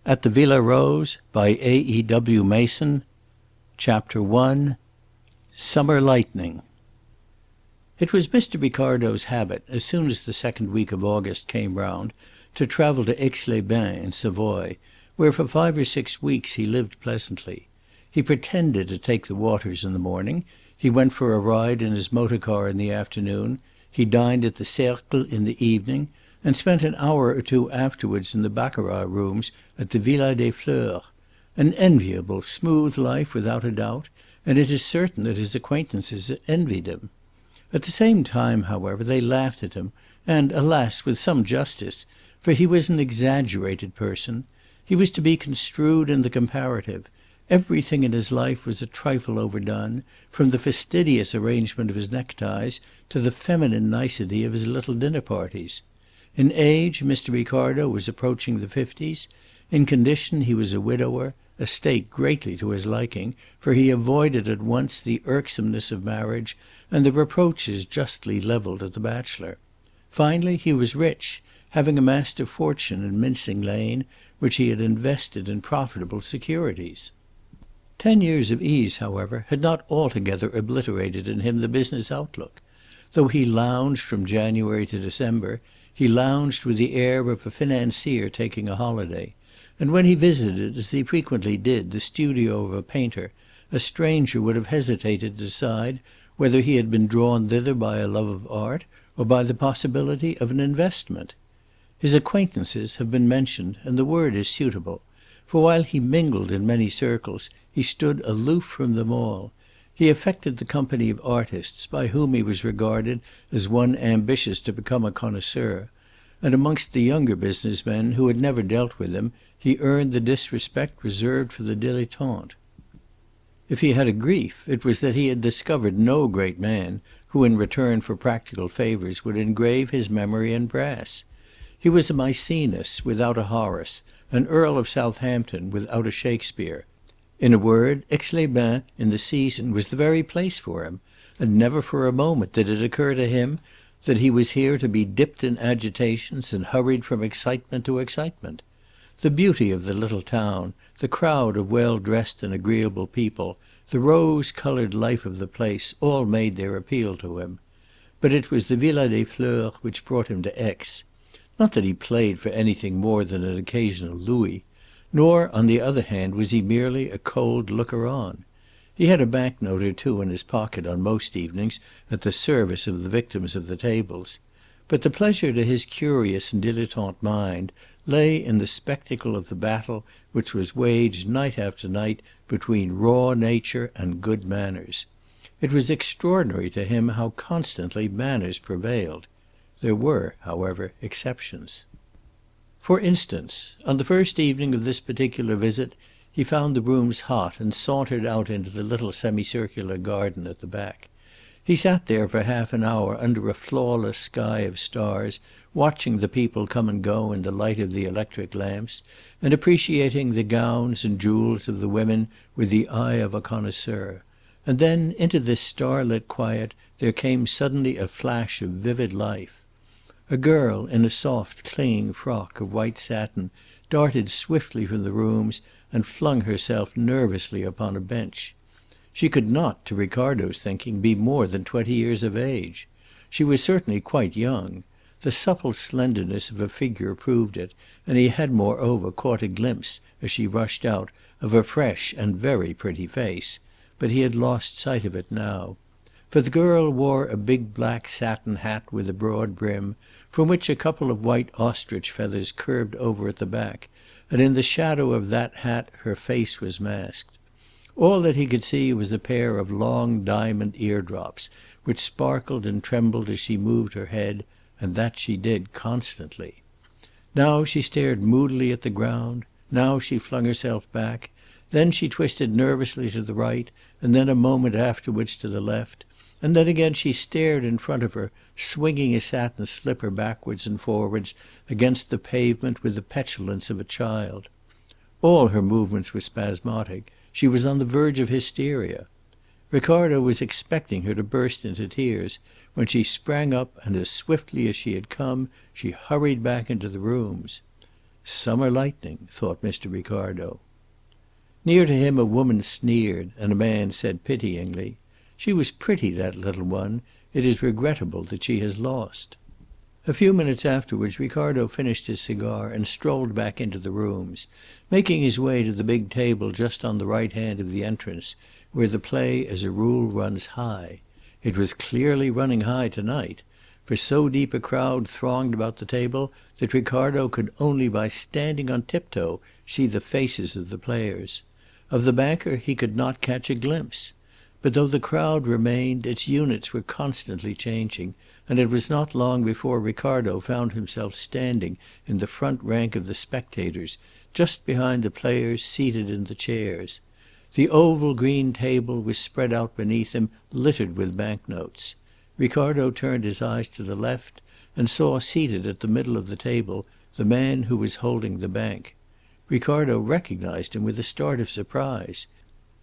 At the Villa Rose by A.E.W. Mason. Chapter 1. Summer Lightning. It was Mr. Ricardo's habit, as soon as the second week of August came round, to travel to Aix-les-Bains in Savoy, where for 5 or 6 weeks he lived pleasantly. He pretended to take the waters in the morning, he went for a ride in his motor car in the afternoon, he dined at the Cercle in the evening, and spent an hour or two afterwards in the baccarat rooms at the Villa des Fleurs. An enviable, smooth life without a doubt, and it is certain that his acquaintances envied him. At the same time, however, they laughed at him, and, alas, with some justice, for he was an exaggerated person. He was to be construed in the comparative. Everything in his life was a trifle overdone, from the fastidious arrangement of his neckties to the feminine nicety of his little dinner parties. In age, Mr. Ricardo was approaching the 50s. In condition, he was a widower, a state greatly to his liking, for he avoided at once the irksomeness of marriage and the reproaches justly levelled at the bachelor. Finally, he was rich, having amassed a fortune in Mincing Lane, which he had invested in profitable securities. 10 years of ease, however, had not altogether obliterated in him the business outlook. Though he lounged from January to December, he lounged with the air of a financier taking a holiday, and when he visited, as he frequently did, the studio of a painter, a stranger would have hesitated to decide whether he had been drawn thither by a love of art or by the possibility of an investment. His acquaintances have been mentioned, and the word is suitable, for while he mingled in many circles, he stood aloof from them all. He affected the company of artists, by whom he was regarded as one ambitious to become a connoisseur, and amongst the younger business men who had never dealt with him, he earned the disrespect reserved for the dilettante. If he had a grief, it was that he had discovered no great man who in return for practical favours would engrave his memory in brass. He was a Maecenas without a Horace, an Earl of Southampton without a Shakespeare. In a word, Aix-les-Bains in the season was the very place for him, and never for a moment did it occur to him that he was here to be dipped in agitations and hurried from excitement to excitement. The beauty of the little town, the crowd of well-dressed and agreeable people, the rose-coloured life of the place, all made their appeal to him. But it was the Villa des Fleurs which brought him to Aix. Not that he played for anything more than an occasional louis, nor, on the other hand, was he merely a cold looker-on. He had a banknote or two in his pocket on most evenings at the service of the victims of the tables. But the pleasure to his curious and dilettante mind lay in the spectacle of the battle which was waged night after night between raw nature and good manners. It was extraordinary to him how constantly manners prevailed. There were, however, exceptions. For instance, on the first evening of this particular visit, he found the rooms hot and sauntered out into the little semicircular garden at the back. He sat there for half an hour under a flawless sky of stars, watching the people come and go in the light of the electric lamps, and appreciating the gowns and jewels of the women with the eye of a connoisseur. And then into this starlit quiet there came suddenly a flash of vivid life. A girl in a soft, clinging frock of white satin darted swiftly from the rooms and flung herself nervously upon a bench. She could not, to Ricardo's thinking, be more than 20 years of age. She was certainly quite young. The supple slenderness of her figure proved it, and he had moreover caught a glimpse, as she rushed out, of a fresh and very pretty face, but he had lost sight of it now. For the girl wore a big black satin hat with a broad brim, from which a couple of white ostrich feathers curved over at the back, and in the shadow of that hat her face was masked. All that he could see was a pair of long diamond eardrops, which sparkled and trembled as she moved her head, and that she did constantly. Now she stared moodily at the ground, now she flung herself back, then she twisted nervously to the right, and then a moment afterwards to the left, and then again she stared in front of her, swinging a satin slipper backwards and forwards against the pavement with the petulance of a child. All her movements were spasmodic. She was on the verge of hysteria. Ricardo was expecting her to burst into tears, when she sprang up, and as swiftly as she had come, she hurried back into the rooms. Summer lightning, thought Mr. Ricardo. Near to him a woman sneered, and a man said pityingly, "She was pretty, that little one. It is regrettable that she has lost." A few minutes afterwards Ricardo finished his cigar and strolled back into the rooms, making his way to the big table just on the right hand of the entrance, where the play as a rule runs high. It was clearly running high tonight, for so deep a crowd thronged about the table that Ricardo could only by standing on tiptoe see the faces of the players. Of the banker he could not catch a glimpse. But though the crowd remained, its units were constantly changing, and it was not long before Ricardo found himself standing in the front rank of the spectators, just behind the players seated in the chairs. The oval green table was spread out beneath him, littered with banknotes. Ricardo turned his eyes to the left, and saw seated at the middle of the table the man who was holding the bank. Ricardo recognized him with a start of surprise.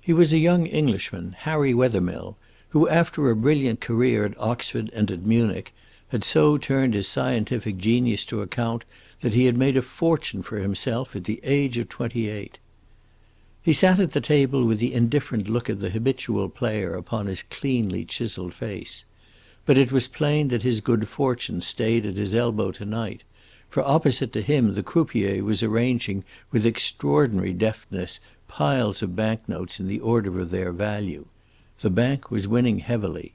He was a young Englishman, Harry Wethermill, who after a brilliant career at Oxford and at Munich had so turned his scientific genius to account that he had made a fortune for himself at the age of 28. He sat at the table with the indifferent look of the habitual player upon his cleanly chiselled face. But it was plain that his good fortune stayed at his elbow tonight, for opposite to him the croupier was arranging with extraordinary deftness piles of banknotes in the order of their value. The bank was winning heavily.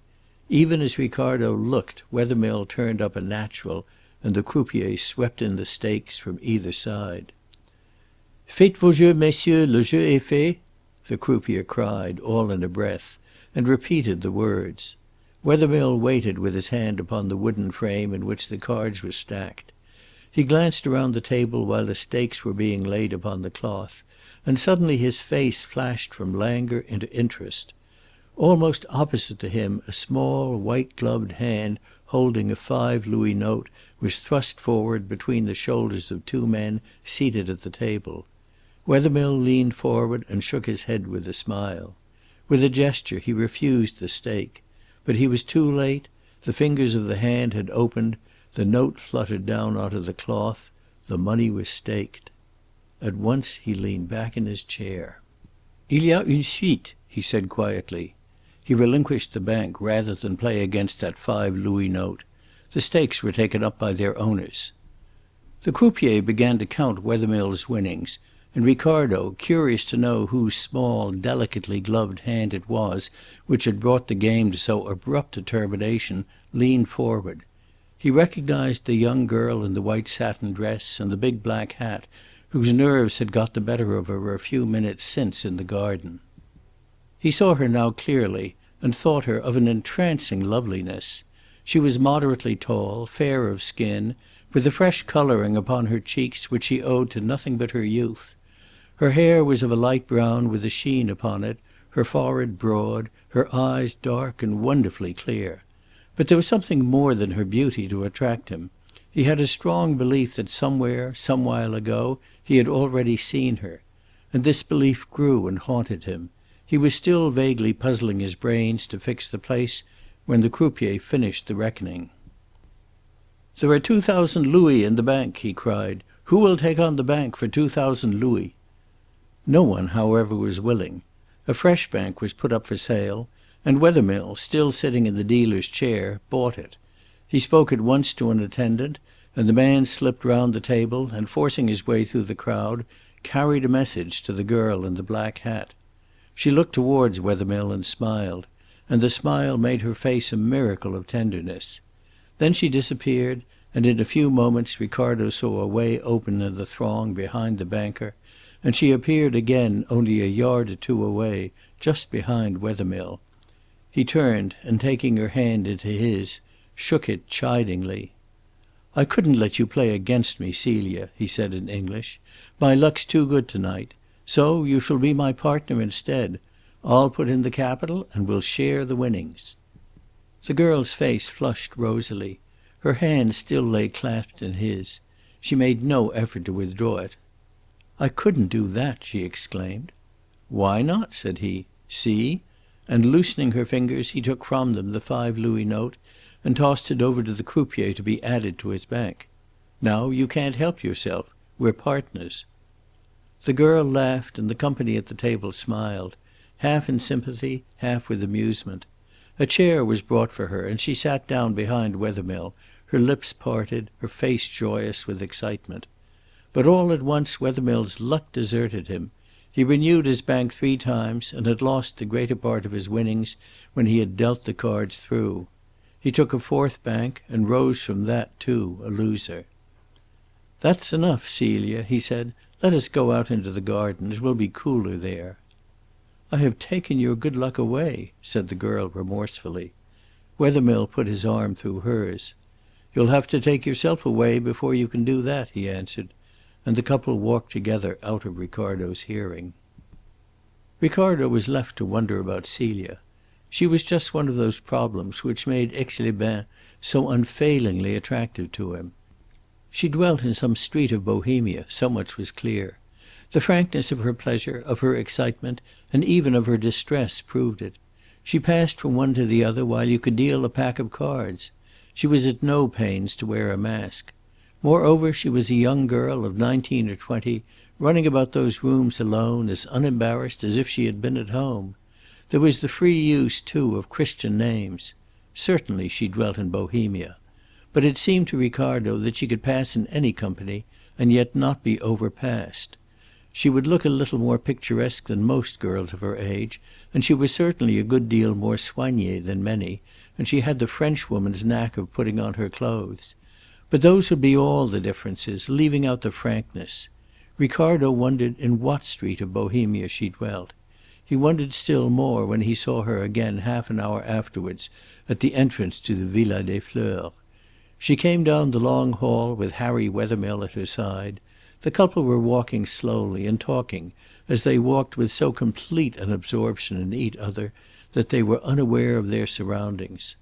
Even as Ricardo looked, Wethermill turned up a natural, and the croupier swept in the stakes from either side. "Faites vos jeux, messieurs, le jeu est fait," the croupier cried, all in a breath, and repeated the words. Wethermill waited with his hand upon the wooden frame in which the cards were stacked. He glanced around the table while the stakes were being laid upon the cloth, and suddenly his face flashed from languor into interest. Almost opposite to him a small white-gloved hand holding a 5-louis note was thrust forward between the shoulders of two men seated at the table. Wethermill leaned forward and shook his head with a smile. With a gesture he refused the stake. But he was too late. The fingers of the hand had opened. The note fluttered down onto the cloth. The money was staked. At once he leaned back in his chair. "Il y a une suite," he said quietly. He relinquished the bank rather than play against that 5-louis note. The stakes were taken up by their owners. The croupier began to count Wethermill's winnings, and Ricardo, curious to know whose small, delicately gloved hand it was which had brought the game to so abrupt a termination, leaned forward. He recognized the young girl in the white satin dress and the big black hat, whose nerves had got the better of her a few minutes since in the garden. He saw her now clearly, and thought her of an entrancing loveliness. She was moderately tall, fair of skin, with a fresh colouring upon her cheeks which she owed to nothing but her youth. Her hair was of a light brown with a sheen upon it, her forehead broad, her eyes dark and wonderfully clear. But there was something more than her beauty to attract him. He had a strong belief that somewhere, some while ago, he had already seen her. And this belief grew and haunted him. He was still vaguely puzzling his brains to fix the place when the croupier finished the reckoning. "There are 2,000 louis in the bank," he cried. "Who will take on the bank for 2,000 louis?" No one, however, was willing. A fresh bank was put up for sale, and Wethermill, still sitting in the dealer's chair, bought it. He spoke at once to an attendant, and the man slipped round the table and, forcing his way through the crowd, carried a message to the girl in the black hat. She looked towards Wethermill and smiled, and the smile made her face a miracle of tenderness. Then she disappeared, and in a few moments Ricardo saw a way open in the throng behind the banker, and she appeared again only a yard or two away, just behind Wethermill. He turned, and taking her hand into his, shook it chidingly. "I couldn't let you play against me, Celia," he said in English. "My luck's too good tonight. So you shall be my partner instead. I'll put in the capital, and we'll share the winnings." The girl's face flushed rosily. Her hand still lay clasped in his. She made no effort to withdraw it. "I couldn't do that!" she exclaimed. "Why not?" said he. "See!" And loosening her fingers, he took from them the 5-louis note and tossed it over to the croupier to be added to his bank. "Now you can't help yourself. We're partners." The girl laughed, and the company at the table smiled, half in sympathy, half with amusement. A chair was brought for her, and she sat down behind Wethermill, her lips parted, her face joyous with excitement. But all at once Wethermill's luck deserted him. He renewed his bank 3 times, and had lost the greater part of his winnings when he had dealt the cards through. He took a 4th bank, and rose from that too a loser. "That's enough, Celia," he said. "Let us go out into the garden. It will be cooler there." "I have taken your good luck away," said the girl remorsefully. Wethermill put his arm through hers. "You'll have to take yourself away before you can do that," he answered, and the couple walked together out of Ricardo's hearing. Ricardo was left to wonder about Celia. She was just one of those problems which made Aix-les-Bains so unfailingly attractive to him. She dwelt in some street of Bohemia, so much was clear. The frankness of her pleasure, of her excitement, and even of her distress proved it. She passed from one to the other while you could deal a pack of cards. She was at no pains to wear a mask. Moreover, she was a young girl of 19 or 20, running about those rooms alone, as unembarrassed as if she had been at home. There was the free use, too, of Christian names. Certainly she dwelt in Bohemia. But it seemed to Ricardo that she could pass in any company, and yet not be overpassed. She would look a little more picturesque than most girls of her age, and she was certainly a good deal more soignée than many, and she had the Frenchwoman's knack of putting on her clothes. But those would be all the differences, leaving out the frankness. Ricardo wondered in what street of Bohemia she dwelt. He wondered still more when he saw her again half an hour afterwards at the entrance to the Villa des Fleurs. She came down the long hall with Harry Wethermill at her side. The couple were walking slowly and talking, as they walked with so complete an absorption in each other that they were unaware of their surroundings.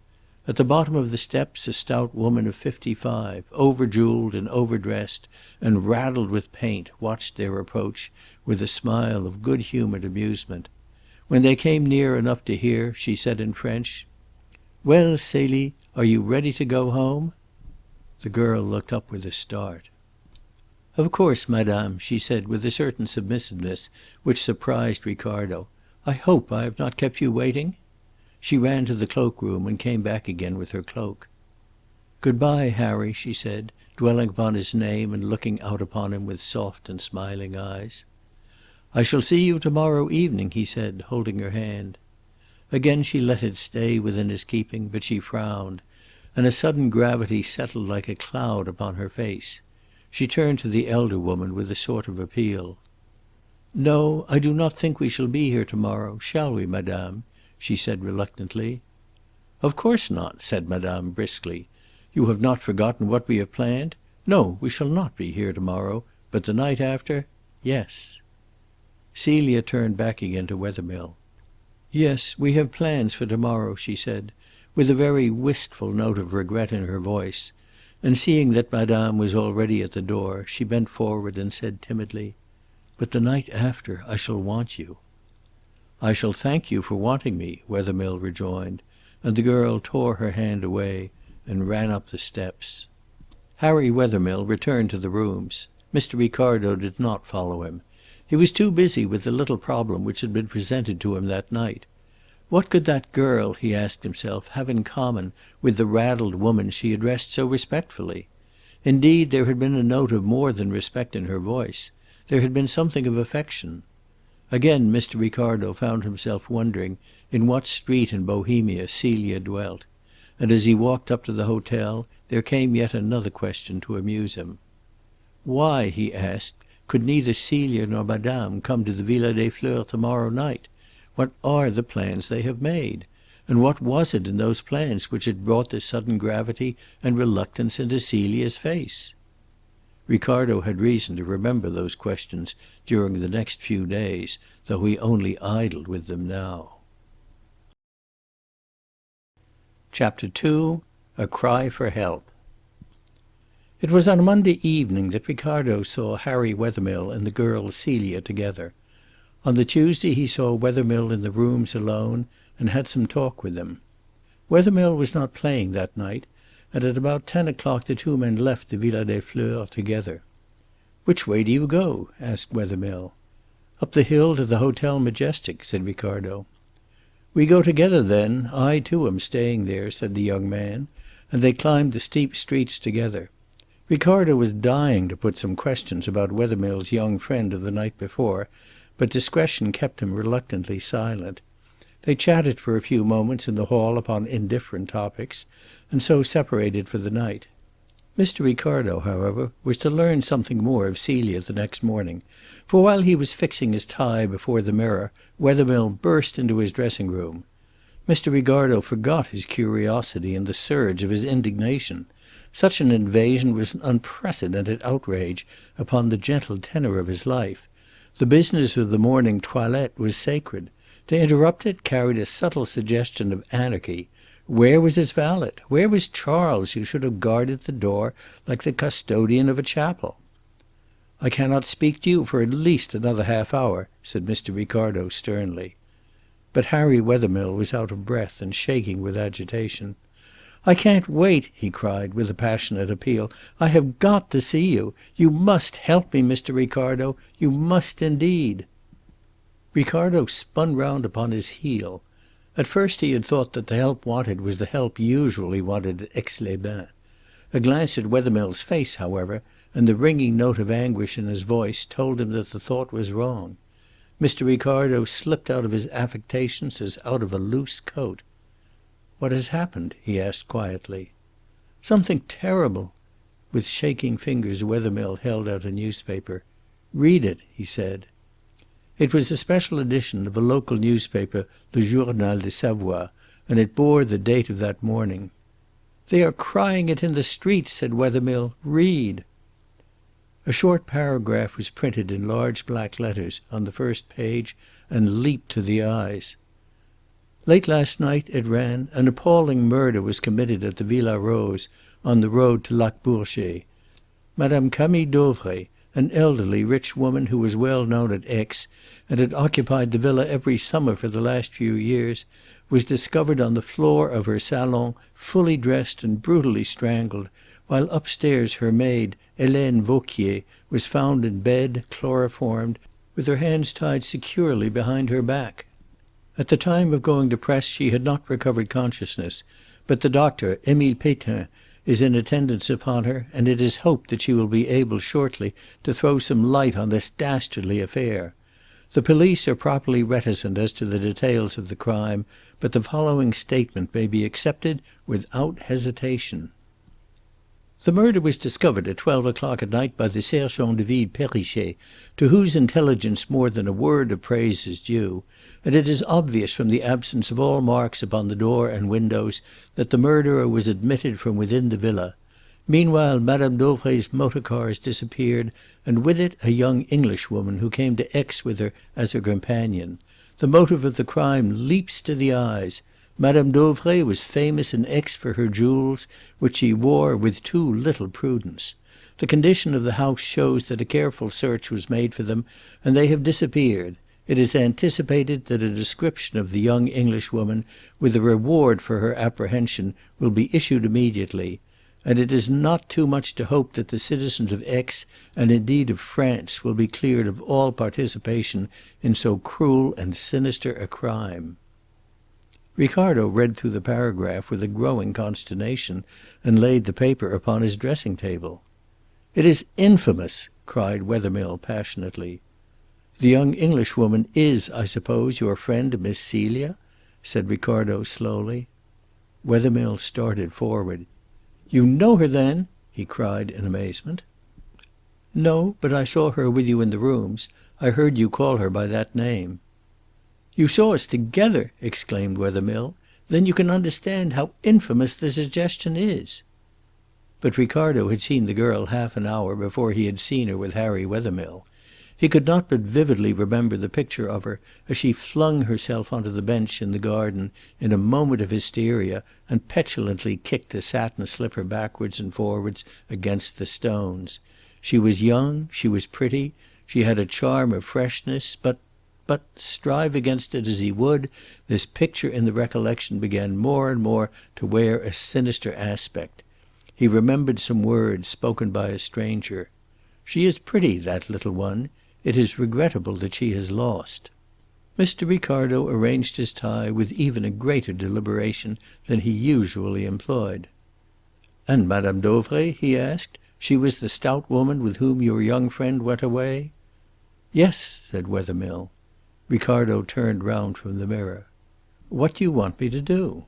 At the bottom of the steps a stout woman of 55, over-jewelled and overdressed and raddled with paint, watched their approach with a smile of good-humoured amusement. When they came near enough to hear, she said in French, "Well, Celie, are you ready to go home?" The girl looked up with a start. "Of course, madame," she said with a certain submissiveness which surprised Ricardo. "I hope I have not kept you waiting?" She ran to the cloak-room and came back again with her cloak. "Good-bye, Harry," she said, dwelling upon his name and looking out upon him with soft and smiling eyes. "I shall see you to-morrow evening," he said, holding her hand. Again she let it stay within his keeping, but she frowned, and a sudden gravity settled like a cloud upon her face. She turned to the elder woman with a sort of appeal. "No, I do not think we shall be here to-morrow, shall we, madame?" she said reluctantly. "Of course not," said madame briskly. "You have not forgotten what we have planned? No, we shall not be here to-morrow, but the night after, yes." Celia turned back again to Wethermill. "Yes, we have plans for to-morrow," she said, with a very wistful note of regret in her voice, and seeing that madame was already at the door, she bent forward and said timidly, "But the night after I shall want you." "I shall thank you for wanting me," Wethermill rejoined, and the girl tore her hand away and ran up the steps. Harry Wethermill returned to the rooms. Mr. Ricardo did not follow him. He was too busy with the little problem which had been presented to him that night. What could that girl, he asked himself, have in common with the raddled woman she addressed so respectfully? Indeed, there had been a note of more than respect in her voice. There had been something of affection. Again Mr. Ricardo found himself wondering in what street in Bohemia Celia dwelt, and as he walked up to the hotel there came yet another question to amuse him. Why, he asked, could neither Celia nor madame come to the Villa des Fleurs to-morrow night? What are the plans they have made? And what was it in those plans which had brought this sudden gravity and reluctance into Celia's face? Ricardo had reason to remember those questions during the next few days, though he only idled with them now. Chapter 2. A Cry for Help. It was on Monday evening that Ricardo saw Harry Wethermill and the girl Celia together. On the Tuesday he saw Wethermill in the rooms alone, and had some talk with him. Wethermill was not playing that night, and at about 10 o'clock the two men left the Villa des Fleurs together. "Which way do you go?" asked Wethermill. "Up the hill to the Hotel Majestic," said Ricardo. "We go together, then. I, too, am staying there," said the young man, and they climbed the steep streets together. Ricardo was dying to put some questions about Wethermill's young friend of the night before, but discretion kept him reluctantly silent. They chatted for a few moments in the hall upon indifferent topics, and so separated for the night. Mr. Ricardo, however, was to learn something more of Celia the next morning, for while he was fixing his tie before the mirror, Wethermill burst into his dressing-room. Mr. Ricardo forgot his curiosity in the surge of his indignation. Such an invasion was an unprecedented outrage upon the gentle tenor of his life. The business of the morning toilette was sacred. To interrupt it carried a subtle suggestion of anarchy. Where was his valet? Where was Charles, who should have guarded the door like the custodian of a chapel? "I cannot speak to you for at least another half-hour," said Mr. Ricardo sternly. But Harry Wethermill was out of breath and shaking with agitation. "I can't wait!" he cried, with a passionate appeal. "I have got to see you. You must help me, Mr. Ricardo. You must indeed." Ricardo spun round upon his heel. At first he had thought that the help wanted was the help usually wanted at Aix-les-Bains. A glance at Wethermill's face, however, and the ringing note of anguish in his voice told him that the thought was wrong. Mr. Ricardo slipped out of his affectations as out of a loose coat. "What has happened?" he asked quietly. "Something terrible." With shaking fingers Wethermill held out a newspaper. "Read it," he said. It was a special edition of a local newspaper, Le Journal de Savoie, and it bore the date of that morning. "They are crying it in the streets," said Wethermill. "Read." A short paragraph was printed in large black letters on the first page and leaped to the eyes. "Late last night," it ran, "an appalling murder was committed at the Villa Rose on the road to Lac Bourget. Madame Dauvray, an elderly, rich woman who was well known at Aix and had occupied the villa every summer for the last few years, was discovered on the floor of her salon, fully dressed and brutally strangled, while upstairs her maid, Hélène Vauquier, was found in bed, chloroformed, with her hands tied securely behind her back. At the time of going to press she had not recovered consciousness, but the doctor, Émile Pétain, is in attendance upon her, and it is hoped that she will be able shortly to throw some light on this dastardly affair. The police are properly reticent as to the details of the crime, but the following statement may be accepted without hesitation. The murder was discovered at 12 o'clock at night by the sergent de ville Perrichet, to whose intelligence more than a word of praise is due, and it is obvious from the absence of all marks upon the door and windows that the murderer was admitted from within the villa. Meanwhile Madame Dauvray's motor car has disappeared, and with it a young Englishwoman who came to Aix with her as her companion. The motive of the crime leaps to the eyes. Madame Dauvray was famous in Aix for her jewels, which she wore with too little prudence. The condition of the house shows that a careful search was made for them, and they have disappeared. It is anticipated that a description of the young Englishwoman, with a reward for her apprehension, will be issued immediately. And it is not too much to hope that the citizens of Aix, and indeed of France, will be cleared of all participation in so cruel and sinister a crime. Ricardo read through the paragraph with a growing consternation, and laid the paper upon his dressing-table. "It is infamous!" cried Wethermill passionately. "The young Englishwoman is, I suppose, your friend Miss Celia?" said Ricardo slowly. Wethermill started forward. "You know her, then?" he cried in amazement. "No, but I saw her with you in the rooms. I heard you call her by that name." "You saw us together!" exclaimed Wethermill. "Then you can understand how infamous the suggestion is." But Ricardo had seen the girl half an hour before he had seen her with Harry Wethermill. He could not but vividly remember the picture of her as she flung herself onto the bench in the garden in a moment of hysteria and petulantly kicked a satin slipper backwards and forwards against the stones. She was young, she was pretty, she had a charm of freshness, but, strive against it as he would, this picture in the recollection began more and more to wear a sinister aspect. He remembered some words spoken by a stranger. She is pretty, that little one. It is regrettable that she has lost." Mr. Ricardo arranged his tie with even a greater deliberation than he usually employed. "And Madame Dauvray?" he asked. "She was the stout woman with whom your young friend went away?" "Yes," said Wethermill. Ricardo turned round from the mirror. "What do you want me to do?"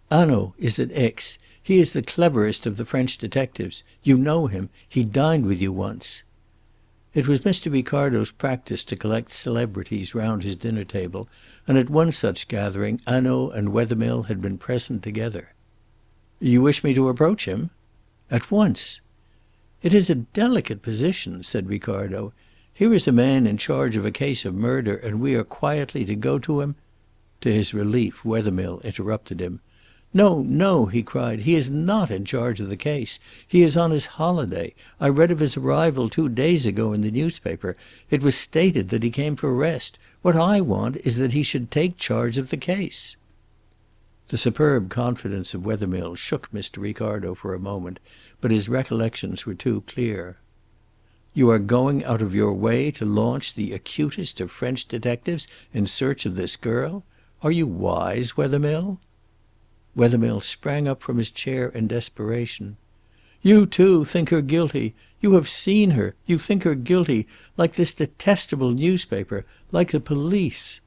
"Hanaud is at Aix. He is the cleverest of the French detectives. You know him. He dined with you once." It was Mr. Ricardo's practice to collect celebrities round his dinner table, and at one such gathering Hanaud and Wethermill had been present together. "You wish me to approach him?" "At once." "It is a delicate position," said Ricardo. "Here is a man in charge of a case of murder, and we are quietly to go to him—" To his relief, Wethermill interrupted him. "No, no," he cried. "He is not in charge of the case. He is on his holiday. I read of his arrival 2 days ago in the newspaper. It was stated that he came for rest. What I want is that he should take charge of the case." The superb confidence of Wethermill shook Mr. Ricardo for a moment, but his recollections were too clear. "You are going out of your way to launch the acutest of French detectives in search of this girl? Are you wise, Wethermill?" Wethermill sprang up from his chair in desperation. "You, too, think her guilty! You have seen her! You think her guilty, like this detestable newspaper, like the police!"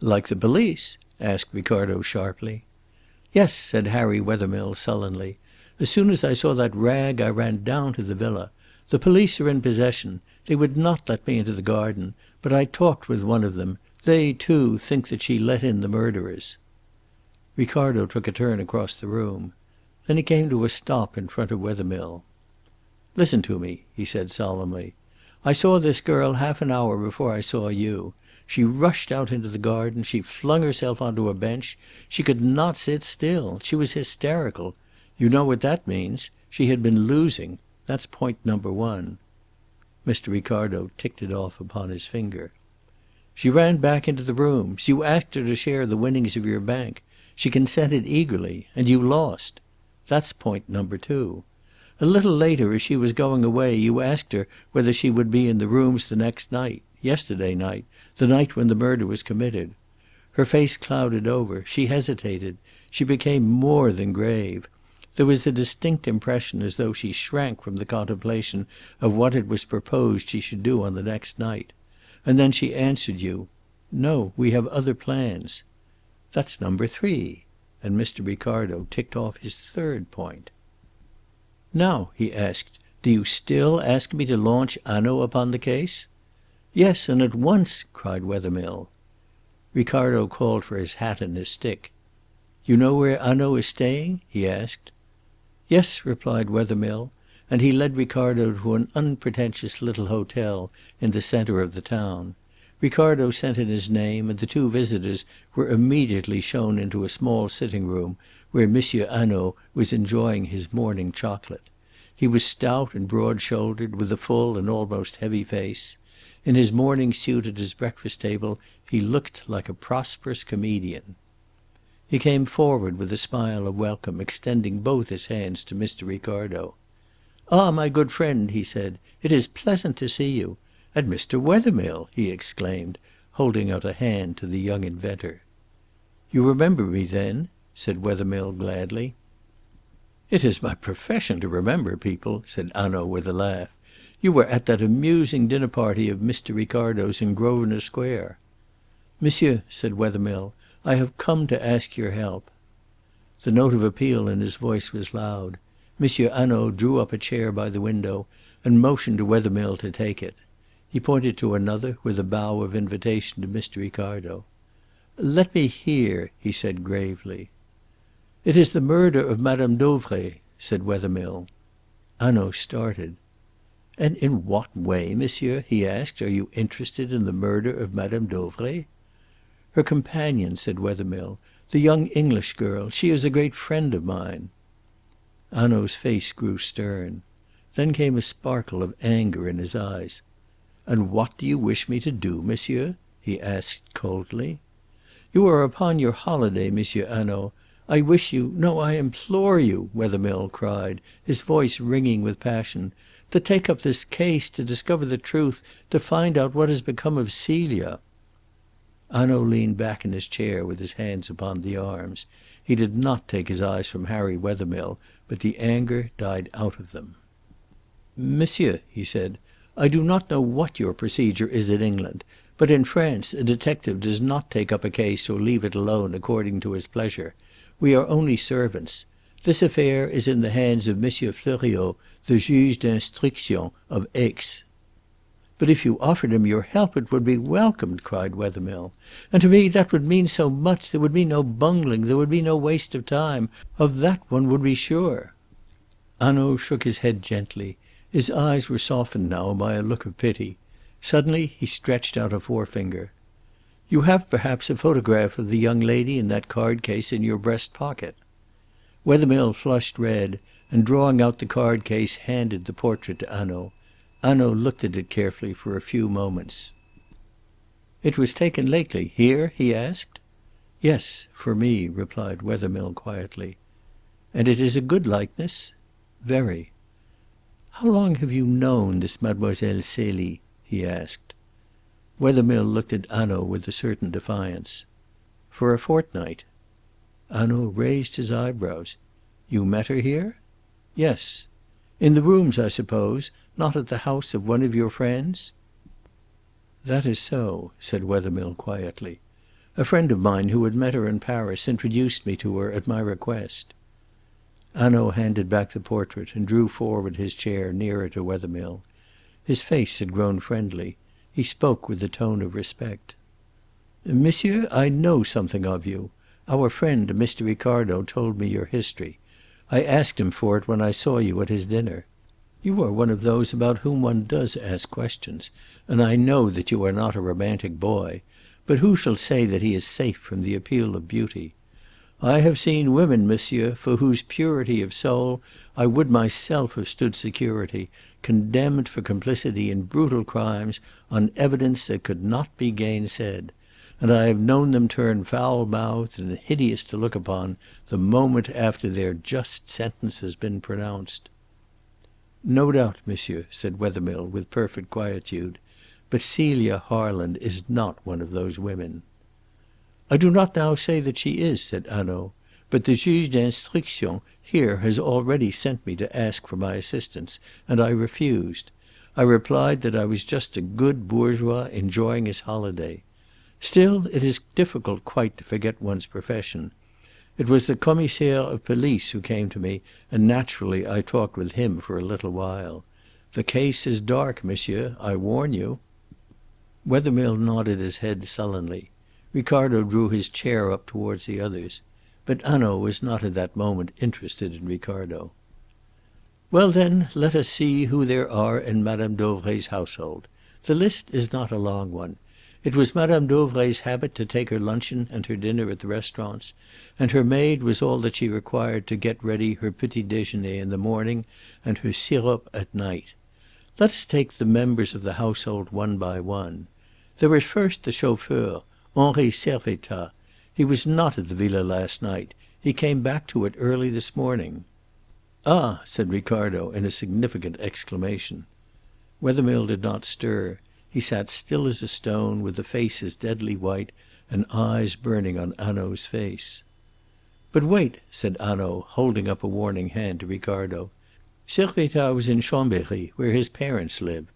"Like the police?" asked Ricardo sharply. "Yes," said Harry Wethermill sullenly. "As soon as I saw that rag I ran down to the villa. The police are in possession. They would not let me into the garden, but I talked with one of them. They, too, think that she let in the murderers." Ricardo took a turn across the room. Then he came to a stop in front of Wethermill. "Listen to me," he said solemnly. "I saw this girl half an hour before I saw you. She rushed out into the garden. She flung herself onto a bench. She could not sit still. She was hysterical. You know what that means. She had been losing. That's point number one." Mr. Ricardo ticked it off upon his finger. "She ran back into the rooms. You asked her to share the winnings of your bank. She consented eagerly, and you lost. That's point number two. A little later, as she was going away, you asked her whether she would be in the rooms the next night, yesterday night, the night when the murder was committed. Her face clouded over. She hesitated. She became more than grave. There was a distinct impression as though she shrank from the contemplation of what it was proposed she should do on the next night. And then she answered you, 'No, we have other plans.' That's number three." And Mr. Ricardo ticked off his third point. "Now," he asked, "do you still ask me to launch Hanaud upon the case?" "Yes, and at once!" cried Wethermill. Ricardo called for his hat and his stick. "You know where Hanaud is staying?" he asked. "Yes," replied Wethermill, and he led Ricardo to an unpretentious little hotel in the centre of the town. Ricardo sent in his name, and the two visitors were immediately shown into a small sitting room where Monsieur Hanaud was enjoying his morning chocolate. He was stout and broad-shouldered, with a full and almost heavy face. In his morning suit at his breakfast table he looked like a prosperous comedian. He came forward with a smile of welcome, extending both his hands to Mr. Ricardo. "Ah, my good friend," he said, "it is pleasant to see you. And Mr. Wethermill!" he exclaimed, holding out a hand to the young inventor. "You remember me, then?" said Wethermill gladly. "It is my profession to remember people," said Hanaud with a laugh. "You were at that amusing dinner party of Mr. Ricardo's in Grosvenor Square." "Monsieur," said Wethermill, "I have come to ask your help." The note of appeal in his voice was loud. Monsieur Hanaud drew up a chair by the window and motioned to Wethermill to take it. He pointed to another with a bow of invitation to Mr. Ricardo. "Let me hear," he said gravely. "It is the murder of Madame Dauvray," said Wethermill. Hanaud started. "And in what way, monsieur," he asked, "are you interested in the murder of Madame Dauvray?" "Her companion," said Wethermill. "The young English girl. She is a great friend of mine." Hanaud's face grew stern. Then came a sparkle of anger in his eyes. "And what do you wish me to do, monsieur?" he asked coldly. "You are upon your holiday, Monsieur Hanaud. I wish you, no, I implore you," Wethermill cried, his voice ringing with passion, "to take up this case, to discover the truth, to find out what has become of Celia." Hanaud leaned back in his chair with his hands upon the arms. He did not take his eyes from Harry Wethermill, but the anger died out of them. "Monsieur," he said, "I do not know what your procedure is in England, but in France a detective does not take up a case or leave it alone according to his pleasure. We are only servants. This affair is in the hands of Monsieur Fleuriot, the juge d'instruction of Aix." "But if you offered him your help it would be welcomed," cried Wethermill. "And to me that would mean so much. There would be no bungling, there would be no waste of time. Of that one would be sure." Hanaud shook his head gently. His eyes were softened now by a look of pity. Suddenly he stretched out a forefinger. "You have perhaps a photograph of the young lady in that card case in your breast pocket." Wethermill flushed red, and drawing out the card case handed the portrait to Hanaud. Hanaud looked at it carefully for a few moments. "It was taken lately, here?" he asked. "Yes, for me," replied Wethermill quietly. "And it is a good likeness?" "Very." "How long have you known this Mademoiselle Celie?" he asked. Wethermill looked at Hanaud with a certain defiance. "For a fortnight." Hanaud raised his eyebrows. "You met her here?" "Yes." "In the rooms, I suppose? Not at the house of one of your friends?" "That is so," said Wethermill quietly. "A friend of mine who had met her in Paris introduced me to her at my request." Hanaud handed back the portrait and drew forward his chair nearer to Wethermill. His face had grown friendly. He spoke with a tone of respect. "Monsieur, I know something of you. Our friend, Mr. Ricardo, told me your history. I asked him for it when I saw you at his dinner. You are one of those about whom one does ask questions, and I know that you are not a romantic boy. But who shall say that he is safe from the appeal of beauty? I have seen women, monsieur, for whose purity of soul I would myself have stood security, condemned for complicity in brutal crimes on evidence that could not be gainsaid. And I have known them turn foul-mouthed and hideous to look upon the moment after their just sentence has been pronounced." "No doubt, monsieur," said Wethermill with perfect quietude. "But Celia Harland is not one of those women." "I do not now say that she is," said Hanaud. "But the juge d'instruction here has already sent me to ask for my assistance, and I refused. I replied that I was just a good bourgeois enjoying his holiday. Still, it is difficult quite to forget one's profession. It was the commissaire of police who came to me, and naturally I talked with him for a little while. The case is dark, monsieur, I warn you." Wethermill nodded his head sullenly. Ricardo drew his chair up towards the others. But Hanaud was not at that moment interested in Ricardo. "Well, then, let us see who there are in Madame Dauvray's household. The list is not a long one. It was Madame Dauvray's habit to take her luncheon and her dinner at the restaurants, and her maid was all that she required to get ready her petit déjeuner in the morning and her sirop at night. Let us take the members of the household one by one. There is first the chauffeur, Henri Servettaz. He was not at the villa last night. He came back to it early this morning." "Ah!" said Ricardo in a significant exclamation. Wethermill did not stir. He sat still as a stone, with a face as deadly white, and eyes burning on Hanaud's face. "But wait," said Hanaud, holding up a warning hand to Ricardo. "Servettaz was in Chambéry, where his parents live.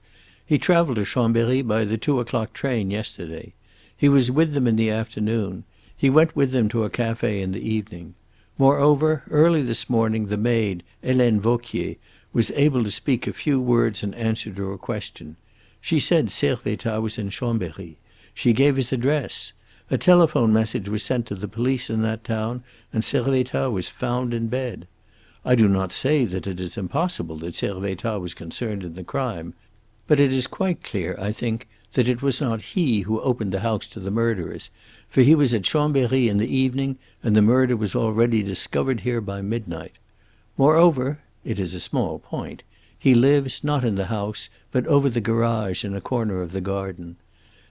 He travelled to Chambéry by the 2 o'clock train yesterday. He was with them in the afternoon. He went with them to a café in the evening. Moreover, early this morning the maid, Hélène Vauquier, was able to speak a few words in answer to a question. She said Servettaz was in Chambéry. She gave his address. A telephone message was sent to the police in that town, and Servettaz was found in bed. I do not say that it is impossible that Servettaz was concerned in the crime, but it is quite clear, I think, that it was not he who opened the house to the murderers, for he was at Chambéry in the evening, and the murder was already discovered here by midnight. Moreover, it is a small point, he lives, not in the house, but over the garage in a corner of the garden.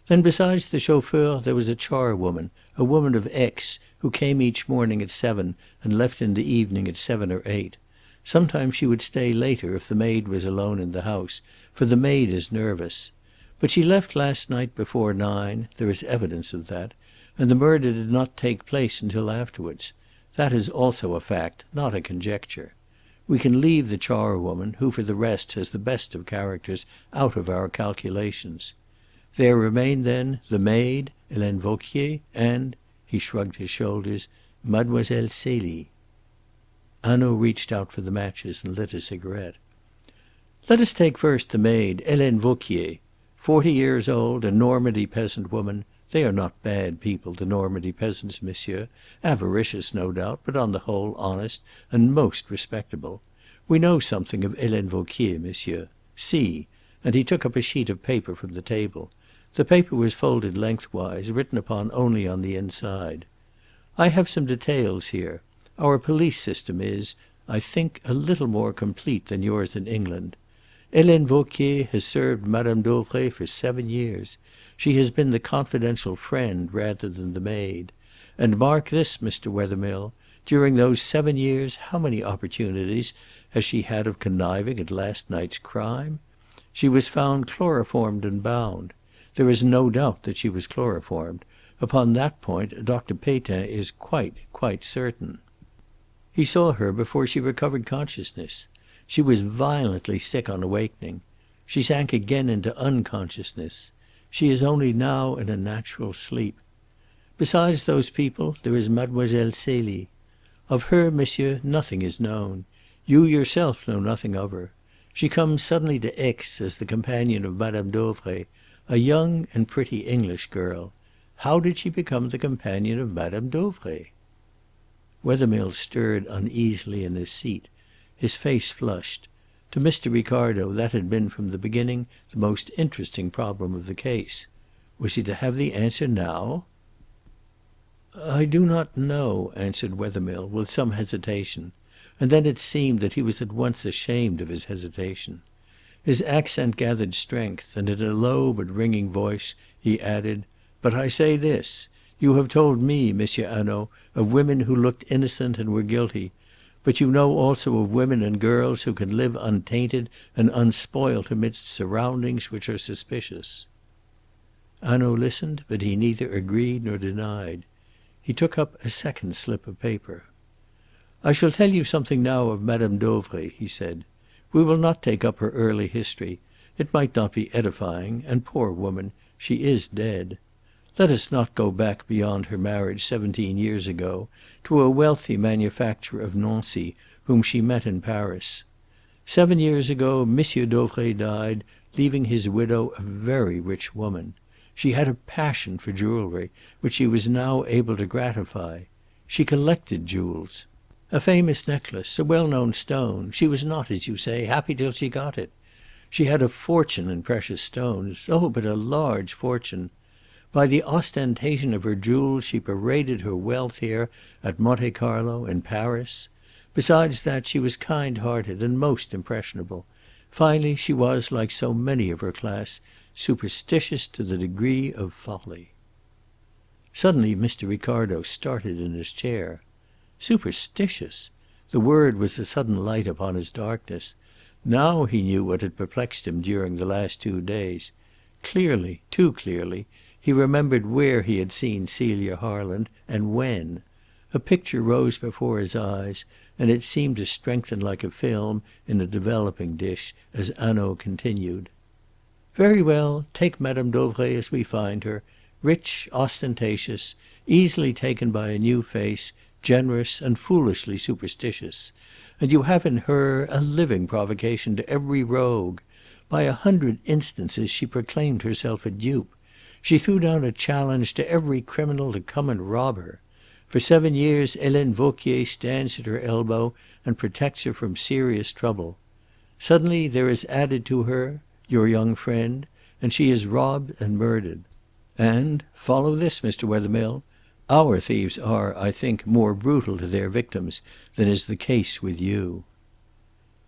Then besides the chauffeur there was a charwoman, a woman of Aix, who came each morning at 7 and left in the evening at 7 or 8. Sometimes she would stay later if the maid was alone in the house, for the maid is nervous. But she left last night before 9, there is evidence of that, and the murder did not take place until afterwards. That is also a fact, not a conjecture. We can leave the charwoman, who for the rest has the best of characters, out of our calculations. There remain then the maid, Helene Vauquier, and, he shrugged his shoulders, Mademoiselle Celie. Hanaud reached out for the matches and lit a cigarette. Let us take first the maid, Helene Vauquier. 40 years old, a Normandy peasant woman. They are not bad people, the Normandy peasants, monsieur. Avaricious, no doubt, but on the whole honest and most respectable. We know something of Helene Vauquier, monsieur. See." And he took up a sheet of paper from the table. The paper was folded lengthwise, written upon only on the inside. "I have some details here. Our police system is, I think, a little more complete than yours in England. Helene Vauquier has served Madame Dauvray for 7 years. She has been the confidential friend rather than the maid. And mark this, Mr. Wethermill, during those 7 years how many opportunities has she had of conniving at last night's crime? She was found chloroformed and bound. There is no doubt that she was chloroformed. Upon that point Dr. Pétain is quite certain. He saw her before she recovered consciousness. She was violently sick on awakening. She sank again into unconsciousness. She is only now in a natural sleep. Besides those people, there is Mademoiselle Celie. Of her, monsieur, nothing is known. You yourself know nothing of her. She comes suddenly to Aix as the companion of Madame Dauvray, a young and pretty English girl. How did she become the companion of Madame Dauvray?" Wethermill stirred uneasily in his seat. His face flushed. To Mr. Ricardo that had been from the beginning the most interesting problem of the case. Was he to have the answer now? "I do not know," answered Wethermill, with some hesitation, and then it seemed that he was at once ashamed of his hesitation. His accent gathered strength, and in a low but ringing voice he added, "But I say this. You have told me, Monsieur Hanaud, of women who looked innocent and were guilty, but you know also of women and girls who can live untainted and unspoilt amidst surroundings which are suspicious." Hanaud listened, but he neither agreed nor denied. He took up a second slip of paper. "I shall tell you something now of Madame Dauvray," he said. "We will not take up her early history. It might not be edifying, and, poor woman, she is dead. Let us not go back beyond her marriage 17 years ago, to a wealthy manufacturer of Nancy whom she met in Paris. 7 years ago Monsieur Dauvray died, leaving his widow a very rich woman. She had a passion for jewellery, which she was now able to gratify. She collected jewels. A famous necklace, a well-known stone. She was not, as you say, happy till she got it. She had a fortune in precious stones. Oh, but a large fortune! By the ostentation of her jewels she paraded her wealth here, at Monte Carlo, in Paris. Besides that, she was kind-hearted and most impressionable. Finally, she was, like so many of her class, superstitious to the degree of folly." Suddenly Mr. Ricardo started in his chair. Superstitious! The word was a sudden light upon his darkness. Now he knew what had perplexed him during the last 2 days. Clearly, too clearly, he remembered where he had seen Celia Harland, and when. A picture rose before his eyes, and it seemed to strengthen like a film in a developing dish, as Hanaud continued. "Very well, take Madame Dauvray as we find her, rich, ostentatious, easily taken by a new face, generous and foolishly superstitious. And you have in her a living provocation to every rogue. By 100 instances she proclaimed herself a dupe. She threw down a challenge to every criminal to come and rob her. For 7 years Helene Vauquier stands at her elbow and protects her from serious trouble. Suddenly there is added to her your young friend, and she is robbed and murdered. And, follow this, Mr. Wethermill, our thieves are, I think, more brutal to their victims than is the case with you."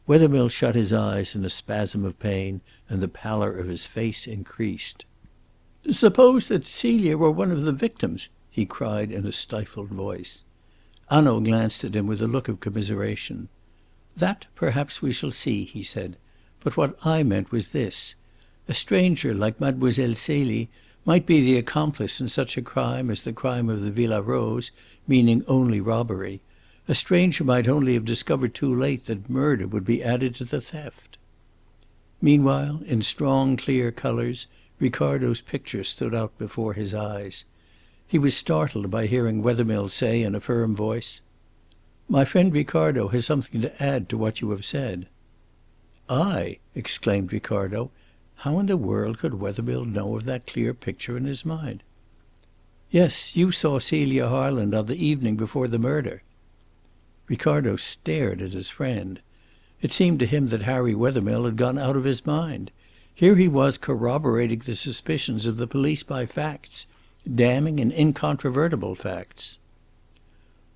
Wethermill shut his eyes in a spasm of pain, and the pallor of his face increased. Suppose that Celia were one of the victims, he cried in a stifled voice. Hanaud glanced at him with a look of commiseration. That perhaps we shall see, he said. But what I meant was this. A stranger like Mademoiselle Celie might be the accomplice in such a crime as the crime of the Villa Rose, meaning only robbery. A stranger might only have discovered too late that murder would be added to the theft. Meanwhile, in strong, clear colours, Ricardo's picture stood out before his eyes. He was startled by hearing Wethermill say in a firm voice, "My friend Ricardo has something to add to what you have said." "I?" exclaimed Ricardo. How in the world could Wethermill know of that clear picture in his mind? "Yes, you saw Celia Harland on the evening before the murder." Ricardo stared at his friend. It seemed to him that Harry Wethermill had gone out of his mind. Here he was corroborating the suspicions of the police by facts, damning and incontrovertible facts.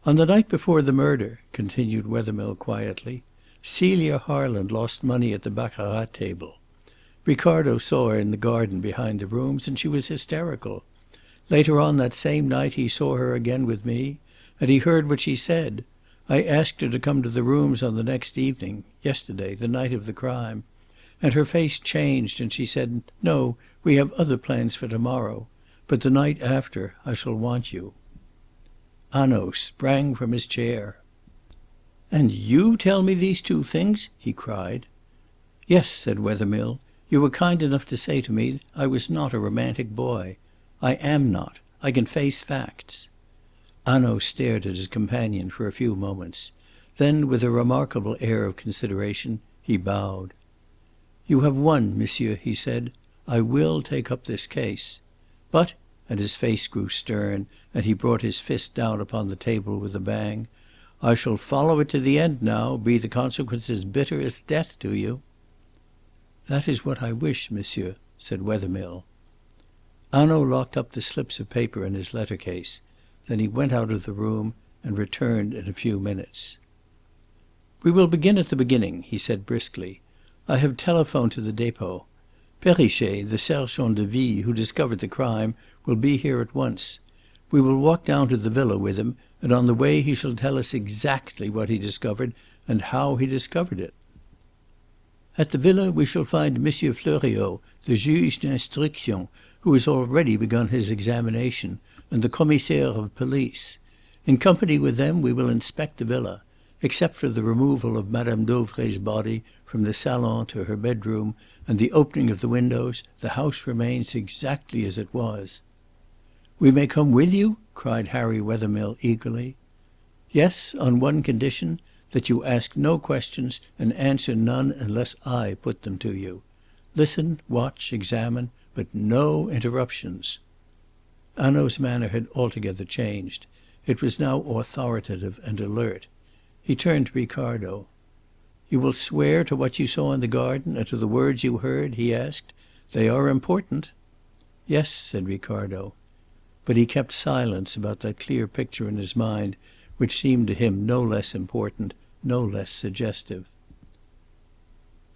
"On the night before the murder," continued Wethermill quietly, "Celia Harland lost money at the baccarat table. Ricardo saw her in the garden behind the rooms, and she was hysterical. Later on that same night he saw her again with me, and he heard what she said. I asked her to come to the rooms on the next evening, yesterday, the night of the crime, and her face changed and she said, 'No, we have other plans for tomorrow, but the night after I shall want you.'" Hanaud sprang from his chair. "And you tell me these two things?" he cried. "Yes," said Wethermill. "You were kind enough to say to me I was not a romantic boy. I am not. I can face facts." Hanaud stared at his companion for a few moments. Then, with a remarkable air of consideration, he bowed. "You have won, monsieur," he said. "I will take up this case. But," and his face grew stern, and he brought his fist down upon the table with a bang, "I shall follow it to the end now, be the consequences bitter as death to you." "That is what I wish, monsieur," said Wethermill. Hanaud locked up the slips of paper in his letter case. Then he went out of the room and returned in a few minutes. "We will begin at the beginning," he said briskly. "I have telephoned to the depot. Perrichet, the sergent de ville who discovered the crime, will be here at once. We will walk down to the villa with him, and on the way he shall tell us exactly what he discovered and how he discovered it. At the villa we shall find Monsieur Fleuriot, the juge d'instruction, who has already begun his examination, and the commissaire of police. In company with them we will inspect the villa. Except for the removal of Madame Dauvray's body from the salon to her bedroom and the opening of the windows, the house remains exactly as it was." "We may come with you?" cried Harry Wethermill eagerly. "Yes, on one condition, that you ask no questions and answer none unless I put them to you. Listen, watch, examine, but no interruptions." Hanaud's manner had altogether changed. It was now authoritative and alert. He turned to Ricardo. "You will swear to what you saw in the garden and to the words you heard?" he asked. "They are important." "Yes," said Ricardo. But he kept silence about that clear picture in his mind, which seemed to him no less important, no less suggestive.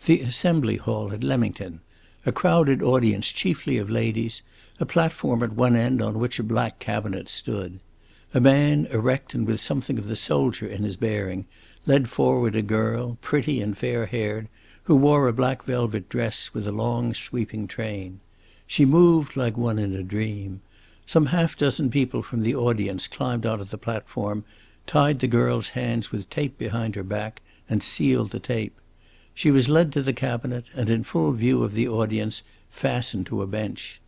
The Assembly Hall at Leamington, a crowded audience chiefly of ladies, a platform at one end on which a black cabinet stood. A man, erect and with something of the soldier in his bearing, led forward a girl, pretty and fair-haired, who wore a black velvet dress with a long sweeping train. She moved like one in a dream. Some half-dozen people from the audience climbed onto the platform, tied the girl's hands with tape behind her back, and sealed the tape. She was led to the cabinet, and in full view of the audience, fastened to a bench.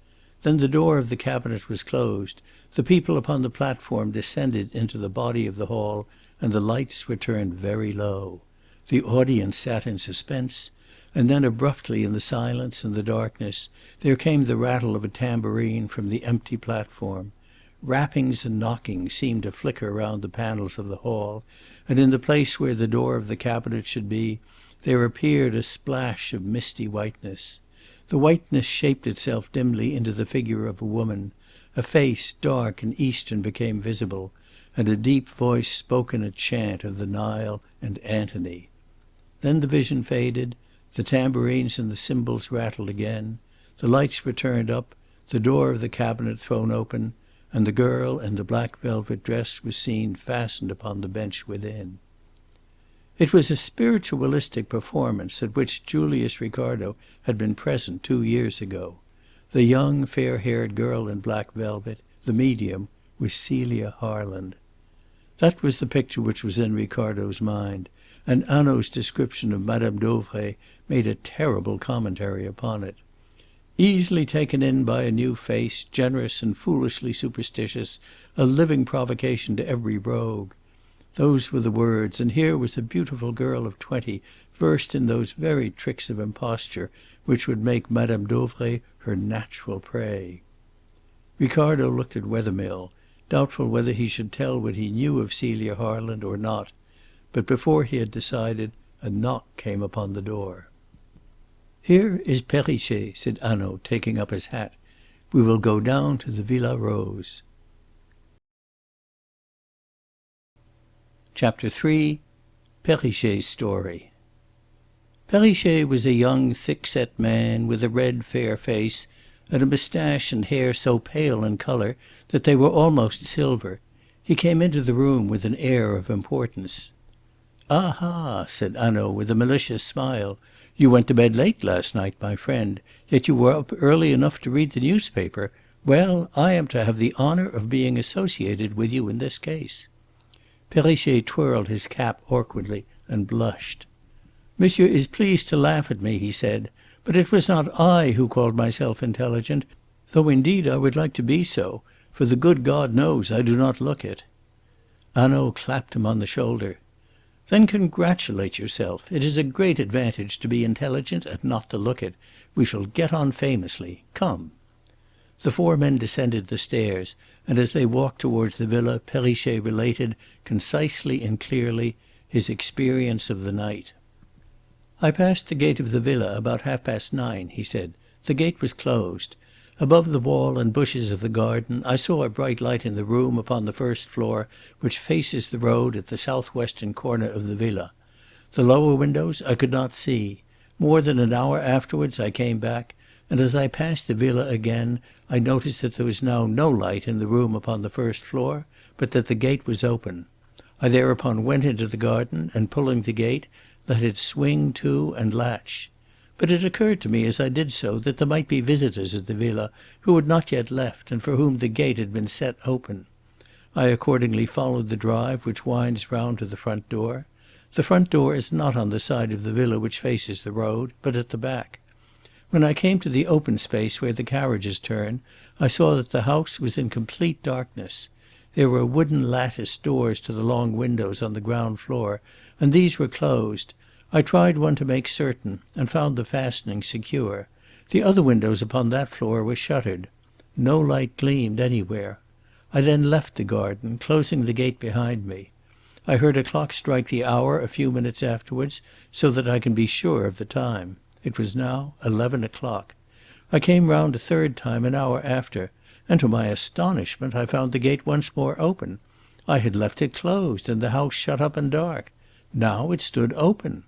Then the door of the cabinet was closed, the people upon the platform descended into the body of the hall, and the lights were turned very low. The audience sat in suspense, and then abruptly in the silence and the darkness there came the rattle of a tambourine from the empty platform. Rappings and knockings seemed to flicker round the panels of the hall, and in the place where the door of the cabinet should be, there appeared a splash of misty whiteness. The whiteness shaped itself dimly into the figure of a woman. A face, dark and eastern, became visible, and a deep voice spoke in a chant of the Nile and Antony. Then the vision faded, the tambourines and the cymbals rattled again, the lights were turned up, the door of the cabinet thrown open, and the girl in the black velvet dress was seen fastened upon the bench within. It was a spiritualistic performance at which Julius Ricardo had been present 2 years ago. The young, fair-haired girl in black velvet, the medium, was Celia Harland. That was the picture which was in Ricardo's mind, and Hanaud's description of Madame Dauvray made a terrible commentary upon it. Easily taken in by a new face, generous and foolishly superstitious, a living provocation to every rogue. Those were the words, and here was a beautiful girl of 20, versed in those very tricks of imposture which would make Madame Dauvray her natural prey. Ricardo looked at Wethermill, doubtful whether he should tell what he knew of Celia Harland or not, but before he had decided, a knock came upon the door. "Here is Perrichet," said Hanaud, taking up his hat. "We will go down to the Villa Rose." Chapter 3. Perrichet's Story. Perrichet was a young, thick-set man with a red, fair face, and a moustache and hair so pale in colour that they were almost silver. He came into the room with an air of importance. "Aha!" said Hanaud, with a malicious smile. "You went to bed late last night, my friend, yet you were up early enough to read the newspaper. Well, I am to have the honour of being associated with you in this case." Perrichet twirled his cap awkwardly and blushed. "Monsieur is pleased to laugh at me," he said, "but it was not I who called myself intelligent, though indeed I would like to be so, for the good God knows I do not look it." Hanaud clapped him on the shoulder. "Then congratulate yourself. It is a great advantage to be intelligent and not to look it. We shall get on famously. Come." The four men descended the stairs, and as they walked towards the villa, Perrichet related, concisely and clearly, his experience of the night. "I passed the gate of the villa about 9:30, he said. "The gate was closed. Above the wall and bushes of the garden I saw a bright light in the room upon the first floor, which faces the road at the south-western corner of the villa. The lower windows I could not see. More than an hour afterwards I came back, and as I passed the villa again I noticed that there was now no light in the room upon the first floor, but that the gate was open. I thereupon went into the garden, and pulling the gate, let it swing to and latch. But it occurred to me as I did so that there might be visitors at the villa who had not yet left, and for whom the gate had been set open. I accordingly followed the drive which winds round to the front door. The front door is not on the side of the villa which faces the road, but at the back. When I came to the open space where the carriages turn, I saw that the house was in complete darkness. There were wooden lattice doors to the long windows on the ground floor, and these were closed. I tried one to make certain, and found the fastening secure. The other windows upon that floor were shuttered. No light gleamed anywhere. I then left the garden, closing the gate behind me. I heard a clock strike the hour a few minutes afterwards, so that I can be sure of the time. It was now 11 o'clock. I came round a third time an hour after, and to my astonishment I found the gate once more open. I had left it closed and the house shut up and dark. Now it stood open.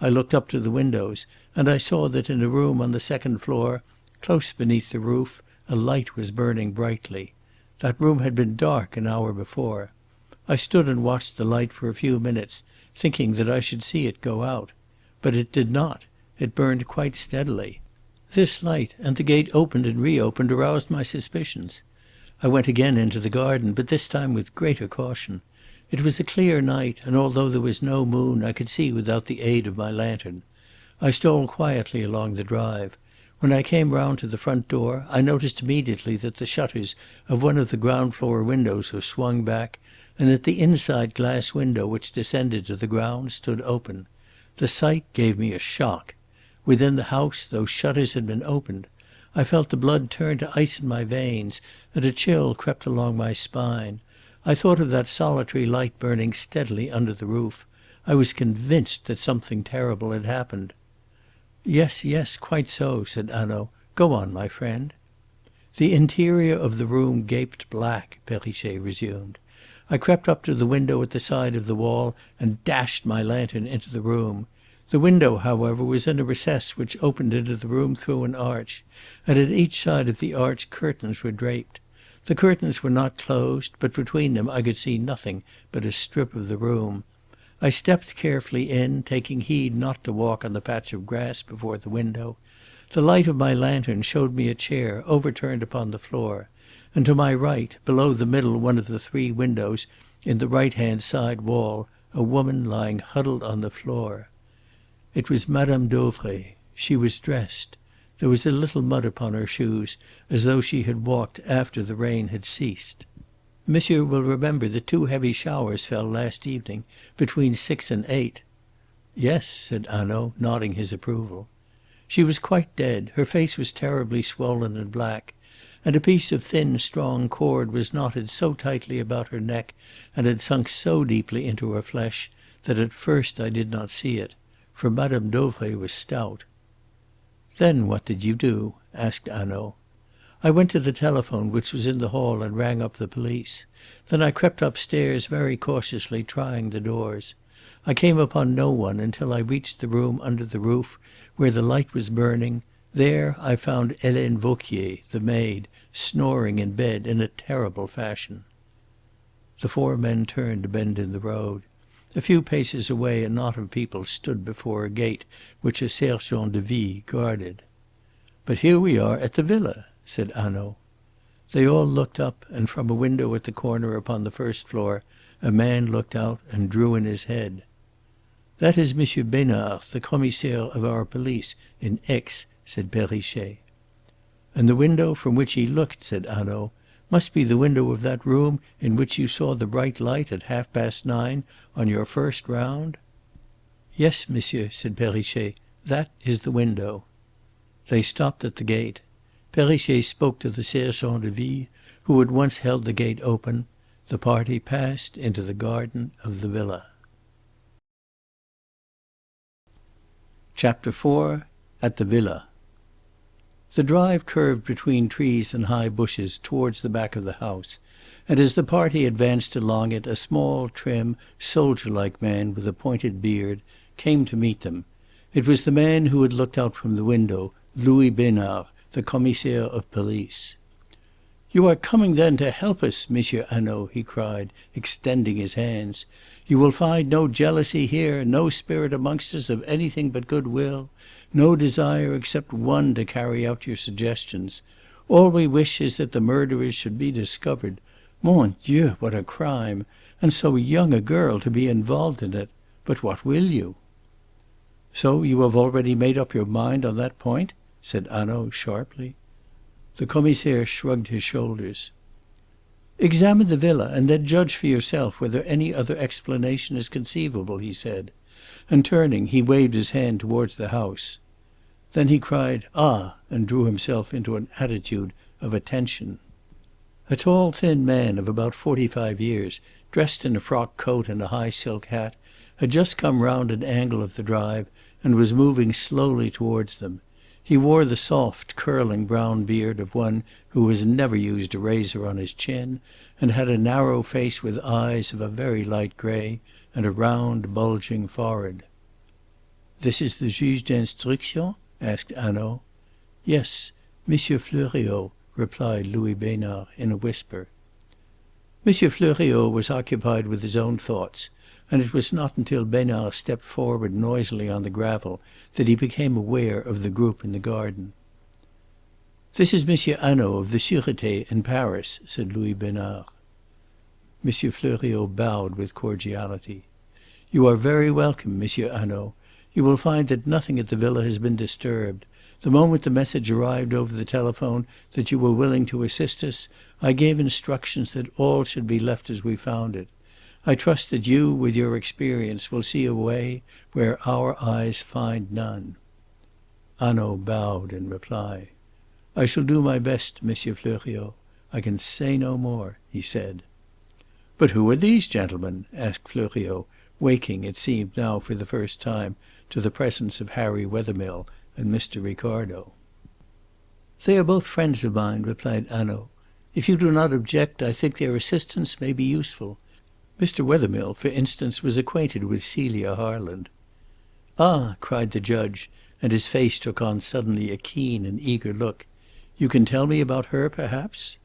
I looked up to the windows, and I saw that in a room on the second floor, close beneath the roof, a light was burning brightly. That room had been dark an hour before. I stood and watched the light for a few minutes, thinking that I should see it go out. But it did not. It burned quite steadily. This light and the gate opened and reopened aroused my suspicions. I went again into the garden, but this time with greater caution. It was a clear night, and although there was no moon, I could see without the aid of my lantern. I stole quietly along the drive. When I came round to the front door, I noticed immediately that the shutters of one of the ground-floor windows were swung back, and that the inside glass window which descended to the ground stood open. The sight gave me a shock. Within the house those shutters had been opened. I felt the blood turn to ice in my veins, and a chill crept along my spine. I thought of that solitary light burning steadily under the roof. I was convinced that something terrible had happened. "Yes, yes, quite so," said Hanaud. "Go on, my friend." "The interior of the room gaped black," Perrichet resumed. "I crept up to the window at the side of the wall and dashed my lantern into the room. The window, however, was in a recess which opened into the room through an arch, and at each side of the arch curtains were draped. The curtains were not closed, but between them I could see nothing but a strip of the room. I stepped carefully in, taking heed not to walk on the patch of grass before the window. The light of my lantern showed me a chair overturned upon the floor, and to my right, below the middle one of the three windows in the right-hand side wall, a woman lying huddled on the floor. It was Madame Dauvray. She was dressed. There was a little mud upon her shoes, as though she had walked after the rain had ceased. Monsieur will remember that 2 heavy showers fell last evening, between 6 and 8. "Yes," said Hanaud, nodding his approval. She was quite dead. Her face was terribly swollen and black, and a piece of thin, strong cord was knotted so tightly about her neck and had sunk so deeply into her flesh that at first I did not see it, for Madame Dauvray was stout. "Then what did you do?" asked Hanaud. "I went to the telephone which was in the hall and rang up the police. Then I crept upstairs very cautiously, trying the doors. I came upon no one until I reached the room under the roof where the light was burning. There I found Helene Vauquier, the maid, snoring in bed in a terrible fashion." The 4 men turned a bend in the road. A few paces away a knot of people stood before a gate which a sergent de ville guarded. "But here we are at the villa," said Hanaud. They all looked up, and from a window at the corner upon the first floor a man looked out and drew in his head. "That is Monsieur Besnard, the commissaire of our police in Aix," said Perrichet. "And the window from which he looked," said Hanaud, "must be the window of that room in which you saw the bright light at 9:30 on your first round?" "Yes, monsieur," said Perrichet. "That is the window." They stopped at the gate. Perrichet spoke to the sergent de ville, who at once held the gate open. The party passed into the garden of the villa. Chapter 4. At the Villa. The drive curved between trees and high bushes towards the back of the house, and as the party advanced along it a small, trim, soldier-like man with a pointed beard came to meet them. It was the man who had looked out from the window, Louis Besnard, the commissaire of police. "You are coming, then, to help us, Monsieur Hanaud," he cried, extending his hands. "You will find no jealousy here, no spirit amongst us of anything but good will, no desire except one to carry out your suggestions. All we wish is that the murderers should be discovered. Mon Dieu, what a crime! And so young a girl to be involved in it. But what will you?" "So you have already made up your mind on that point?" said Hanaud sharply. The commissaire shrugged his shoulders. "Examine the villa, and then judge for yourself whether any other explanation is conceivable," he said, and turning, he waved his hand towards the house. Then he cried, "Ah!" and drew himself into an attitude of attention. A tall, thin man of about 45 years, dressed in a frock coat and a high silk hat, had just come round an angle of the drive and was moving slowly towards them. He wore the soft, curling brown beard of one who has never used a razor on his chin, and had a narrow face with eyes of a very light grey and a round, bulging forehead. "This is the juge d'instruction?" asked Hanaud. "Yes, Monsieur Fleuriot," replied Louis Besnard in a whisper. Monsieur Fleuriot was occupied with his own thoughts, and it was not until Besnard stepped forward noisily on the gravel that he became aware of the group in the garden. "This is Monsieur Hanaud of the Sûreté in Paris," said Louis Besnard. Monsieur Fleuriot bowed with cordiality. "You are very welcome, Monsieur Hanaud. You will find that nothing at the villa has been disturbed. The moment the message arrived over the telephone that you were willing to assist us, I gave instructions that all should be left as we found it. I trust that you, with your experience, will see a way where our eyes find none." Hanaud bowed in reply. "I shall do my best, Monsieur Fleuriot. I can say no more," he said. "But who are these gentlemen?" asked Fleuriot, waking, it seemed now for the first time, to the presence of Harry Wethermill and Mr. Ricardo. "They are both friends of mine," replied Hanaud. "If you do not object, I think their assistance may be useful. Mr. Wethermill, for instance, was acquainted with Celia Harland." "Ah!" cried the judge, and his face took on suddenly a keen and eager look. "You can tell me about her, perhaps?"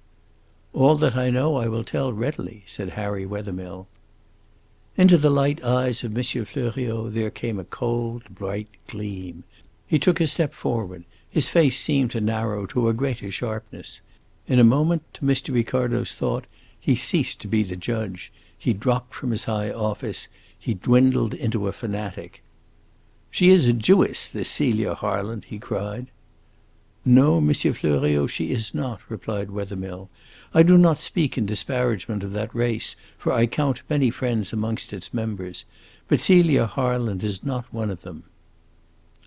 "All that I know I will tell readily," said Harry Wethermill. Into the light eyes of M. Fleuriot there came a cold, bright gleam. He took a step forward. His face seemed to narrow to a greater sharpness. In a moment, to Mr. Ricardo's thought, he ceased to be the judge. He dropped from his high office. He dwindled into a fanatic. "She is a Jewess, this Celia Harland," he cried. "No, Monsieur Fleuriot, she is not," replied Wethermill. "I do not speak in disparagement of that race, for I count many friends amongst its members. But Celia Harland is not one of them."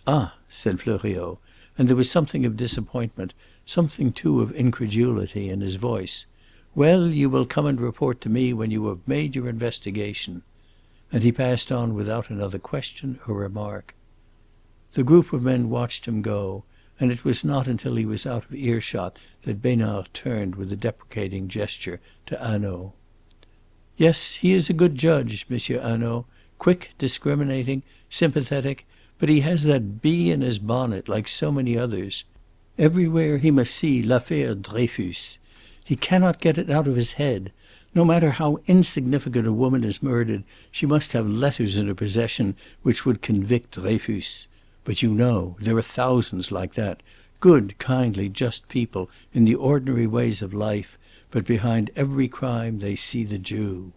"Ah!" said Fleuriot, and there was something of disappointment, something too of incredulity in his voice. "Well, you will come and report to me when you have made your investigation." And he passed on without another question or remark. The group of men watched him go, and it was not until he was out of earshot that Besnard turned with a deprecating gesture to Hanaud. "Yes, he is a good judge, Monsieur Hanaud, quick, discriminating, sympathetic, but he has that bee in his bonnet, like so many others. Everywhere he must see l'affaire Dreyfus. He cannot get it out of his head. No matter how insignificant a woman is murdered, she must have letters in her possession which would convict Dreyfus. But you know, there are thousands like that, good, kindly, just people, in the ordinary ways of life, but behind every crime they see the Jew."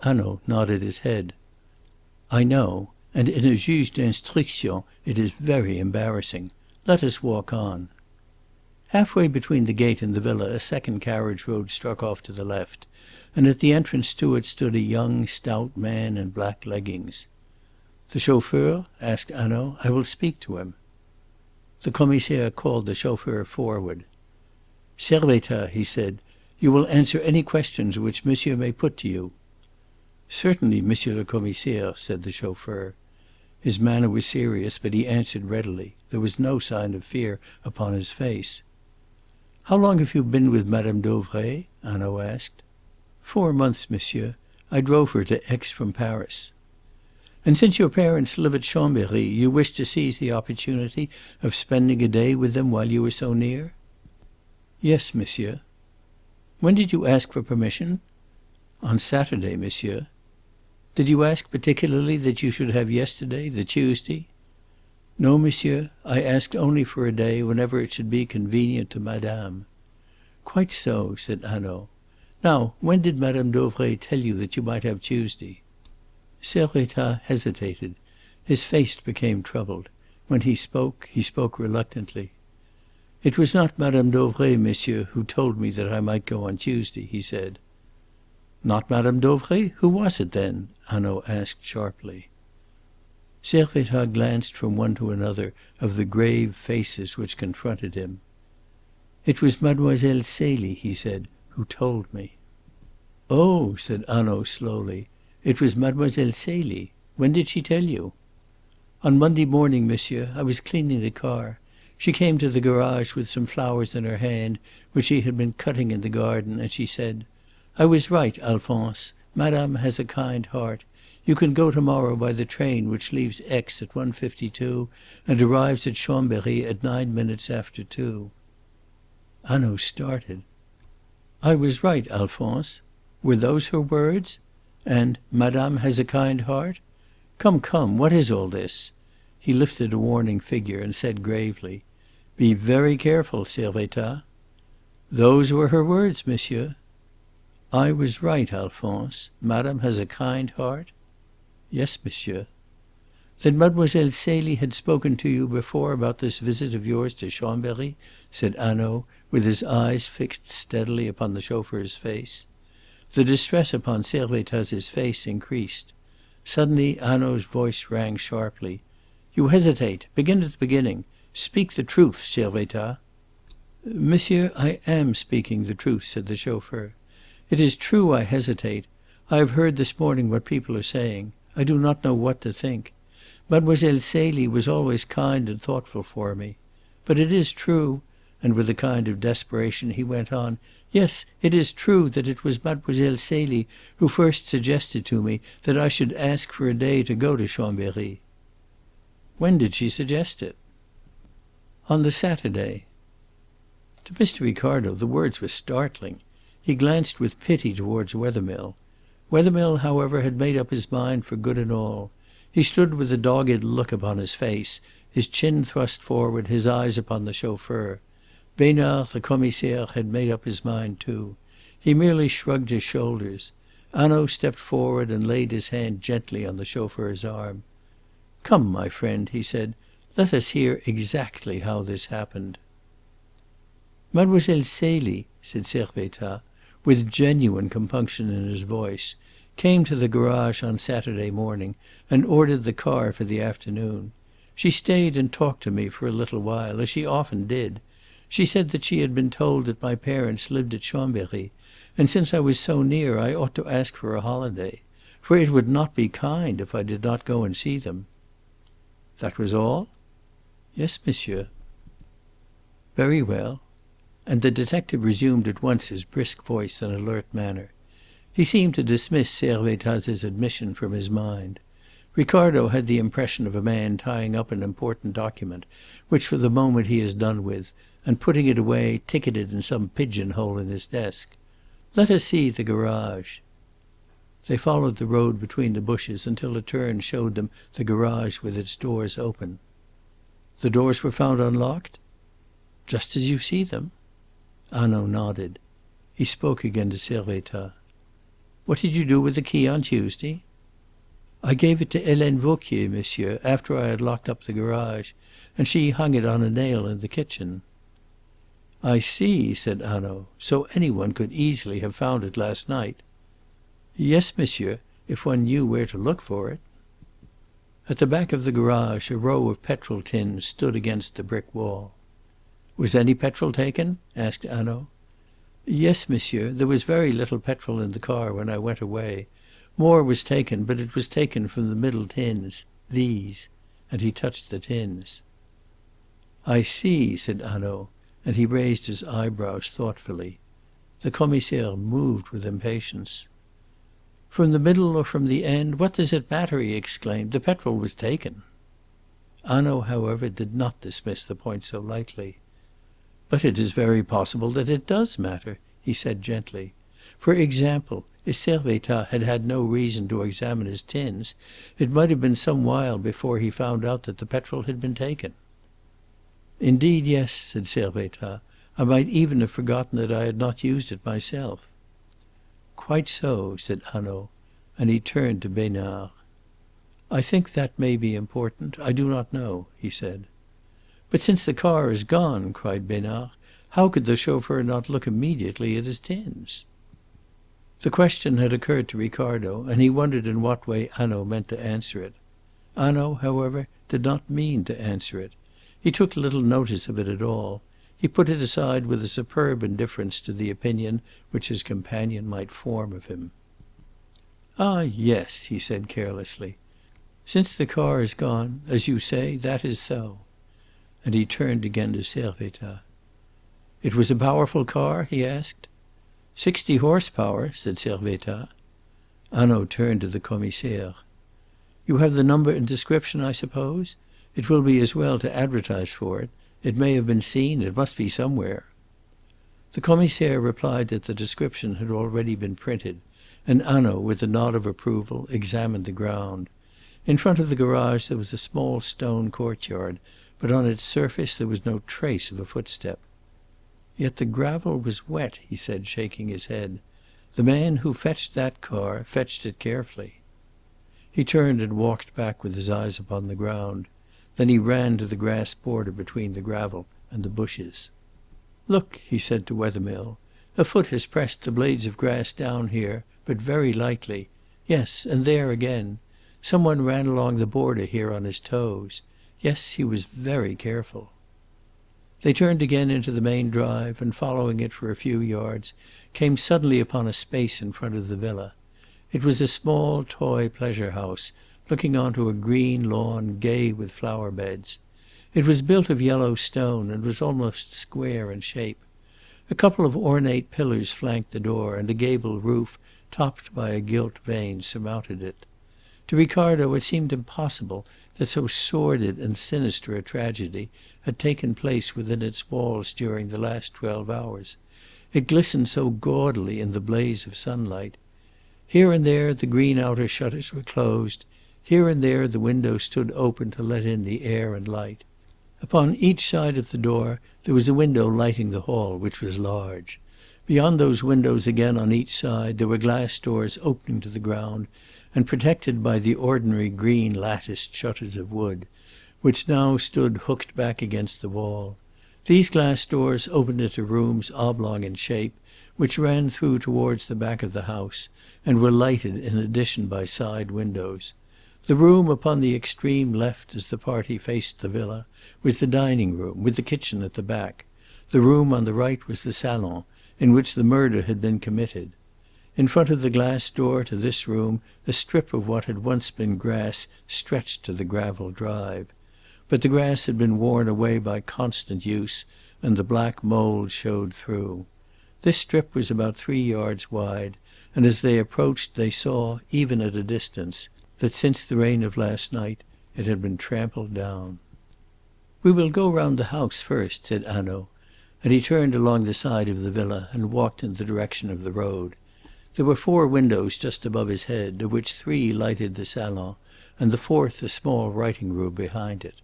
Hanaud nodded his head. "I know, and in a juge d'instruction it is very embarrassing. Let us walk on." Halfway between the gate and the villa a second carriage road struck off to the left, and at the entrance to it stood a young, stout man in black leggings. "The chauffeur?" asked Hanaud. "I will speak to him." The Commissaire called the chauffeur forward. "Servettaz," he said, "you will answer any questions which monsieur may put to you." "Certainly, Monsieur le Commissaire," said the chauffeur. His manner was serious, but he answered readily. There was no sign of fear upon his face. "How long have you been with Madame Dauvray?" Hanaud asked. 4 months, monsieur. I drove her to Aix from Paris." "And since your parents live at Chambéry, you wish to seize the opportunity of spending a day with them while you are so near?" "Yes, monsieur." "When did you ask for permission?" "On Saturday, monsieur." "Did you ask particularly that you should have yesterday, the Tuesday?" "No, monsieur. I asked only for a day, whenever it should be convenient to madame." "Quite so," said Hanaud. "Now, when did Madame Dauvray tell you that you might have Tuesday?" Servettaz hesitated. His face became troubled. When he spoke reluctantly. "It was not Madame Dauvray, monsieur, who told me that I might go on Tuesday," he said. "Not Madame Dauvray? Who was it, then?" Hanaud asked sharply. Servettaz glanced from one to another of the grave faces which confronted him. "It was Mademoiselle Celie," he said, "who told me." "Oh," said Hanaud slowly. "It was Mademoiselle Celie. When did she tell you?" "On Monday morning, monsieur. I was cleaning the car. She came to the garage with some flowers in her hand which she had been cutting in the garden, and she said, 'I was right, Alphonse. Madame has a kind heart. You can go to-morrow by the train which leaves Aix at 1:52 and arrives at Chambéry at 9 minutes after 2. Hanaud started. "I was right, Alphonse. Were those her words? And 'Madame has a kind heart'? Come, come, what is all this?" He lifted a warning finger and said gravely, "Be very careful, Servettaz." "Those were her words, monsieur." "I was right, Alphonse. Madame has a kind heart?" "Yes, monsieur." "Then Mademoiselle Celie had spoken to you before about this visit of yours to Chambéry?" said Hanaud, with his eyes fixed steadily upon the chauffeur's face. The distress upon Servettaz's face increased. Suddenly Hanaud's voice rang sharply. "You hesitate. Begin at the beginning. Speak the truth, Servettaz." "Monsieur, I am speaking the truth," said the chauffeur. "It is true I hesitate. I have heard this morning what people are saying. I do not know what to think. Mademoiselle Celie was always kind and thoughtful for me. But it is true," and with a kind of desperation he went on, "yes, it is true that it was Mademoiselle Celie who first suggested to me that I should ask for a day to go to Chambéry." When did she suggest it?" "On the Saturday." To Mr. Ricardo the words were startling. He glanced with pity towards Wethermill. Wethermill, however, had made up his mind for good and all. He stood with a dogged look upon his face, his chin thrust forward, his eyes upon the chauffeur. Besnard, the commissaire, had made up his mind too. He merely shrugged his shoulders. Hanaud stepped forward and laid his hand gently on the chauffeur's arm. "Come, my friend," he said, "let us hear exactly how this happened." "Mademoiselle Celie," said Servettaz, with genuine compunction in his voice, "came to the garage on Saturday morning and ordered the car for the afternoon. She stayed and talked to me for a little while, as she often did. She said that she had been told that my parents lived at Chambéry, and since I was so near I ought to ask for a holiday, for it would not be kind if I did not go and see them." "That was all?" "Yes, monsieur." "Very well." And the detective resumed at once his brisk voice and alert manner. He seemed to dismiss Servettaz's admission from his mind. Ricardo had the impression of a man tying up an important document, which for the moment he has done with, and putting it away ticketed in some pigeon-hole in his desk. "Let us see the garage." They followed the road between the bushes until a turn showed them the garage with its doors open. "The doors were found unlocked?" "Just as you see them." Hanaud nodded. He spoke again to Servettaz. "What did you do with the key on Tuesday?" "I gave it to Helene Vauquier, monsieur, after I had locked up the garage, and she hung it on a nail in the kitchen." "I see," said Hanaud. "So anyone could easily have found it last night." "Yes, monsieur, if one knew where to look for it." At the back of the garage a row of petrol tins stood against the brick wall. "Was any petrol taken?" asked Hanaud. "Yes, monsieur. There was very little petrol in the car when I went away. More was taken, but it was taken from the middle tins. These." And he touched the tins. "I see," said Hanaud, and he raised his eyebrows thoughtfully. The commissaire moved with impatience. "From the middle or from the end, what does it matter?" he exclaimed. "The petrol was taken." Hanaud, however, did not dismiss the point so lightly. "But it is very possible that it does matter," he said gently. "For example, if Servettaz had had no reason to examine his tins, it might have been some while before he found out that the petrol had been taken." "Indeed, yes," said Servettaz. "I might even have forgotten that I had not used it myself." "Quite so," said Hanaud, and he turned to Besnard. "I think that may be important. I do not know," he said. "But since the car is gone," cried Besnard, "how could the chauffeur not look immediately at his tins?" The question had occurred to Ricardo, and he wondered in what way Hanaud meant to answer it. Hanaud, however, did not mean to answer it. He took little notice of it at all. He put it aside with a superb indifference to the opinion which his companion might form of him. "Ah, yes," he said carelessly. "Since the car is gone, as you say, that is so." And he turned again to Servettaz. "It was a powerful car?" he asked. 60 horsepower," said Servettaz. Hanaud turned to the commissaire. "You have the number and description, I suppose? It will be as well to advertise for it. It may have been seen. It must be somewhere." The commissaire replied that the description had already been printed, and Hanaud, with a nod of approval, examined the ground. In front of the garage there was a small stone courtyard, but on its surface there was no trace of a footstep. "Yet the gravel was wet," he said, shaking his head. "The man who fetched that car fetched it carefully." He turned and walked back with his eyes upon the ground. Then he ran to the grass border between the gravel and the bushes. "Look," he said to Wethermill. "A foot has pressed the blades of grass down here, but very lightly. Yes, and there again. Some one ran along the border here on his toes. Yes, he was very careful." They turned again into the main drive, and following it for a few yards, came suddenly upon a space in front of the villa. It was a small toy pleasure house, looking on to a green lawn gay with flower beds. It was built of yellow stone, and was almost square in shape. A couple of ornate pillars flanked the door, and a gable roof, topped by a gilt vane, surmounted it. To Ricardo it seemed impossible that so sordid and sinister a tragedy had taken place within its walls during the last 12 hours. It glistened so gaudily in the blaze of sunlight. Here and there the green outer shutters were closed. Here and there the windows stood open to let in the air and light. Upon each side of the door there was a window lighting the hall, which was large. Beyond those windows again on each side there were glass doors opening to the ground and protected by the ordinary green latticed shutters of wood, which now stood hooked back against the wall. These glass doors opened into rooms oblong in shape, which ran through towards the back of the house, and were lighted in addition by side windows. The room upon the extreme left as the party faced the villa was the dining room, with the kitchen at the back. The room on the right was the salon, in which the murder had been committed. In front of the glass door to this room a strip of what had once been grass stretched to the gravel drive. But the grass had been worn away by constant use, and the black mould showed through. This strip was about 3 yards wide, and as they approached they saw, even at a distance, that since the rain of last night it had been trampled down. "We will go round the house first," said Hanaud, and he turned along the side of the villa and walked in the direction of the road. There were 4 windows just above his head, of which 3 lighted the salon, and the 4th a small writing room behind it.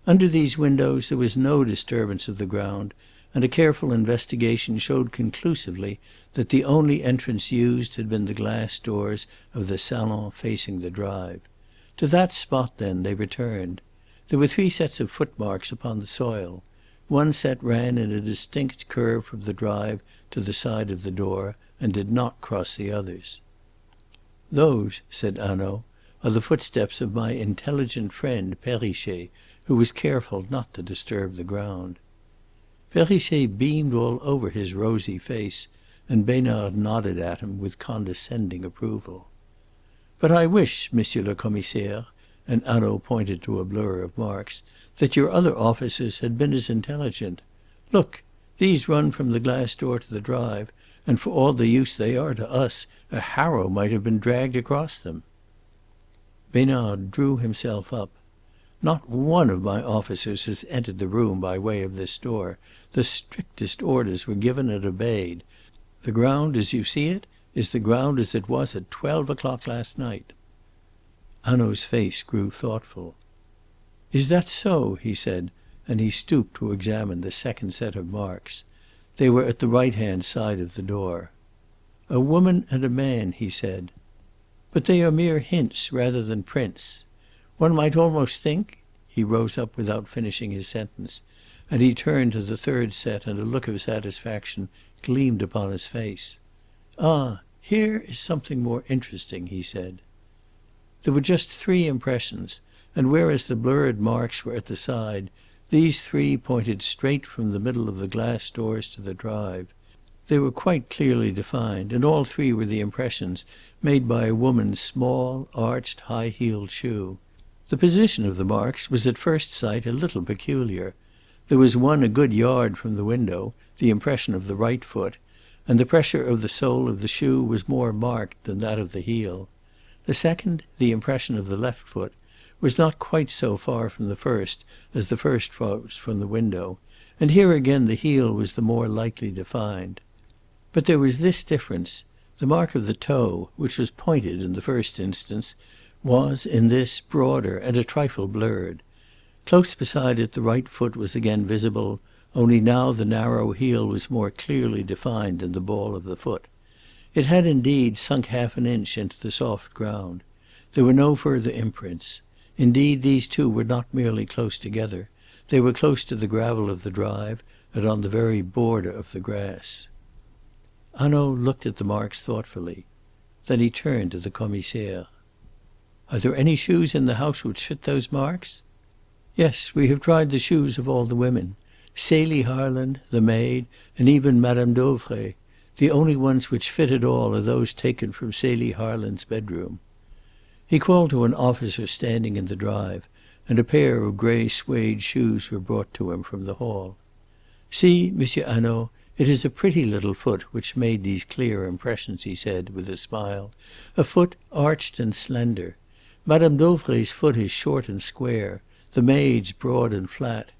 Under these windows there was no disturbance of the ground, and a careful investigation showed conclusively that the only entrance used had been the glass doors of the salon facing the drive. To that spot, then, they returned. There were 3 sets of footmarks upon the soil. One set ran in a distinct curve from the drive to the side of the door, and did not cross the others. "Those," said Hanaud, "are the footsteps of my intelligent friend Perrichet, who was careful not to disturb the ground." Perrichet beamed all over his rosy face, and Besnard nodded at him with condescending approval. "But I wish, Monsieur le Commissaire," and Hanaud pointed to a blur of marks, "that your other officers had been as intelligent. Look, these run from the glass door to the drive, and for all the use they are to us, a harrow might have been dragged across them." Besnard drew himself up. "Not one of my officers has entered the room by way of this door. The strictest orders were given and obeyed. The ground as you see it is the ground as it was at 12 o'clock last night." Hanaud's face grew thoughtful. "Is that so?" he said, and he stooped to examine the second set of marks. They were at the right-hand side of the door. "A woman and a man," he said. "But they are mere hints rather than prints. One might almost think—" He rose up without finishing his sentence, and he turned to the third set, and a look of satisfaction gleamed upon his face. "Ah, here is something more interesting," he said. There were just 3 impressions, and whereas the blurred marks were at the side, these 3 pointed straight from the middle of the glass doors to the drive. They were quite clearly defined, and all 3 were the impressions made by a woman's small, arched, high-heeled shoe. The position of the marks was at first sight a little peculiar. There was one a good yard from the window, the impression of the right foot, and the pressure of the sole of the shoe was more marked than that of the heel. The second, the impression of the left foot, was not quite so far from the first as the first was from the window, and here again the heel was the more lightly defined. But there was this difference: the mark of the toe, which was pointed in the first instance, was, in this, broader and a trifle blurred. Close beside it the right foot was again visible, only now the narrow heel was more clearly defined in the ball of the foot. It had indeed sunk half an inch into the soft ground. There were no further imprints. Indeed, these 2 were not merely close together. They were close to the gravel of the drive, and on the very border of the grass. Hanaud looked at the marks thoughtfully. Then he turned to the Commissaire. "Are there any shoes in the house which fit those marks?" "Yes, we have tried the shoes of all the women. Celia Harland, the maid, and even Madam Dauvray. The only ones which fit at all are those taken from Celia Harland's bedroom." He called to an officer standing in the drive, and a pair of grey suede shoes were brought to him from the hall. "See, Monsieur Hanaud, it is a pretty little foot which made these clear impressions," he said, with a smile. "A foot arched and slender. Madame Dauvray's foot is short and square, the maid's broad and flat.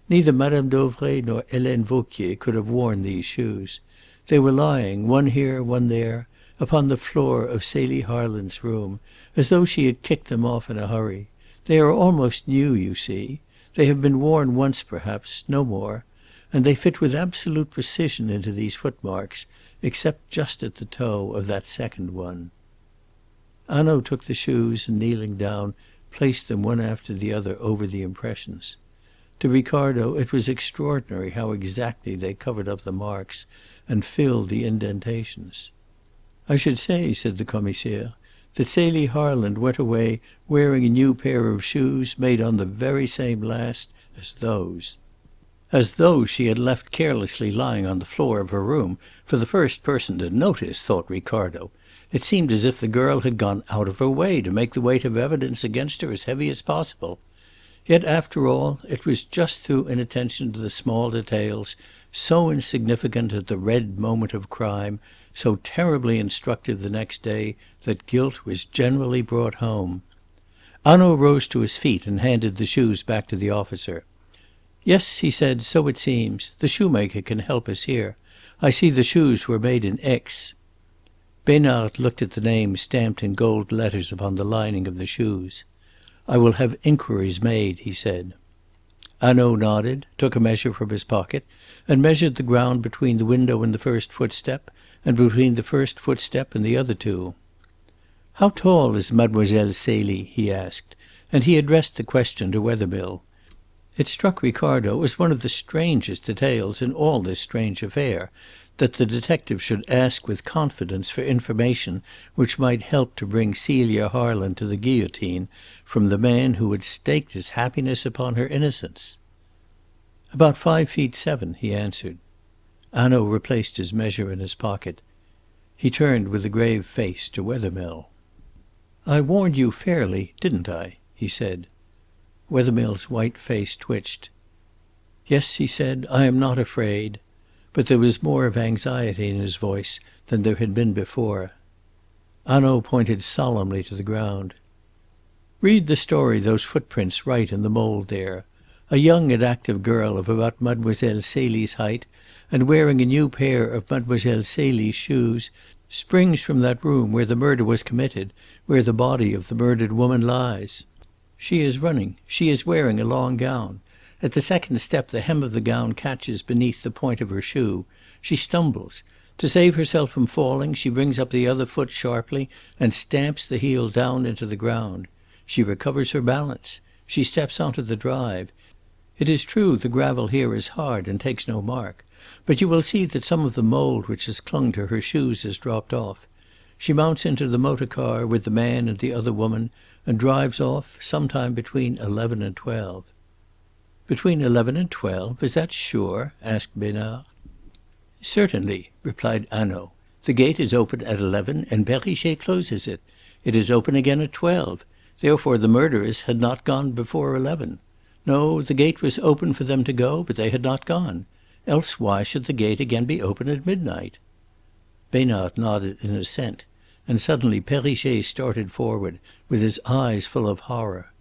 Neither Madame Dauvray nor Helene Vauquier could have worn these shoes. They were lying, one here, one there, upon the floor of Celia Harland's room, as though she had kicked them off in a hurry. They are almost new, you see. They have been worn once, perhaps, no more, and they fit with absolute precision into these footmarks, except just at the toe of that second one. Hanaud took the shoes and, kneeling down, placed them one after the other over the impressions. To Ricardo it was extraordinary how exactly they covered up the marks and filled the indentations. "I should say," said the commissaire, "that Celia Harland went away wearing a new pair of shoes made on the very same last as those." As though she had left carelessly lying on the floor of her room for the first person to notice, thought Ricardo. It seemed as if the girl had gone out of her way to make the weight of evidence against her as heavy as possible. Yet, after all, it was just through inattention to the small details, so insignificant at the red moment of crime, so terribly instructive the next day, that guilt was generally brought home. Hanaud rose to his feet and handed the shoes back to the officer. "Yes," he said, "so it seems. The shoemaker can help us here. I see the shoes were made in Aix." Besnard looked at the name stamped in gold letters upon the lining of the shoes. "I will have inquiries made," he said. Hanaud nodded, took a measure from his pocket, and measured the ground between the window and the first footstep, and between the first footstep and the other two. "How tall is Mademoiselle Celie?" he asked, and he addressed the question to Wethermill. It struck Ricardo as one of the strangest details in all this strange affair that the detective should ask with confidence for information which might help to bring Celia Harland to the guillotine from the man who had staked his happiness upon her innocence. "About 5 feet 7", he answered. Hanaud replaced his measure in his pocket. He turned with a grave face to Wethermill. "I warned you fairly, didn't I?" he said. Wethermill's white face twitched. "Yes," he said, "I am not afraid." But there was more of anxiety in his voice than there had been before. Hanaud pointed solemnly to the ground. "Read the story those footprints write in the mould there. A young and active girl of about Mademoiselle Celie's height, and wearing a new pair of Mademoiselle Celie's shoes, springs from that room where the murder was committed, where the body of the murdered woman lies. She is running. She is wearing a long gown. At the second step the hem of the gown catches beneath the point of her shoe. She stumbles. To save herself from falling, she brings up the other foot sharply and stamps the heel down into the ground. She recovers her balance. She steps onto the drive. It is true the gravel here is hard and takes no mark, but you will see that some of the mould which has clung to her shoes has dropped off. She mounts into the motor car with the man and the other woman and drives off sometime between 11 and 12. "Between 11 and 12? Is that sure?" asked Besnard. "Certainly," replied Hanaud. "The gate is open at 11 and Perrichet closes it. It is open again at 12. Therefore the murderers had not gone before 11. No, the gate was open for them to go, but they had not gone. Else why should the gate again be open at midnight?" Besnard nodded in assent, and suddenly Perrichet started forward, with his eyes full of horror.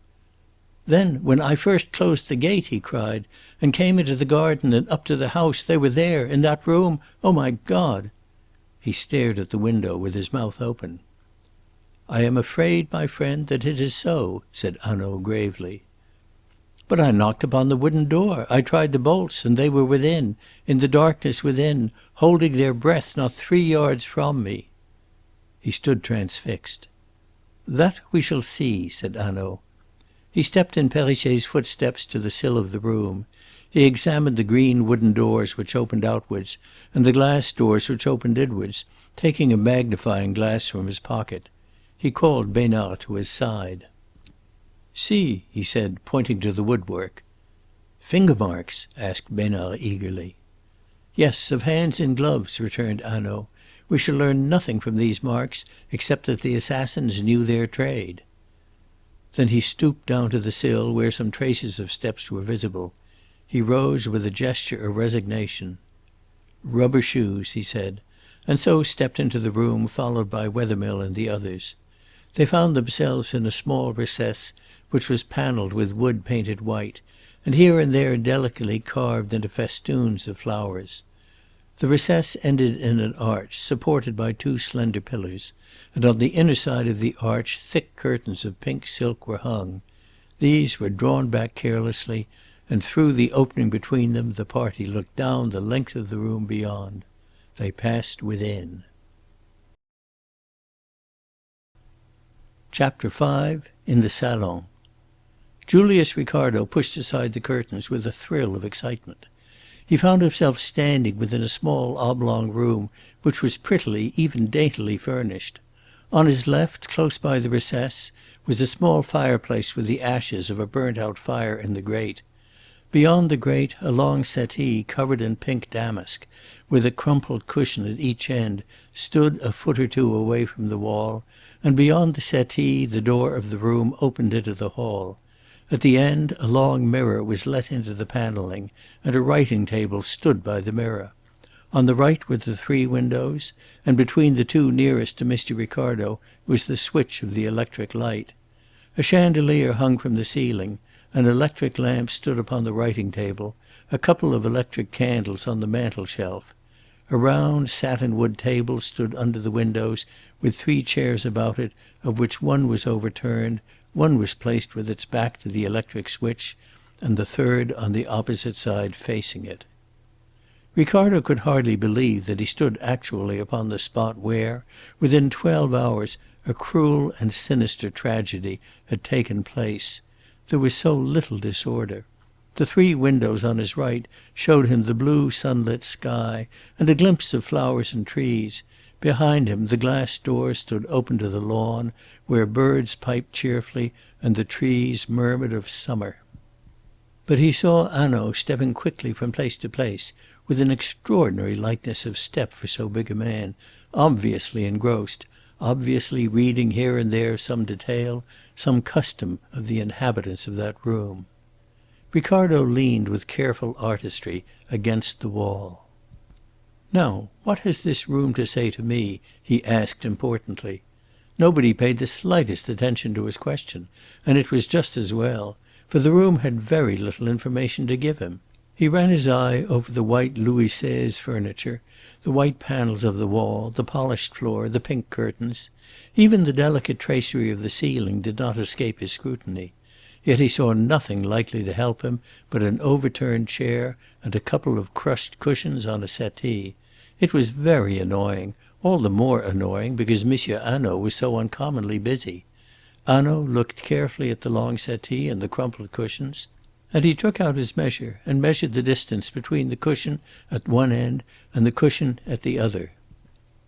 "Then, when I first closed the gate," he cried, "and came into the garden and up to the house, they were there, in that room. Oh, my God!" He stared at the window with his mouth open. "I am afraid, my friend, that it is so," said Hanaud gravely. "But I knocked upon the wooden door. I tried the bolts, and they were within, in the darkness within, holding their breath not 3 yards from me." He stood transfixed. "That we shall see," said Hanaud. He stepped in Perrichet's footsteps to the sill of the room. He examined the green wooden doors which opened outwards, and the glass doors which opened inwards, taking a magnifying glass from his pocket. He called Besnard to his side. "See," he said, pointing to the woodwork. "Finger marks?" asked Besnard eagerly. "Yes, of hands in gloves," returned Hanaud. "We shall learn nothing from these marks except that the assassins knew their trade." Then he stooped down to the sill where some traces of steps were visible. He rose with a gesture of resignation. "Rubber shoes," he said, and so stepped into the room, followed by Wethermill and the others. They found themselves in a small recess which was panelled with wood painted white, and here and there delicately carved into festoons of flowers. The recess ended in an arch, supported by two slender pillars, and on the inner side of the arch thick curtains of pink silk were hung. These were drawn back carelessly, and through the opening between them the party looked down the length of the room beyond. They passed within. Chapter 5. In the Salon. Julius Ricardo pushed aside the curtains with a thrill of excitement. He found himself standing within a small oblong room which was prettily, even daintily furnished. On his left, close by the recess, was a small fireplace with the ashes of a burnt-out fire in the grate. Beyond the grate, a long settee covered in pink damask, with a crumpled cushion at each end, stood a foot or two away from the wall, and beyond the settee the door of the room opened into the hall. At the end a long mirror was let into the panelling, and a writing-table stood by the mirror. On the right were the three windows, and between the two nearest to Mr. Ricardo was the switch of the electric light. A chandelier hung from the ceiling, an electric lamp stood upon the writing-table, a couple of electric candles on the mantel-shelf. A round satin-wood table stood under the windows, with three chairs about it, of which one was overturned, one was placed with its back to the electric switch, and the third on the opposite side facing it. Ricardo could hardly believe that he stood actually upon the spot where, within 12 hours, a cruel and sinister tragedy had taken place. There was so little disorder. The three windows on his right showed him the blue sunlit sky and a glimpse of flowers and trees. Behind him the glass doors stood open to the lawn, where birds piped cheerfully and the trees murmured of summer. But he saw Hanaud stepping quickly from place to place, with an extraordinary lightness of step for so big a man, obviously engrossed, obviously reading here and there some detail, some custom of the inhabitants of that room. Ricardo leaned with careful artistry against the wall. "Now, what has this room to say to me?" he asked importantly. Nobody paid the slightest attention to his question, and it was just as well, for the room had very little information to give him. He ran his eye over the white Louis XVI furniture, the white panels of the wall, the polished floor, the pink curtains. Even the delicate tracery of the ceiling did not escape his scrutiny. Yet he saw nothing likely to help him but an overturned chair and a couple of crushed cushions on a settee. It was very annoying, all the more annoying because Monsieur Hanaud was so uncommonly busy. Hanaud looked carefully at the long settee and the crumpled cushions, and he took out his measure and measured the distance between the cushion at one end and the cushion at the other.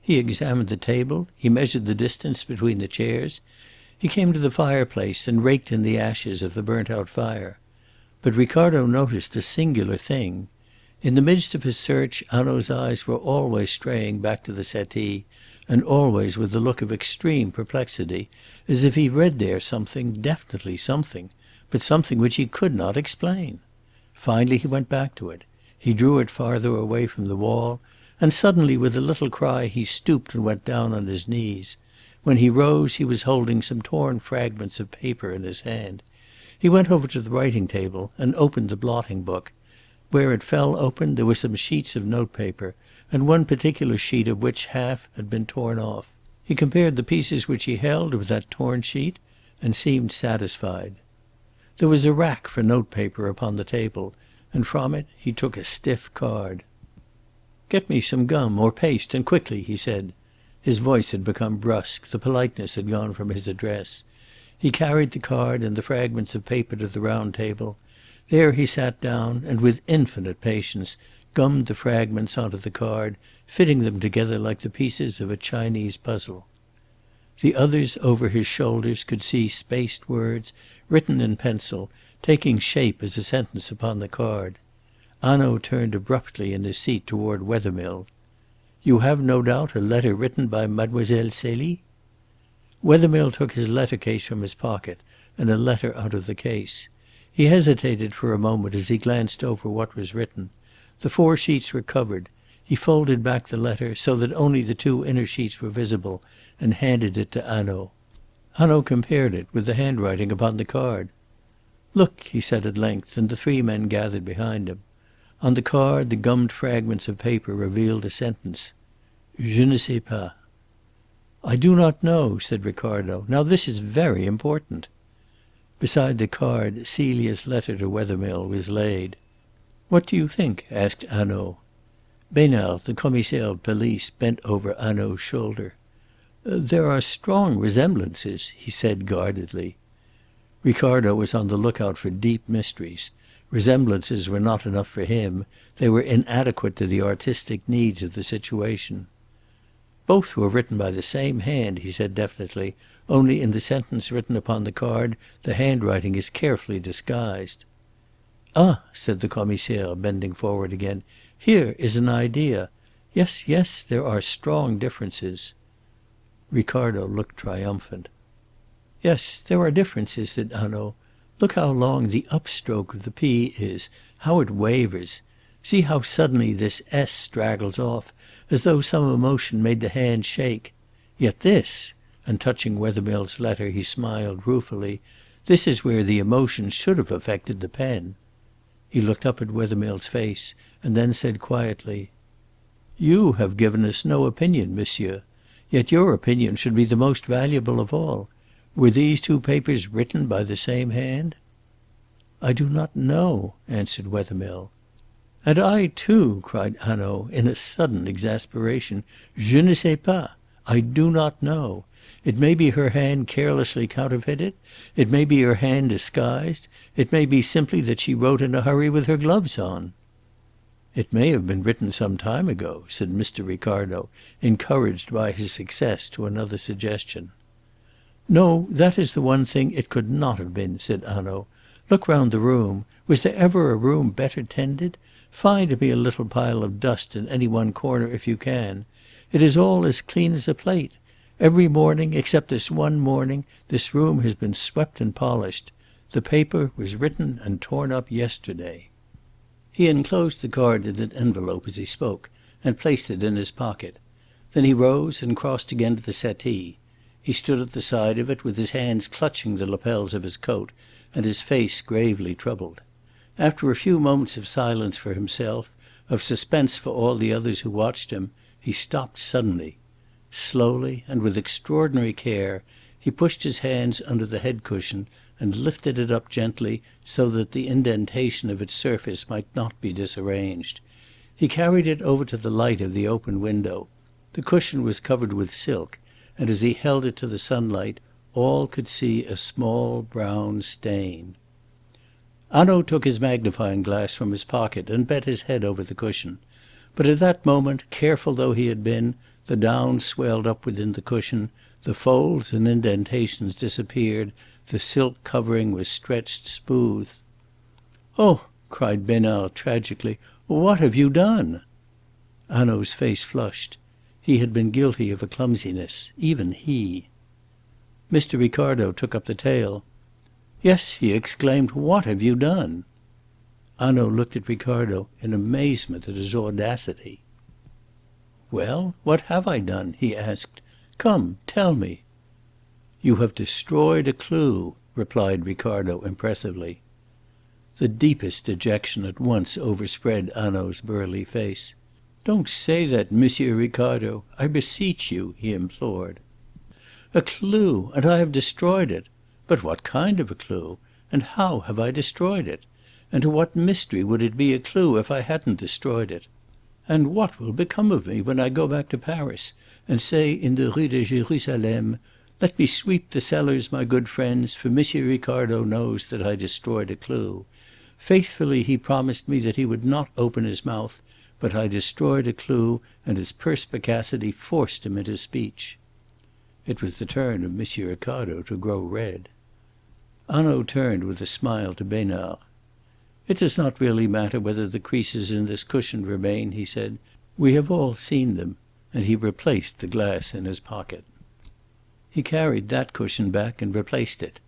He examined the table, he measured the distance between the chairs. He came to the fireplace and raked in the ashes of the burnt-out fire. But Ricardo noticed a singular thing. In the midst of his search, Hanaud's eyes were always straying back to the settee, and always with a look of extreme perplexity, as if he read there something, definitely something, but something which he could not explain. Finally he went back to it. He drew it farther away from the wall, and suddenly, with a little cry, he stooped and went down on his knees. When he rose, he was holding some torn fragments of paper in his hand. He went over to the writing-table and opened the blotting-book. Where it fell open there were some sheets of notepaper, and one particular sheet of which half had been torn off. He compared the pieces which he held with that torn sheet, and seemed satisfied. There was a rack for notepaper upon the table, and from it he took a stiff card. "Get me some gum or paste, and quickly," he said. His voice had become brusque, the politeness had gone from his address. He carried the card and the fragments of paper to the round table. There he sat down, and with infinite patience gummed the fragments onto the card, fitting them together like the pieces of a Chinese puzzle. The others over his shoulders could see spaced words, written in pencil, taking shape as a sentence upon the card. Hanaud turned abruptly in his seat toward Wethermill. "You have, no doubt, a letter written by Mademoiselle Celie?" Wethermill took his letter-case from his pocket, and a letter out of the case. He hesitated for a moment as he glanced over what was written. The 4 sheets were covered. He folded back the letter so that only the 2 inner sheets were visible, and handed it to Hanaud. Hanaud compared it with the handwriting upon the card. "Look," he said at length, and the three men gathered behind him. On the card the gummed fragments of paper revealed a sentence: "Je ne sais pas." "I do not know," said Ricardo. "Now this is very important." Beside the card Celia's letter to Wethermill was laid. "What do you think?" asked Hanaud. Besnard, the commissaire of police, bent over Hanaud's shoulder. "There are strong resemblances," he said guardedly. Ricardo was on the lookout for deep mysteries. Resemblances were not enough for him. They were inadequate to the artistic needs of the situation. "Both were written by the same hand," he said definitely, "only in the sentence written upon the card the handwriting is carefully disguised." "Ah," said the Commissaire, bending forward again, "here is an idea. Yes, yes, there are strong differences." Ricardo looked triumphant. "Yes, there are differences," said Hanaud. "Look how long the upstroke of the P is, how it wavers. See how suddenly this S straggles off, as though some emotion made the hand shake. Yet this," and touching Wethermill's letter he smiled ruefully, "this is where the emotion should have affected the pen." He looked up at Wethermill's face, and then said quietly: "You have given us no opinion, monsieur. Yet your opinion should be the most valuable of all. Were these two papers written by the same hand?" "I do not know," answered Wethermill. "And I too!" cried Hanaud in a sudden exasperation. "Je ne sais pas. I do not know. It may be her hand carelessly counterfeited. It may be her hand disguised. It may be simply that she wrote in a hurry with her gloves on." "It may have been written some time ago," said Mr. Ricardo, encouraged by his success to another suggestion. "No, that is the one thing it could not have been," said Hanaud. "Look round the room. Was there ever a room better tended? Find me a little pile of dust in any one corner if you can. It is all as clean as a plate. Every morning, except this one morning, this room has been swept and polished. The paper was written and torn up yesterday." He enclosed the card in an envelope as he spoke, and placed it in his pocket. Then he rose and crossed again to the settee. He stood at the side of it with his hands clutching the lapels of his coat, and his face gravely troubled. After a few moments of silence for himself, of suspense for all the others who watched him, he stopped suddenly. Slowly and with extraordinary care he pushed his hands under the head cushion and lifted it up gently, so that the indentation of its surface might not be disarranged. He carried it over to the light of the open window. The cushion was covered with silk, and as he held it to the sunlight, all could see a small brown stain. Hanaud took his magnifying glass from his pocket and bent his head over the cushion. But at that moment, careful though he had been, the down swelled up within the cushion, the folds and indentations disappeared, the silk covering was stretched smooth. "Oh!" cried Besnard tragically, "what have you done?" Hanaud's face flushed. He had been guilty of a clumsiness, even he. Mr. Ricardo took up the tale. "Yes," he exclaimed, "what have you done?" Hanaud looked at Ricardo in amazement at his audacity. "Well, what have I done?" he asked. "Come, tell me." "You have destroyed a clue," replied Ricardo impressively. The deepest dejection at once overspread Hanaud's burly face. "Don't say that, Monsieur Ricardo, I beseech you," he implored. "A clue, and I have destroyed it! But what kind of a clue? And how have I destroyed it? And to what mystery would it be a clue if I hadn't destroyed it? And what will become of me when I go back to Paris and say in the Rue de Jérusalem, 'Let me sweep the cellars, my good friends, for Monsieur Ricardo knows that I destroyed a clue. Faithfully he promised me that he would not open his mouth, but I destroyed a clue, and his perspicacity forced him into speech.'" It was the turn of Monsieur Ricardo to grow red. Hanaud turned with a smile to Besnard. "It does not really matter whether the creases in this cushion remain," he said. "We have all seen them," and he replaced the glass in his pocket. He carried that cushion back and replaced it.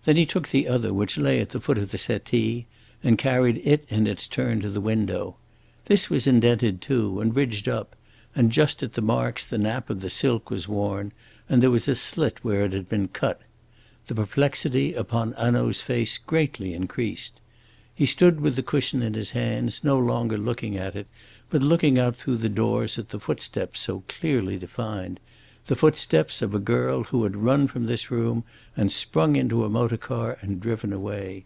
Then he took the other, which lay at the foot of the settee, and carried it in its turn to the window. This was indented too, and ridged up, and just at the marks the nap of the silk was worn, and there was a slit where it had been cut. the perplexity upon Hanaud's face greatly increased. He stood with the cushion in his hands, no longer looking at it, but looking out through the doors at the footsteps so clearly defined, the footsteps of a girl who had run from this room and sprung into a motor car and driven away.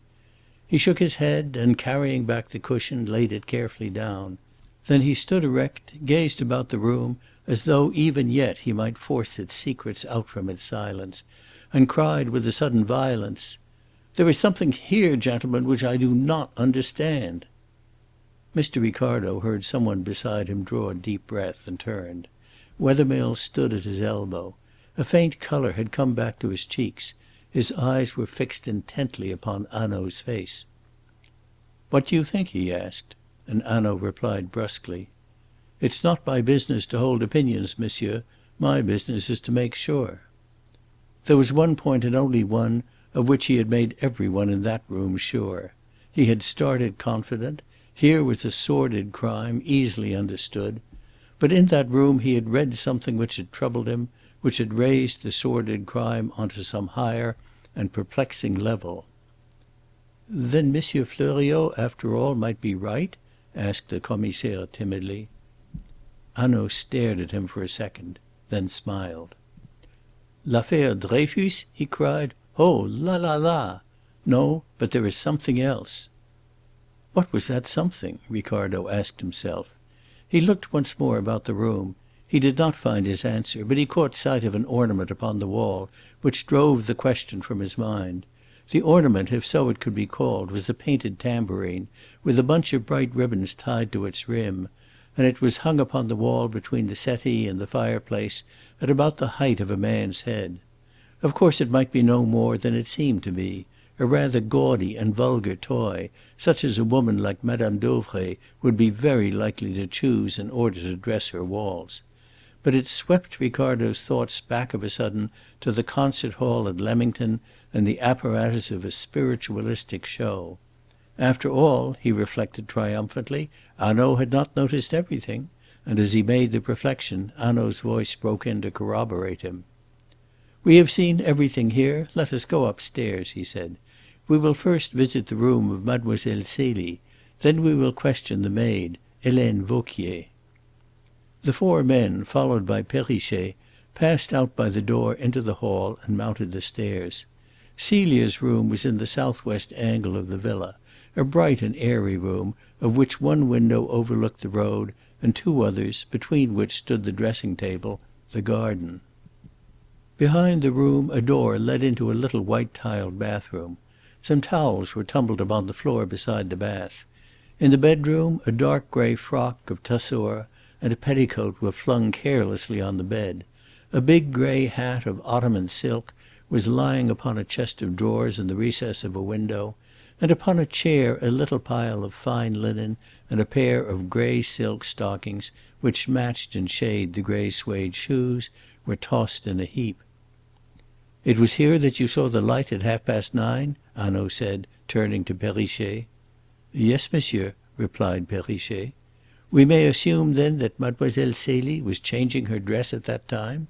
He shook his head and, carrying back the cushion, laid it carefully down. Then he stood erect, gazed about the room as though even yet he might force its secrets out from its silence, and cried with a sudden violence, "There is something here, gentlemen, which I do not understand." Mr. Ricardo heard someone beside him draw a deep breath, and turned. Wethermill stood at his elbow. A faint colour had come back to his cheeks. His eyes were fixed intently upon Hanaud's face. "What do you think?" he asked, and Hanaud replied brusquely, "It's not my business to hold opinions, monsieur. My business is to make sure." There was one point, and only one, of which he had made every one in that room sure. He had started confident. Here was a sordid crime, easily understood. But in that room he had read something which had troubled him, which had raised the sordid crime on to some higher and perplexing level. "Then Monsieur Fleuriot, after all, might be right?" asked the Commissaire timidly. Hanaud stared at him for a second, then smiled. "L'affaire Dreyfus?" he cried. "Oh, la la la! No, but there is something else." What was that something? Ricardo asked himself. He looked once more about the room. He did not find his answer, but he caught sight of an ornament upon the wall which drove the question from his mind. The ornament, if so it could be called, was a painted tambourine, with a bunch of bright ribbons tied to its rim, and it was hung upon the wall between the settee and the fireplace at about the height of a man's head. Of course it might be no more than it seemed to be, a rather gaudy and vulgar toy, such as a woman like Madam Dauvray would be very likely to choose in order to dress her walls. But it swept Ricardo's thoughts back of a sudden to the concert hall at Leamington and the apparatus of a spiritualistic show. After all, he reflected triumphantly, Hanaud had not noticed everything, and as he made the reflection, Hanaud's voice broke in to corroborate him. "We have seen everything here. Let us go upstairs," he said. "We will first visit the room of Mademoiselle Celie. Then we will question the maid, Hélène Vauquier." The four men, followed by Perrichet, passed out by the door into the hall and mounted the stairs. Celia's room was in the southwest angle of the villa, a bright and airy room, of which one window overlooked the road, and two others, between which stood the dressing-table, the garden. Behind the room a door led into a little white-tiled bathroom. Some towels were tumbled upon the floor beside the bath. In the bedroom a dark grey frock of tussore and a petticoat were flung carelessly on the bed. A big grey hat of Ottoman silk was lying upon a chest of drawers in the recess of a window, and upon a chair a little pile of fine linen and a pair of grey silk stockings, which matched in shade the grey suede shoes, were tossed in a heap. "It was here that you saw the light at 9:30?" Hanaud said, turning to Perrichet. "Yes, monsieur," replied Perrichet. "We may assume, then, that Mademoiselle Celie was changing her dress at that time?"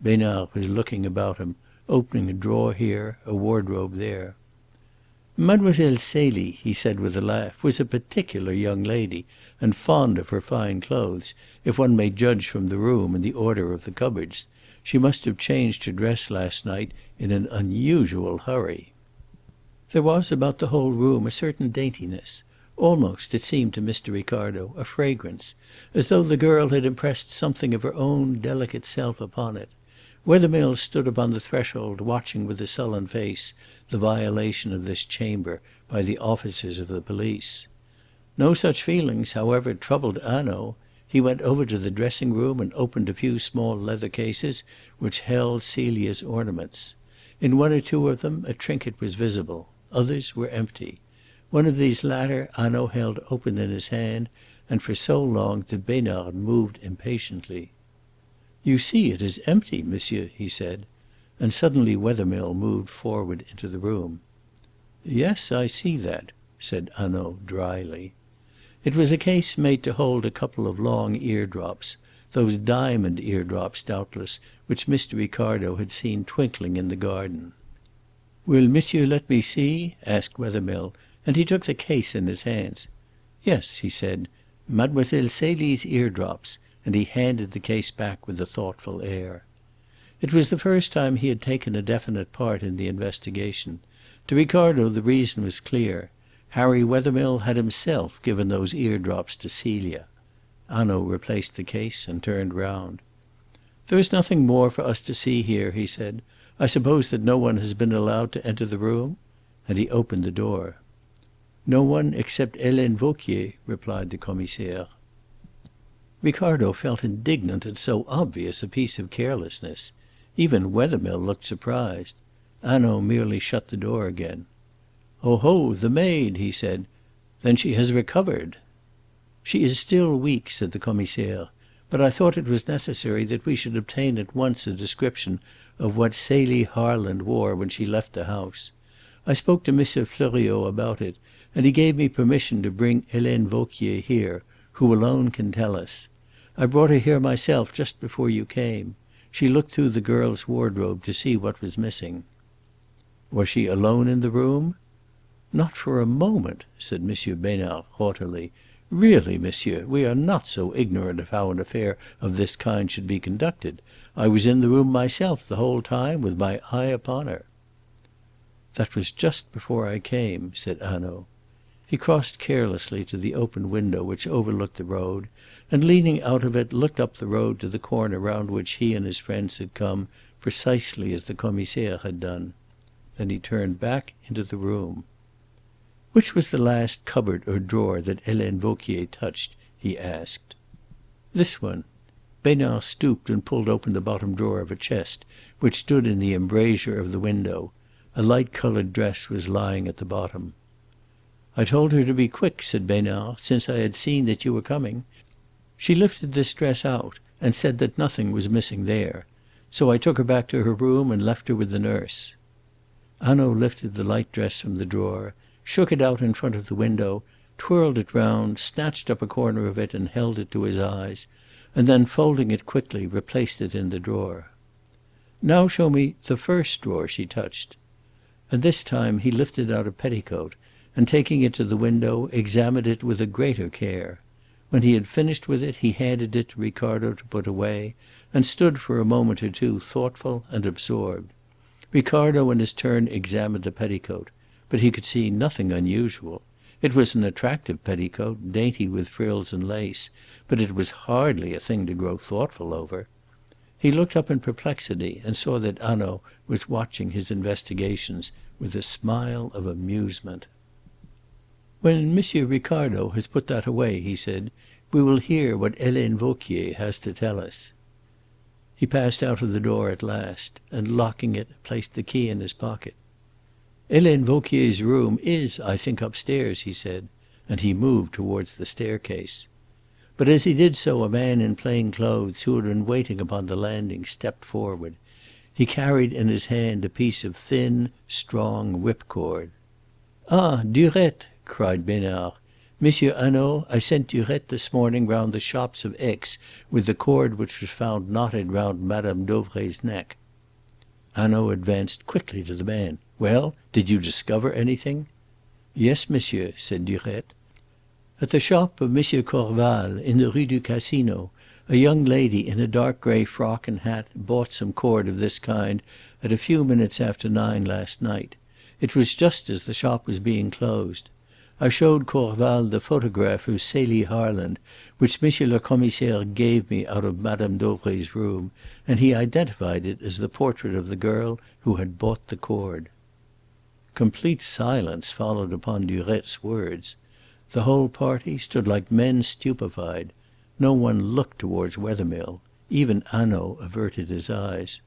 Besnard was looking about him, opening a drawer here, a wardrobe there. "Mademoiselle Celie," he said with a laugh, "was a particular young lady, and fond of her fine clothes, if one may judge from the room and the order of the cupboards. She must have changed her dress last night in an unusual hurry." There was about the whole room a certain daintiness, almost, it seemed to Mr. Ricardo, a fragrance, as though the girl had impressed something of her own delicate self upon it. Wethermill stood upon the threshold, watching with a sullen face the violation of this chamber by the officers of the police. No such feelings, however, troubled Hanaud. He went over to the dressing-room and opened a few small leather cases which held Celia's ornaments. In one or two of them a trinket was visible. Others were empty. One of these latter Hanaud held open in his hand, and for so long that Besnard moved impatiently. "You see it is empty, monsieur," he said, and suddenly Wethermill moved forward into the room. "Yes, I see that," said Hanaud dryly. It was a case made to hold a couple of long eardrops, those diamond eardrops, doubtless, which Mr. Ricardo had seen twinkling in the garden. "Will monsieur let me see?" asked Wethermill, and he took the case in his hands. "Yes," he said, "Mademoiselle Celie's eardrops," and he handed the case back with a thoughtful air. It was the first time he had taken a definite part in the investigation. To Ricardo the reason was clear. Harry Wethermill had himself given those eardrops to Celia. Hanaud replaced the case and turned round. "There is nothing more for us to see here," he said. "I suppose that no one has been allowed to enter the room?" And he opened the door. "No one except Helene Vauquier," replied the Commissaire. Ricardo felt indignant at so obvious a piece of carelessness. Even Wethermill looked surprised. Hanaud merely shut the door again. "Oh ho, the maid!" he said. "Then she has recovered." "She is still weak," said the Commissaire. "But I thought it was necessary that we should obtain at once a description of what Celia Harland wore when she left the house. I spoke to M. Fleuriot about it, and he gave me permission to bring Helene Vauquier here, who alone can tell us. I brought her here myself just before you came. She looked through the girl's wardrobe to see what was missing." "Was she alone in the room?" "Not for a moment," said M. Besnard haughtily. "Really, monsieur, we are not so ignorant of how an affair of this kind should be conducted. I was in the room myself the whole time, with my eye upon her." "That was just before I came," said Hanaud. He crossed carelessly to the open window which overlooked the road, and leaning out of it looked up the road to the corner round which he and his friends had come, precisely as the Commissaire had done. Then he turned back into the room. "Which was the last cupboard or drawer that Helene Vauquier touched?" he asked. "This one." Besnard stooped and pulled open the bottom drawer of a chest which stood in the embrasure of the window. A light-coloured dress was lying at the bottom. "I told her to be quick," said Besnard, "since I had seen that you were coming. She lifted this dress out and said that nothing was missing there. So I took her back to her room and left her with the nurse." Hanaud lifted the light dress from the drawer, shook it out in front of the window, twirled it round, snatched up a corner of it and held it to his eyes, and then, folding it quickly, replaced it in the drawer. "Now show me the first drawer she touched." And this time he lifted out a petticoat, and taking it to the window, examined it with a greater care. When he had finished with it he handed it to Ricardo to put away, and stood for a moment or two thoughtful and absorbed. Ricardo in his turn examined the petticoat, but he could see nothing unusual. It was an attractive petticoat, dainty with frills and lace, but it was hardly a thing to grow thoughtful over. He looked up in perplexity and saw that Hanaud was watching his investigations with a smile of amusement. "When M. Ricardo has put that away," he said, "we will hear what Helene Vauquier has to tell us." He passed out of the door at last, and locking it, placed the key in his pocket. "Helene Vauquier's room is, I think, upstairs," he said, and he moved towards the staircase. But as he did so a man in plain clothes who had been waiting upon the landing stepped forward. He carried in his hand a piece of thin, strong whipcord. "Ah, Durette!" cried Besnard. "Monsieur Hanaud, I sent Durette this morning round the shops of Aix with the cord which was found knotted round Madame Dauvray's neck." Hanaud advanced quickly to the man. "Well, did you discover anything?" "Yes, monsieur," said Durette. "At the shop of Monsieur Corval, in the Rue du Casino, a young lady in a dark grey frock and hat bought some cord of this kind at a few minutes after 9 last night. It was just as the shop was being closed. I showed Corval the photograph of Celia Harland, which Monsieur le Commissaire gave me out of Madame Dauvray's room, and he identified it as the portrait of the girl who had bought the cord." Complete silence followed upon Durette's words. The whole party stood like men stupefied. No one looked towards Wethermill. Even Hanaud averted his eyes.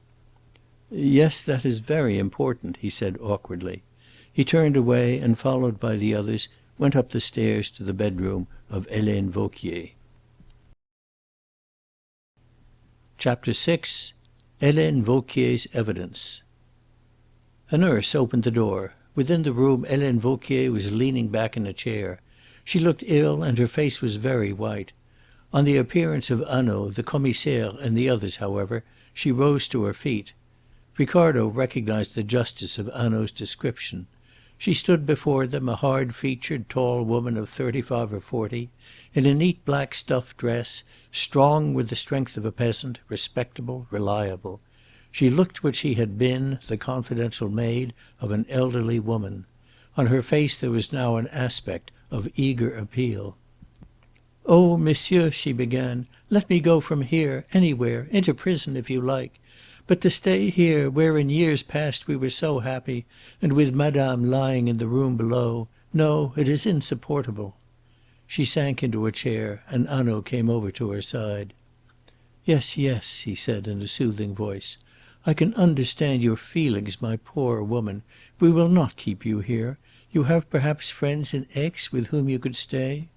"Yes, that is very important," he said awkwardly. He turned away and, followed by the others, went up the stairs to the bedroom of Helene Vauquier. Chapter 6. Helene Vauquier's Evidence. A nurse opened the door. Within the room Helene Vauquier was leaning back in a chair. She looked ill, and her face was very white. On the appearance of Hanaud, the Commissaire, and the others, however, she rose to her feet. Ricardo recognized the justice of Hanaud's description. She stood before them, a hard-featured, tall woman of 35 or 40, in a neat black stuff dress, strong with the strength of a peasant, respectable, reliable. She looked what she had been, the confidential maid of an elderly woman. On her face there was now an aspect of eager appeal. "Oh, monsieur," she began, "let me go from here, anywhere, into prison if you like. But to stay here, where in years past we were so happy, and with madame lying in the room below, no, it is insupportable." She sank into a chair, and Hanaud came over to her side. "Yes, yes," he said in a soothing voice. "I can understand your feelings, my poor woman. We will not keep you here. You have perhaps friends in Aix with whom you could stay?"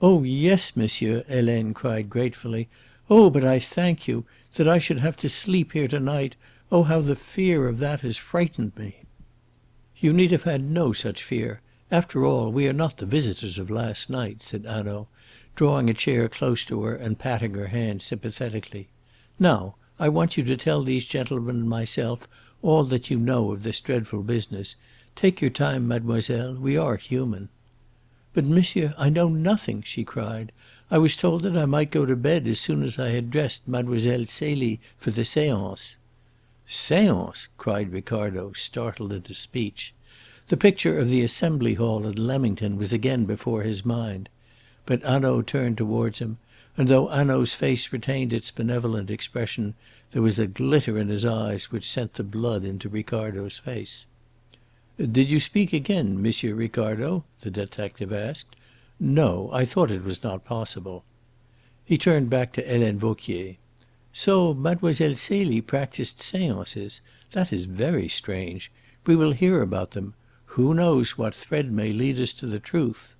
"Oh, yes, monsieur," Helene cried gratefully. "Oh, but I thank you. That I should have to sleep here to-night, oh, how the fear of that has frightened me!" "You need have had no such fear. After all, we are not the visitors of last night," said Hanaud, drawing a chair close to her and patting her hand sympathetically. "Now, I want you to tell these gentlemen and myself all that you know of this dreadful business. Take your time, mademoiselle. We are human." "But, monsieur, I know nothing," she cried. "I was told that I might go to bed as soon as I had dressed Mademoiselle Celie for the séance." "Séance!" cried Ricardo, startled into speech. The picture of the Assembly Hall at Leamington was again before his mind. But Hanaud turned towards him, and though Hanaud's face retained its benevolent expression, there was a glitter in his eyes which sent the blood into Ricardo's face. "Did you speak again, Monsieur Ricardo?" the detective asked. "No, I thought it was not possible." He turned back to Helene Vauquier. "So Mademoiselle Celie practised séances. That is very strange. We will hear about them. Who knows what thread may lead us to the truth?"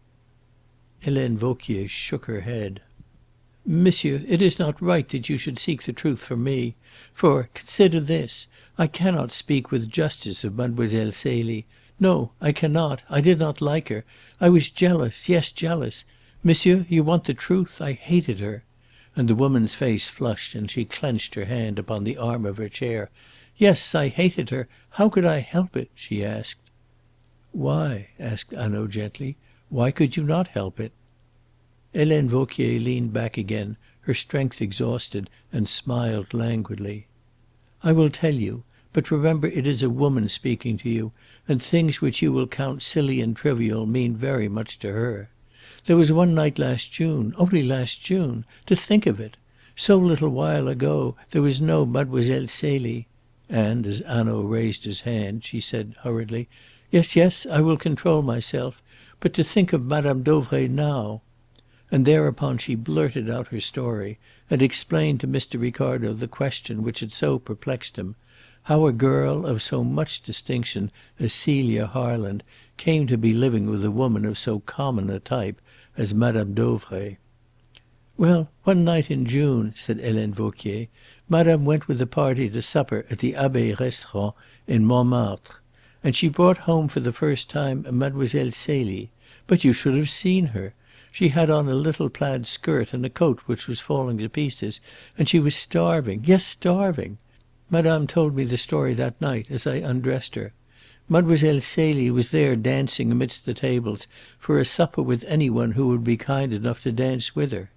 Helene Vauquier shook her head. "Monsieur, it is not right that you should seek the truth from me. For, consider this, I cannot speak with justice of Mademoiselle Celie. No, I cannot. I did not like her. I was jealous, yes, jealous. Monsieur, you want the truth. I hated her." And the woman's face flushed, and she clenched her hand upon the arm of her chair. "Yes, I hated her. How could I help it?" she asked. "Why?" asked Hanaud gently. "Why could you not help it?" Helene Vauquier leaned back again, her strength exhausted, and smiled languidly. "I will tell you. But remember it is a woman speaking to you, and things which you will count silly and trivial mean very much to her. There was one night last June, only last June. To think of it! So little while ago there was no Mademoiselle Celie." And as Hanaud raised his hand, she said hurriedly, "Yes, yes, I will control myself. But to think of Madame Dauvray now!" And thereupon she blurted out her story, and explained to Mr. Ricardo the question which had so perplexed him: how a girl of so much distinction as Celia Harland came to be living with a woman of so common a type as Madame Dauvray. "Well, one night in June," said Helene Vauquier, "Madame went with a party to supper at the Abbaye Restaurant in Montmartre, and she brought home for the first time Mademoiselle Celie. But you should have seen her. She had on a little plaid skirt and a coat which was falling to pieces, and she was starving, yes, starving. Madame told me the story that night as I undressed her. Mademoiselle Celie was there dancing amidst the tables for a supper with any one who would be kind enough to dance with her."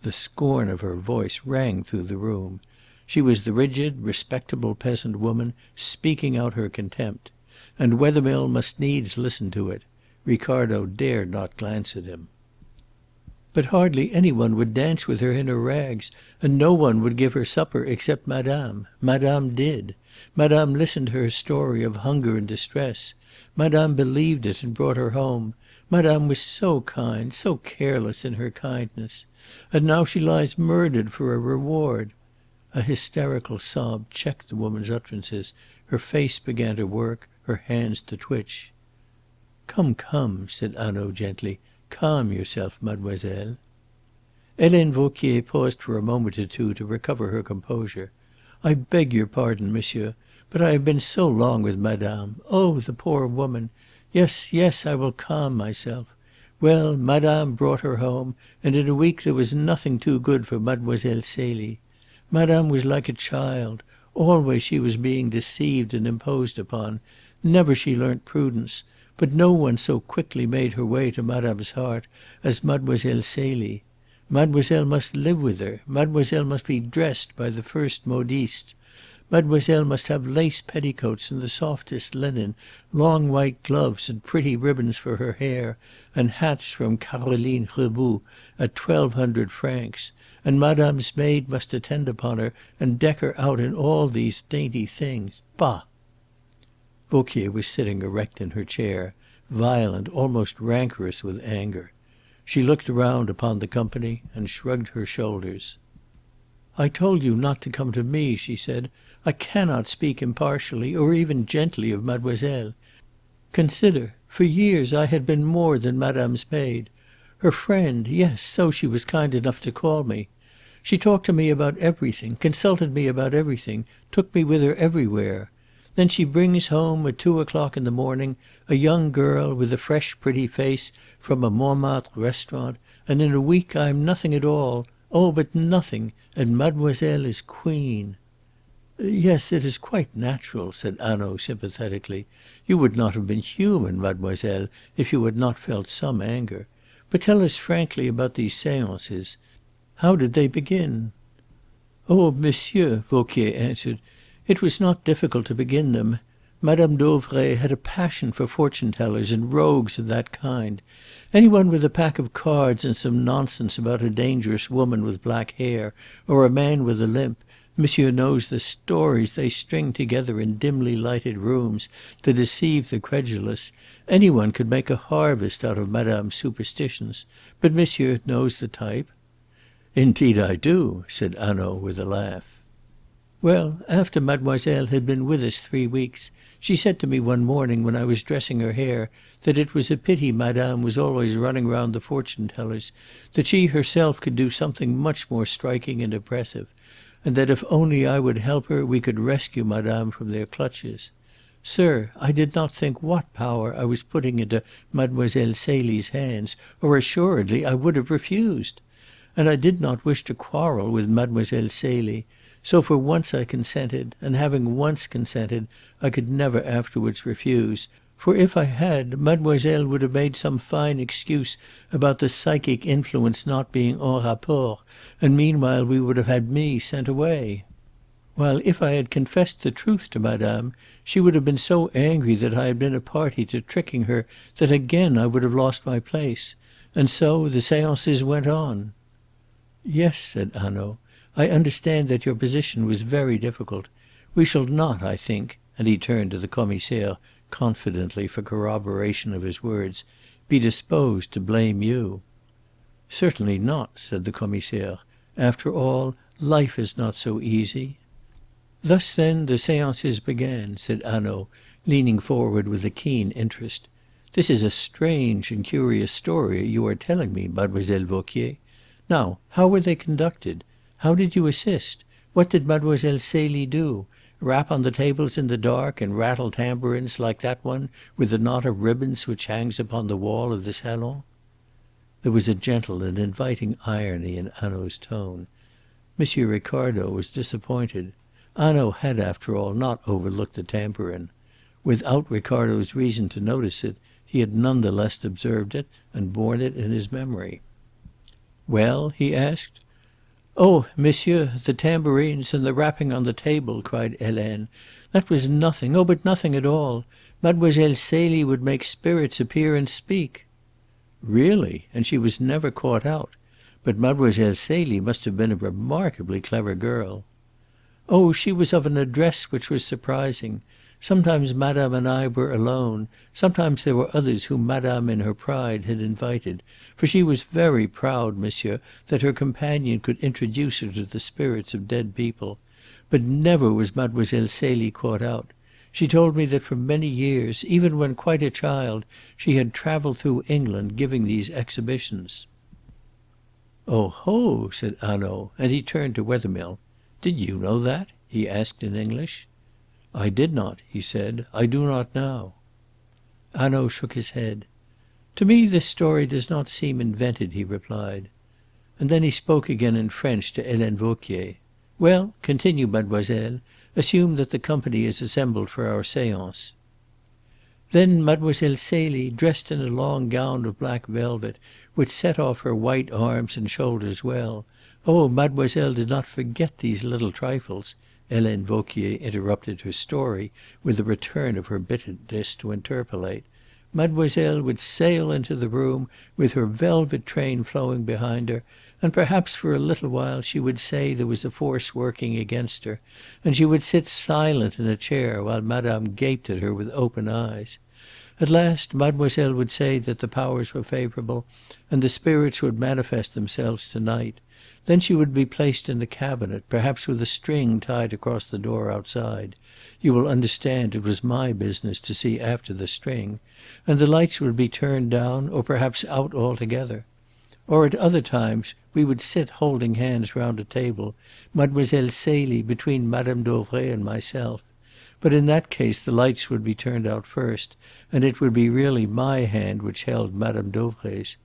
The scorn of her voice rang through the room. She was the rigid, respectable peasant woman speaking out her contempt. And Wethermill must needs listen to it. Ricardo dared not glance at him. "But hardly any one would dance with her in her rags, and no one would give her supper except Madame. Madame did. Madame listened to her story of hunger and distress. Madame believed it and brought her home. Madame was so kind, so careless in her kindness. And now she lies murdered for a reward." A hysterical sob checked the woman's utterances. Her face began to work, her hands to twitch. "Come, come," said Hanaud gently. "Calm yourself, mademoiselle." Helene Vauquier paused for a moment or two to recover her composure. "I beg your pardon, monsieur, but I have been so long with madame. Oh, the poor woman! Yes, yes, I will calm myself. Well, madame brought her home, and in a week there was nothing too good for Mademoiselle Celie. Madame was like a child. Always she was being deceived and imposed upon. Never she learnt prudence. But no one so quickly made her way to Madame's heart as Mademoiselle Celie. Mademoiselle must live with her. Mademoiselle must be dressed by the first modistes. Mademoiselle must have lace petticoats and the softest linen, long white gloves and pretty ribbons for her hair, and hats from Caroline Reboux at 1,200 francs. And Madame's maid must attend upon her and deck her out in all these dainty things. Bah! Vauquier was sitting erect in her chair, violent, almost rancorous with anger. She looked around upon the company and shrugged her shoulders. "I told you not to come to me," she said. "I cannot speak impartially or even gently of mademoiselle. Consider, for years I had been more than Madame's maid. Her friend, yes, so she was kind enough to call me. She talked to me about everything, consulted me about everything, took me with her everywhere. Then she brings home at 2 o'clock in the morning a young girl with a fresh pretty face from a Montmartre restaurant, and in a week I am nothing at all. Oh, but nothing, and mademoiselle is queen." "Yes, it is quite natural," said Hanaud sympathetically. "You would not have been human, mademoiselle, if you had not felt some anger. But tell us frankly about these séances. How did they begin?" "Oh, monsieur," Vauquier answered, "it was not difficult to begin them. Madame Dauvray had a passion for fortune-tellers and rogues of that kind. Any one with a pack of cards and some nonsense about a dangerous woman with black hair, or a man with a limp, monsieur knows the stories they string together in dimly lighted rooms to deceive the credulous. Any one could make a harvest out of Madame's superstitions. But monsieur knows the type." "Indeed I do," said Hanaud with a laugh. "Well, after mademoiselle had been with us 3 weeks, she said to me one morning when I was dressing her hair that it was a pity madame was always running round the fortune-tellers, that she herself could do something much more striking and impressive, and that if only I would help her we could rescue madame from their clutches. Sir, I did not think what power I was putting into Mademoiselle Celie's hands, or assuredly I would have refused. And I did not wish to quarrel with Mademoiselle Celie. So for once I consented, and having once consented, I could never afterwards refuse, for if I had, mademoiselle would have made some fine excuse about the psychic influence not being en rapport, and meanwhile we would have had me sent away. While if I had confessed the truth to madame, she would have been so angry that I had been a party to tricking her that again I would have lost my place. And so the séances went on." "Yes," said Hanaud. "I understand that your position was very difficult. We shall not, I think," and he turned to the Commissaire confidently for corroboration of his words, "be disposed to blame you." "Certainly not," said the Commissaire. "After all, life is not so easy." "Thus, then, the séances began," said Hanaud, leaning forward with a keen interest. "This is a strange and curious story you are telling me, Mademoiselle Vauquier. Now, how were they conducted? How did you assist? What did Mademoiselle Celie do? Rap on the tables in the dark and rattle tambourines like that one with the knot of ribbons which hangs upon the wall of the salon?" There was a gentle and inviting irony in Hanaud's tone. Monsieur Ricardo was disappointed. Hanaud had, after all, not overlooked the tambourine. Without Ricardo's reason to notice it, he had none the less observed it and borne it in his memory. "Well?" he asked. "Oh, monsieur, the tambourines and the rapping on the table!" cried Helene. "That was nothing, oh, but nothing at all. Mademoiselle Celie would make spirits appear and speak." "Really? And she was never caught out. But Mademoiselle Celie must have been a remarkably clever girl." "Oh, she was of an address which was surprising. Sometimes madame and I were alone. Sometimes there were others whom madame in her pride had invited. For she was very proud, monsieur, that her companion could introduce her to the spirits of dead people. But never was Mademoiselle Celie caught out. She told me that for many years, even when quite a child, she had travelled through England giving these exhibitions." "Oh, ho!" said Hanaud, and he turned to Wethermill. "Did you know that?" he asked in English. "I did not," he said. "I do not now." Hanaud shook his head. "To me this story does not seem invented," he replied. And then he spoke again in French to Helene Vauquier. "Well, continue, mademoiselle, Assume that the company is assembled for our séance." Then Mademoiselle Celie, dressed in a long gown of black velvet, which set off her white arms and shoulders well. Oh, Mademoiselle did not forget these little trifles. Helene Vauquier interrupted her story with a return of her bitterness to interpolate. Mademoiselle would sail into the room with her velvet train flowing behind her, and perhaps for a little while she would say there was a force working against her, and she would sit silent in a chair while Madame gaped at her with open eyes. At last Mademoiselle would say that the powers were favourable, and the spirits would manifest themselves to-night. Then she would be placed in a cabinet, perhaps with a string tied across the door outside. You will understand it was my business to see after the string. And the lights would be turned down, or perhaps out altogether. Or at other times we would sit holding hands round a table, Mademoiselle Celie between Madame Dauvray and myself. But in that case the lights would be turned out first, and it would be really my hand which held Madame Dauvray's.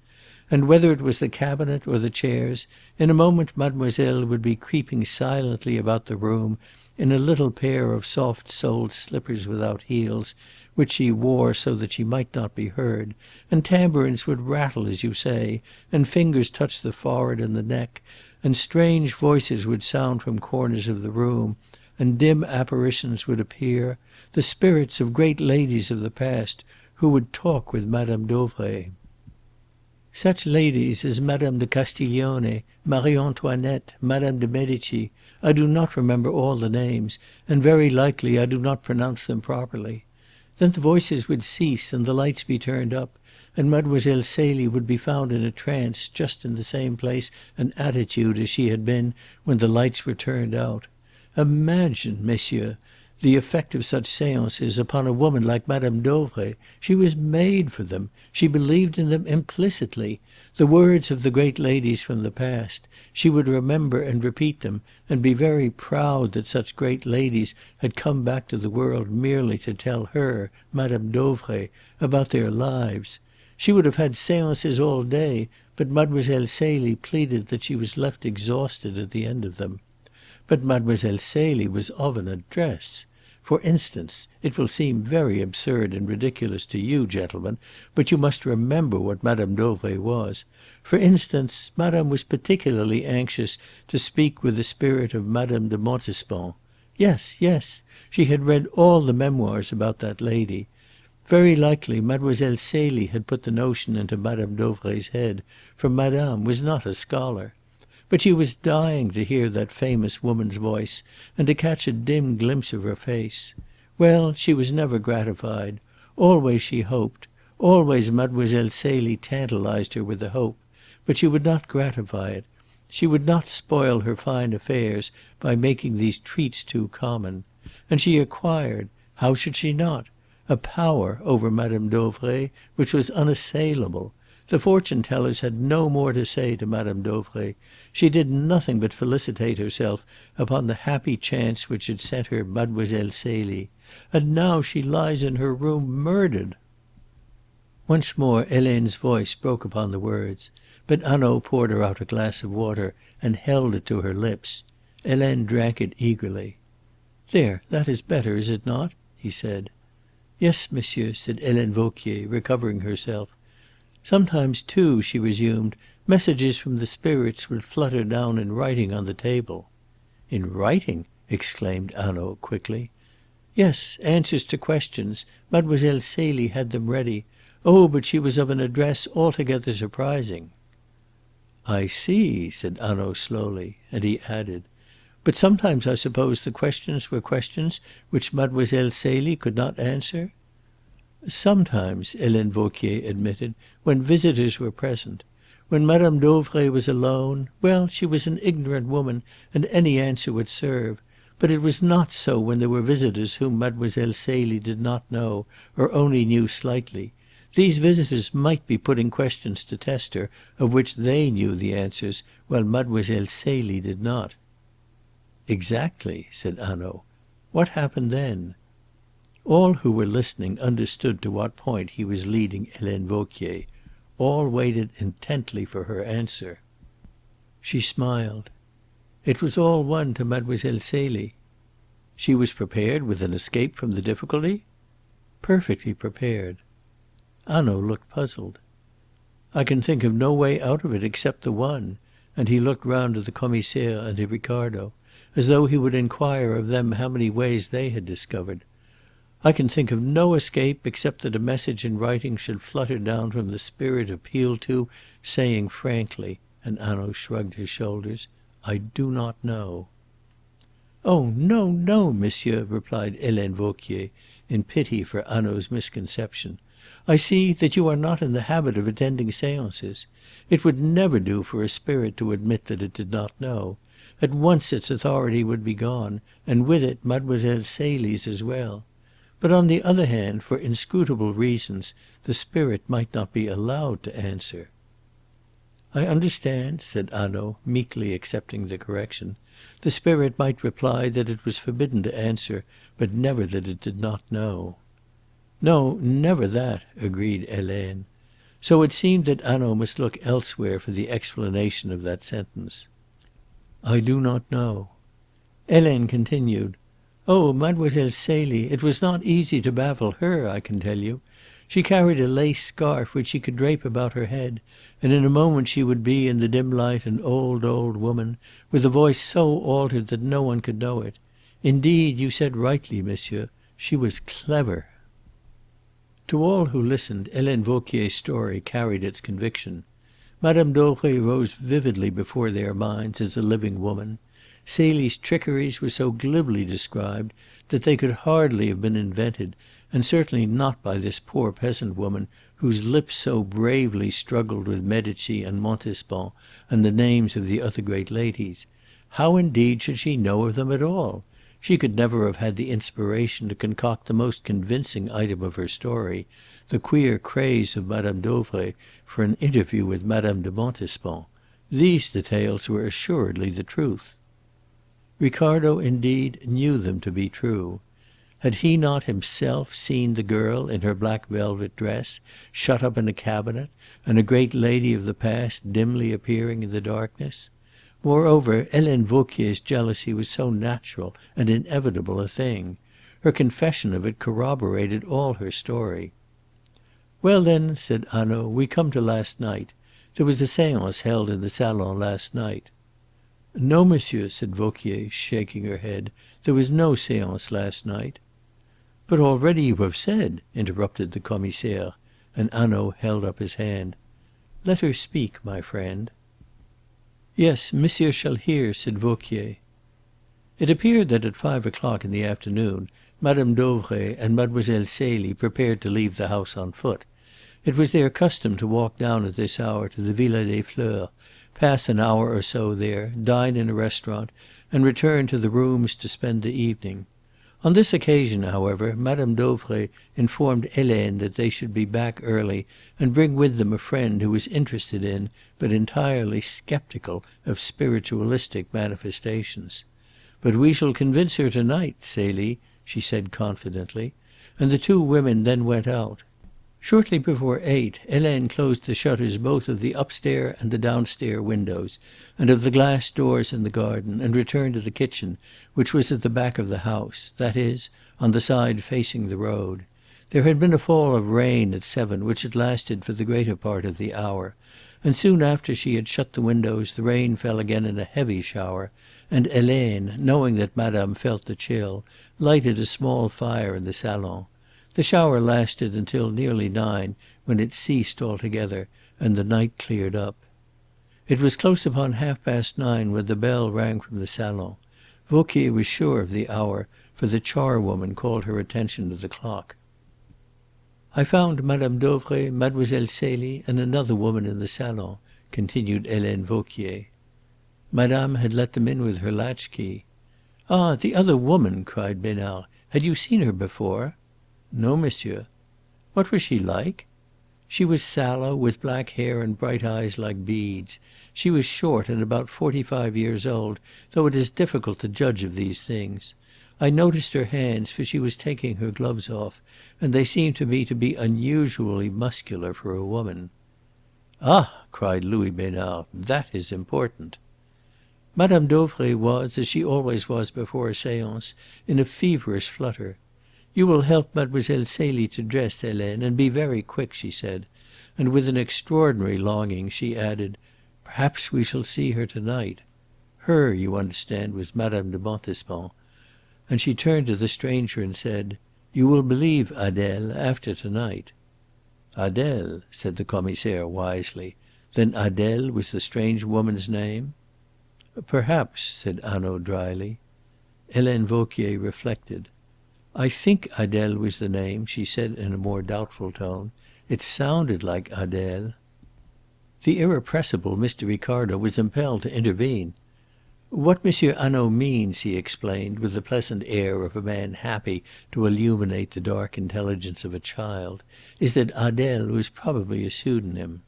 And whether it was the cabinet or the chairs, in a moment Mademoiselle would be creeping silently about the room in a little pair of soft-soled slippers without heels, which she wore so that she might not be heard, and tambourines would rattle, as you say, and fingers touch the forehead and the neck, and strange voices would sound from corners of the room, and dim apparitions would appear, the spirits of great ladies of the past, who would talk with Madame Dauvray. Such ladies as Madame de Castiglione, Marie Antoinette, Madame de Medici. I do not remember all the names, and very likely I do not pronounce them properly. Then the voices would cease and the lights be turned up, and Mademoiselle Celie would be found in a trance, just in the same place and attitude as she had been when the lights were turned out. Imagine, messieurs, the effect of such séances upon a woman like Madame Dauvray. She was made for them. She believed in them implicitly. The words of the great ladies from the past. She would remember and repeat them, and be very proud that such great ladies had come back to the world merely to tell her, Madame Dauvray, about their lives. She would have had séances all day, but Mademoiselle Celie pleaded that she was left exhausted at the end of them. But Mademoiselle Celie was of an address. For instance, it will seem very absurd and ridiculous to you, gentlemen, but you must remember what Madame Dauvray was. For instance, Madame was particularly anxious to speak with the spirit of Madame de Montespan. Yes, yes, she had read all the memoirs about that lady. Very likely Mademoiselle Celie had put the notion into Madame Dauvray's head, for Madame was not a scholar. But she was dying to hear that famous woman's voice, and to catch a dim glimpse of her face. Well, she was never gratified. Always she hoped. Always Mademoiselle Celie tantalized her with the hope. But she would not gratify it. She would not spoil her fine affairs by making these treats too common. And she acquired, how should she not, a power over Madame Dauvray which was unassailable. The fortune-tellers had no more to say to Madame Dauvray. She did nothing but felicitate herself upon the happy chance which had sent her Mademoiselle Celie. And now she lies in her room murdered. Once more Helene's voice broke upon the words, but Hanaud poured her out a glass of water and held it to her lips. Helene drank it eagerly. "There, that is better, is it not?" he said. "Yes, monsieur," said Helene Vauquier, recovering herself. "Sometimes, too," she resumed, "messages from the spirits would flutter down in writing on the table." "In writing?" exclaimed Hanaud quickly. "Yes, answers to questions. Mademoiselle Celie had them ready. Oh, but she was of an address altogether surprising." "I see," said Hanaud slowly, and he added, "but sometimes I suppose the questions were questions which Mademoiselle Celie could not answer?" "Sometimes," Helene Vauquier admitted, "when visitors were present. When Madame Dauvray was alone, well, she was an ignorant woman, and any answer would serve. But it was not so when there were visitors whom Mademoiselle Celie did not know, or only knew slightly. These visitors might be putting questions to test her, of which they knew the answers, while Mademoiselle Celie did not." "Exactly," said Hanaud. "What happened then?" All who were listening understood to what point he was leading Helene Vauquier. All waited intently for her answer. She smiled. "It was all one to Mademoiselle Celie." She was prepared with an escape from the difficulty? Perfectly prepared. Hanaud looked puzzled. "I can think of no way out of it except the one," and he looked round to the Commissaire and to Ricardo, as though he would inquire of them how many ways they had discovered. "I can think of no escape except that a message in writing should flutter down from the spirit appealed to, saying frankly," and Hanaud shrugged his shoulders, "I do not know." "Oh, no, no, monsieur," replied Helene Vauquier, in pity for Hanaud's misconception. "I see that you are not in the habit of attending séances. It would never do for a spirit to admit that it did not know. At once its authority would be gone, and with it Mademoiselle Celie's as well. But on the other hand, for inscrutable reasons, the spirit might not be allowed to answer." "I understand," said Hanaud, meekly accepting the correction. "The spirit might reply that it was forbidden to answer, but never that it did not know." "No, never that," agreed Helene. So it seemed that Hanaud must look elsewhere for the explanation of that sentence. "I do not know." Helene continued: "Oh, Mademoiselle Celie, it was not easy to baffle her, I can tell you. She carried a lace scarf which she could drape about her head, and in a moment she would be, in the dim light, an old, old woman, with a voice so altered that no one could know it. Indeed, you said rightly, monsieur, she was clever." To all who listened, Helene Vauquier's story carried its conviction. Madame Dauvray rose vividly before their minds as a living woman. Celie's trickeries were so glibly described that they could hardly have been invented, and certainly not by this poor peasant woman whose lips so bravely struggled with Medici and Montespan and the names of the other great ladies. How indeed should she know of them at all? She could never have had the inspiration to concoct the most convincing item of her story, the queer craze of Madame Dauvray for an interview with Madame de Montespan. These details were assuredly the truth. Ricardo, indeed, knew them to be true. Had he not himself seen the girl in her black velvet dress, shut up in a cabinet, and a great lady of the past dimly appearing in the darkness? Moreover, Helene Vauquier's jealousy was so natural and inevitable a thing. Her confession of it corroborated all her story. "Well, then," said Hanaud, "we come to last night. There was a séance held in the salon last night." "No, monsieur," said Vauquier, shaking her head. "There was no séance last night." "But already you have said," interrupted the Commissaire, and Hanaud held up his hand. "Let her speak, my friend." "Yes, monsieur shall hear," said Vauquier. It appeared that at 5 o'clock in the afternoon Madame Dauvray and Mademoiselle Celie prepared to leave the house on foot. It was their custom to walk down at this hour to the Villa des Fleurs, pass an hour or so there, dine in a restaurant, and return to the rooms to spend the evening. On this occasion, however, Madame Dauvray informed Helene that they should be back early and bring with them a friend who was interested in, but entirely sceptical of, spiritualistic manifestations. "But we shall convince her to night, Celie," she said confidently, and the two women then went out. Shortly before 8, Helene closed the shutters both of the upstair and the downstair windows, and of the glass doors in the garden, and returned to the kitchen, which was at the back of the house, that is, on the side facing the road. There had been a fall of rain at 7, which had lasted for the greater part of the hour, and soon after she had shut the windows the rain fell again in a heavy shower, and Helene, knowing that Madame felt the chill, lighted a small fire in the salon. The shower lasted until nearly 9, when it ceased altogether, and the night cleared up. It was close upon 9:30 when the bell rang from the salon. Vauquier was sure of the hour, for the charwoman called her attention to the clock. "I found Madame Dauvray, Mademoiselle Celie, and another woman in the salon," continued Helene Vauquier. Madame had let them in with her latchkey. "Ah, the other woman!" cried Besnard. "Had you seen her before?" "No, monsieur." "What was she like?" "She was sallow, with black hair and bright eyes like beads. She was short and about 45 years old, though it is difficult to judge of these things. I noticed her hands, for she was taking her gloves off, and they seemed to me to be unusually muscular for a woman." "Ah!" cried Louis Besnard, "that is important." Madame Dauvray was, as she always was before a séance, in a feverish flutter. "You will help Mademoiselle Celie to dress, Helene, and be very quick," she said, and with an extraordinary longing she added, "Perhaps we shall see her to night." Her, you understand, was Madame de Montespan. And she turned to the stranger and said, "You will believe, Adèle, after to night." "Adèle," said the Commissaire wisely. "Then Adèle was the strange woman's name?" "Perhaps," said Hanaud dryly. Helene Vauquier reflected. "I think Adèle was the name," she said in a more doubtful tone. "It sounded like Adèle." The irrepressible Mr. Ricardo was impelled to intervene. "What Monsieur Hanaud means," he explained, with the pleasant air of a man happy to illuminate the dark intelligence of a child, "is that Adèle was probably a pseudonym."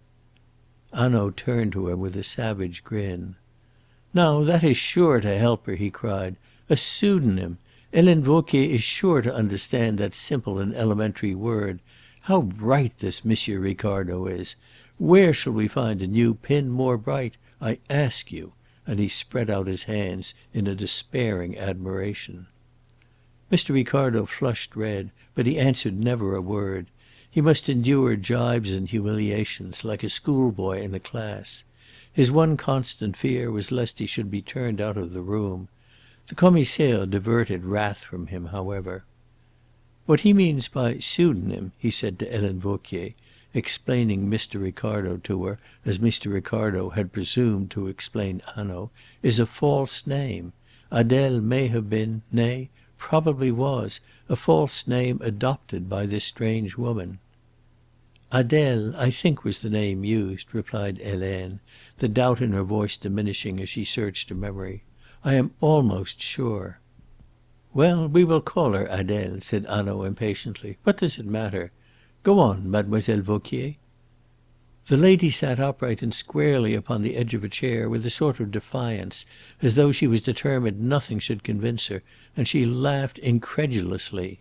Hanaud turned to him with a savage grin. "Now that is sure to help her," he cried. "A pseudonym! Helene Vauquier is sure to understand that simple and elementary word. How bright this Monsieur Ricardo is! Where shall we find a new pin more bright? I ask you!" And he spread out his hands in a despairing admiration. Mr. Ricardo flushed red, but he answered never a word. He must endure gibes and humiliations like a schoolboy in a class. His one constant fear was lest he should be turned out of the room. The Commissaire diverted wrath from him, however. "What he means by pseudonym," he said to Helene Vauquier, explaining Mr. Ricardo to her as Mr. Ricardo had presumed to explain Hanaud, "is a false name. Adèle may have been, nay, probably was, a false name adopted by this strange woman." "Adèle, I think, was the name used," replied Helene, the doubt in her voice diminishing as she searched her memory. "I am almost sure." "Well, we will call her Adèle," said Hanaud impatiently. "What does it matter? Go on, Mademoiselle Vauquier." The lady sat upright and squarely upon the edge of a chair with a sort of defiance, as though she was determined nothing should convince her, and she laughed incredulously.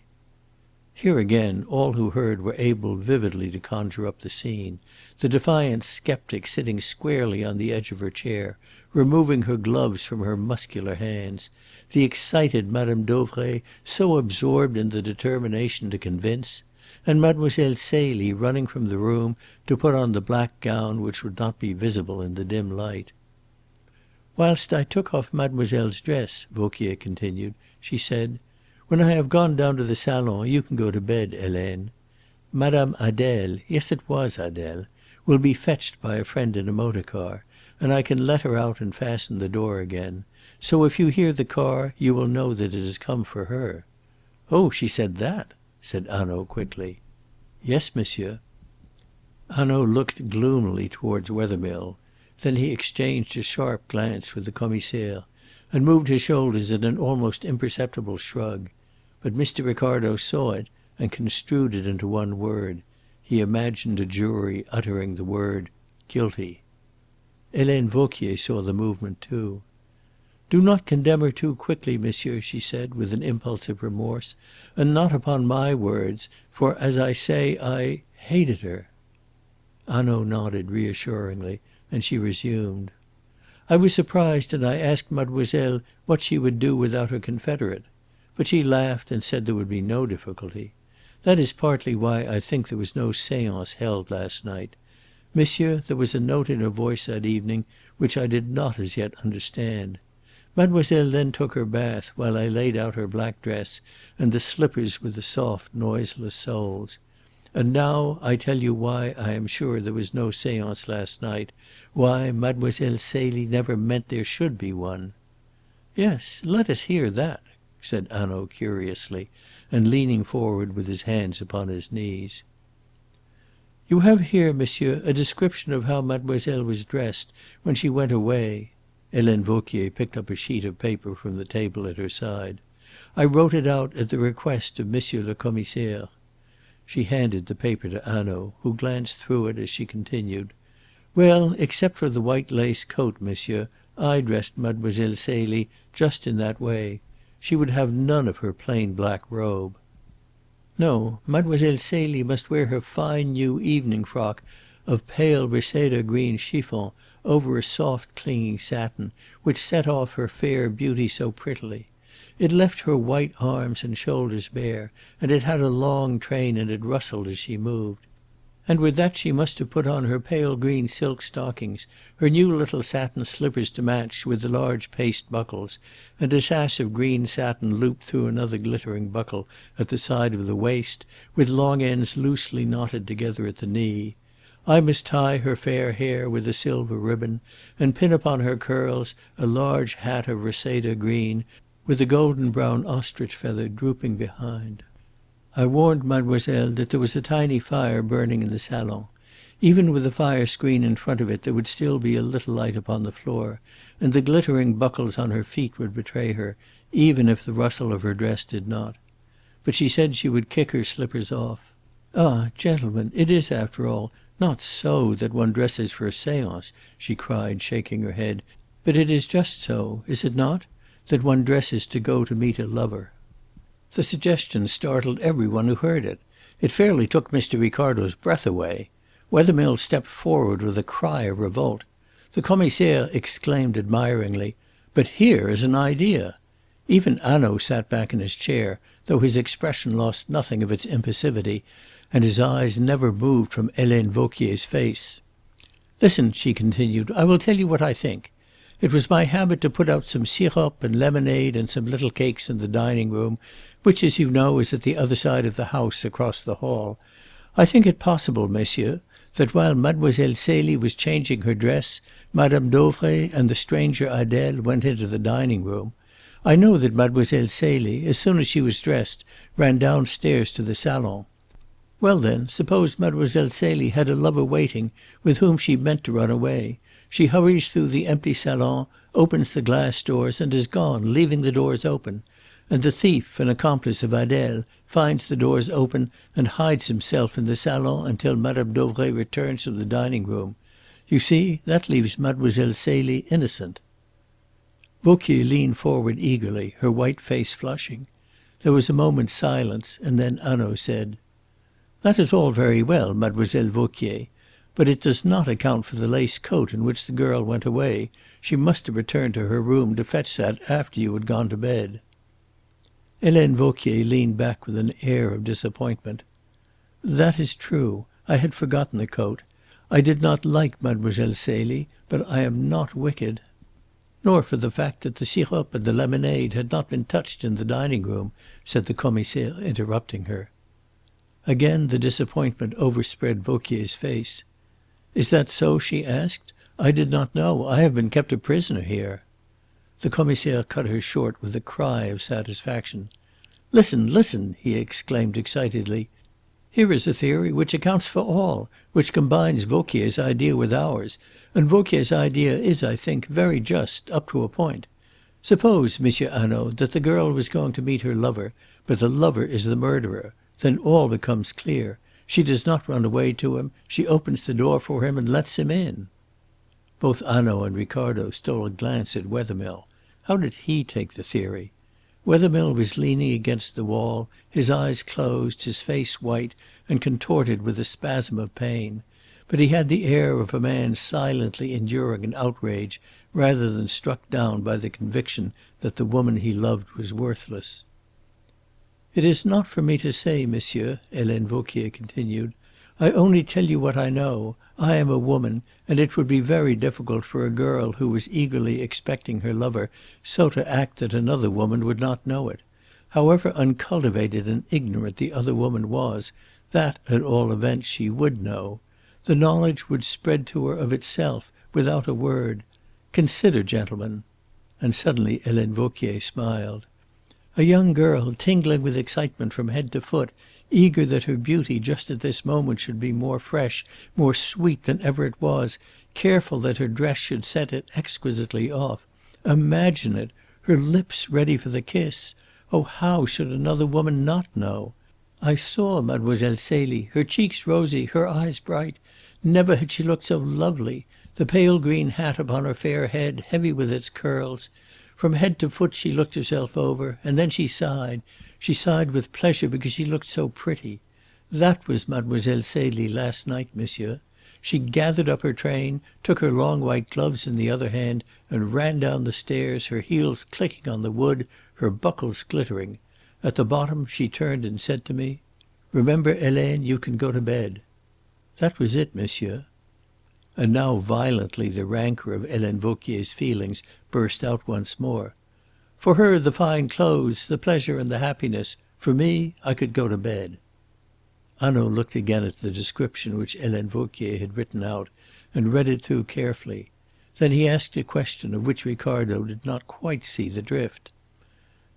Here again all who heard were able vividly to conjure up the scene: the defiant sceptic sitting squarely on the edge of her chair, removing her gloves from her muscular hands; the excited Madame Dauvray so absorbed in the determination to convince; and Mademoiselle Celie running from the room to put on the black gown which would not be visible in the dim light. "Whilst I took off mademoiselle's dress," Vauquier continued, "she said, 'When I have gone down to the salon you can go to bed, Helene. Madame Adèle,' yes, it was Adèle, 'will be fetched by a friend in a motor car, and I can let her out and fasten the door again. So if you hear the car you will know that it has come for her.'" "Oh, she said that?" said Hanaud quickly. "Yes, monsieur." Hanaud looked gloomily towards Wethermill. Then he exchanged a sharp glance with the Commissaire, and moved his shoulders in an almost imperceptible shrug. But Mr. Ricardo saw it and construed it into one word. He imagined a jury uttering the word "guilty." Helene Vauquier saw the movement too. "Do not condemn her too quickly, monsieur," she said, with an impulse of remorse, "and not upon my words, for, as I say, I hated her." Hanaud nodded reassuringly, and she resumed. "I was surprised, and I asked mademoiselle what she would do without her confederate. But she laughed and said there would be no difficulty. That is partly why I think there was no séance held last night. Monsieur, there was a note in her voice that evening which I did not as yet understand. Mademoiselle then took her bath, while I laid out her black dress and the slippers with the soft, noiseless soles. And now I tell you why I am sure there was no séance last night, why Mademoiselle Celie never meant there should be one." "Yes, let us hear that," said Hanaud curiously, and leaning forward with his hands upon his knees. "You have here, monsieur, a description of how mademoiselle was dressed when she went away." Helene Vauquier picked up a sheet of paper from the table at her side. "I wrote it out at the request of Monsieur le Commissaire." She handed the paper to Hanaud, who glanced through it as she continued. "Well, except for the white lace coat, monsieur, I dressed Mademoiselle Celie just in that way. She would have none of her plain black robe. No, Mademoiselle Celie must wear her fine new evening frock of pale reseda green chiffon, over a soft clinging satin, which set off her fair beauty so prettily. It left her white arms and shoulders bare, and it had a long train, and it rustled as she moved. And with that she must have put on her pale green silk stockings, her new little satin slippers to match, with the large paste buckles, and a sash of green satin looped through another glittering buckle at the side of the waist, with long ends loosely knotted together at the knee. I must tie her fair hair with a silver ribbon, and pin upon her curls a large hat of reseda green, with a golden brown ostrich feather drooping behind. I warned mademoiselle that there was a tiny fire burning in the salon. Even with the fire screen in front of it there would still be a little light upon the floor, and the glittering buckles on her feet would betray her, even if the rustle of her dress did not. But she said she would kick her slippers off. Ah, gentlemen, it is, after all, not so that one dresses for a séance, she cried, shaking her head, but it is just so, is it not, that one dresses to go to meet a lover. The suggestion startled every one who heard it. It fairly took Mr. Ricardo's breath away. Wethermill stepped forward with a cry of revolt. The commissaire exclaimed admiringly, "But here is an idea!" Even Hanaud sat back in his chair, though his expression lost nothing of its impassivity, and his eyes never moved from Helene Vauquier's face. "Listen," she continued, "I will tell you what I think. It was my habit to put out some sirop and lemonade and some little cakes in the dining room, which, as you know, is at the other side of the house, across the hall. I think it possible, messieurs, that while Mademoiselle Celie was changing her dress, Madame Dauvray and the stranger Adèle went into the dining room. I know that Mademoiselle Celie, as soon as she was dressed, ran downstairs to the salon. Well, then, suppose Mademoiselle Celie had a lover waiting with whom she meant to run away. She hurries through the empty salon, opens the glass doors, and is gone, leaving the doors open. And the thief, an accomplice of Adèle, finds the doors open and hides himself in the salon until Madame Dauvray returns from the dining room. You see, that leaves Mademoiselle Celie innocent." Vauquier leaned forward eagerly, her white face flushing. There was a moment's silence, and then Hanaud said, "That is all very well, Mademoiselle Vauquier, but it does not account for the lace coat in which the girl went away. She must have returned to her room to fetch that after you had gone to bed." Helene Vauquier leaned back with an air of disappointment. "That is true. I had forgotten the coat. I did not like Mademoiselle Celie, but I am not wicked." "Nor for the fact that the sirop and the lemonade had not been touched in the dining room," said the commissaire, interrupting her. Again the disappointment overspread Vauquier's face. "Is that so?" she asked. "I did not know. I have been kept a prisoner here." The commissaire cut her short with a cry of satisfaction. "Listen, listen!" he exclaimed excitedly. "Here is a theory which accounts for all, which combines Vauquier's idea with ours, and Vauquier's idea is, I think, very just, up to a point. Suppose, Monsieur Hanaud, that the girl was going to meet her lover, but the lover is the murderer. Then all becomes clear. She does not run away to him. She opens the door for him and lets him in." Both Hanaud and Ricardo stole a glance at Wethermill. How did he take the theory? Wethermill was leaning against the wall, his eyes closed, his face white and contorted with a spasm of pain. But he had the air of a man silently enduring an outrage rather than struck down by the conviction that the woman he loved was worthless. "It is not for me to say, monsieur," Helene Vauquier continued. "I only tell you what I know. I am a woman, and it would be very difficult for a girl who was eagerly expecting her lover so to act that another woman would not know it. However uncultivated and ignorant the other woman was, that, at all events, she would know. The knowledge would spread to her of itself, without a word. Consider, gentlemen." And suddenly Helene Vauquier smiled. "A young girl, tingling with excitement from head to foot, eager that her beauty just at this moment should be more fresh, more sweet than ever it was, careful that her dress should set it exquisitely off. Imagine it! Her lips ready for the kiss! Oh, how should another woman not know? I saw Mademoiselle Celie, her cheeks rosy, her eyes bright. Never had she looked so lovely. The pale green hat upon her fair head, heavy with its curls. From head to foot she looked herself over, and then she sighed. She sighed with pleasure because she looked so pretty. That was Mademoiselle Celie last night, monsieur. She gathered up her train, took her long white gloves in the other hand, and ran down the stairs, her heels clicking on the wood, her buckles glittering. At the bottom she turned and said to me, 'Remember, Helene, you can go to bed.' That was it, monsieur." And now violently the rancour of Helene Vauquier's feelings burst out once more. "For her the fine clothes, the pleasure and the happiness. For me, I could go to bed." Hanaud looked again at the description which Helene Vauquier had written out, and read it through carefully. Then he asked a question of which Ricardo did not quite see the drift.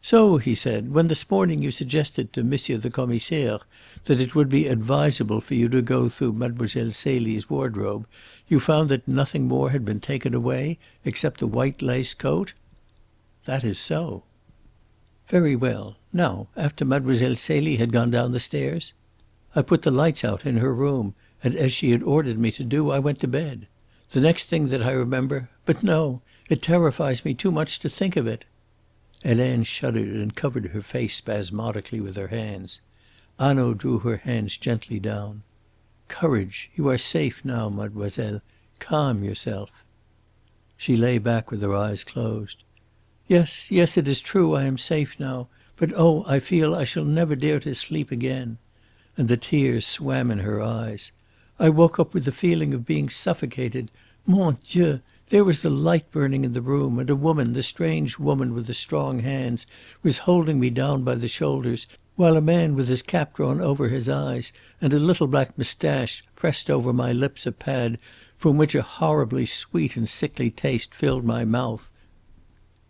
"So," he said, "when this morning you suggested to Monsieur the Commissaire that it would be advisable for you to go through Mademoiselle Celie's wardrobe, you found that nothing more had been taken away except the white lace coat?" "That is so." "Very well. Now, after Mademoiselle Celie had gone down the stairs?" "I put the lights out in her room, and as she had ordered me to do, I went to bed. The next thing that I remember but no, it terrifies me too much to think of it." Helene shuddered and covered her face spasmodically with her hands. Hanaud drew her hands gently down. "Courage! You are safe now, mademoiselle. Calm yourself." She lay back with her eyes closed. "Yes, yes, it is true I am safe now. But oh, I feel I shall never dare to sleep again." And the tears swam in her eyes. "I woke up with the feeling of being suffocated. Mon Dieu! There was the light burning in the room, and a woman, the strange woman with the strong hands, was holding me down by the shoulders, while a man with his cap drawn over his eyes and a little black moustache pressed over my lips a pad from which a horribly sweet and sickly taste filled my mouth.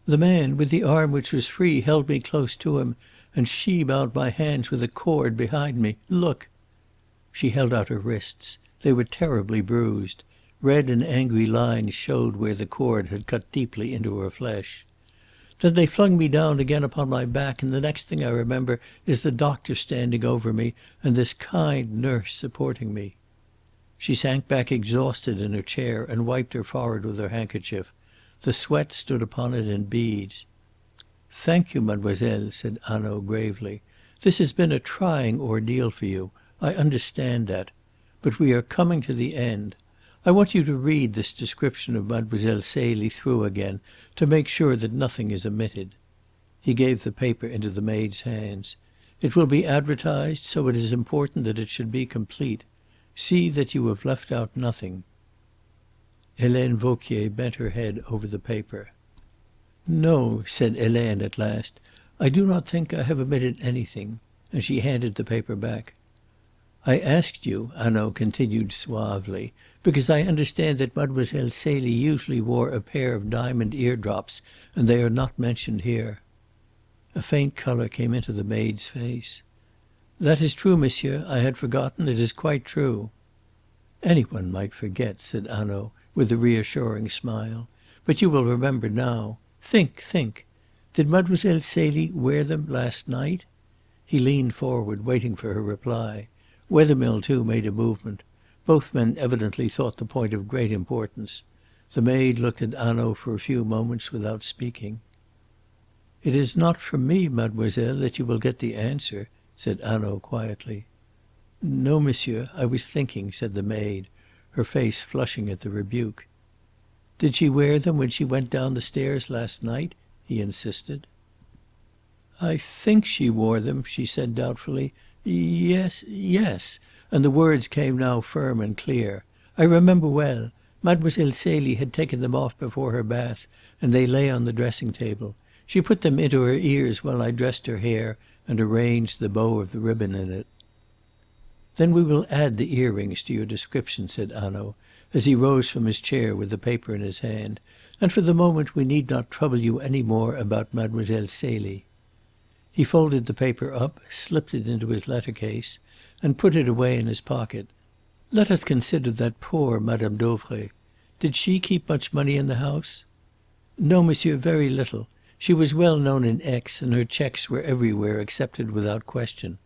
The man, with the arm which was free, held me close to him, and she bound my hands with a cord behind me. Look!" She held out her wrists. They were terribly bruised. Red and angry lines showed where the cord had cut deeply into her flesh. "Then they flung me down again upon my back, and the next thing I remember is the doctor standing over me, and this kind nurse supporting me." She sank back exhausted in her chair and wiped her forehead with her handkerchief. The sweat stood upon it in beads. "Thank you, mademoiselle," said Hanaud gravely. "This has been a trying ordeal for you. I understand that. But we are coming to the end. I want you to read this description of Mademoiselle Celie through again, to make sure that nothing is omitted." He gave the paper into the maid's hands. "It will be advertised, so it is important that it should be complete. See that you have left out nothing." Helene Vauquier bent her head over the paper. "No," said Helene at last, "I do not think I have omitted anything." And she handed the paper back. "I asked you," Hanaud continued suavely, "because I understand that Mademoiselle Celie usually wore a pair of diamond eardrops, and they are not mentioned here." A faint colour came into the maid's face. "That is true, monsieur. I had forgotten. It is quite true." "Any one might forget," said Hanaud, with a reassuring smile. "But you will remember now. Think, think. Did Mademoiselle Celie wear them last night?" He leaned forward, waiting for her reply. Wethermill, too, made a movement. Both men evidently thought the point of great importance. The maid looked at Hanaud for a few moments without speaking. "It is not from me, mademoiselle, that you will get the answer," said Hanaud quietly. "No, monsieur, I was thinking," said the maid, her face flushing at the rebuke. "Did she wear them when she went down the stairs last night?" he insisted. "I think she wore them," she said doubtfully. "Yes, yes," and the words came now firm and clear. "I remember well. Mademoiselle Celie had taken them off before her bath, and they lay on the dressing table. She put them into her ears while I dressed her hair and arranged the bow of the ribbon in it." "Then we will add the earrings to your description," said Hanaud, as he rose from his chair with the paper in his hand. "And for the moment we need not trouble you any more about Mademoiselle Celie." He folded the paper up, slipped it into his letter case, and put it away in his pocket. "Let us consider that poor Madame Dauvray. Did she keep much money in the house?" "No, monsieur, very little. She was well known in Aix, and her cheques were everywhere accepted without question.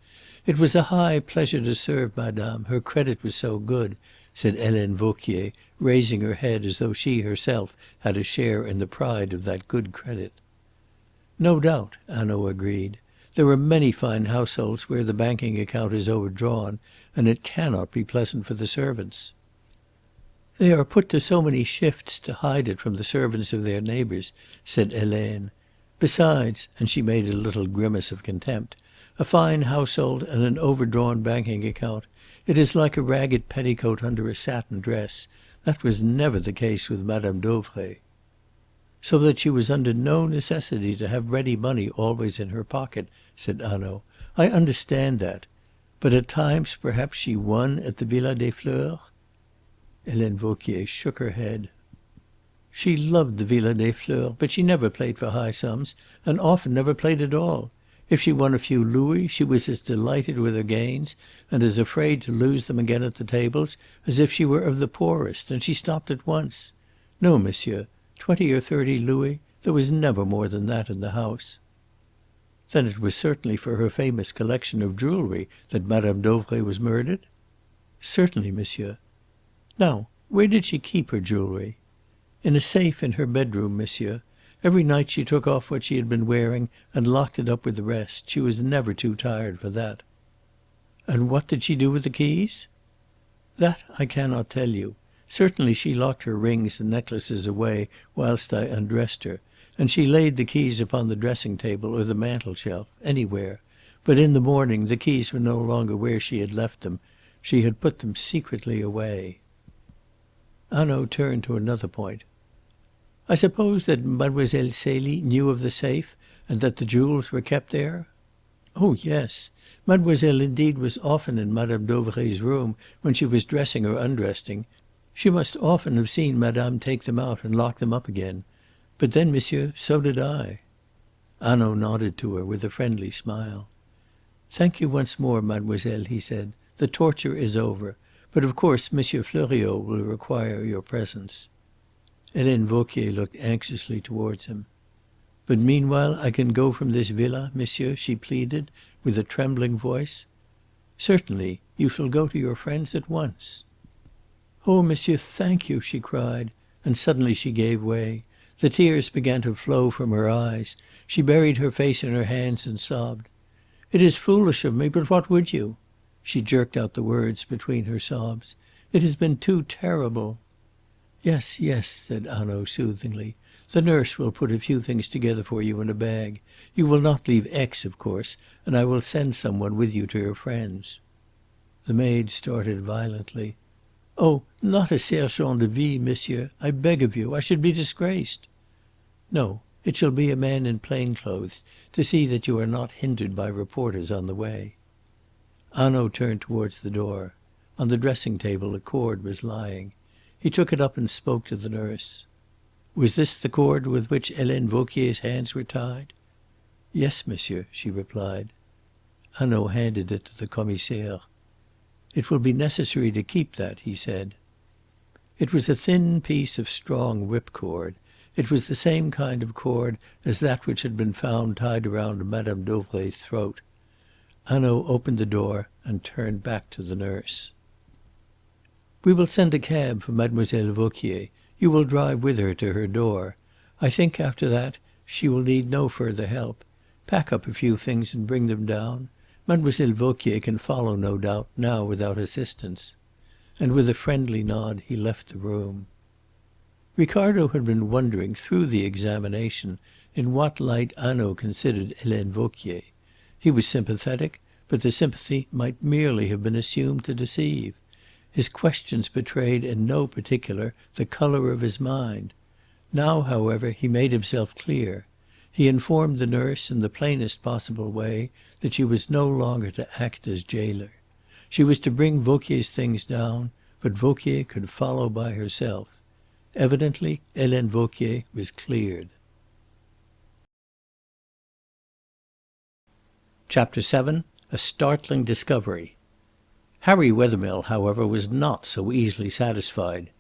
It was a high pleasure to serve madame, her credit was so good," said Helene Vauquier, raising her head as though she herself had a share in the pride of that good credit. "No doubt," Hanaud agreed. "There are many fine households where the banking account is overdrawn, and it cannot be pleasant for the servants." "They are put to so many shifts to hide it from the servants of their neighbours," said Helene. "Besides," and she made a little grimace of contempt, "a fine household and an overdrawn banking account. It is like a ragged petticoat under a satin dress. That was never the case with Madame Dauvray." "So that she was under no necessity to have ready money always in her pocket," said Hanaud. "I understand that. But at times perhaps she won at the Villa des Fleurs?" Helene Vauquier shook her head. "She loved the Villa des Fleurs, but she never played for high sums, and often never played at all. If she won a few louis, she was as delighted with her gains, and as afraid to lose them again at the tables, as if she were of the poorest, and she stopped at once. No, monsieur, 20 or 30 louis, there was never more than that in the house." "Then it was certainly for her famous collection of jewellery that Madame Dauvray was murdered?" "Certainly, monsieur." "Now, where did she keep her jewellery?" "In a safe in her bedroom, monsieur. Every night she took off what she had been wearing and locked it up with the rest. She was never too tired for that." "And what did she do with the keys?" "That I cannot tell you. Certainly she locked her rings and necklaces away whilst I undressed her, and she laid the keys upon the dressing table or the mantel-shelf, anywhere. But in the morning the keys were no longer where she had left them. She had put them secretly away." Hanaud turned to another point. "I suppose that Mademoiselle Celie knew of the safe, and that the jewels were kept there?" "Oh, yes. Mademoiselle indeed was often in Madame Dauvray's room when she was dressing or undressing. She must often have seen madame take them out and lock them up again. But then, monsieur, so did I." Hanaud nodded to her with a friendly smile. "Thank you once more, mademoiselle," he said. "The torture is over. But of course Monsieur Fleuriot will require your presence." Helene Vauquier looked anxiously towards him. "But meanwhile I can go from this villa, monsieur?" she pleaded, with a trembling voice. "Certainly. You shall go to your friends at once." "Oh, monsieur, thank you!" she cried, and suddenly she gave way. The tears began to flow from her eyes. She buried her face in her hands and sobbed. "It is foolish of me, but what would you?" She jerked out the words between her sobs. "It has been too terrible." "Yes, yes," said Hanaud soothingly. "The nurse will put a few things together for you in a bag. You will not leave Aix, of course, and I will send some one with you to your friends." The maid started violently. "Oh, not a sergent de ville, monsieur. I beg of you. I should be disgraced." "No, it shall be a man in plain clothes, to see that you are not hindered by reporters on the way." Hanaud turned towards the door. On the dressing table a cord was lying. He took it up and spoke to the nurse. "Was this the cord with which Helene Vauquier's hands were tied?" "Yes, monsieur," she replied. Hanaud handed it to the Commissaire. "It will be necessary to keep that," he said. It was a thin piece of strong whipcord. It was the same kind of cord as that which had been found tied around Madame Dauvray's throat. Hanaud opened the door and turned back to the nurse. "We will send a cab for Mademoiselle Vauquier. You will drive with her to her door. I think, after that, she will need no further help. Pack up a few things and bring them down. Mademoiselle Vauquier can follow, no doubt, now without assistance." And with a friendly nod he left the room. Ricardo had been wondering, through the examination, in what light Hanaud considered Helene Vauquier. He was sympathetic, but the sympathy might merely have been assumed to deceive. His questions betrayed in no particular the colour of his mind. Now, however, he made himself clear. He informed the nurse, in the plainest possible way, that she was no longer to act as jailer. She was to bring Vauquier's things down, but Vauquier could follow by herself. Evidently Helene Vauquier was cleared. Chapter 7. A Startling Discovery. Harry Wethermill, however, was not so easily satisfied.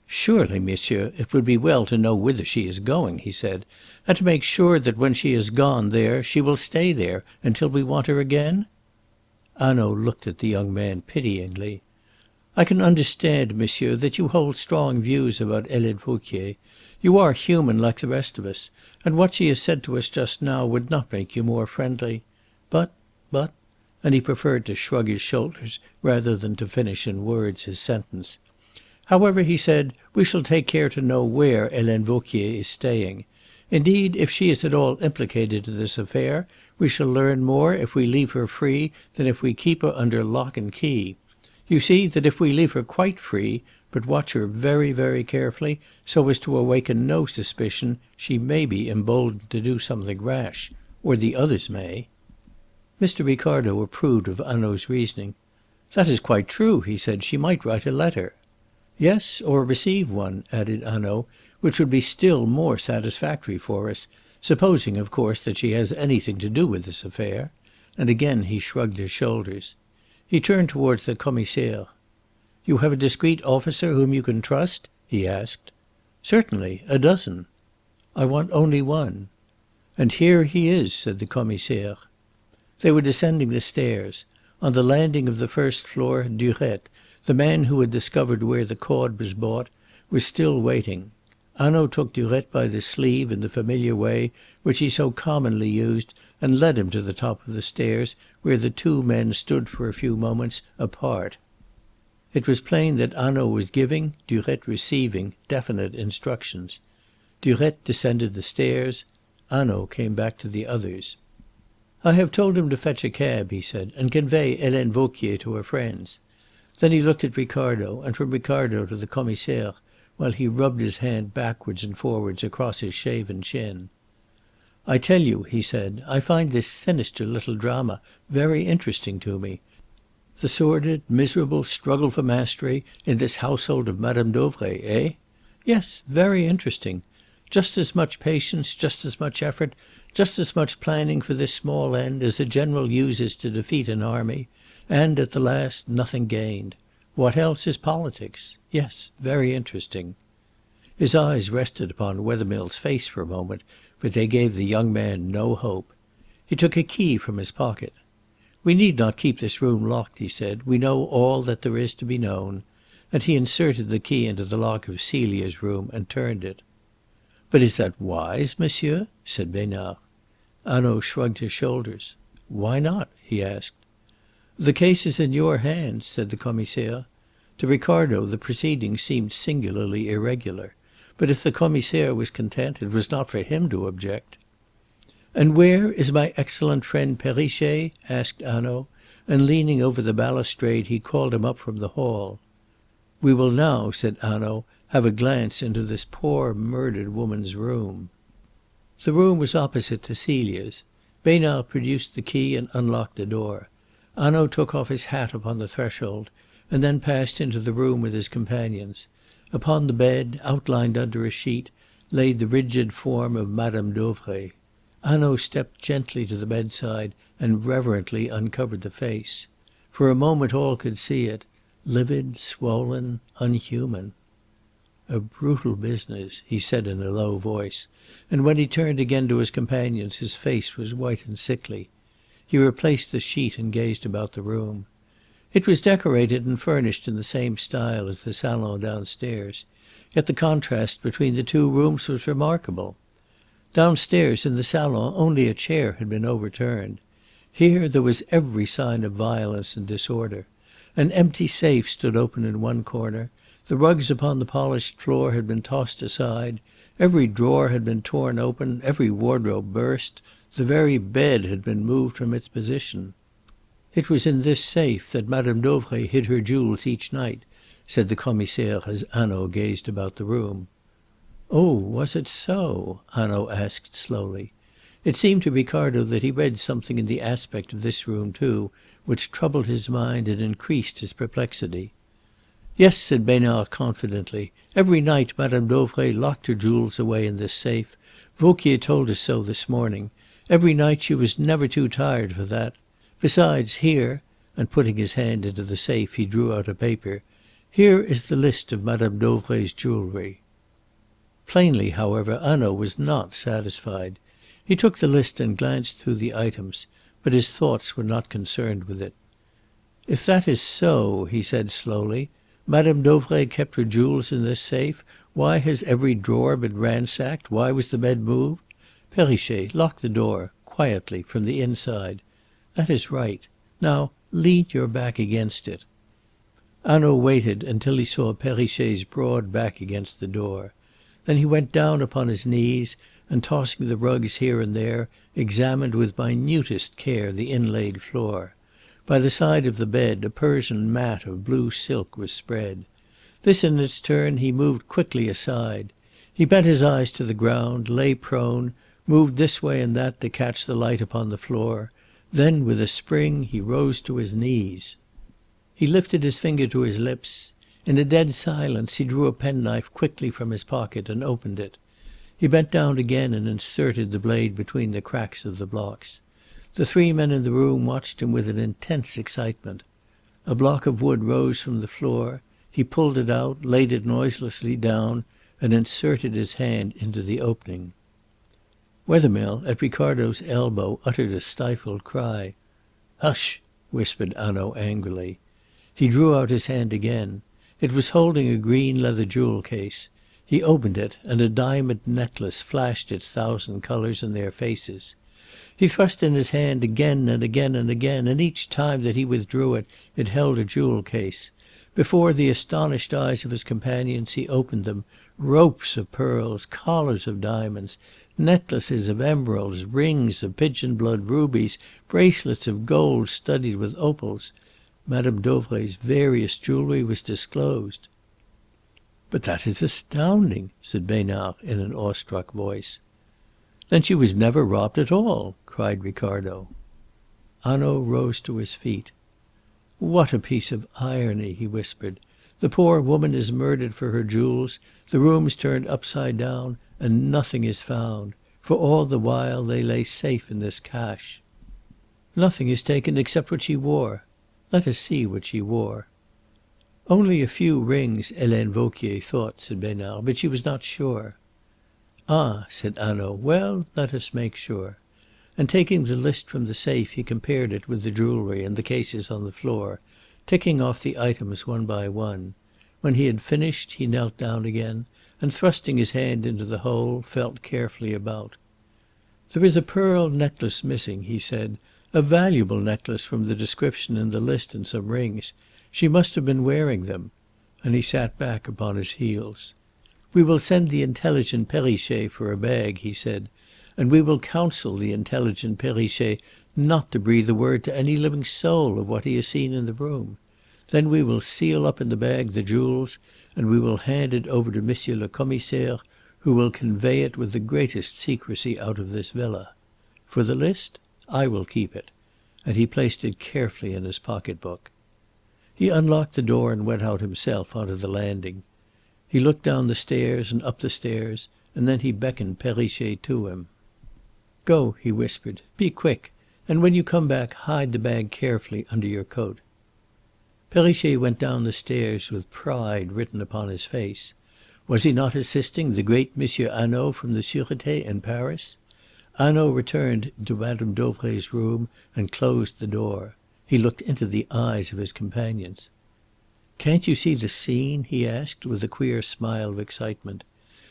"Surely, monsieur, it would be well to know whither she is going," he said, "and to make sure that when she has gone there she will stay there until we want her again?" Hanaud looked at the young man pityingly. "I can understand, monsieur, that you hold strong views about Helene Vauquier. You are human like the rest of us, and what she has said to us just now would not make you more friendly. But and he preferred to shrug his shoulders rather than to finish in words his sentence. However, he said, we shall take care to know where Helene Vauquier is staying. Indeed, if she is at all implicated in this affair, we shall learn more if we leave her free than if we keep her under lock and key. You see that if we leave her quite free, but watch her very, very carefully, so as to awaken no suspicion, she may be emboldened to do something rash, or the others may." Mr. Ricardo approved of Hanaud's reasoning. "That is quite true," he said. "She might write a letter." "Yes, or receive one," added Hanaud, "which would be still more satisfactory for us, supposing, of course, that she has anything to do with this affair." And again he shrugged his shoulders. He turned towards the Commissaire. "You have a discreet officer whom you can trust?" he asked. "Certainly, a dozen." "I want only one." "And here he is," said the Commissaire. They were descending the stairs. On the landing of the first floor, Durette, the man who had discovered where the cord was bought, was still waiting. Hanaud took Durette by the sleeve in the familiar way which he so commonly used, and led him to the top of the stairs, where the two men stood for a few moments apart. It was plain that Hanaud was giving, Durette receiving, definite instructions. Durette descended the stairs. Hanaud came back to the others. "I have told him to fetch a cab," he said, "and convey Helene Vauquier to her friends." Then he looked at Ricardo, and from Ricardo to the Commissaire, while he rubbed his hand backwards and forwards across his shaven chin. "I tell you," he said, "I find this sinister little drama very interesting to me. The sordid, miserable struggle for mastery in this household of Madame Dauvray, eh? Yes, very interesting. Just as much patience, just as much effort, just as much planning for this small end as a general uses to defeat an army, and, at the last, nothing gained. What else is politics? Yes, very interesting." His eyes rested upon Wethermill's face for a moment, but they gave the young man no hope. He took a key from his pocket. "We need not keep this room locked," he said. "We know all that there is to be known." And he inserted the key into the lock of Celia's room and turned it. "But is that wise, monsieur?" said Besnard. Hanaud shrugged his shoulders. "Why not?" he asked. "The case is in your hands," said the Commissaire. To Ricardo the proceedings seemed singularly irregular, but if the Commissaire was content, it was not for him to object. "And where is my excellent friend Perrichet?" asked Hanaud, and leaning over the balustrade he called him up from the hall. "We will now," said Hanaud, "have a glance into this poor murdered woman's room." The room was opposite to Celia's. Besnard produced the key and unlocked the door. Hanaud took off his hat upon the threshold, and then passed into the room with his companions. Upon the bed, outlined under a sheet, lay the rigid form of Madame Dauvray. Hanaud stepped gently to the bedside and reverently uncovered the face. For a moment all could see it, livid, swollen, unhuman. "A brutal business," he said in a low voice, and when he turned again to his companions his face was white and sickly. He replaced the sheet and gazed about the room. It was decorated and furnished in the same style as the salon downstairs, yet the contrast between the two rooms was remarkable. Downstairs in the salon only a chair had been overturned. Here there was every sign of violence and disorder. An empty safe stood open in one corner. The rugs upon the polished floor had been tossed aside. Every drawer had been torn open, every wardrobe burst. The very bed had been moved from its position. "It was in this safe that Madame Dauvray hid her jewels each night," said the Commissaire as Hanaud gazed about the room. "Oh, was it so?" Hanaud asked slowly. It seemed to Ricardo that he read something in the aspect of this room, too, which troubled his mind and increased his perplexity. "Yes," said Besnard confidently. "Every night Madame Dauvray locked her jewels away in this safe. Vauquier told us so this morning. Every night she was never too tired for that. Besides, here," and putting his hand into the safe he drew out a paper, "here is the list of Madame Dauvray's jewellery." Plainly, however, Hanaud was not satisfied. He took the list and glanced through the items, but his thoughts were not concerned with it. "If that is so," he said slowly, "Madame Dauvray kept her jewels in this safe. Why has every drawer been ransacked? Why was the bed moved? Perrichet, lock the door, quietly, from the inside. That is right. Now lean your back against it." Hanaud waited until he saw Perrichet's broad back against the door. Then he went down upon his knees, and tossing the rugs here and there, examined with minutest care the inlaid floor. By the side of the bed a Persian mat of blue silk was spread. This in its turn he moved quickly aside. He bent his eyes to the ground, lay prone, moved this way and that to catch the light upon the floor. Then with a spring he rose to his knees. He lifted his finger to his lips. In a dead silence he drew a penknife quickly from his pocket and opened it. He bent down again and inserted the blade between the cracks of the blocks. The three men in the room watched him with an intense excitement. A block of wood rose from the floor. He pulled it out, laid it noiselessly down, and inserted his hand into the opening. Wethermill, at Ricardo's elbow, uttered a stifled cry. "Hush!" whispered Hanaud angrily. He drew out his hand again. It was holding a green leather jewel case. He opened it, and a diamond necklace flashed its thousand colours in their faces. He thrust in his hand again and again and again, and each time that he withdrew it, it held a jewel case. Before the astonished eyes of his companions he opened them. Ropes of pearls, collars of diamonds, necklaces of emeralds, rings of pigeon-blood rubies, bracelets of gold studded with opals. Madame Dauvray's various jewellery was disclosed. "But that is astounding," said Besnard in an awestruck voice. "Then she was never robbed at all!" cried Ricardo. Hanaud rose to his feet. "What a piece of irony!" he whispered. "The poor woman is murdered for her jewels, the rooms turned upside down, and nothing is found. For all the while they lay safe in this cache. Nothing is taken except what she wore. Let us see what she wore." "Only a few rings," Helene Vauquier thought, said Besnard, but she was not sure. "Ah," said Hanaud. "Well, let us make sure." And taking the list from the safe, he compared it with the jewellery and the cases on the floor, ticking off the items one by one. When he had finished, he knelt down again, and thrusting his hand into the hole, felt carefully about. "There is a pearl necklace missing," he said, "a valuable necklace from the description in the list, and some rings. She must have been wearing them." And he sat back upon his heels. "We will send the intelligent Perrichet for a bag," he said, "and we will counsel the intelligent Perrichet not to breathe a word to any living soul of what he has seen in the room. Then we will seal up in the bag the jewels, and we will hand it over to Monsieur le Commissaire, who will convey it with the greatest secrecy out of this villa. For the list, I will keep it." And he placed it carefully in his pocket-book. He unlocked the door and went out himself onto the landing. He looked down the stairs and up the stairs, and then he beckoned Perrichet to him. "Go," he whispered. "Be quick, and when you come back hide the bag carefully under your coat." Perrichet went down the stairs with pride written upon his face. Was he not assisting the great Monsieur Hanaud from the Sûreté in Paris? Hanaud returned to Madame Dauvray's room and closed the door. He looked into the eyes of his companions. "Can't you see the scene?" he asked, with a queer smile of excitement.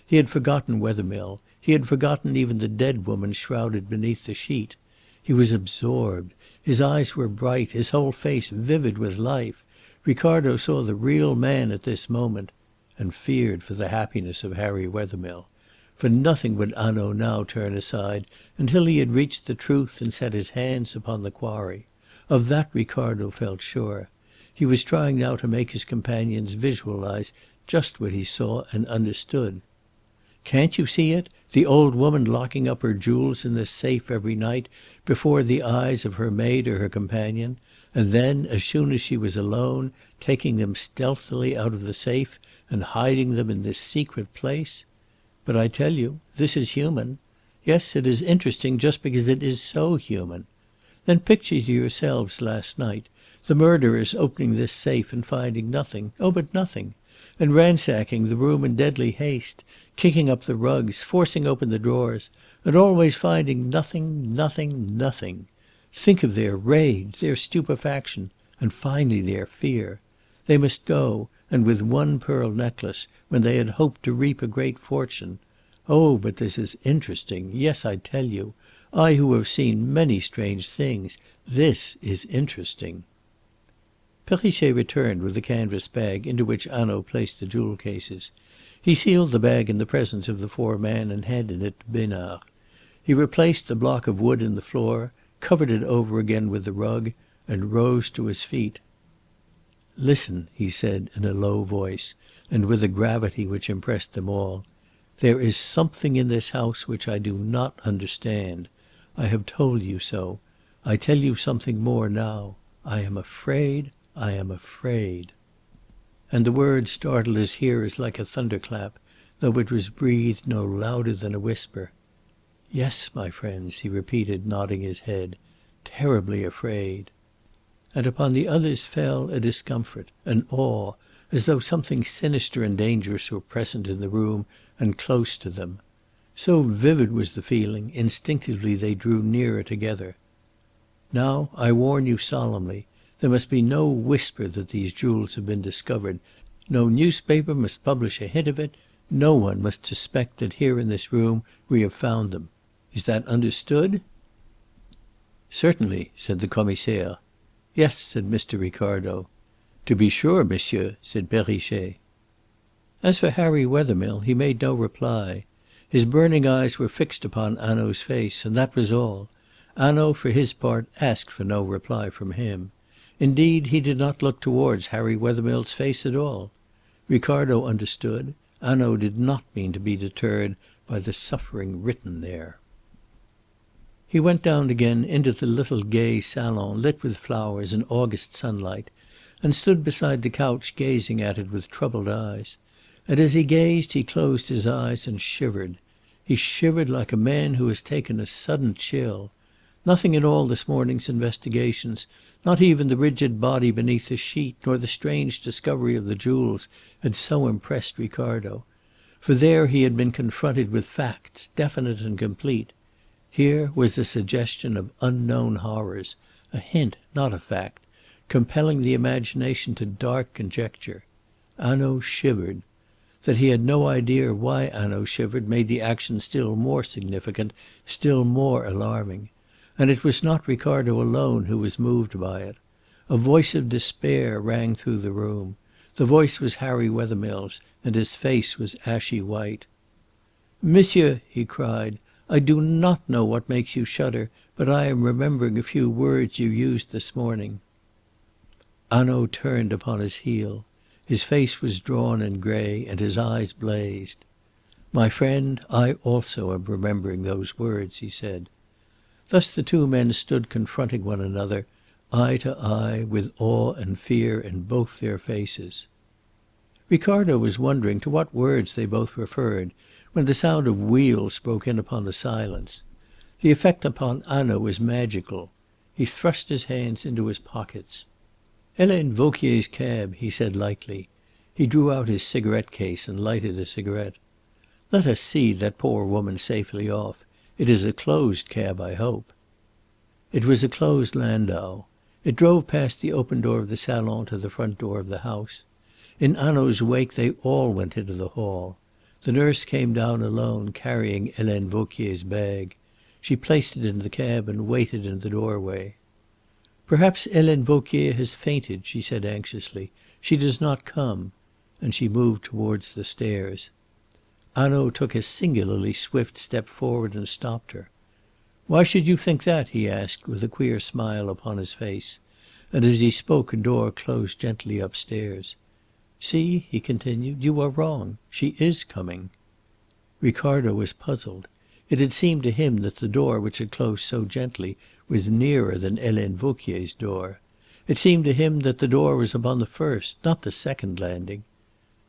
He had forgotten Wethermill. He had forgotten even the dead woman shrouded beneath the sheet. He was absorbed. His eyes were bright, his whole face vivid with life. Ricardo saw the real man at this moment, and feared for the happiness of Harry Wethermill. For nothing would Hanaud now turn aside until he had reached the truth and set his hands upon the quarry. Of that Ricardo felt sure. He was trying now to make his companions visualize just what he saw and understood. "Can't you see it? The old woman locking up her jewels in this safe every night before the eyes of her maid or her companion, and then, as soon as she was alone, taking them stealthily out of the safe and hiding them in this secret place? But I tell you, this is human. Yes, it is interesting just because it is so human. Then picture to yourselves last night the murderers opening this safe and finding nothing, oh, but nothing, and ransacking the room in deadly haste, kicking up the rugs, forcing open the drawers, and always finding nothing, nothing, nothing. Think of their rage, their stupefaction, and finally their fear. They must go, and with one pearl necklace, when they had hoped to reap a great fortune. Oh, but this is interesting. Yes, I tell you, I who have seen many strange things, this is interesting." Perrichet returned with the canvas bag into which Hanaud placed the jewel cases. He sealed the bag in the presence of the four men and handed it to Besnard. He replaced the block of wood in the floor, covered it over again with the rug, and rose to his feet. "Listen," he said in a low voice, and with a gravity which impressed them all. "There is something in this house which I do not understand. I have told you so. I tell you something more now. I am afraid, I am afraid." And the word startled his hearers like a thunderclap, though it was breathed no louder than a whisper. "Yes, my friends," he repeated, nodding his head, "terribly afraid." And upon the others fell a discomfort, an awe, as though something sinister and dangerous were present in the room and close to them. So vivid was the feeling, instinctively they drew nearer together. "Now I warn you solemnly. There must be no whisper that these jewels have been discovered. No newspaper must publish a hint of it. No one must suspect that here in this room we have found them. Is that understood?" "Certainly," said the Commissaire. "Yes," said Mr. Ricardo. "To be sure, monsieur," said Perrichet. As for Harry Wethermill, he made no reply. His burning eyes were fixed upon Hanaud's face, and that was all. Hanaud, for his part, asked for no reply from him. Indeed, he did not look towards Harry Wethermill's face at all. Ricardo understood. Hanaud did not mean to be deterred by the suffering written there. He went down again into the little gay salon lit with flowers and August sunlight, and stood beside the couch gazing at it with troubled eyes. And as he gazed he closed his eyes and shivered. He shivered like a man who has taken a sudden chill. Nothing in all this morning's investigations, not even the rigid body beneath the sheet, nor the strange discovery of the jewels, had so impressed Ricardo. For there he had been confronted with facts, definite and complete. Here was the suggestion of unknown horrors, a hint, not a fact, compelling the imagination to dark conjecture. Hanaud shivered. That he had no idea why Hanaud shivered made the action still more significant, still more alarming. And it was not Ricardo alone who was moved by it. A voice of despair rang through the room. The voice was Harry Wethermill's, and his face was ashy white. "Monsieur," he cried, "I do not know what makes you shudder, but I am remembering a few words you used this morning." Hanaud turned upon his heel. His face was drawn and grey, and his eyes blazed. "My friend, I also am remembering those words," he said. Thus the two men stood confronting one another, eye to eye, with awe and fear in both their faces. Ricardo was wondering to what words they both referred, when the sound of wheels broke in upon the silence. The effect upon Hanaud was magical. He thrust his hands into his pockets. "Helene Vauquier's cab," he said lightly. He drew out his cigarette case and lighted a cigarette. "Let us see that poor woman safely off. It is a closed cab, I hope." It was a closed landau. It drove past the open door of the salon to the front door of the house. In Hanaud's wake they all went into the hall. The nurse came down alone, carrying Helene Vauquier's bag. She placed it in the cab and waited in the doorway. "Perhaps Helene Vauquier has fainted," she said anxiously. "She does not come." And she moved towards the stairs. Hanaud took a singularly swift step forward and stopped her. "Why should you think that?" he asked, with a queer smile upon his face. And as he spoke a door closed gently upstairs. "See," he continued, "you are wrong. She is coming." Ricardo was puzzled. It had seemed to him that the door which had closed so gently was nearer than Helene Vauquier's door. It seemed to him that the door was upon the first, not the second landing.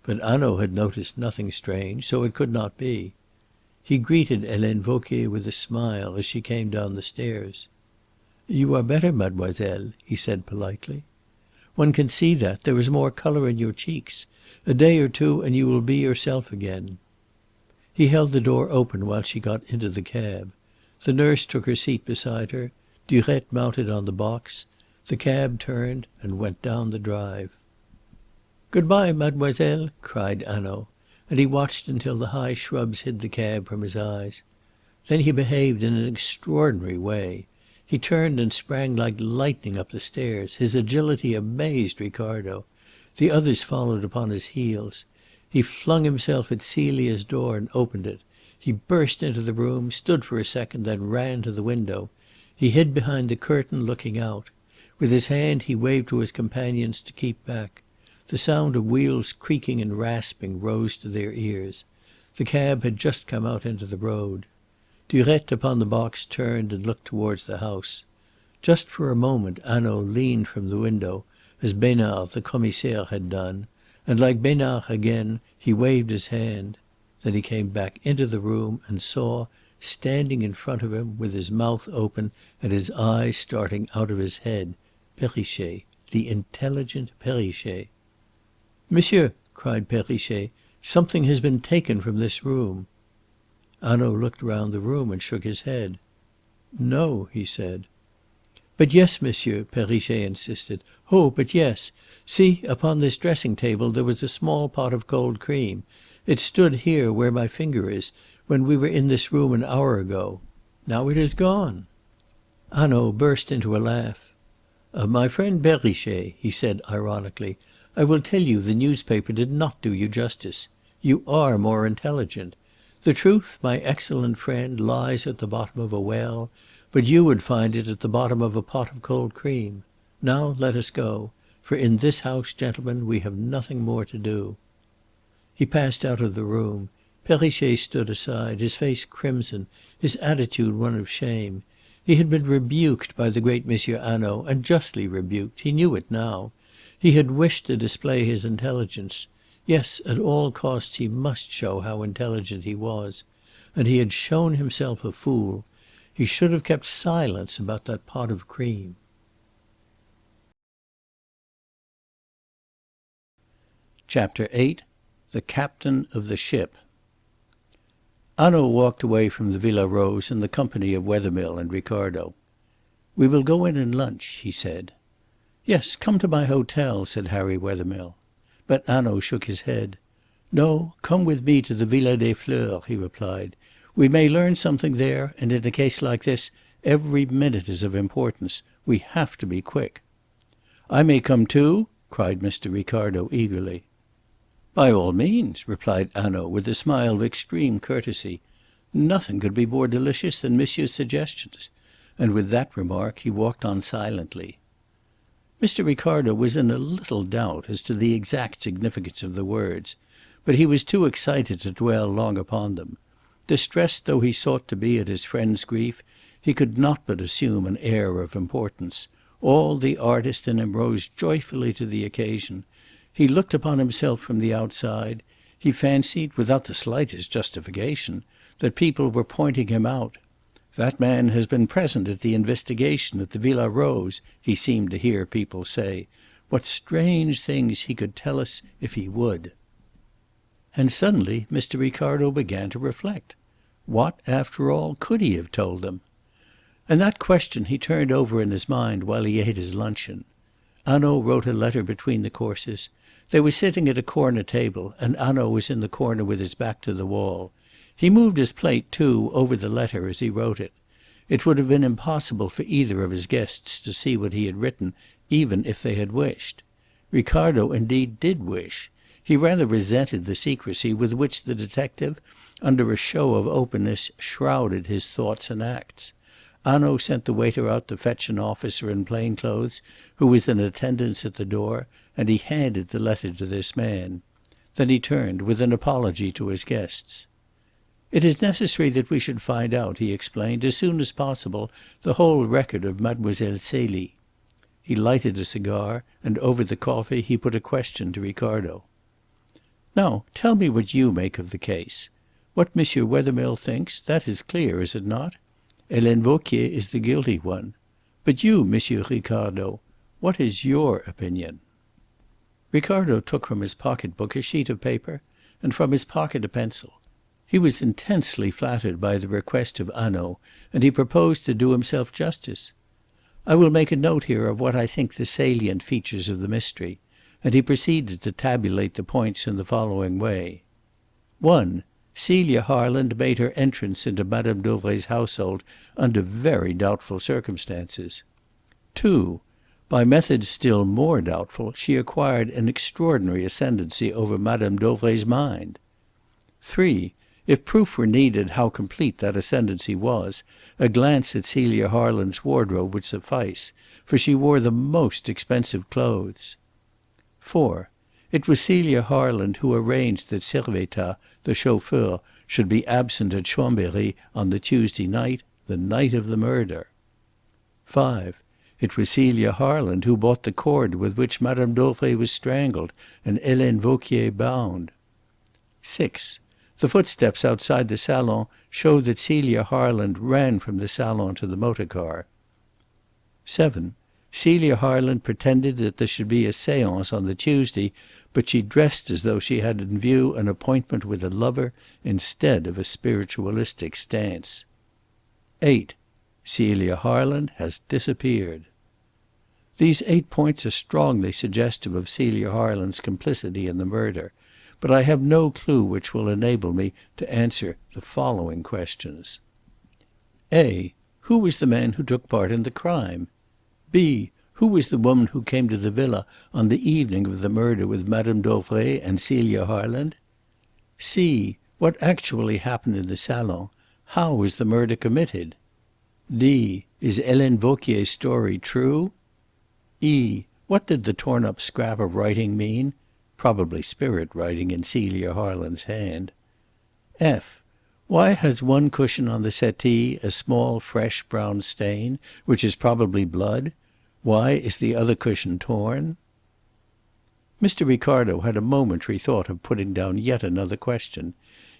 But Hanaud had noticed nothing strange, so it could not be. He greeted Helene Vauquier with a smile as she came down the stairs. "You are better, mademoiselle," he said politely. "One can see that. There is more colour in your cheeks. A day or two and you will be yourself again." He held the door open while she got into the cab. The nurse took her seat beside her. Durette mounted on the box. The cab turned and went down the drive. "Good bye, mademoiselle," cried Hanaud, and he watched until the high shrubs hid the cab from his eyes. Then he behaved in an extraordinary way. He turned and sprang like lightning up the stairs. His agility amazed Ricardo. The others followed upon his heels. He flung himself at Celia's door and opened it. He burst into the room, stood for a second, then ran to the window. He hid behind the curtain, looking out. With his hand he waved to his companions to keep back. The sound of wheels creaking and rasping rose to their ears. The cab had just come out into the road. Durette upon the box turned and looked towards the house. Just for a moment Hanaud leaned from the window, as Besnard the commissaire had done, and like Besnard again he waved his hand. Then he came back into the room and saw, standing in front of him with his mouth open and his eyes starting out of his head, Perrichet, the intelligent Perrichet. "Monsieur," cried Perrichet, "something has been taken from this room." Hanaud looked round the room and shook his head. "No," he said. "But yes, monsieur," Perrichet insisted. "Oh, but yes. See, upon this dressing-table there was a small pot of cold cream. It stood here, where my finger is, when we were in this room an hour ago. Now it is gone." Hanaud burst into a laugh. "My friend Perrichet," he said ironically, "I will tell you the newspaper did not do you justice. You are more intelligent. The truth, my excellent friend, lies at the bottom of a well, but you would find it at the bottom of a pot of cold cream. Now let us go, for in this house, gentlemen, we have nothing more to do." He passed out of the room. Perrichet stood aside, his face crimson, his attitude one of shame. He had been rebuked by the great Monsieur Hanaud, and justly rebuked. He knew it now. He had wished to display his intelligence. Yes, at all costs he must show how intelligent he was. And he had shown himself a fool. He should have kept silence about that pot of cream. Chapter 8. The Captain of the Ship. Hanaud walked away from the Villa Rose in the company of Wethermill and Ricardo. "We will go in and lunch," he said. "Yes, come to my hotel," said Harry Wethermill. But Hanaud shook his head. "No, come with me to the Villa des Fleurs," he replied. "We may learn something there, and in a case like this every minute is of importance. We have to be quick." "I may come too?" cried Mr. Ricardo eagerly. "By all means," replied Hanaud with a smile of extreme courtesy. "Nothing could be more delicious than monsieur's suggestions." And with that remark he walked on silently. Mr. Ricardo was in a little doubt as to the exact significance of the words, but he was too excited to dwell long upon them. Distressed though he sought to be at his friend's grief, he could not but assume an air of importance. All the artist in him rose joyfully to the occasion. He looked upon himself from the outside. He fancied, without the slightest justification, that people were pointing him out. "That man has been present at the investigation at the Villa Rose," he seemed to hear people say. "What strange things he could tell us if he would!" And suddenly Mr. Ricardo began to reflect. What, after all, could he have told them? And that question he turned over in his mind while he ate his luncheon. Hanaud wrote a letter between the courses. They were sitting at a corner table, and Hanaud was in the corner with his back to the wall. He moved his plate, too, over the letter as he wrote it. It would have been impossible for either of his guests to see what he had written, even if they had wished. Ricardo, indeed, did wish. He rather resented the secrecy with which the detective, under a show of openness, shrouded his thoughts and acts. Hanaud sent the waiter out to fetch an officer in plain clothes who was in attendance at the door, and he handed the letter to this man. Then he turned with an apology to his guests. "It is necessary that we should find out," he explained, "as soon as possible, the whole record of Mademoiselle Celie." He lighted a cigar, and over the coffee he put a question to Ricardo. "Now tell me what you make of the case. What Monsieur Wethermill thinks, that is clear, is it not? Helene Vauquier is the guilty one. But you, Monsieur Ricardo, what is your opinion?" Ricardo took from his pocket-book a sheet of paper, and from his pocket a pencil. He was intensely flattered by the request of Hanaud, and he proposed to do himself justice. "I will make a note here of what I think the salient features of the mystery," and he proceeded to tabulate the points in the following way. 1. Celia Harland made her entrance into Madame Dauvray's household under very doubtful circumstances. 2. By methods still more doubtful, she acquired an extraordinary ascendancy over Madame Dauvray's mind. 3. If proof were needed how complete that ascendancy was, a glance at Celia Harland's wardrobe would suffice, for she wore the most expensive clothes. 4. It was Celia Harland who arranged that Servettaz, the chauffeur, should be absent at Chambéry on the Tuesday night, the night of the murder. 5. It was Celia Harland who bought the cord with which Madame Dauvray was strangled and Helene Vauquier bound. 6. The footsteps outside the salon show that Celia Harland ran from the salon to the motor car. 7. Celia Harland pretended that there should be a séance on the Tuesday, but she dressed as though she had in view an appointment with a lover instead of a spiritualistic stance. 8. Celia Harland has disappeared. These 8 points are strongly suggestive of Celia Harland's complicity in the murder, but I have no clue which will enable me to answer the following questions. A. Who was the man who took part in the crime? B. Who was the woman who came to the villa on the evening of the murder with Madame Dauvray and Celia Harland? C. What actually happened in the salon? How was the murder committed? D. Is Helene Vauquier's story true? E. What did the torn-up scrap of writing mean? Probably spirit writing in Celia Harland's hand. F. Why has one cushion on the settee a small fresh brown stain, which is probably blood? Why is the other cushion torn? Mr. Ricardo had a momentary thought of putting down yet another question.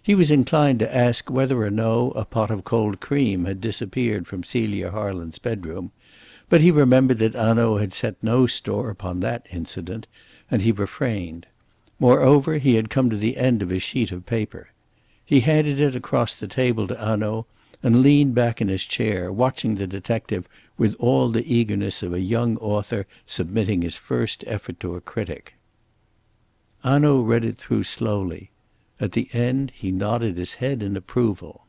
He was inclined to ask whether or no a pot of cold cream had disappeared from Celia Harland's bedroom, but he remembered that Hanaud had set no store upon that incident, and he refrained. Moreover, he had come to the end of his sheet of paper. He handed it across the table to Hanaud and leaned back in his chair, watching the detective with all the eagerness of a young author submitting his first effort to a critic. Hanaud read it through slowly. At the end he nodded his head in approval.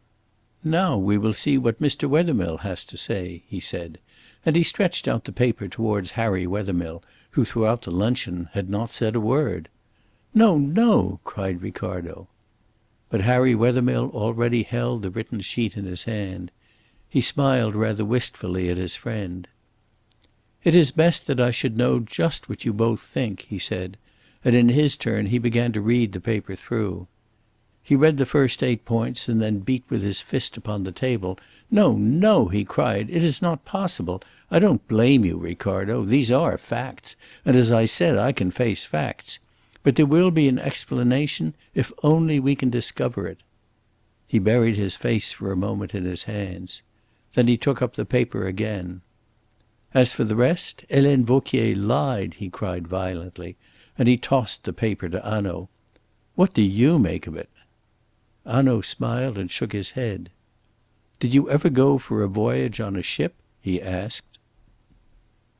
"Now we will see what Mr. Wethermill has to say," he said, and he stretched out the paper towards Harry Wethermill, who throughout the luncheon had not said a word. "No, no!" cried Ricardo. But Harry Wethermill already held the written sheet in his hand. He smiled rather wistfully at his friend. "It is best that I should know just what you both think," he said, and in his turn he began to read the paper through. He read the first 8 points and then beat with his fist upon the table. "No, no!" he cried. "It is not possible. I don't blame you, Ricardo. These are facts, and as I said, I can face facts. But there will be an explanation if only we can discover it." He buried his face for a moment in his hands. Then he took up the paper again. "As for the rest, Helene Vauquier lied," he cried violently, and he tossed the paper to Hanaud. "What do you make of it?" Hanaud smiled and shook his head. "Did you ever go for a voyage on a ship?" he asked.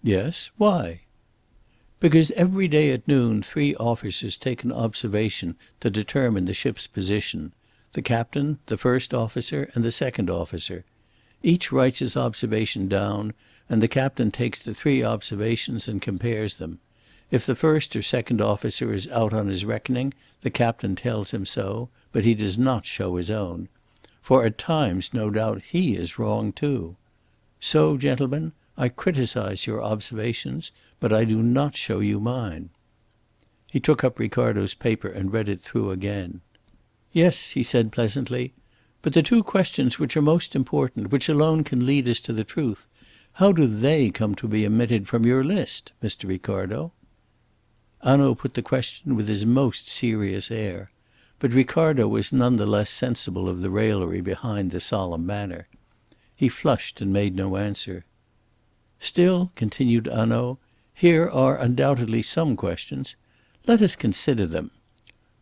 "Yes. Why?" "Because every day at noon 3 officers take an observation to determine the ship's position. The captain, the first officer, and the second officer. Each writes his observation down, and the captain takes the 3 observations and compares them. If the first or second officer is out on his reckoning, the captain tells him so, but he does not show his own. For at times, no doubt, he is wrong too. So, gentlemen, I criticize your observations, but I do not show you mine." He took up Ricardo's paper and read it through again. "Yes," he said pleasantly, "but the 2 questions which are most important, which alone can lead us to the truth, how do they come to be omitted from your list, Mr. Ricardo?" Hanaud put the question with his most serious air, but Ricardo was none the less sensible of the raillery behind the solemn manner. He flushed and made no answer. "Still," continued Hanaud, "here are undoubtedly some questions. Let us consider them.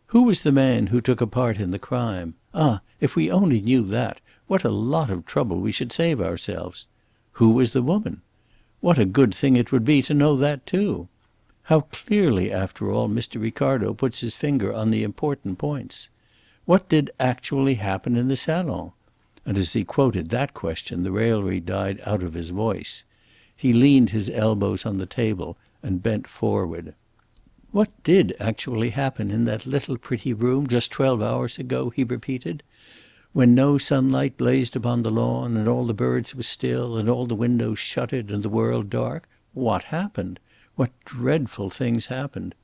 Who was the man who took a part in the crime? Ah, if we only knew that, what a lot of trouble we should save ourselves. Who was the woman? What a good thing it would be to know that too. How clearly, after all, Mr. Ricardo puts his finger on the important points. What did actually happen in the salon? And as he quoted that question the raillery died out of his voice. He leaned his elbows on the table and bent forward. "What did actually happen in that little pretty room just 12 hours ago?" he repeated. "When no sunlight blazed upon the lawn, and all the birds were still, and all the windows shuttered, and the world dark? What happened? What dreadful things happened?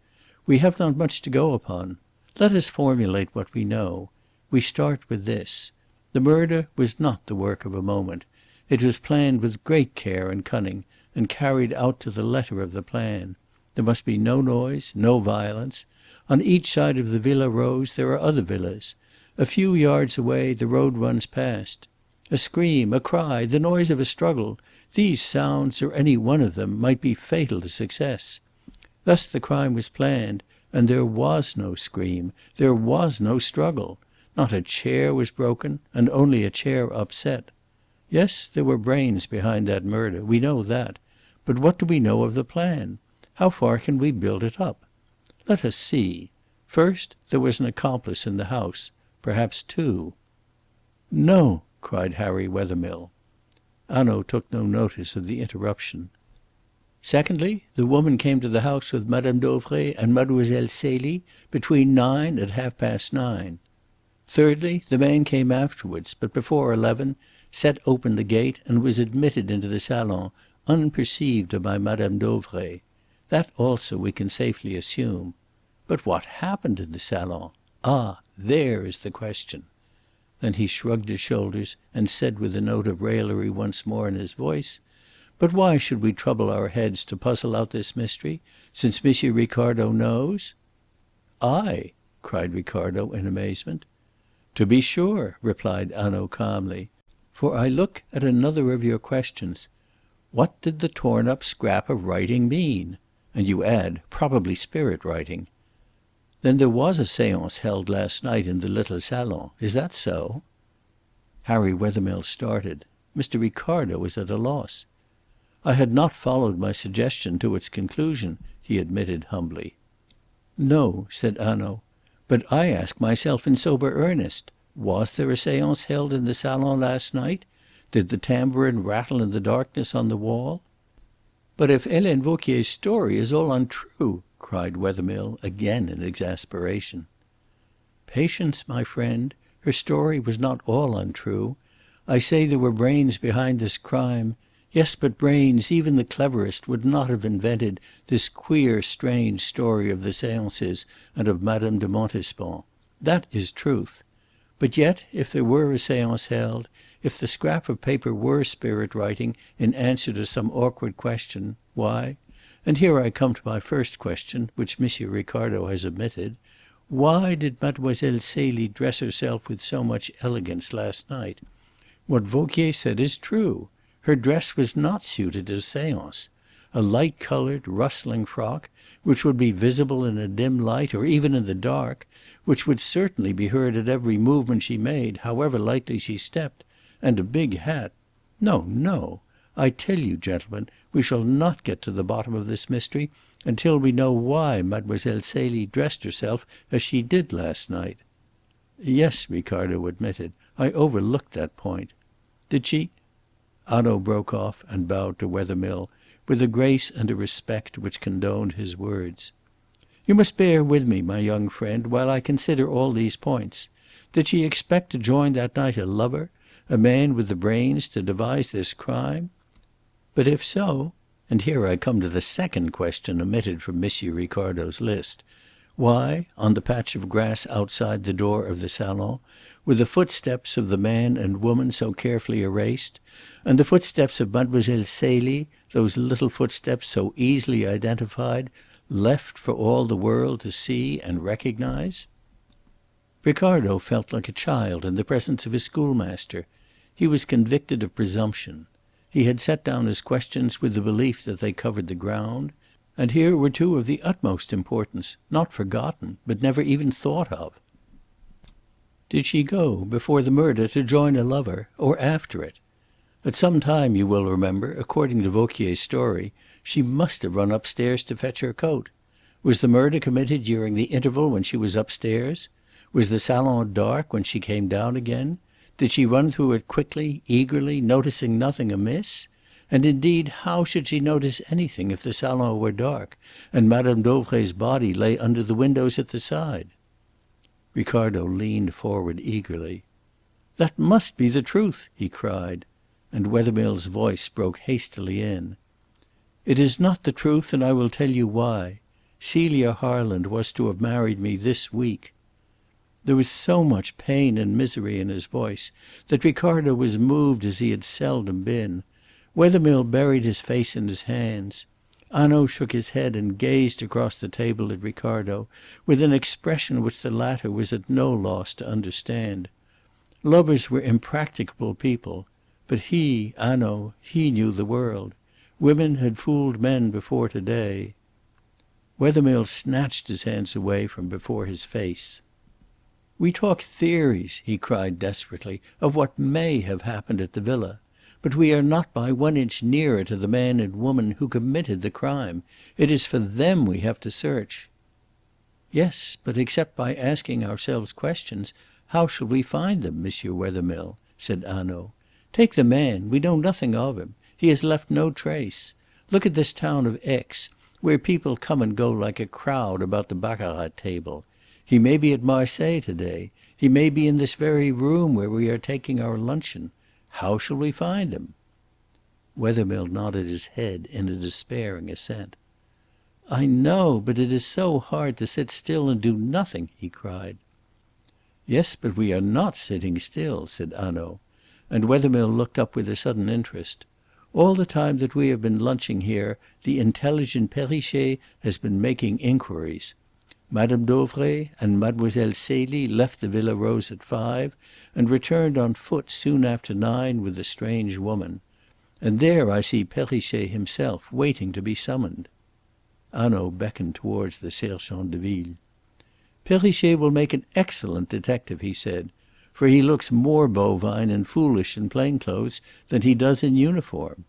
We have not much to go upon. Let us formulate what we know. We start with this. The murder was not the work of a moment. It was planned with great care and cunning, and carried out to the letter of the plan. There must be no noise, no violence. On each side of the Villa Rose there are other villas. A few yards away the road runs past. A scream, a cry, the noise of a struggle, these sounds, or any one of them, might be fatal to success. Thus the crime was planned, and there was no scream, there was no struggle. Not a chair was broken, and only a chair upset. Yes, there were brains behind that murder, we know that. But what do we know of the plan? How far can we build it up? Let us see. First, there was an accomplice in the house. Perhaps two." "No!" cried Harry Wethermill. Hanaud took no notice of the interruption. "Secondly, the woman came to the house with Madame Dauvray and Mademoiselle Celie between 9 and half past 9. Thirdly, the man came afterwards, but before 11, set open the gate, and was admitted into the salon unperceived by Madame Dauvray. That also we can safely assume. But what happened in the salon? Ah, there is the question." Then he shrugged his shoulders and said with a note of raillery once more in his voice, "But why should we trouble our heads to puzzle out this mystery, since Monsieur Ricardo knows?" "I?" cried Ricardo in amazement. "To be sure," replied Hanaud calmly. "For I look at another of your questions. What did the torn-up scrap of writing mean? And you add, probably spirit writing. Then there was a séance held last night in the little salon. Is that so?" Harry Wethermill started. Mr. Ricardo was at a loss. "I had not followed my suggestion to its conclusion," he admitted humbly. "No," said Hanaud. "But I ask myself in sober earnest, was there a séance held in the salon last night? Did the tambourine rattle in the darkness on the wall?" "But if Helene Vauquier's story is all untrue!" cried Wethermill, again in exasperation. "Patience, my friend. Her story was not all untrue. I say there were brains behind this crime. Yes, but brains, even the cleverest, would not have invented this queer, strange story of the séances and of Madame de Montespan. That is truth. But yet, if there were a séance held, if the scrap of paper were spirit writing in answer to some awkward question, why, and here I come to my first question, which Monsieur Ricardo has omitted, why did Mademoiselle Celie dress herself with so much elegance last night? What Vauquier said is true. Her dress was not suited to a séance. A light-coloured, rustling frock, which would be visible in a dim light, or even in the dark, which would certainly be heard at every movement she made, however lightly she stepped, and a big hat. No, no. I tell you, gentlemen, we shall not get to the bottom of this mystery until we know why Mademoiselle Celie dressed herself as she did last night." "Yes," Ricardo admitted. "I overlooked that point. Did she—" Hanaud broke off and bowed to Wethermill with a grace and a respect which condoned his words. "You must bear with me, my young friend, while I consider all these points. Did she expect to join that night a lover, a man with the brains to devise this crime? But if so, and here I come to the second question omitted from Monsieur Ricardo's list, why, on the patch of grass outside the door of the salon, were the footsteps of the man and woman so carefully erased, and the footsteps of Mademoiselle Celie, those little footsteps so easily identified, left for all the world to see and recognize?" Ricardo felt like a child in the presence of his schoolmaster. He was convicted of presumption. He had set down his questions with the belief that they covered the ground. And here were two of the utmost importance, not forgotten, but never even thought of. Did she go, before the murder, to join a lover, or after it? At some time, you will remember, according to Vauquier's story, she must have run upstairs to fetch her coat. Was the murder committed during the interval when she was upstairs? Was the salon dark when she came down again? Did she run through it quickly, eagerly, noticing nothing amiss? And indeed, how should she notice anything if the salon were dark, and Madame Dauvray's body lay under the windows at the side? Ricardo leaned forward eagerly. "That must be the truth!" he cried, and Wethermill's voice broke hastily in. "It is not the truth, and I will tell you why. Celia Harland was to have married me this week." There was so much pain and misery in his voice that Ricardo was moved as he had seldom been. Wethermill buried his face in his hands. Hanaud shook his head and gazed across the table at Ricardo with an expression which the latter was at no loss to understand. Lovers were impracticable people, but he, Hanaud, he knew the world. Women had fooled men before today. Wethermill snatched his hands away from before his face. "We talk theories," he cried desperately, "of what may have happened at the villa. But we are not by 1 inch nearer to the man and woman who committed the crime. It is for them we have to search." "Yes, but except by asking ourselves questions, how shall we find them, M. Wethermill?" said Hanaud. "Take the man. We know nothing of him. He has left no trace. Look at this town of Aix, where people come and go like a crowd about the baccarat table. He may be at Marseilles to-day. He may be in this very room where we are taking our luncheon. How shall we find him?" Wethermill nodded his head in a despairing assent. "I know, but it is so hard to sit still and do nothing," he cried. "Yes, but we are not sitting still," said Hanaud, and Wethermill looked up with a sudden interest. "All the time that we have been lunching here the intelligent Perrichet has been making inquiries. Madame Dauvray and Mademoiselle Celie left the Villa Rose at 5 and returned on foot soon after 9 with the strange woman. And there I see Perrichet himself waiting to be summoned." Hanaud beckoned towards the sergent de ville. "Perrichet will make an excellent detective," he said, "for he looks more bovine and foolish in plain clothes than he does in uniform."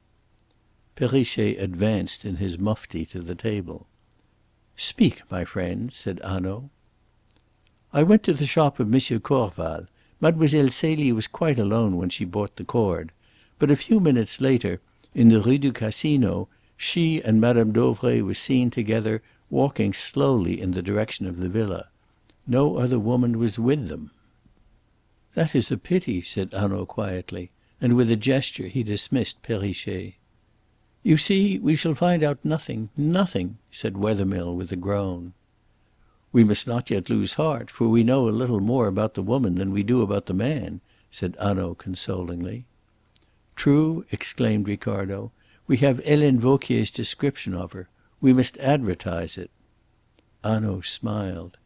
Perrichet advanced in his mufti to the table. "Speak, my friend," said Hanaud. "I went to the shop of M. Corval. Mademoiselle Celie was quite alone when she bought the cord. But a few minutes later, in the Rue du Casino, she and Madame Dauvray were seen together, walking slowly in the direction of the villa. No other woman was with them." "That is a pity," said Hanaud quietly, and with a gesture he dismissed Perrichet. "You see, we shall find out nothing, nothing," said Wethermill with a groan. "We must not yet lose heart, for we know a little more about the woman than we do about the man," said Hanaud consolingly. "True," exclaimed Ricardo. "We have Helene Vauquier's description of her. We must advertise it." Hanaud smiled.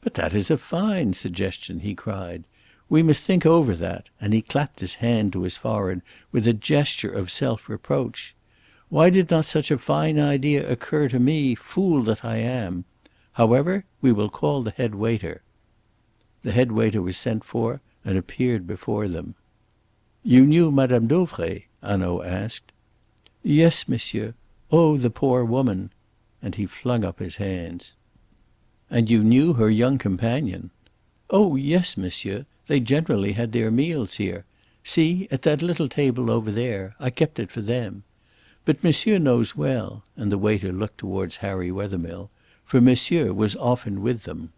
"But that is a fine suggestion," he cried. "We must think over that," and he clapped his hand to his forehead with a gesture of self-reproach. "Why did not such a fine idea occur to me, fool that I am? However, we will call the head waiter." The head waiter was sent for and appeared before them. "You knew Madame Dauvray?" Hanaud asked. "Yes, monsieur. Oh, the poor woman!" And he flung up his hands. "And you knew her young companion?" "Oh, yes, monsieur. They generally had their meals here. See, at that little table over there. I kept it for them. But monsieur knows well," and the waiter looked towards Harry Wethermill, "for monsieur was often with them."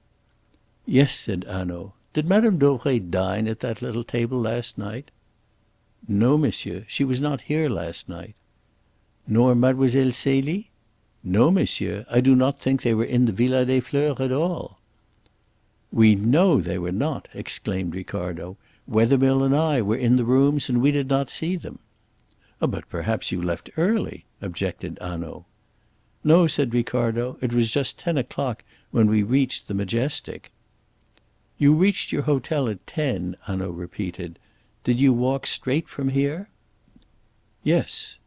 "Yes," said Hanaud. "Did Madame Dauvray dine at that little table last night?" "No, monsieur. She was not here last night." "Nor Mademoiselle Celie?" "No, monsieur. I do not think they were in the Villa des Fleurs at all." "We know they were not!" exclaimed Ricardo. "Wethermill and I were in the rooms and we did not see them." "But perhaps you left early," objected Hanaud. "No," said Ricardo. "It was just 10 o'clock when we reached the Majestic." "You reached your hotel at 10," Hanaud repeated. "Did you walk straight from here?" "Yes."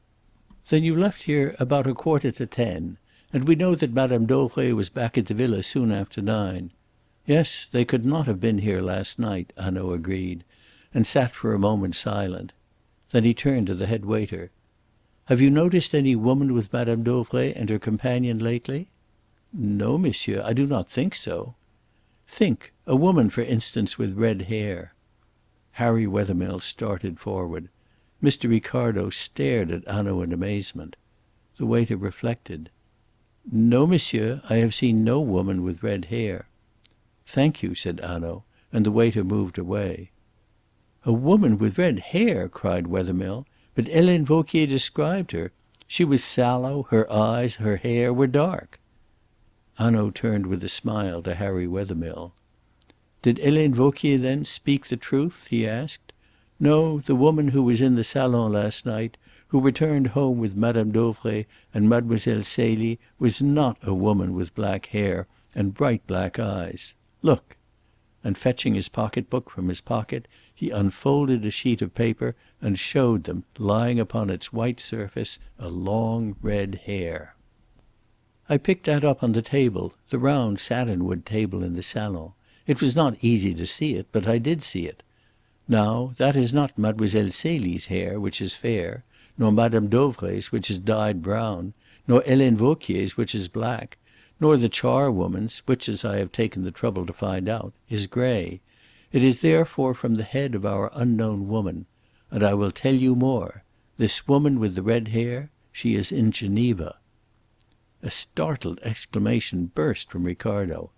"Then you left here about 10:15, and we know that Madame Dauvray was back at the villa soon after 9. Yes, they could not have been here last night," Hanaud agreed, and sat for a moment silent. Then he turned to the head waiter. "Have you noticed any woman with Madame Dauvray and her companion lately?" "No, monsieur, I do not think so." Think, a woman, for instance, with red hair." Harry Wethermill started forward. Mr. Ricardo stared at Hanaud in amazement. The waiter reflected. "No, monsieur, I have seen no woman with red hair." "Thank you," said Hanaud, and the waiter moved away. "A woman with red hair!" cried Wethermill. "But Helene Vauquier described her. She was sallow, her eyes, her hair were dark." Hanaud turned with a smile to Harry Wethermill. "Did Helene Vauquier, then, speak the truth?" he asked. "No, the woman who was in the salon last night, who returned home with Madame Dauvray and Mademoiselle Celie, was not a woman with black hair and bright black eyes. Look!" And fetching his pocket book from his pocket, he unfolded a sheet of paper and showed them, lying upon its white surface, a long red hair. "I picked that up on the table, the round satinwood table in the salon. It was not easy to see it, but I did see it. Now, that is not Mademoiselle Celie's hair, which is fair, nor Madame Dauvray's, which is dyed brown, nor Helene Vauquier's, which is black, nor the charwoman's, which, as I have taken the trouble to find out, is grey. It is therefore from the head of our unknown woman. And I will tell you more. This woman with the red hair, she is in Geneva." A startled exclamation burst from Ricardo.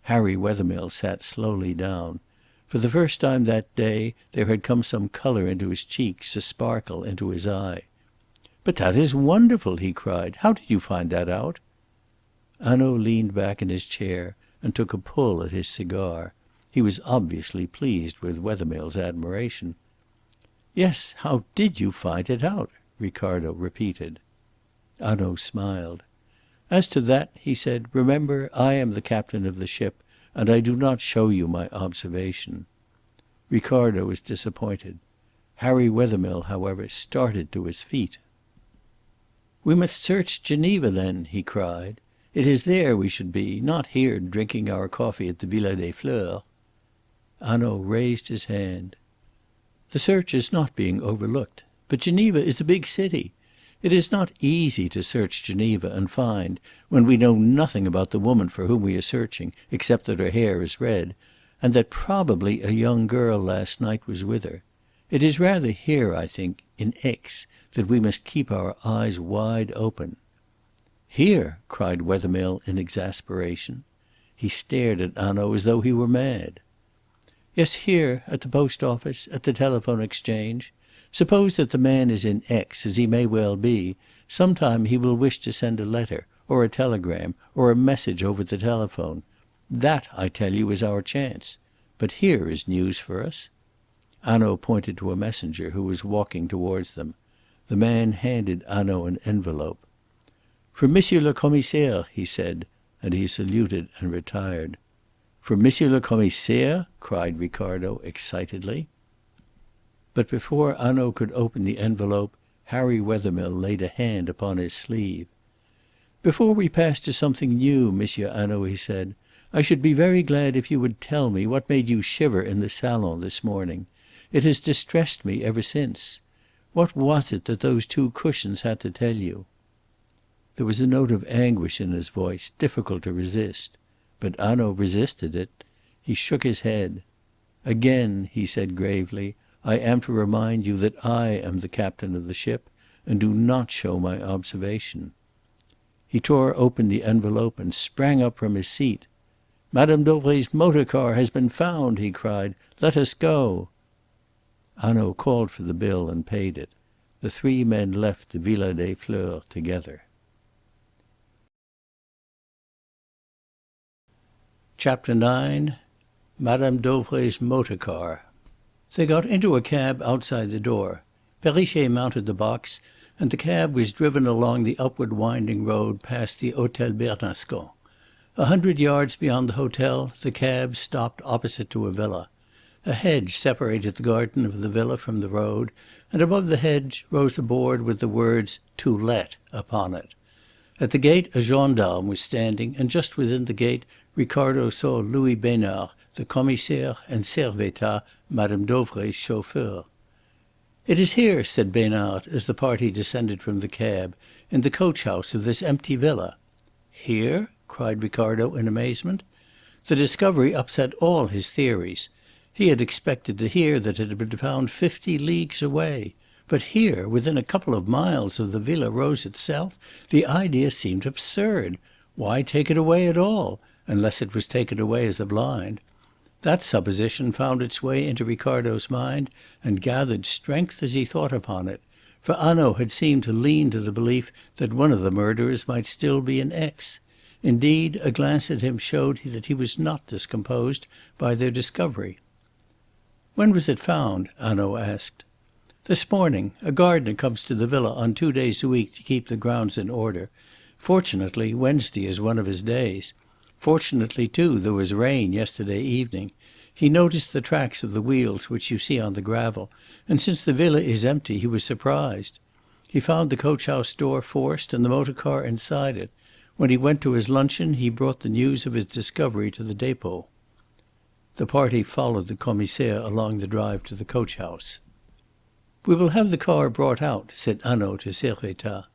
Harry Wethermill sat slowly down. For the first time that day there had come some colour into his cheeks, a sparkle into his eye. "But that is wonderful!" he cried. "How did you find that out?" Hanaud leaned back in his chair and took a pull at his cigar. He was obviously pleased with Wethermill's admiration. "Yes, how did you find it out?" Ricardo repeated. Hanaud smiled. "As to that," he said, "remember, I am the captain of the ship, and I do not show you my observation." Ricardo was disappointed. Harry Wethermill, however, started to his feet. "We must search Geneva, then," he cried. "It is there we should be, not here drinking our coffee at the Villa des Fleurs." Hanaud raised his hand. "The search is not being overlooked. But Geneva is a big city. It is not easy to search Geneva and find, when we know nothing about the woman for whom we are searching, except that her hair is red, and that probably a young girl last night was with her. It is rather here, I think, in Aix, that we must keep our eyes wide open." "Here!" cried Wethermill in exasperation. He stared at Hanaud as though he were mad. "Yes, here, at the post office, at the telephone exchange. Suppose that the man is in Aix, as he may well be. Some time he will wish to send a letter, or a telegram, or a message over the telephone. That, I tell you, is our chance. But here is news for us." Hanaud pointed to a messenger who was walking towards them. The man handed Hanaud an envelope. "From Monsieur le Commissaire," he said, and he saluted and retired. "From Monsieur le Commissaire?" cried Ricardo excitedly. But before Hanaud could open the envelope, Harry Wethermill laid a hand upon his sleeve. "Before we pass to something new, Monsieur Hanaud," he said, "I should be very glad if you would tell me what made you shiver in the salon this morning. It has distressed me ever since. What was it that those two cushions had to tell you?" There was a note of anguish in his voice, difficult to resist. But Hanaud resisted it. He shook his head. "Again," he said gravely, "I am to remind you that I am the captain of the ship, and do not show my observation." He tore open the envelope and sprang up from his seat. "Madame Dauvray's motor car has been found!" he cried. "Let us go!" Hanaud called for the bill and paid it. The three men left the Villa des Fleurs together. Chapter 9. Madame Dauvray's motor car. They got into a cab outside the door. Perrichet mounted the box, and the cab was driven along the upward winding road past the Hôtel Bernascon. 100 yards beyond the hotel the cab stopped opposite to a villa. A hedge separated the garden of the villa from the road, and above the hedge rose a board with the words "To Let" upon it. At the gate a gendarme was standing, and just within the gate Ricardo saw Louis Besnard, the commissaire, and Servettaz, Madame Dauvray's chauffeur. "It is here," said Besnard, as the party descended from the cab, "in the coach house of this empty villa." "Here?" cried Ricardo in amazement. The discovery upset all his theories. He had expected to hear that it had been found 50 leagues away. But here, within a couple of miles of the Villa Rose itself, the idea seemed absurd. Why take it away at all, unless it was taken away as a blind? That supposition found its way into Ricardo's mind and gathered strength as he thought upon it. For Hanaud had seemed to lean to the belief that one of the murderers might still be in Aix. Indeed, a glance at him showed that he was not discomposed by their discovery. "When was it found?" Hanaud asked. "This morning. A gardener comes to the villa on 2 days a week to keep the grounds in order. Fortunately, Wednesday is one of his days. Fortunately, too, there was rain yesterday evening. He noticed the tracks of the wheels which you see on the gravel, and since the villa is empty he was surprised. He found the coach-house door forced and the motor car inside it. When he went to his luncheon he brought the news of his discovery to the depot." The party followed the commissaire along the drive to the coach-house. "We will have the car brought out," said Hanaud to Servettaz.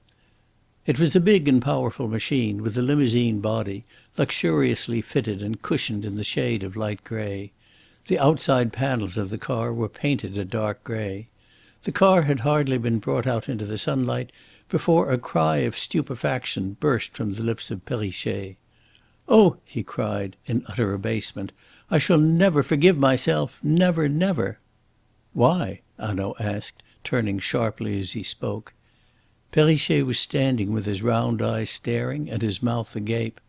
It was a big and powerful machine, with a limousine body, luxuriously fitted and cushioned in the shade of light grey. The outside panels of the car were painted a dark grey. The car had hardly been brought out into the sunlight before a cry of stupefaction burst from the lips of Perrichet. "Oh!" he cried, in utter abasement, "I shall never forgive myself, never, never!" "Why?" Hanaud asked, turning sharply as he spoke. Perrichet was standing with his round eyes staring and his mouth agape.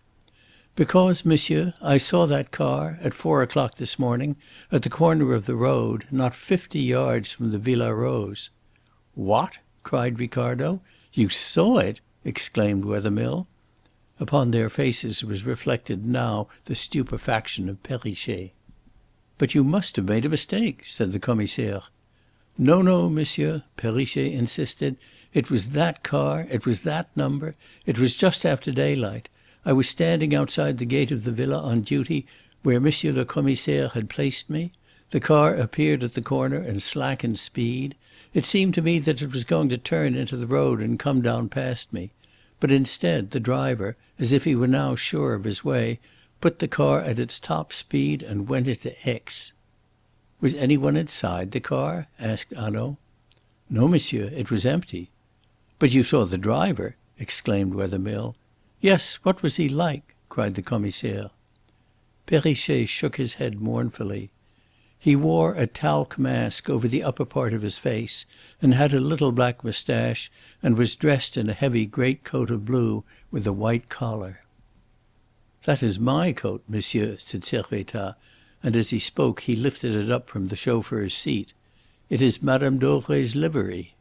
"Because, monsieur, I saw that car, at 4 o'clock this morning, at the corner of the road, not 50 yards from the Villa Rose." "What!" cried Ricardo. "You saw it!" exclaimed Wethermill. Upon their faces was reflected now the stupefaction of Perrichet. "But you must have made a mistake," said the Commissaire. "No, no, monsieur," Perrichet insisted. "It was that car. It was that number. It was just after daylight. I was standing outside the gate of the villa on duty where Monsieur le Commissaire had placed me. The car appeared at the corner and slackened speed. It seemed to me that it was going to turn into the road and come down past me. But instead, the driver, as if he were now sure of his way, put the car at its top speed and went into Aix." "Was any one inside the car?" asked Hanaud. "No, monsieur, it was empty." "But you saw the driver!" exclaimed Wethermill. "Yes, what was he like?" cried the Commissaire. Perrichet shook his head mournfully. "He wore a talc mask over the upper part of his face, and had a little black moustache, and was dressed in a heavy great coat of blue with a white collar." "That is my coat, monsieur," said Servettaz, and as he spoke he lifted it up from the chauffeur's seat. "It is Madame Dauvray's livery."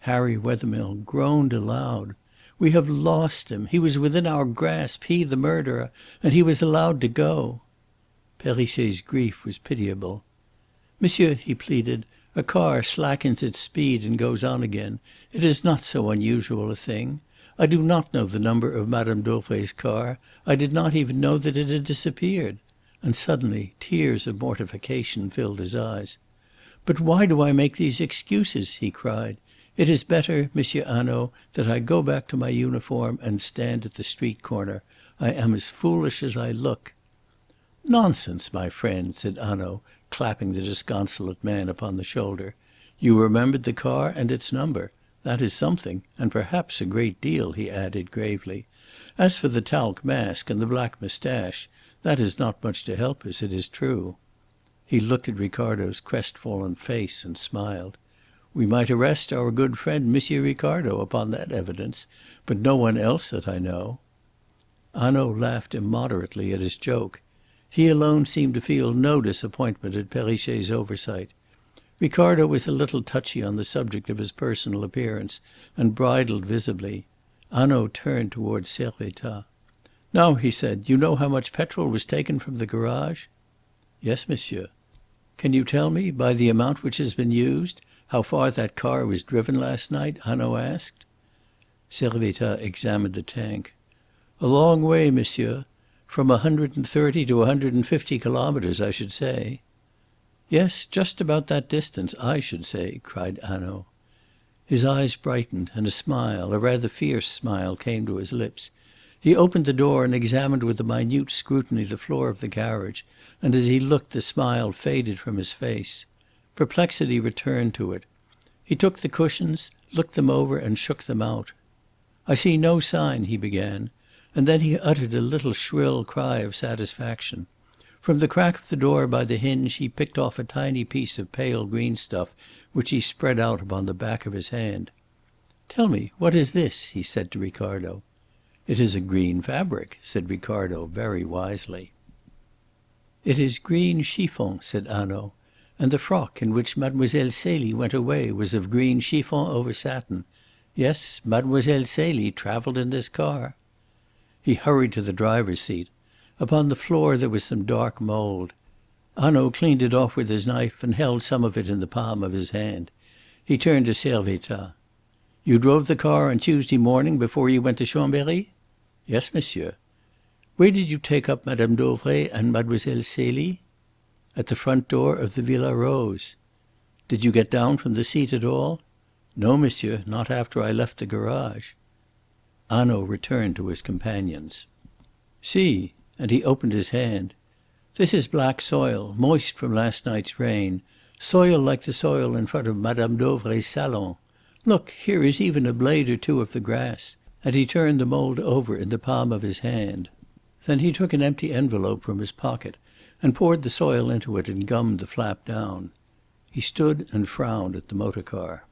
Harry Wethermill groaned aloud. "We have lost him. He was within our grasp, he the murderer, and he was allowed to go." Perrichet's grief was pitiable. "Monsieur," he pleaded, "a car slackens its speed and goes on again. It is not so unusual a thing. I do not know the number of Madame Dauvray's car. I did not even know that it had disappeared." And suddenly tears of mortification filled his eyes. "But why do I make these excuses?" he cried. "It is better, Monsieur Hanaud, that I go back to my uniform and stand at the street corner. I am as foolish as I look." "Nonsense, my friend," said Hanaud, clapping the disconsolate man upon the shoulder. "You remembered the car and its number. That is something, and perhaps a great deal," he added gravely. "As for the talc mask and the black moustache, that is not much to help us, it is true." He looked at Ricardo's crestfallen face and smiled. "We might arrest our good friend Monsieur Ricardo upon that evidence, but no one else that I know." Hanaud laughed immoderately at his joke. He alone seemed to feel no disappointment at Perrichet's oversight. Ricardo was a little touchy on the subject of his personal appearance, and bridled visibly. Hanaud turned towards Servettaz. "Now," he said, "you know how much petrol was taken from the garage?" "Yes, monsieur." "Can you tell me, by the amount which has been used, how far that car was driven last night?" Hanaud asked. Servettaz examined the tank. "A long way, monsieur. From 130 to 150 kilometres, I should say." "Yes, just about that distance, I should say," cried Hanaud. His eyes brightened, and a smile, a rather fierce smile, came to his lips. He opened the door and examined with a minute scrutiny the floor of the carriage, and as he looked the smile faded from his face. Perplexity returned to it. He took the cushions, looked them over and shook them out. "I see no sign," he began, and then he uttered a little shrill cry of satisfaction. From the crack of the door by the hinge he picked off a tiny piece of pale green stuff which he spread out upon the back of his hand. "Tell me, what is this?" he said to Ricardo. "It is a green fabric," said Ricardo very wisely. "It is green chiffon," said Hanaud, "and the frock in which Mademoiselle Celie went away was of green chiffon over satin. Yes, Mademoiselle Celie travelled in this car." He hurried to the driver's seat. Upon the floor there was some dark mould. Hanaud cleaned it off with his knife and held some of it in the palm of his hand. He turned to Servettaz. "You drove the car on Tuesday morning before you went to Chambéry?" "Yes, monsieur." "Where did you take up Madame Dauvray and Mademoiselle Celie?" "At the front door of the Villa Rose." "Did you get down from the seat at all?" "No, monsieur, not after I left the garage." Hanaud returned to his companions. "See," and he opened his hand. "This is black soil, moist from last night's rain, soil like the soil in front of Madame Dauvray's salon. Look, here is even a blade or two of the grass," and he turned the mould over in the palm of his hand. Then he took an empty envelope from his pocket and poured the soil into it and gummed the flap down. He stood and frowned at the motor car.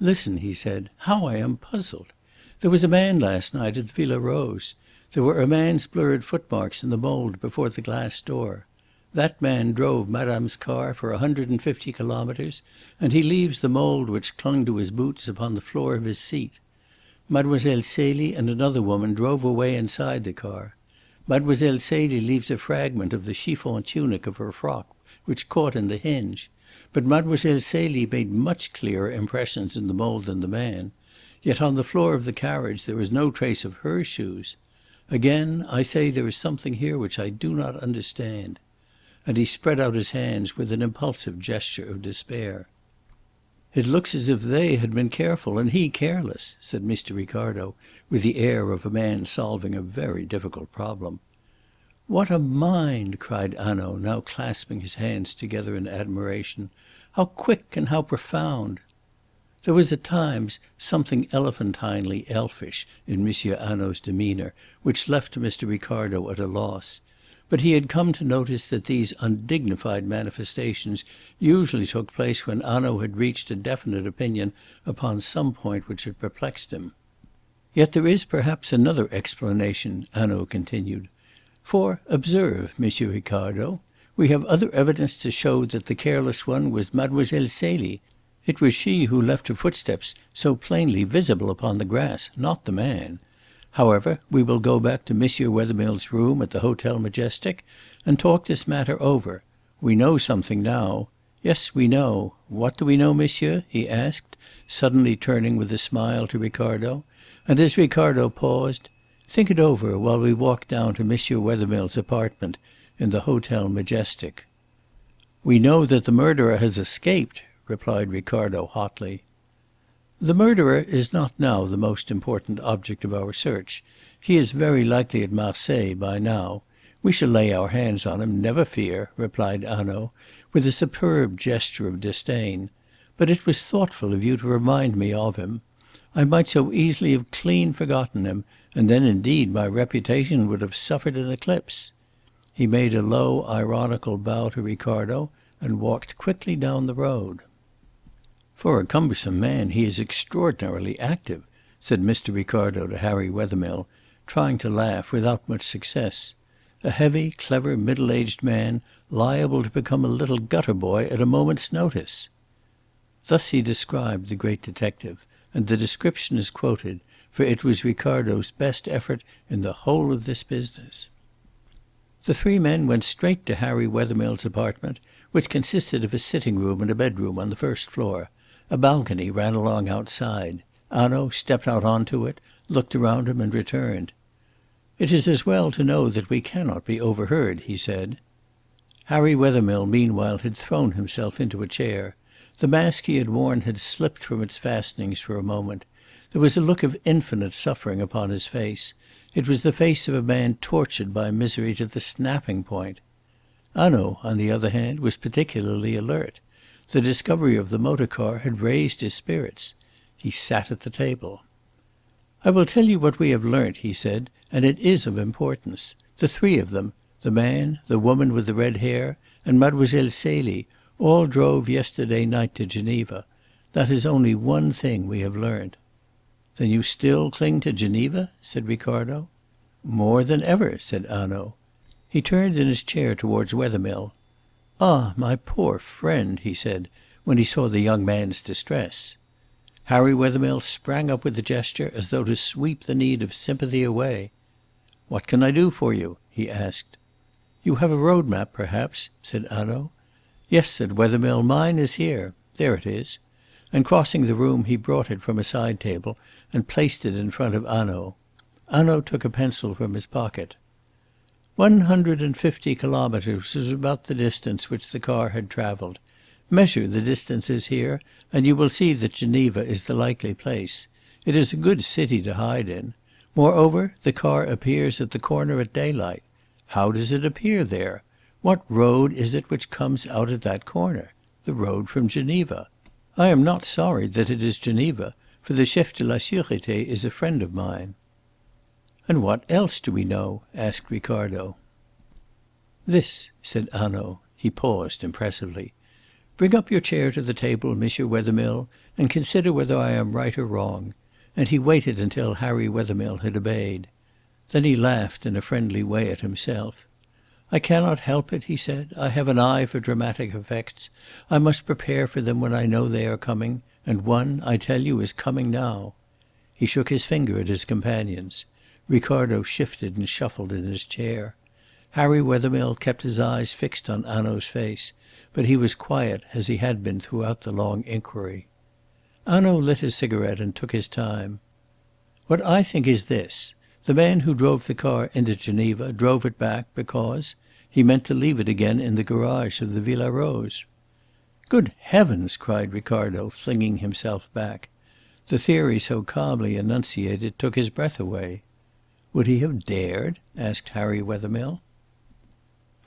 "Listen," he said, "how I am puzzled. There was a man last night at the Villa Rose. There were a man's blurred footmarks in the mould before the glass door. That man drove Madame's car for 150 kilometres, and he leaves the mould which clung to his boots upon the floor of his seat. Mademoiselle Celie and another woman drove away inside the car. Mademoiselle Celie leaves a fragment of the chiffon tunic of her frock which caught in the hinge. But Mademoiselle Celie made much clearer impressions in the mould than the man. Yet on the floor of the carriage there is no trace of her shoes. Again, I say there is something here which I do not understand." And he spread out his hands with an impulsive gesture of despair. "It looks as if they had been careful and he careless," said Mr. Ricardo, with the air of a man solving a very difficult problem. "What a mind!" cried Hanaud, now clasping his hands together in admiration. "How quick and how profound!" There was at times something elephantinely elfish in M. Hanaud's demeanour, which left Mr. Ricardo at a loss. But he had come to notice that these undignified manifestations usually took place when Hanaud had reached a definite opinion upon some point which had perplexed him. "Yet there is perhaps another explanation," Hanaud continued. "For, observe, M. Ricardo, we have other evidence to show that the careless one was Mademoiselle Celie. It was she who left her footsteps so plainly visible upon the grass, not the man. However, we will go back to M. Wethermill's room at the Hotel Majestic and talk this matter over. We know something now. Yes, we know. What do we know, monsieur?" he asked, suddenly turning with a smile to Ricardo. And as Ricardo paused, "Think it over while we walk down to M. Wethermill's apartment in the Hotel Majestic." "We know that the murderer has escaped," replied Ricardo hotly. "The murderer is not now the most important object of our search. He is very likely at Marseilles by now. We shall lay our hands on him, never fear," replied Hanaud, with a superb gesture of disdain. "But it was thoughtful of you to remind me of him. I might so easily have clean forgotten him, and then indeed my reputation would have suffered an eclipse." He made a low, ironical bow to Ricardo and walked quickly down the road. "For a cumbersome man he is extraordinarily active," said Mr. Ricardo to Harry Wethermill, trying to laugh without much success. "A heavy, clever, middle-aged man, liable to become a little gutter boy at a moment's notice." Thus he described the great detective, and the description is quoted, for it was Ricardo's best effort in the whole of this business. The three men went straight to Harry Wethermill's apartment, which consisted of a sitting-room and a bedroom on the first floor. A balcony ran along outside. Hanaud stepped out onto it, looked around him, and returned. "It is as well to know that we cannot be overheard," he said. Harry Wethermill meanwhile had thrown himself into a chair. The mask he had worn had slipped from its fastenings for a moment. There was a look of infinite suffering upon his face. It was the face of a man tortured by misery to the snapping point. Hanaud, on the other hand, was particularly alert. The discovery of the motor car had raised his spirits. He sat at the table. "I will tell you what we have learnt," he said, "and it is of importance. The three of them, the man, the woman with the red hair, and Mademoiselle Celie, all drove yesterday night to Geneva. That is only one thing we have learnt." "Then you still cling to Geneva?" said Ricardo. "More than ever," said Hanaud. He turned in his chair towards Wethermill. "Ah, my poor friend!" he said, when he saw the young man's distress. Harry Wethermill sprang up with a gesture as though to sweep the need of sympathy away. "What can I do for you?" he asked. "You have a road map, perhaps?" said Hanaud. "Yes," said Wethermill, "mine is here. There it is." And crossing the room he brought it from a side table and placed it in front of Hanaud. Hanaud took a pencil from his pocket. 150 kilometres was about the distance which the car had travelled. Measure the distances here, and you will see that Geneva is the likely place. It is a good city to hide in. Moreover, the car appears at the corner at daylight. How does it appear there? What road is it which comes out at that corner? The road from Geneva. I am not sorry that it is Geneva, for the chef de la sûreté is a friend of mine." "And what else do we know?" asked Ricardo. "This," said Hanaud. He paused impressively. "Bring up your chair to the table, Monsieur Wethermill, and consider whether I am right or wrong." And he waited until Harry Wethermill had obeyed. Then he laughed in a friendly way at himself. "I cannot help it," he said. "I have an eye for dramatic effects. I must prepare for them when I know they are coming, and one, I tell you, is coming now." He shook his finger at his companions. Ricardo shifted and shuffled in his chair. Harry Wethermill kept his eyes fixed on Hanaud's face, but he was quiet, as he had been throughout the long inquiry. Hanaud lit his cigarette and took his time. "What I think is this. The man who drove the car into Geneva drove it back because he meant to leave it again in the garage of the Villa Rose." "Good heavens!" cried Ricardo, flinging himself back. The theory so calmly enunciated took his breath away. "Would he have dared?" asked Harry Wethermill.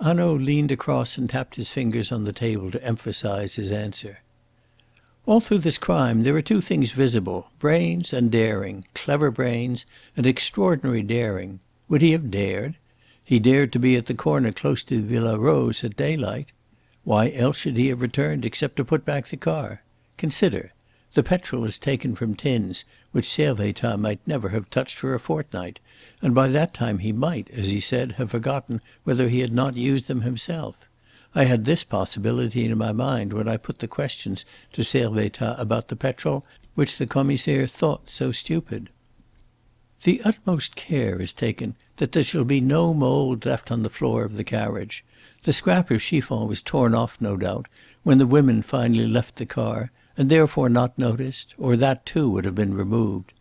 Hanaud leaned across and tapped his fingers on the table to emphasize his answer. "All through this crime there are two things visible, brains and daring, clever brains and extraordinary daring. Would he have dared? He dared to be at the corner close to Villa Rose at daylight. Why else should he have returned except to put back the car? Consider. The petrol is taken from tins which Servettaz might never have touched for a fortnight, and by that time he might, as he said, have forgotten whether he had not used them himself. I had this possibility in my mind when I put the questions to Servettaz about the petrol which the Commissaire thought so stupid. The utmost care is taken that there shall be no mould left on the floor of the carriage. The scrap of chiffon was torn off, no doubt, when the women finally left the car, and therefore not noticed, or that too would have been removed.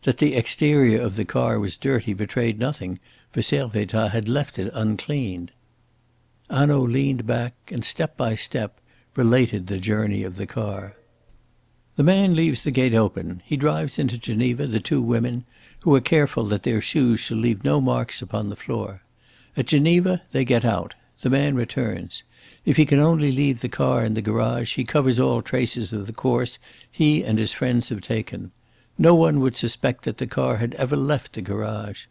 That the exterior of the car was dirty betrayed nothing, for Servettaz had left it uncleaned." Hanaud leaned back and, step by step, related the journey of the car. "The man leaves the gate open. He drives into Geneva the two women, who are careful that their shoes shall leave no marks upon the floor. At Geneva they get out. The man returns. If he can only leave the car in the garage, he covers all traces of the course he and his friends have taken. No one would suspect that the car had ever left the garage.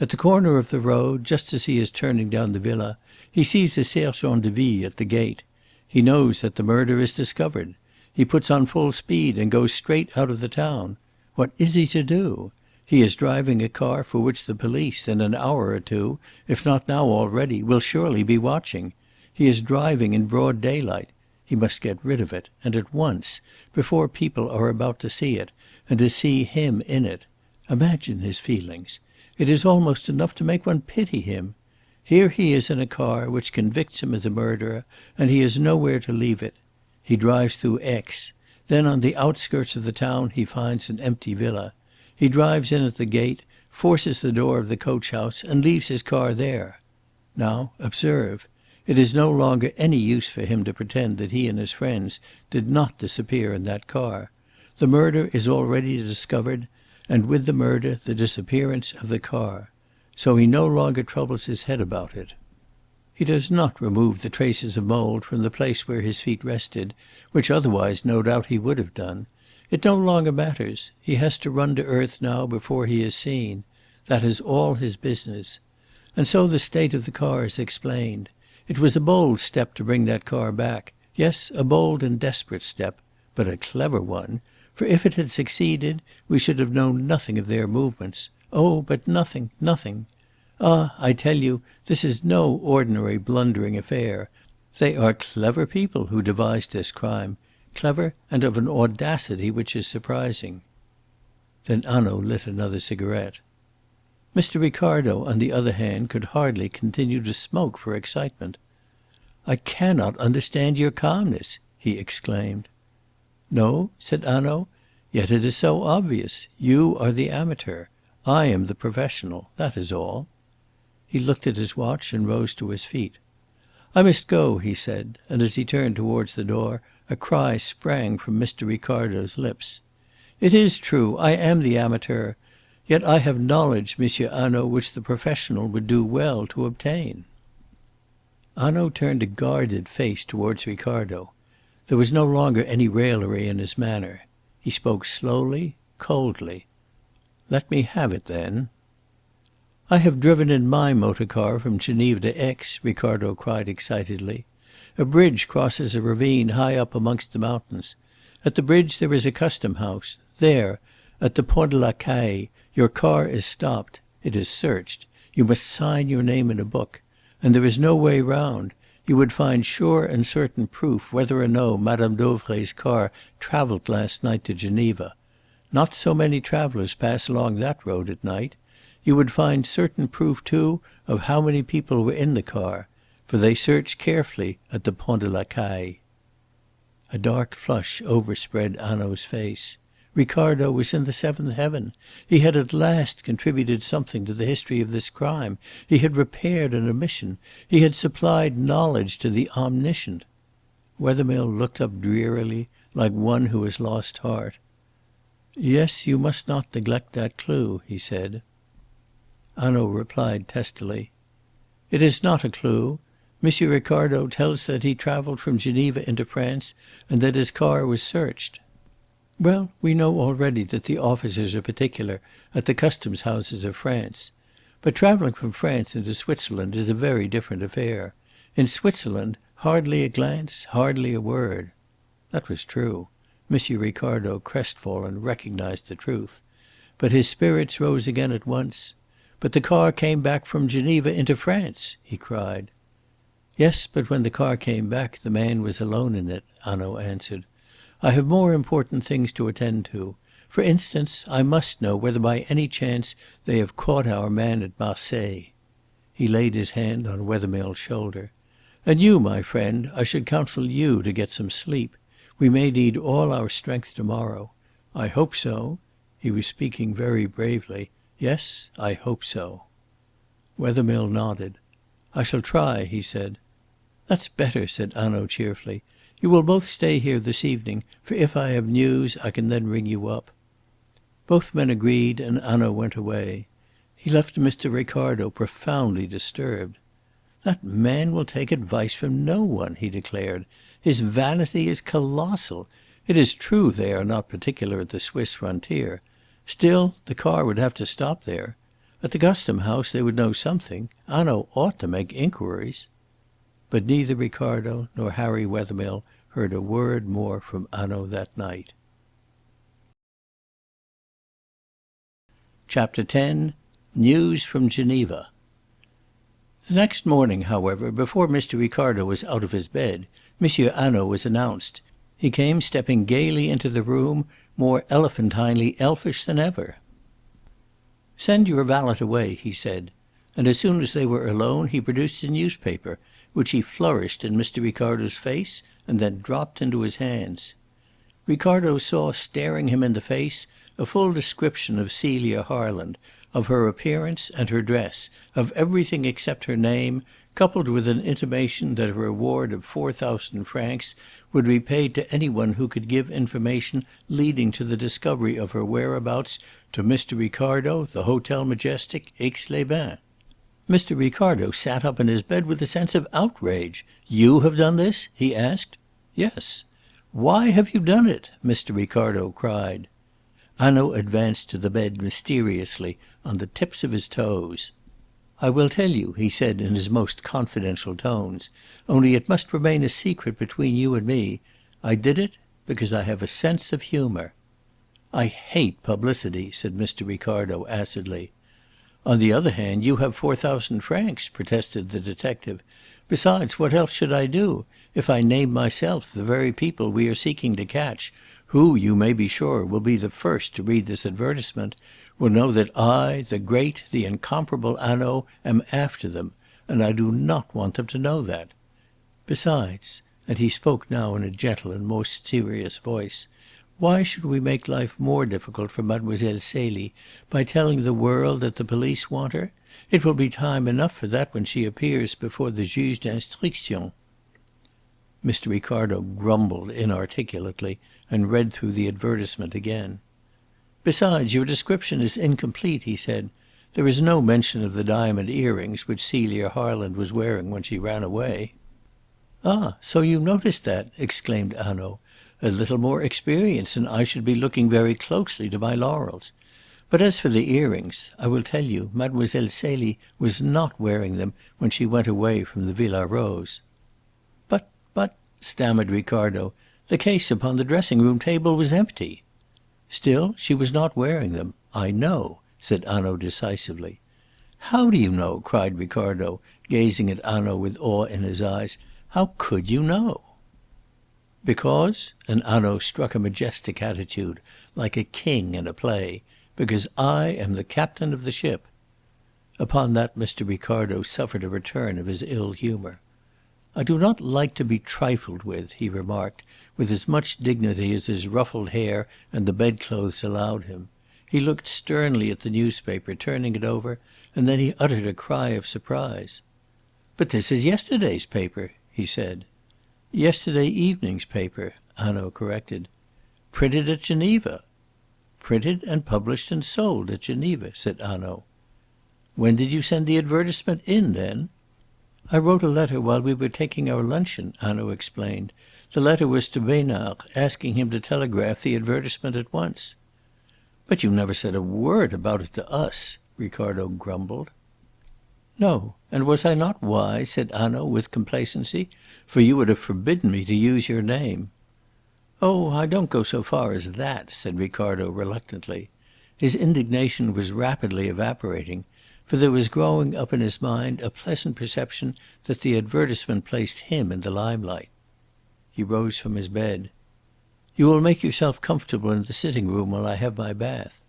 At the corner of the road, just as he is turning down the villa, he sees a sergent de ville at the gate. He knows that the murder is discovered. He puts on full speed and goes straight out of the town. What is he to do? He is driving a car for which the police, in an hour or two, if not now already, will surely be watching. He is driving in broad daylight. He must get rid of it, and at once, before people are about to see it, and to see him in it. Imagine his feelings. It is almost enough to make one pity him. Here he is in a car which convicts him as a murderer, and he has nowhere to leave it. He drives through Aix. Then on the outskirts of the town he finds an empty villa. He drives in at the gate, forces the door of the coach-house, and leaves his car there. Now, observe. It is no longer any use for him to pretend that he and his friends did not disappear in that car. The murder is already discovered, and with the murder the disappearance of the car. So he no longer troubles his head about it. He does not remove the traces of mould from the place where his feet rested, which otherwise no doubt he would have done. It no longer matters. He has to run to earth now before he is seen. That is all his business. And so the state of the car is explained. It was a bold step to bring that car back. Yes, a bold and desperate step, but a clever one. For if it had succeeded, we should have known nothing of their movements. Oh, but nothing, nothing. Ah, I tell you, this is no ordinary blundering affair. They are clever people who devised this crime. Clever, and of an audacity which is surprising. Then Hanaud lit another cigarette. Mr. Ricardo, on the other hand, could hardly continue to smoke for excitement. "I cannot understand your calmness," he exclaimed. "No?" said Hanaud. "Yet it is so obvious. You are the amateur. I am the professional. That is all." He looked at his watch and rose to his feet. "I must go," he said, and as he turned towards the door a cry sprang from Mr. Ricardo's lips. "It is true. I am the amateur. Yet I have knowledge, Monsieur Hanaud, which the professional would do well to obtain." Hanaud turned a guarded face towards Ricardo. There was no longer any raillery in his manner. He spoke slowly, coldly. "Let me have it, then." "I have driven in my motor car from Geneva to Aix," Ricardo cried excitedly. "A bridge crosses a ravine high up amongst the mountains. At the bridge there is a custom house. There, at the Pont de la Caille, your car is stopped. It is searched. You must sign your name in a book. And there is no way round. You would find sure and certain proof whether or no Madame Dauvray's car travelled last night to Geneva. Not so many travellers pass along that road at night. You would find certain proof, too, of how many people were in the car, for they search carefully at the Pont de la Caille." A dark flush overspread Hanaud's face. Ricardo was in the seventh heaven. He had at last contributed something to the history of this crime. He had repaired an omission. He had supplied knowledge to the omniscient. Wethermill looked up drearily, like one who has lost heart. "Yes, you must not neglect that clue," he said. Hanaud replied testily. "It is not a clue. Monsieur Ricardo tells that he travelled from Geneva into France and that his car was searched." "Well, we know already that the officers are particular at the customs houses of France. But travelling from France into Switzerland is a very different affair. In Switzerland, hardly a glance, hardly a word." That was true. Monsieur Ricardo, crestfallen, recognized the truth. But his spirits rose again at once. "But the car came back from Geneva into France!" he cried. "Yes, but when the car came back the man was alone in it," Hanaud answered. "I have more important things to attend to. For instance, I must know whether by any chance they have caught our man at Marseilles." He laid his hand on Wethermill's shoulder. "And you, my friend, I should counsel you to get some sleep. We may need all our strength to-morrow. I hope so." He was speaking very bravely. "Yes, I hope so." Wethermill nodded. "I shall try," he said. "That's better," said Hanaud cheerfully. "You will both stay here this evening, for if I have news I can then ring you up." Both men agreed, and Hanaud went away. He left Mr. Ricardo profoundly disturbed. "That man will take advice from no one," he declared. "His vanity is colossal. It is true they are not particular at the Swiss frontier. Still, the car would have to stop there. At the custom house they would know something. Hanaud ought to make inquiries." But neither Ricardo nor Harry Wethermill heard a word more from Hanaud that night. Chapter 10. News from Geneva. The next morning, however, before Mr. Ricardo was out of his bed, Monsieur Hanaud was announced. He came stepping gaily into the room, more elephantinely elfish than ever. "Send your valet away," he said, and as soon as they were alone he produced a newspaper, which he flourished in Mr. Ricardo's face and then dropped into his hands. Ricardo saw staring him in the face a full description of Celia Harland, of her appearance and her dress, of everything except her name, coupled with an intimation that a reward of 4,000 francs would be paid to anyone who could give information leading to the discovery of her whereabouts to Mr. Ricardo, the Hotel Majestic, Aix-les-Bains. Mr. Ricardo sat up in his bed with a sense of outrage. "You have done this?" he asked. "Yes." "Why have you done it?" Mr. Ricardo cried. Hanaud advanced to the bed mysteriously, on the tips of his toes. "I will tell you," he said in his most confidential tones, "only it must remain a secret between you and me. I did it because I have a sense of humour." "I hate publicity," said Mr. Ricardo acidly. "On the other hand, you have 4,000 francs," protested the detective. "Besides, what else should I do? If I name myself, the very people we are seeking to catch, who, you may be sure, will be the first to read this advertisement, will know that I, the great, the incomparable Hanaud, am after them, and I do not want them to know that. Besides," and he spoke now in a gentle and most serious voice, "why should we make life more difficult for Mademoiselle Celie by telling the world that the police want her? It will be time enough for that when she appears before the juge d'instruction." Mr. Ricardo grumbled inarticulately and read through the advertisement again. "Besides, your description is incomplete," he said. "There is no mention of the diamond earrings which Celia Harland was wearing when she ran away." "Ah, so you noticed that!" exclaimed Hanaud. "A little more experience, and I should be looking very closely to my laurels. But as for the earrings, I will tell you, Mademoiselle Celie was not wearing them when she went away from the Villa Rose." But," stammered Ricardo, "the case upon the dressing-room table was empty." "Still, she was not wearing them. I know," said Hanaud decisively. "How do you know?" cried Ricardo, gazing at Hanaud with awe in his eyes. "How could you know?" "Because," and Hanaud struck a majestic attitude, like a king in a play, "because I am the captain of the ship." Upon that Mr. Ricardo suffered a return of his ill humour. "I do not like to be trifled with," he remarked, with as much dignity as his ruffled hair and the bedclothes allowed him. He looked sternly at the newspaper, turning it over, and then he uttered a cry of surprise. "But this is yesterday's paper," he said. "Yesterday evening's paper," Hanaud corrected. "Printed at Geneva." "Printed and published and sold at Geneva," said Hanaud. "When did you send the advertisement in, then?" "I wrote a letter while we were taking our luncheon," Hanaud explained. "The letter was to Besnard, asking him to telegraph the advertisement at once." "But you never said a word about it to us," Ricardo grumbled. "No. And was I not wise?" said Hanaud with complacency. "For you would have forbidden me to use your name." "Oh, I don't go so far as that," said Ricardo reluctantly. His indignation was rapidly evaporating, for there was growing up in his mind a pleasant perception that the advertisement placed him in the limelight. He rose from his bed. "You will make yourself comfortable in the sitting-room while I have my bath."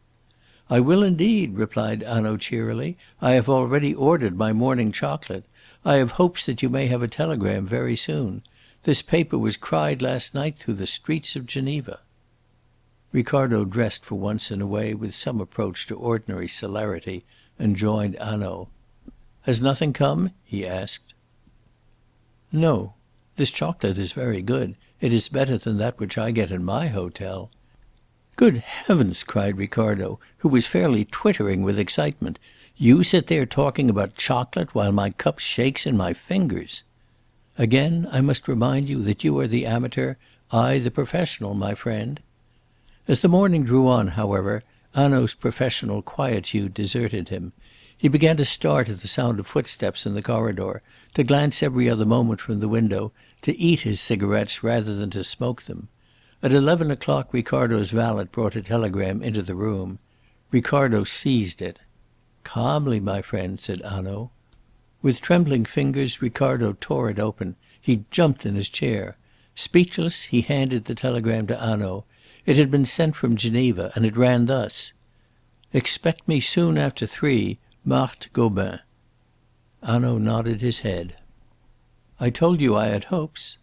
"I will indeed," replied Hanaud cheerily. "I have already ordered my morning chocolate. I have hopes that you may have a telegram very soon. This paper was cried last night through the streets of Geneva." Ricardo dressed for once in a way with some approach to ordinary celerity, and joined Hanaud. "Has nothing come?" he asked. "No. This chocolate is very good. It is better than that which I get in my hotel." "Good heavens!" cried Ricardo, who was fairly twittering with excitement. "You sit there talking about chocolate while my cup shakes in my fingers." "Again I must remind you that you are the amateur, I the professional, my friend." As the morning drew on, however, Hanaud's professional quietude deserted him. He began to start at the sound of footsteps in the corridor, to glance every other moment from the window, to eat his cigarettes rather than to smoke them. At 11 o'clock Ricardo's valet brought a telegram into the room. Ricardo seized it. "Calmly, my friend," said Hanaud. With trembling fingers Ricardo tore it open. He jumped in his chair. Speechless, he handed the telegram to Hanaud. It had been sent from Geneva, and it ran thus: "Expect me soon after 3, Marthe Gobin." Hanaud nodded his head. "I told you I had hopes."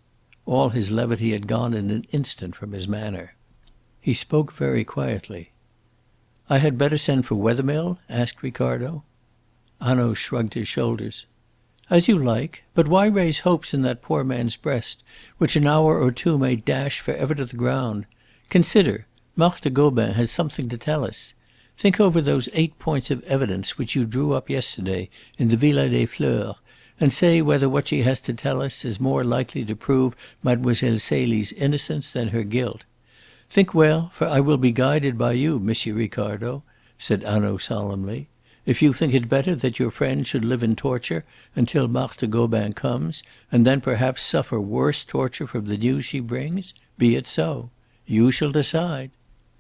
All his levity had gone in an instant from his manner. He spoke very quietly. "I had better send for Wethermill?" asked Ricardo. Hanaud shrugged his shoulders. "As you like. But why raise hopes in that poor man's breast, which an hour or two may dash for ever to the ground? Consider, Marthe Gobin has something to tell us. Think over those 8 points of evidence which you drew up yesterday in the Villa des Fleurs, and say whether what she has to tell us is more likely to prove Mademoiselle Celie's innocence than her guilt. Think well, for I will be guided by you, Monsieur Ricardo," said Hanaud solemnly. "If you think it better that your friend should live in torture until Marthe Gobin comes, and then perhaps suffer worse torture from the news she brings, be it so. You shall decide.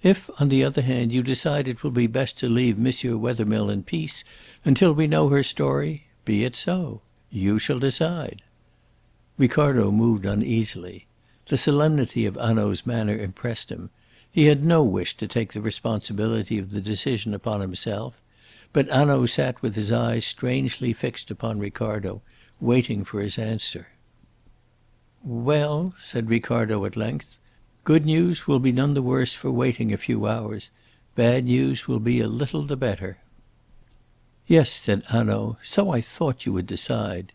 If, on the other hand, you decide it will be best to leave Monsieur Wethermill in peace until we know her story, be it so. You shall decide." Ricardo moved uneasily. The solemnity of Hanaud's manner impressed him. He had no wish to take the responsibility of the decision upon himself, but Hanaud sat with his eyes strangely fixed upon Ricardo, waiting for his answer. "Well," said Ricardo at length, "good news will be none the worse for waiting a few hours. Bad news will be a little the better." "Yes," said Hanaud, "so I thought you would decide."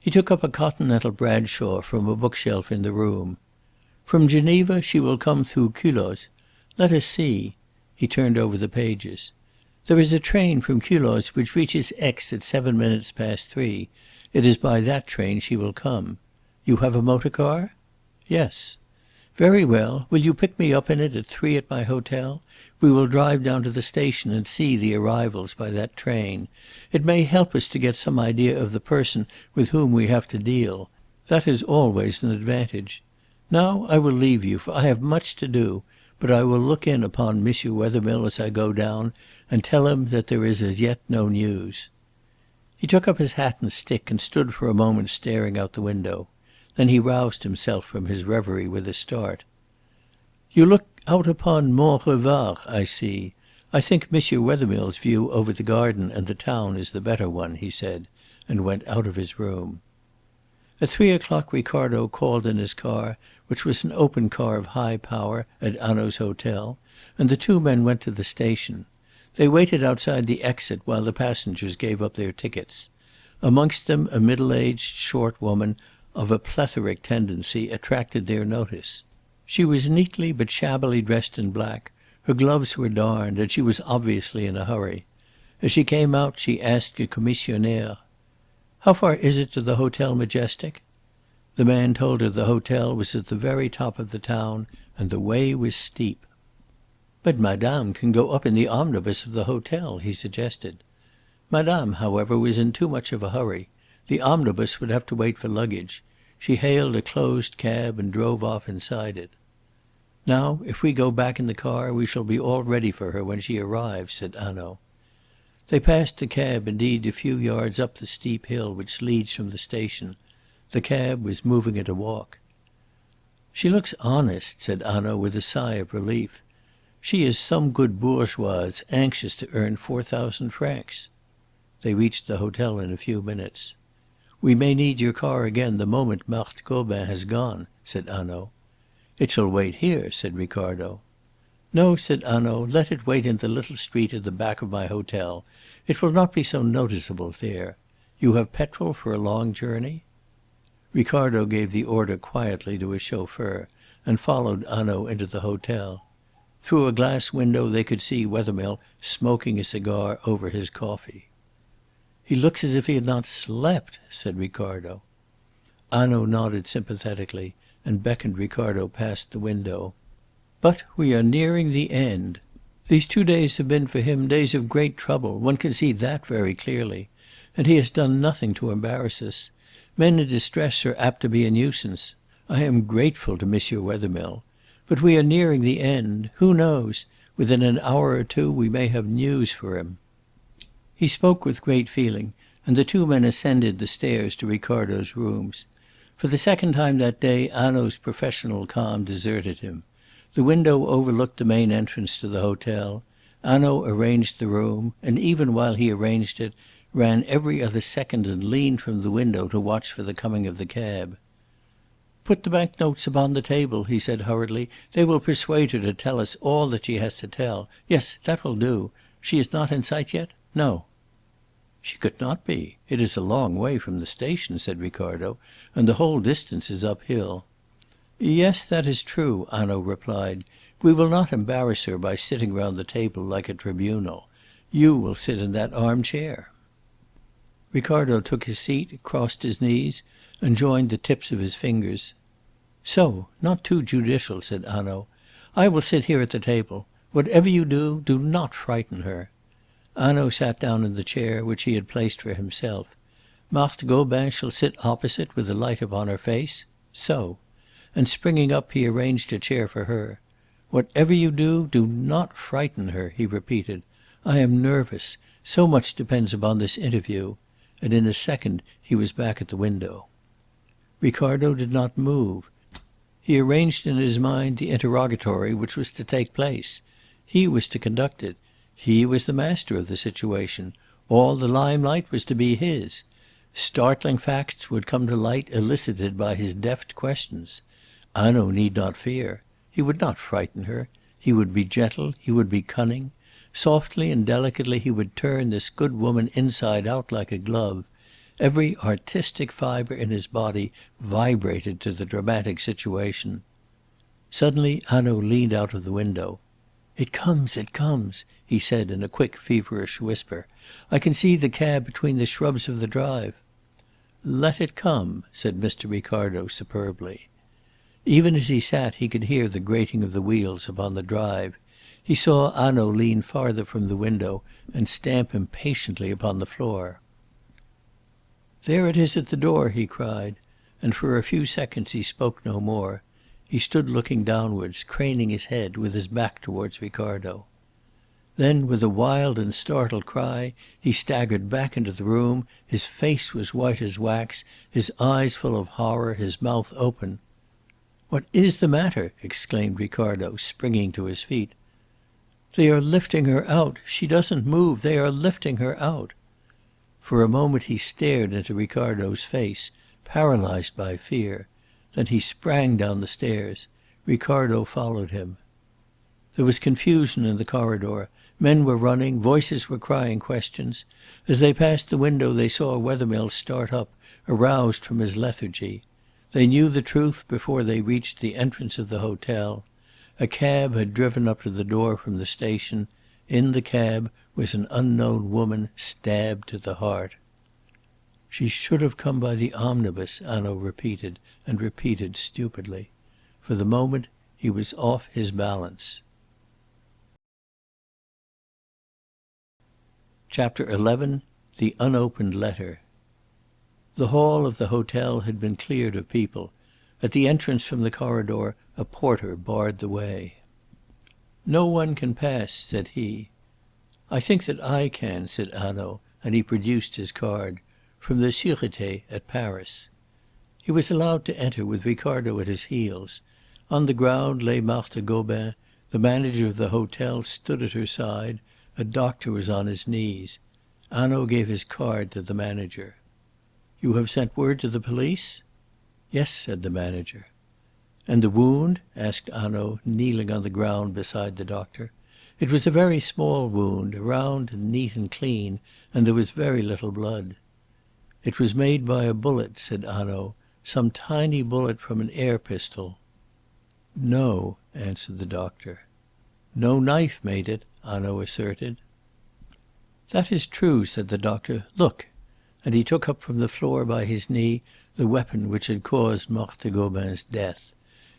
He took up a Continental Bradshaw from a bookshelf in the room. "From Geneva she will come through Culoz. Let us see." He turned over the pages. "There is a train from Culoz which reaches Aix at 7 minutes past 3. It is by that train she will come. You have a motor car?" "Yes." "Very well. Will you pick me up in it at 3 at my hotel? We will drive down to the station and see the arrivals by that train. It may help us to get some idea of the person with whom we have to deal. That is always an advantage. Now I will leave you, for I have much to do, but I will look in upon Monsieur Wethermill as I go down and tell him that there is as yet no news." He took up his hat and stick and stood for a moment staring out the window. Then he roused himself from his reverie with a start. "You look out upon Mont Revard, I see. I think Monsieur Wethermill's view over the garden and the town is the better one," he said, and went out of his room. At 3 o'clock Ricardo called in his car, which was an open car of high power, at Hanaud's hotel, and the two men went to the station. They waited outside the exit while the passengers gave up their tickets. Amongst them a middle-aged, short woman of a plethoric tendency attracted their notice. She was neatly but shabbily dressed in black. Her gloves were darned, and she was obviously in a hurry. As she came out, she asked a commissionaire, "How far is it to the Hotel Majestic?" The man told her the hotel was at the very top of the town, and the way was steep. "But Madame can go up in the omnibus of the hotel," he suggested. Madame, however, was in too much of a hurry. The omnibus would have to wait for luggage. She hailed a closed cab and drove off inside it. "Now, if we go back in the car, we shall be all ready for her when she arrives," said Hanaud. They passed the cab, indeed, a few yards up the steep hill which leads from the station. The cab was moving at a walk. "She looks honest," said Hanaud with a sigh of relief. "She is some good bourgeoise anxious to earn 4,000 francs." They reached the hotel in a few minutes. "We may need your car again the moment Marthe Gobin has gone," said Hanaud. "It shall wait here," said Ricardo. "No," said Hanaud, "let it wait in the little street at the back of my hotel. It will not be so noticeable there. You have petrol for a long journey?" Ricardo gave the order quietly to his chauffeur, and followed Hanaud into the hotel. Through a glass window they could see Wethermill smoking a cigar over his coffee. "He looks as if he had not slept," said Ricardo. Hanaud nodded sympathetically and beckoned Ricardo past the window. "But we are nearing the end. These 2 days have been for him days of great trouble, one can see that very clearly, and he has done nothing to embarrass us. Men in distress are apt to be a nuisance. I am grateful to Monsieur Wethermill. But we are nearing the end. Who knows? Within an hour or two we may have news for him." He spoke with great feeling, and the two men ascended the stairs to Ricardo's rooms. For the second time that day Hanaud's professional calm deserted him. The window overlooked the main entrance to the hotel. Hanaud arranged the room, and even while he arranged it, ran every other second and leaned from the window to watch for the coming of the cab. "Put the bank notes upon the table," he said hurriedly. "They will persuade her to tell us all that she has to tell. Yes, that will do. She is not in sight yet? No." "She could not be. It is a long way from the station," said Ricardo, "and the whole distance is uphill." "Yes, that is true," Hanaud replied. "We will not embarrass her by sitting round the table like a tribunal. You will sit in that arm chair." Ricardo took his seat, crossed his knees, and joined the tips of his fingers. "So! Not too judicial," said Hanaud. "I will sit here at the table. Whatever you do, do not frighten her." Hanaud sat down in the chair which he had placed for himself. "Marthe Gobin shall sit opposite with the light upon her face. So!" And springing up, he arranged a chair for her. "Whatever you do, do not frighten her," he repeated. "I am nervous. So much depends upon this interview." And in a second he was back at the window. Ricardo did not move. He arranged in his mind the interrogatory which was to take place. He was to conduct it. He was the master of the situation. All the limelight was to be his. Startling facts would come to light elicited by his deft questions. Hanaud need not fear. He would not frighten her. He would be gentle, he would be cunning. Softly and delicately he would turn this good woman inside out like a glove. Every artistic fibre in his body vibrated to the dramatic situation. Suddenly Hanaud leaned out of the window. "It comes, it comes," he said in a quick, feverish whisper. "I can see the cab between the shrubs of the drive." "Let it come," said Mr. Ricardo superbly. Even as he sat he could hear the grating of the wheels upon the drive. He saw Hanaud lean farther from the window and stamp impatiently upon the floor. "There it is at the door," he cried, and for a few seconds he spoke no more. He stood looking downwards, craning his head, with his back towards Ricardo. Then, with a wild and startled cry, he staggered back into the room. His face was white as wax, his eyes full of horror, his mouth open. "What is the matter?" exclaimed Ricardo, springing to his feet. "They are lifting her out. She doesn't move. They are lifting her out." For a moment he stared into Ricardo's face, paralyzed by fear. Then he sprang down the stairs. Ricardo followed him. There was confusion in the corridor. Men were running, voices were crying questions. As they passed the window they saw Wethermill start up, aroused from his lethargy. They knew the truth before they reached the entrance of the hotel. A cab had driven up to the door from the station. In the cab was an unknown woman, stabbed to the heart. "She should have come by the omnibus," Hanaud repeated, and repeated stupidly. For the moment he was off his balance. Chapter 11. The Unopened Letter. The hall of the hotel had been cleared of people. At the entrance from the corridor a porter barred the way. "No one can pass," said he. "I think that I can," said Hanaud, and he produced his card. "From the Sûreté at Paris." He was allowed to enter with Ricardo at his heels. On the ground lay Marthe Gobin. The manager of the hotel stood at her side. A doctor was on his knees. Hanaud gave his card to the manager. "You have sent word to the police?" "Yes," said the manager. "And the wound?" asked Hanaud, kneeling on the ground beside the doctor. It was a very small wound, round and neat and clean, and there was very little blood. "It was made by a bullet," said Hanaud. "Some tiny bullet from an air pistol." "No," answered the doctor. "No knife made it," Hanaud asserted. "That is true," said the doctor. "Look!" And he took up from the floor by his knee the weapon which had caused Marthe Gobin's death.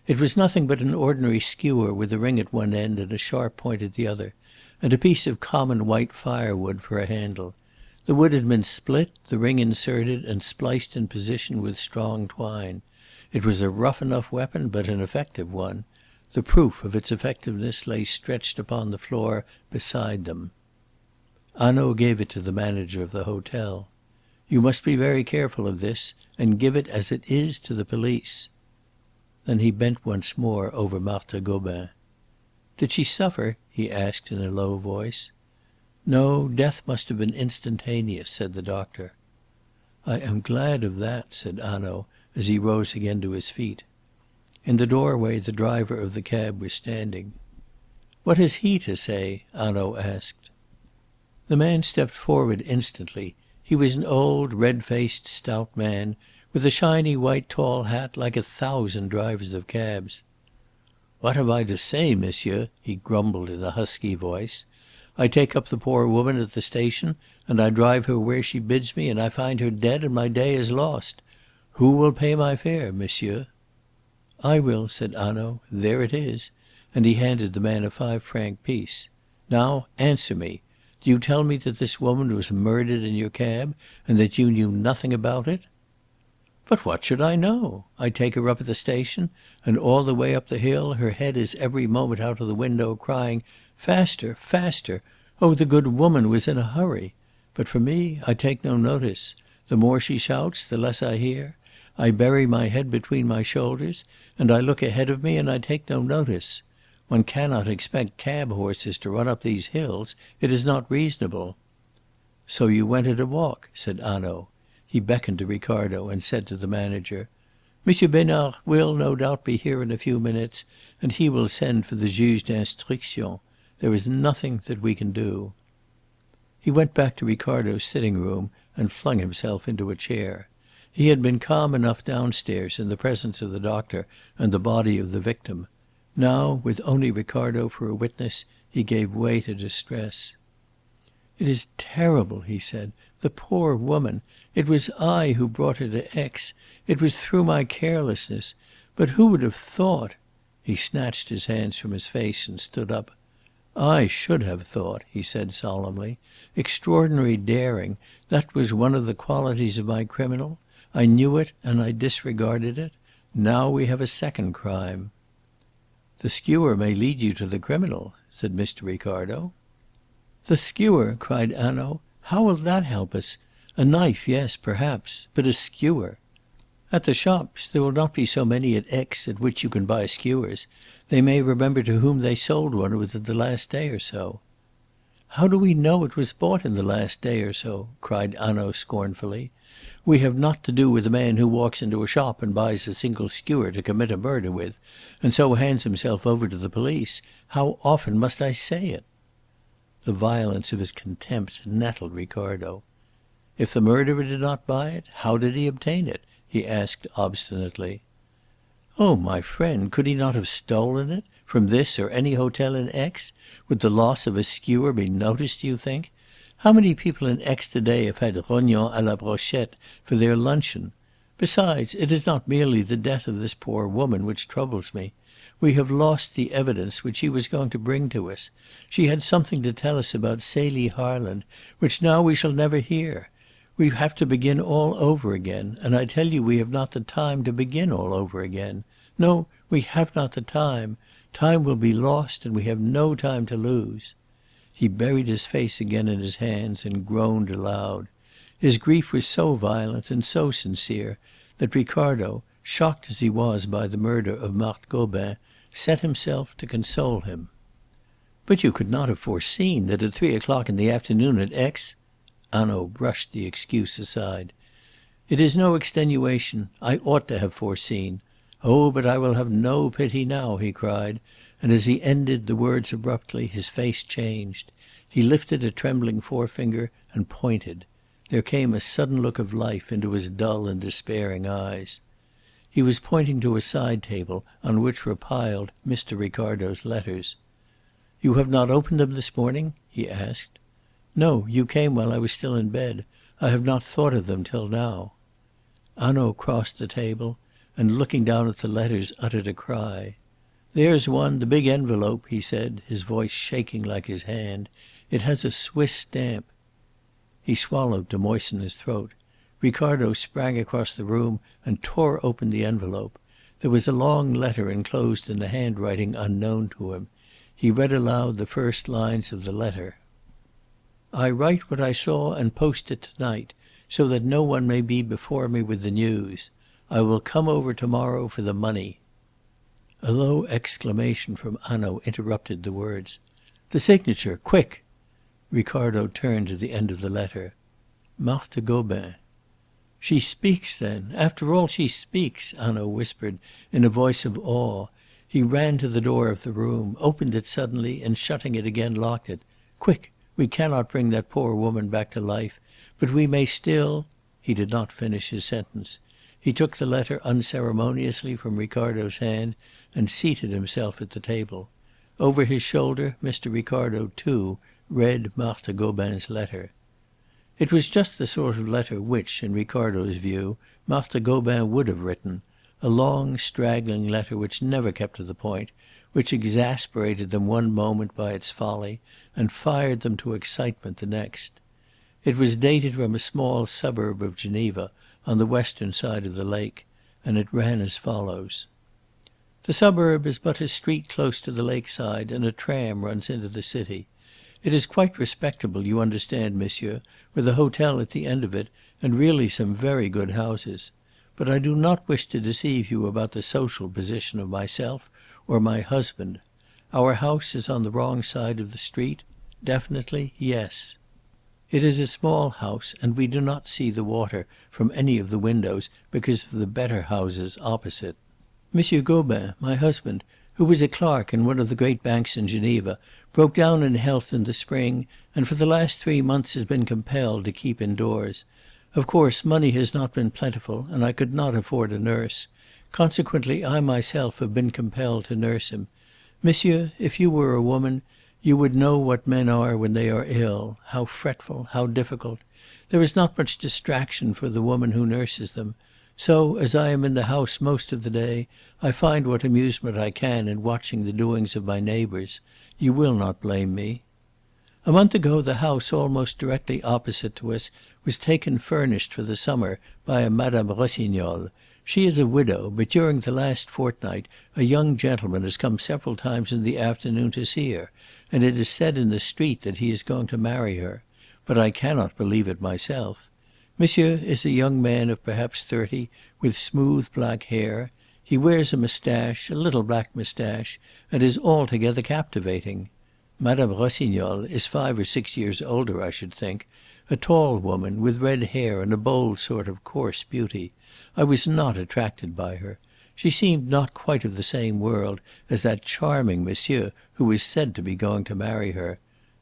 It was nothing but an ordinary skewer with a ring at one end and a sharp point at the other, and a piece of common white firewood for a handle. The wood had been split, the ring inserted and spliced in position with strong twine. It was a rough enough weapon, but an effective one. The proof of its effectiveness lay stretched upon the floor beside them. Hanaud gave it to the manager of the hotel. "You must be very careful of this, and give it as it is to the police." Then he bent once more over Marthe Gobin. "Did she suffer?" he asked in a low voice. "No, death must have been instantaneous," said the doctor. "I am glad of that," said Hanaud, as he rose again to his feet. In the doorway the driver of the cab was standing. "What has he to say?" Hanaud asked. The man stepped forward instantly. He was an old, red-faced, stout man, with a shiny white tall hat like 1,000 drivers of cabs. "What have I to say, monsieur?" he grumbled in a husky voice. "I take up the poor woman at the station, and I drive her where she bids me, and I find her dead, and my day is lost. Who will pay my fare, monsieur?" "I will," said Hanaud. "There it is," and he handed the man a 5-franc piece. "Now answer me. Do you tell me that this woman was murdered in your cab, and that you knew nothing about it?" "But what should I know? I take her up at the station, and all the way up the hill her head is every moment out of the window, crying, 'Faster, faster!' Oh, the good woman was in a hurry. But for me, I take no notice. The more she shouts, the less I hear. I bury my head between my shoulders, and I look ahead of me, and I take no notice. One cannot expect cab horses to run up these hills. It is not reasonable." "So you went at a walk," said Hanaud. He beckoned to Ricardo and said to the manager, "Monsieur Besnard will, no doubt, be here in a few minutes, and he will send for the Juge d'Instruction. There is nothing that we can do." He went back to Ricardo's sitting room and flung himself into a chair. He had been calm enough downstairs in the presence of the doctor and the body of the victim. Now, with only Ricardo for a witness, he gave way to distress. "It is terrible," he said. "The poor woman! It was I who brought her to Aix. It was through my carelessness. But who would have thought?" He snatched his hands from his face and stood up. "I should have thought," he said solemnly. "Extraordinary daring, that was one of the qualities of my criminal. I knew it and I disregarded it. Now we have a second crime." "The skewer may lead you to the criminal," said Mr. Ricardo. "The skewer!" cried Hanaud. "How will that help us? A knife, yes, perhaps. But a skewer! At the shops there will not be so many at Aix at which you can buy skewers. They may remember to whom they sold one within the last day or so." "How do we know it was bought in the last day or so?" cried Hanaud scornfully. "We have not to do with a man who walks into a shop and buys a single skewer to commit a murder with, and so hands himself over to the police. How often must I say it?" The violence of his contempt nettled Ricardo. "If the murderer did not buy it, how did he obtain it?" he asked obstinately. "Oh, my friend, could he not have stolen it? From this or any hotel in Aix? Would the loss of a skewer be noticed, do you think? How many people in Aix to-day have had rognons à la brochette for their luncheon? Besides, it is not merely the death of this poor woman which troubles me. We have lost the evidence which she was going to bring to us. She had something to tell us about Celia Harland, which now we shall never hear. We have to begin all over again, and I tell you we have not the time to begin all over again. No, we have not the time. Time will be lost, and we have no time to lose." He buried his face again in his hands and groaned aloud. His grief was so violent and so sincere that Ricardo, shocked as he was by the murder of Marthe Gobin, set himself to console him. "But you could not have foreseen that at 3 o'clock in the afternoon at Aix—" Hanaud brushed the excuse aside. "It is no extenuation. I ought to have foreseen. Oh, but I will have no pity now," he cried, and as he ended the words abruptly his face changed. He lifted a trembling forefinger and pointed. There came a sudden look of life into his dull and despairing eyes. He was pointing to a side table on which were piled Mr. Ricardo's letters. "You have not opened them this morning?" he asked. "No, you came while I was still in bed. I have not thought of them till now." Hanaud crossed the table, and looking down at the letters uttered a cry. "There's one, the big envelope," he said, his voice shaking like his hand. "It has a Swiss stamp." He swallowed to moisten his throat. Ricardo sprang across the room and tore open the envelope. There was a long letter enclosed in a handwriting unknown to him. He read aloud the first lines of the letter. "I write what I saw and post it to-night, so that no one may be before me with the news. I will come over to-morrow for the money." A low exclamation from Hanaud interrupted the words. "The signature! Quick!" Ricardo turned to the end of the letter. "Marthe Gobin." "She speaks, then! After all, she speaks!" Hanaud whispered in a voice of awe. He ran to the door of the room, opened it suddenly, and shutting it again locked it. "Quick! We cannot bring that poor woman back to life, but we may still " He did not finish his sentence. He took the letter unceremoniously from Ricardo's hand and seated himself at the table. Over his shoulder Mr. Ricardo, too, read Marthe Gobin's letter. It was just the sort of letter which, in Ricardo's view, Marthe Gobin would have written, a long straggling letter which never kept to the point, which exasperated them one moment by its folly and fired them to excitement the next. It was dated from a small suburb of Geneva on the western side of the lake, and it ran as follows: The suburb is but a street close to the lakeside, and a tram runs into the city. It is quite respectable, you understand, monsieur, with a hotel at the end of it, and really some very good houses. But I do not wish to deceive you about the social position of myself or my husband. Our house is on the wrong side of the street. Definitely, yes. It is a small house, and we do not see the water from any of the windows because of the better houses opposite. Monsieur Gobin, my husband, who was a clerk in one of the great banks in Geneva, broke down in health in the spring, and for the last 3 months has been compelled to keep indoors. Of course, money has not been plentiful, and I could not afford a nurse. Consequently, I myself have been compelled to nurse him. Monsieur, if you were a woman, you would know what men are when they are ill, how fretful, how difficult. There is not much distraction for the woman who nurses them. So, as I am in the house most of the day, I find what amusement I can in watching the doings of my neighbours. You will not blame me. A month ago the house almost directly opposite to us was taken furnished for the summer by a Madame Rossignol. She is a widow, but during the last fortnight a young gentleman has come several times in the afternoon to see her, and it is said in the street that he is going to marry her. But I cannot believe it myself. Monsieur is a young man of perhaps 30, with smooth black hair. He wears a moustache, a little black moustache, and is altogether captivating. Madame Rossignol is 5 or 6 years older, I should think, a tall woman, with red hair and a bold sort of coarse beauty. I was not attracted by her. She seemed not quite of the same world as that charming monsieur who was said to be going to marry her.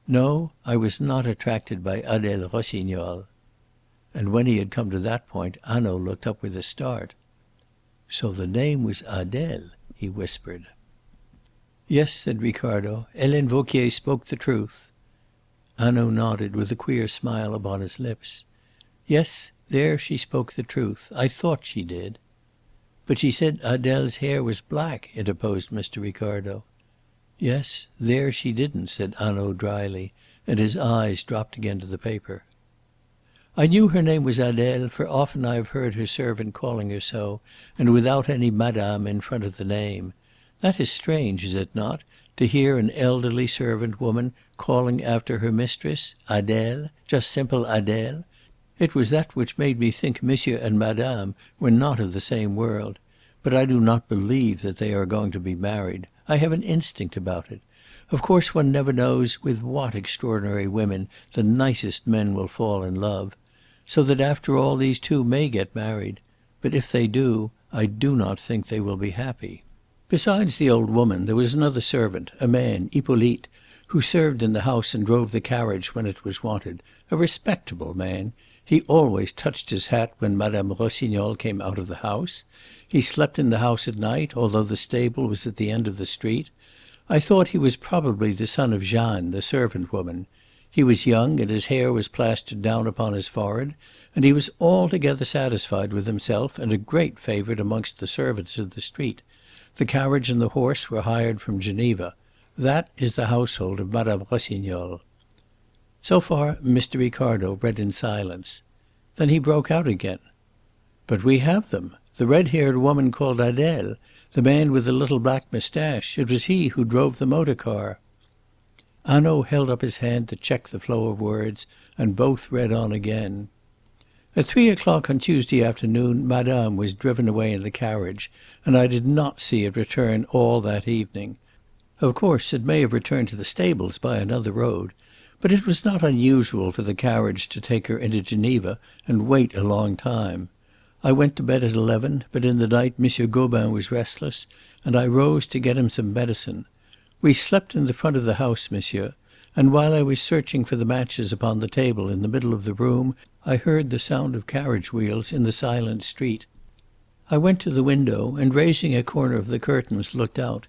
No, I was not attracted by Adèle Rossignol." And when he had come to that point, Hanaud looked up with a start. "So the name was Adèle," he whispered. "Yes," said Ricardo. "Helene Vauquier spoke the truth." Hanaud nodded with a queer smile upon his lips. "Yes, there she spoke the truth. I thought she did." "But she said Adèle's hair was black," interposed Mr. Ricardo. "Yes, there she didn't," said Hanaud dryly, and his eyes dropped again to the paper. "I knew her name was Adèle, for often I have heard her servant calling her so, and without any madame in front of the name. That is strange, is it not, to hear an elderly servant woman calling after her mistress, Adèle, just simple Adèle? It was that which made me think monsieur and madame were not of the same world. But I do not believe that they are going to be married. I have an instinct about it. Of course one never knows with what extraordinary women the nicest men will fall in love. So that after all these two may get married. But if they do, I do not think they will be happy." Besides the old woman, there was another servant, a man, Hippolyte, who served in the house and drove the carriage when it was wanted, a respectable man. He always touched his hat when Madame Rossignol came out of the house. He slept in the house at night, although the stable was at the end of the street. I thought he was probably the son of Jeanne, the servant woman. He was young, and his hair was plastered down upon his forehead, and he was altogether satisfied with himself and a great favourite amongst the servants of the street. The carriage and the horse were hired from Geneva. That is the household of Madame Rossignol." So far Mr. Ricardo read in silence. Then he broke out again. "But we have them. The red-haired woman called Adèle, the man with the little black moustache. It was he who drove the motor car." Hanaud held up his hand to check the flow of words, and both read on again. "At 3 o'clock on Tuesday afternoon Madame was driven away in the carriage, and I did not see it return all that evening. Of course it may have returned to the stables by another road. But it was not unusual for the carriage to take her into Geneva and wait a long time. I went to bed at 11, but in the night Monsieur Gobin was restless, and I rose to get him some medicine. We slept in the front of the house, monsieur, and while I was searching for the matches upon the table in the middle of the room, I heard the sound of carriage wheels in the silent street. I went to the window, and raising a corner of the curtains, looked out.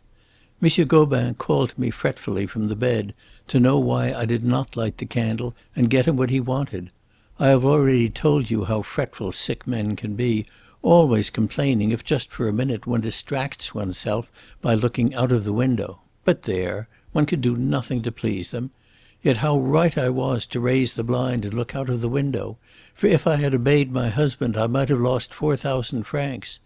Monsieur Gobin called to me fretfully from the bed to know why I did not light the candle and get him what he wanted. I have already told you how fretful sick men can be, always complaining if just for a minute one distracts oneself by looking out of the window. But there, one could do nothing to please them. Yet how right I was to raise the blind and look out of the window, for if I had obeyed my husband I might have lost 4,000 francs,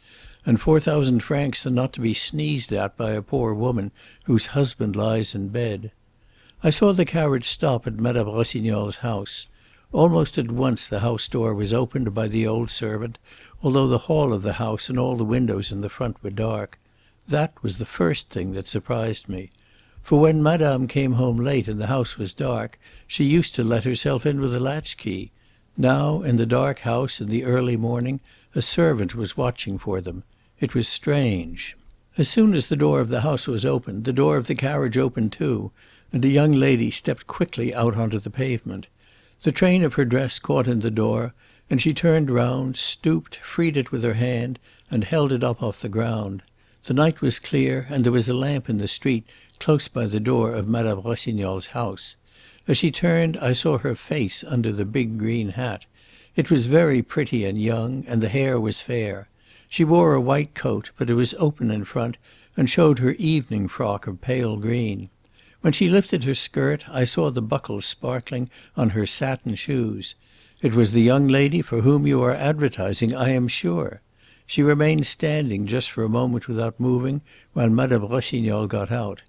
and 4,000 francs are not to be sneezed at by a poor woman whose husband lies in bed. I saw the carriage stop at Madame Rossignol's house. Almost at once the house door was opened by the old servant, although the hall of the house and all the windows in the front were dark. That was the first thing that surprised me. For when Madame came home late and the house was dark, she used to let herself in with a latch-key. Now, in the dark house in the early morning, a servant was watching for them. It was strange. As soon as the door of the house was opened, the door of the carriage opened too, and a young lady stepped quickly out onto the pavement. The train of her dress caught in the door, and she turned round, stooped, freed it with her hand, and held it up off the ground. The night was clear, and there was a lamp in the street close by the door of Madame Rossignol's house. As she turned, I saw her face under the big green hat. It was very pretty and young, and the hair was fair. She wore a white coat, but it was open in front, and showed her evening frock of pale green. When she lifted her skirt, I saw the buckles sparkling on her satin shoes. It was the young lady for whom you are advertising, I am sure. She remained standing just for a moment without moving, while Madame Rossignol got out.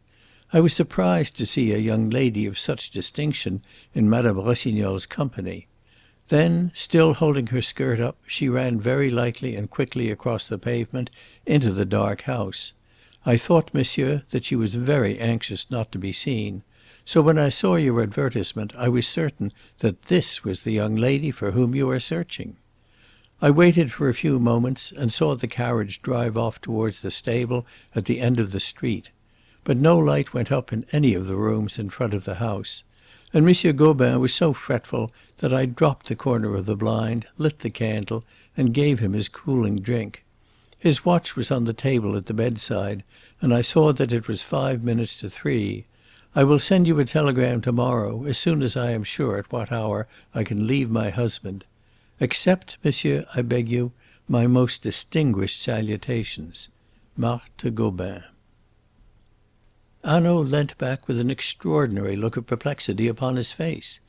I was surprised to see a young lady of such distinction in Madame Rossignol's company. Then, still holding her skirt up, she ran very lightly and quickly across the pavement into the dark house. I thought, monsieur, that she was very anxious not to be seen. So when I saw your advertisement, I was certain that this was the young lady for whom you are searching. I waited for a few moments and saw the carriage drive off towards the stable at the end of the street. But no light went up in any of the rooms in front of the house. And Monsieur Gobin was so fretful that I dropped the corner of the blind, lit the candle, and gave him his cooling drink. His watch was on the table at the bedside, and I saw that it was 5 minutes to 3. I will send you a telegram tomorrow, as soon as I am sure at what hour I can leave my husband. Accept, monsieur, I beg you, my most distinguished salutations. Marthe Gobin. Hanaud leant back with an extraordinary look of perplexity upon his face.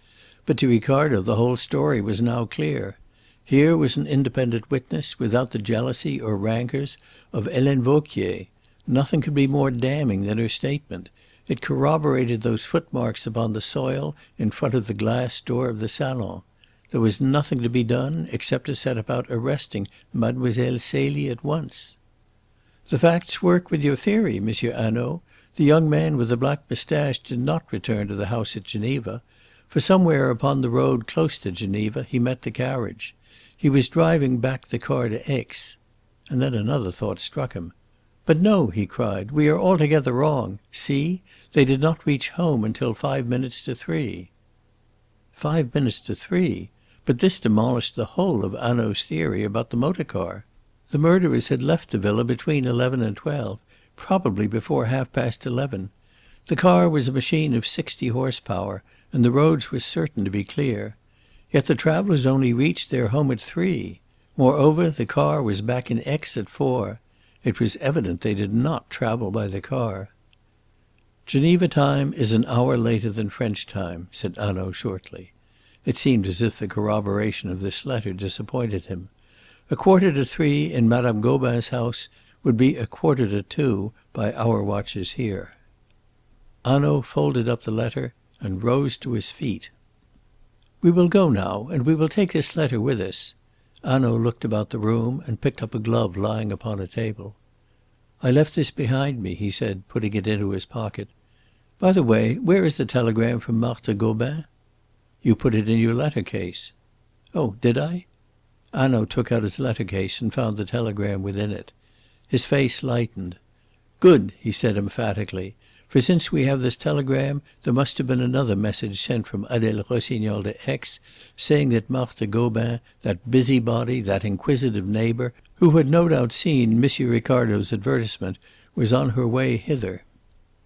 But to Ricardo the whole story was now clear. Here was an independent witness, without the jealousy or rancours of Helene Vauquier. Nothing could be more damning than her statement. It corroborated those footmarks upon the soil in front of the glass door of the salon. There was nothing to be done except to set about arresting Mademoiselle Celie at once. The facts work with your theory, Monsieur Hanaud. The young man with the black moustache did not return to the house at Geneva, for somewhere upon the road close to Geneva he met the carriage. He was driving back the car to Aix. And then another thought struck him. "But no," he cried, "we are altogether wrong. See, they did not reach home until 5 minutes to 3. 5 minutes to 3? But this demolished the whole of Hanaud's theory about the motor car. The murderers had left the villa between 11 and 12, probably before 11:30. The car was a machine of 60 horsepower, and the roads were certain to be clear. Yet the travellers only reached their home at 3. Moreover, the car was back in Aix at 4. It was evident they did not travel by the car. "Geneva time is an hour later than French time," said Hanaud shortly. It seemed as if the corroboration of this letter disappointed him. 3:15 in Madame Gobin's house would be 2:45 by our watches here. Hanaud folded up the letter and rose to his feet. "We will go now, and we will take this letter with us." Hanaud looked about the room and picked up a glove lying upon a table. "I left this behind me," he said, putting it into his pocket. "By the way, where is the telegram from Marthe Gobin?" "You put it in your letter case." "Oh, did I?" Hanaud took out his letter case and found the telegram within it. His face lightened. "Good," he said emphatically. For since we have this telegram, there must have been another message sent from Adèle Rossignol to Aix, saying that Marthe Gobin, that busybody, that inquisitive neighbour, who had no doubt seen M. Ricardo's advertisement, was on her way hither.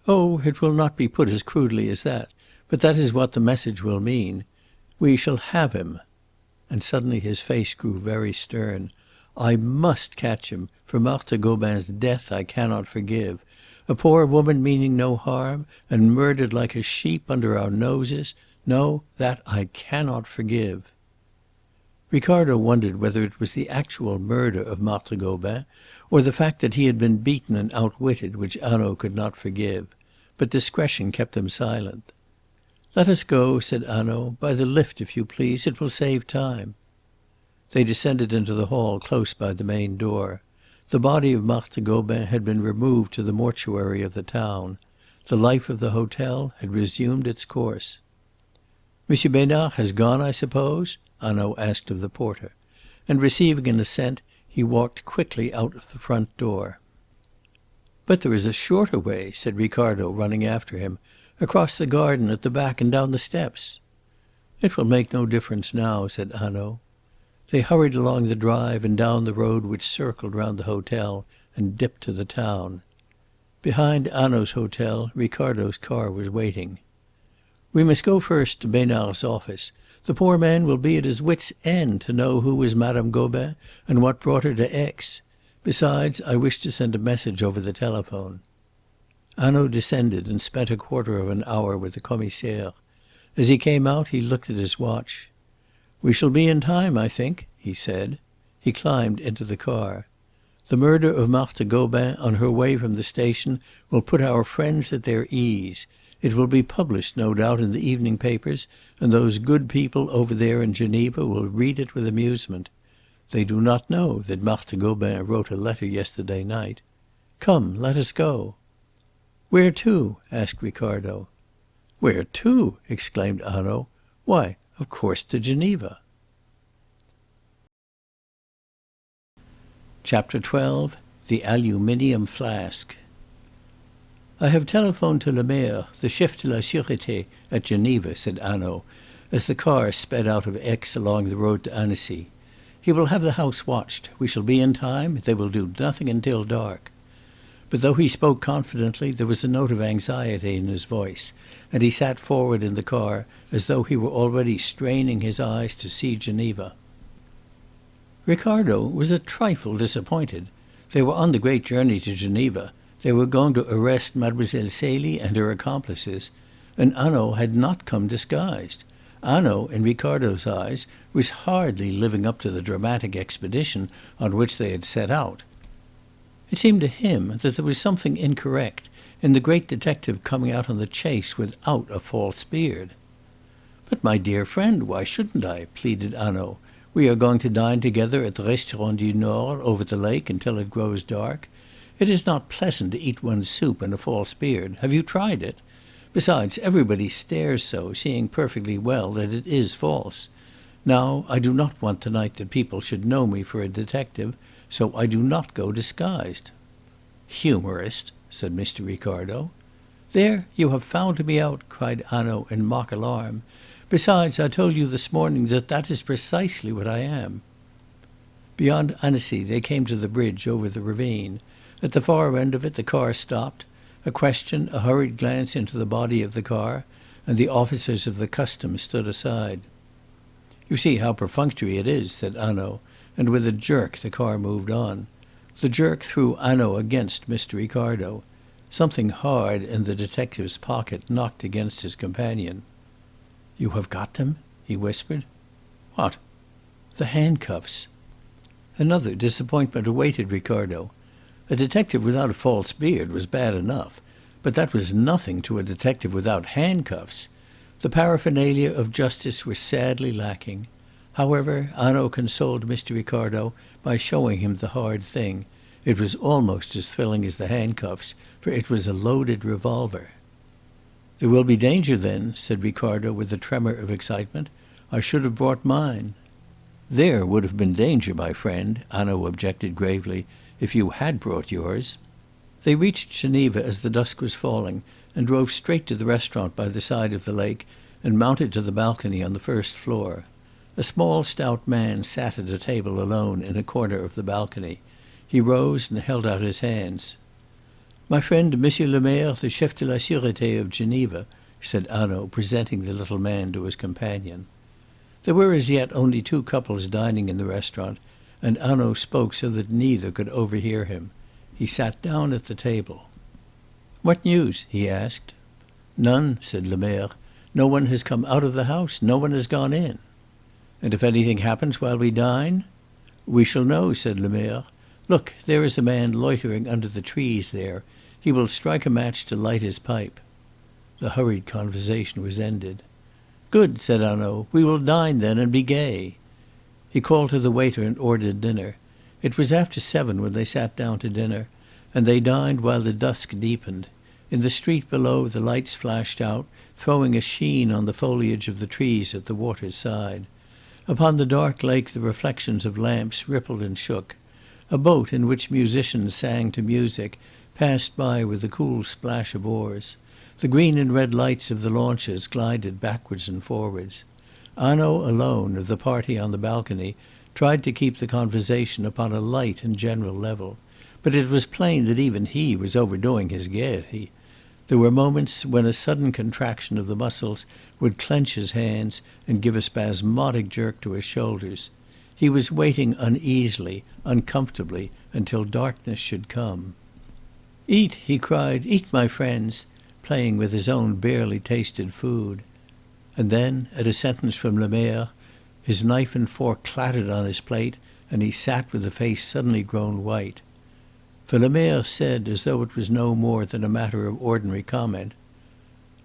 Oh, it will not be put as crudely as that, but that is what the message will mean. We shall have him." And suddenly his face grew very stern. "I must catch him. For Marthe Gobin's death I cannot forgive. A poor woman meaning no harm, and murdered like a sheep under our noses. No, that I cannot forgive." Ricardo wondered whether it was the actual murder of Marthe Gobin, or the fact that he had been beaten and outwitted, which Hanaud could not forgive. But discretion kept him silent. "Let us go," said Hanaud. "By the lift, if you please. It will save time." They descended into the hall close by the main door. The body of Marthe Gobin had been removed to the mortuary of the town. The life of the hotel had resumed its course. "Monsieur Besnard has gone, I suppose?" Hanaud asked of the porter; and receiving an assent, he walked quickly out of the front door. "But there is a shorter way," said Ricardo, running after him. "Across the garden at the back and down the steps." "It will make no difference now," said Hanaud. They hurried along the drive and down the road which circled round the hotel and dipped to the town. Behind Hanaud's hotel Ricardo's car was waiting. "We must go first to Besnard's office. The poor man will be at his wits' end to know who was Madame Gobin and what brought her to Aix. Besides, I wish to send a message over the telephone." Hanaud descended and spent a quarter of an hour with the Commissaire. As he came out he looked at his watch. "We shall be in time, I think," he said. He climbed into the car. "The murder of Marthe Gobin on her way from the station will put our friends at their ease. It will be published, no doubt, in the evening papers, and those good people over there in Geneva will read it with amusement. They do not know that Marthe Gobin wrote a letter yesterday night. Come, let us go." "Where to?" asked Ricardo. "Where to?" exclaimed Hanaud. "Why, of course to Geneva." Chapter 12. The Aluminium Flask. "I have telephoned to Le Maire, the chef de la sûreté at Geneva," said Hanaud, as the car sped out of Aix along the road to Annecy. "He will have the house watched. We shall be in time. They will do nothing until dark." But though he spoke confidently, there was a note of anxiety in his voice, and he sat forward in the car as though he were already straining his eyes to see Geneva. Ricardo was a trifle disappointed. They were on the great journey to Geneva. They were going to arrest Mademoiselle Celie and her accomplices, and Hanaud had not come disguised. Hanaud, in Ricardo's eyes, was hardly living up to the dramatic expedition on which they had set out. It seemed to him that there was something incorrect in the great detective coming out on the chase without a false beard. "But, my dear friend, why shouldn't I?" pleaded Hanaud. "We are going to dine together at the Restaurant du Nord over the lake until it grows dark. It is not pleasant to eat one's soup in a false beard. Have you tried it? Besides, everybody stares so, seeing perfectly well that it is false. Now, I do not want tonight that people should know me for a detective, so I do not go disguised." "Humorist!" said Mr. Ricardo. "There, you have found me out!" cried Hanaud in mock alarm. "Besides, I told you this morning that that is precisely what I am." Beyond Annecy they came to the bridge over the ravine. At the far end of it the car stopped. A question, a hurried glance into the body of the car, and the officers of the customs stood aside. "You see how perfunctory it is," said Hanaud, and with a jerk the car moved on. The jerk threw Hanaud against Mr. Ricardo. Something hard in the detective's pocket knocked against his companion. "You have got them?" he whispered. "What?" "The handcuffs." Another disappointment awaited Ricardo. A detective without a false beard was bad enough, but that was nothing to a detective without handcuffs. The paraphernalia of justice were sadly lacking. However, Hanaud consoled Mr. Ricardo by showing him the hard thing. It was almost as thrilling as the handcuffs, for it was a loaded revolver. "There will be danger, then," said Ricardo with a tremor of excitement. "I should have brought mine." "There would have been danger, my friend," Hanaud objected gravely, "if you had brought yours." They reached Geneva as the dusk was falling, and drove straight to the restaurant by the side of the lake, and mounted to the balcony on the first floor. A small stout man sat at a table alone in a corner of the balcony. He rose and held out his hands. "My friend, Monsieur le Maire, the Chef de la Sûreté of Geneva," said Hanaud, presenting the little man to his companion. There were as yet only two couples dining in the restaurant, and Hanaud spoke so that neither could overhear him. He sat down at the table. "What news?" he asked. "None," said le Maire. "No one has come out of the house. No one has gone in." "And if anything happens while we dine?" "We shall know," said le Maire. "Look, there is a man loitering under the trees there. He will strike a match to light his pipe." The hurried conversation was ended. "Good," said Hanaud. "We will dine then, and be gay." He called to the waiter and ordered dinner. It was after 7 when they sat down to dinner, and they dined while the dusk deepened. In the street below the lights flashed out, throwing a sheen on the foliage of the trees at the water's side. Upon the dark lake the reflections of lamps rippled and shook. A boat in which musicians sang to music passed by with a cool splash of oars. The green and red lights of the launches glided backwards and forwards. Hanaud alone, of the party on the balcony, tried to keep the conversation upon a light and general level, but it was plain that even he was overdoing his gaiety. There were moments when a sudden contraction of the muscles would clench his hands and give a spasmodic jerk to his shoulders. He was waiting uneasily, uncomfortably, until darkness should come. "Eat," he cried, "eat, my friends," playing with his own barely tasted food. And then, at a sentence from le Maire, his knife and fork clattered on his plate, and he sat with a face suddenly grown white. For le Maire said, as though it was no more than a matter of ordinary comment,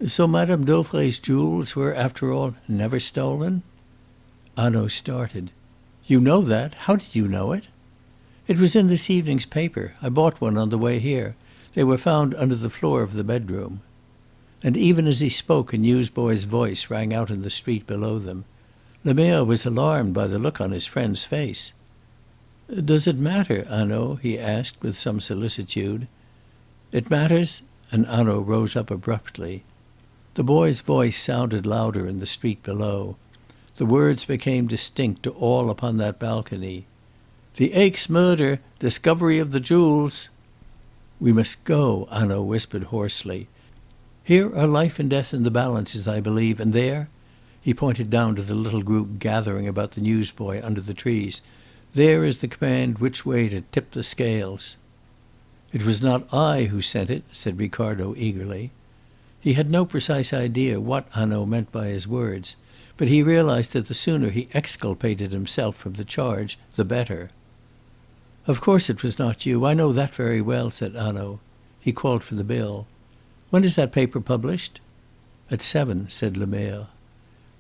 "So Madame Dauvray's jewels were, after all, never stolen?" Hanaud started. "You know that? How did you know it?" "It was in this evening's paper. I bought one on the way here. They were found under the floor of the bedroom." And even as he spoke a newsboy's voice rang out in the street below them. Le Maire was alarmed by the look on his friend's face. "Does it matter, Hanaud?" he asked with some solicitude. "It matters," and Hanaud rose up abruptly. The boy's voice sounded louder in the street below. The words became distinct to all upon that balcony. "The Aix murder! Discovery of the jewels!" "We must go," Hanaud whispered hoarsely. "Here are life and death in the balances, I believe, and there," he pointed down to the little group gathering about the newsboy under the trees, "there is the command which way to tip the scales." "It was not I who sent it," said Ricardo eagerly. He had no precise idea what Hanaud meant by his words, but he realized that the sooner he exculpated himself from the charge the better. "Of course it was not you. I know that very well," said Hanaud. He called for the bill. "When is that paper published?" "At 7," said le Maire.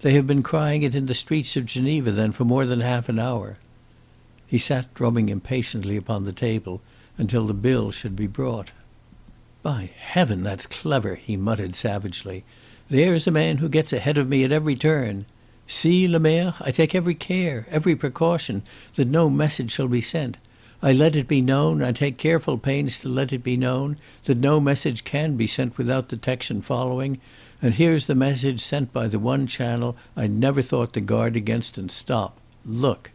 "They have been crying it in the streets of Geneva, then, for more than half an hour." He sat drumming impatiently upon the table until the bill should be brought. "By heaven, that's clever!" he muttered savagely. "There's a man who gets ahead of me at every turn. See, le Maire, I take every care, every precaution, that no message shall be sent. I let it be known, I take careful pains to let it be known, that no message can be sent without detection following, and here's the message sent by the one channel I never thought to guard against and stop. Look!"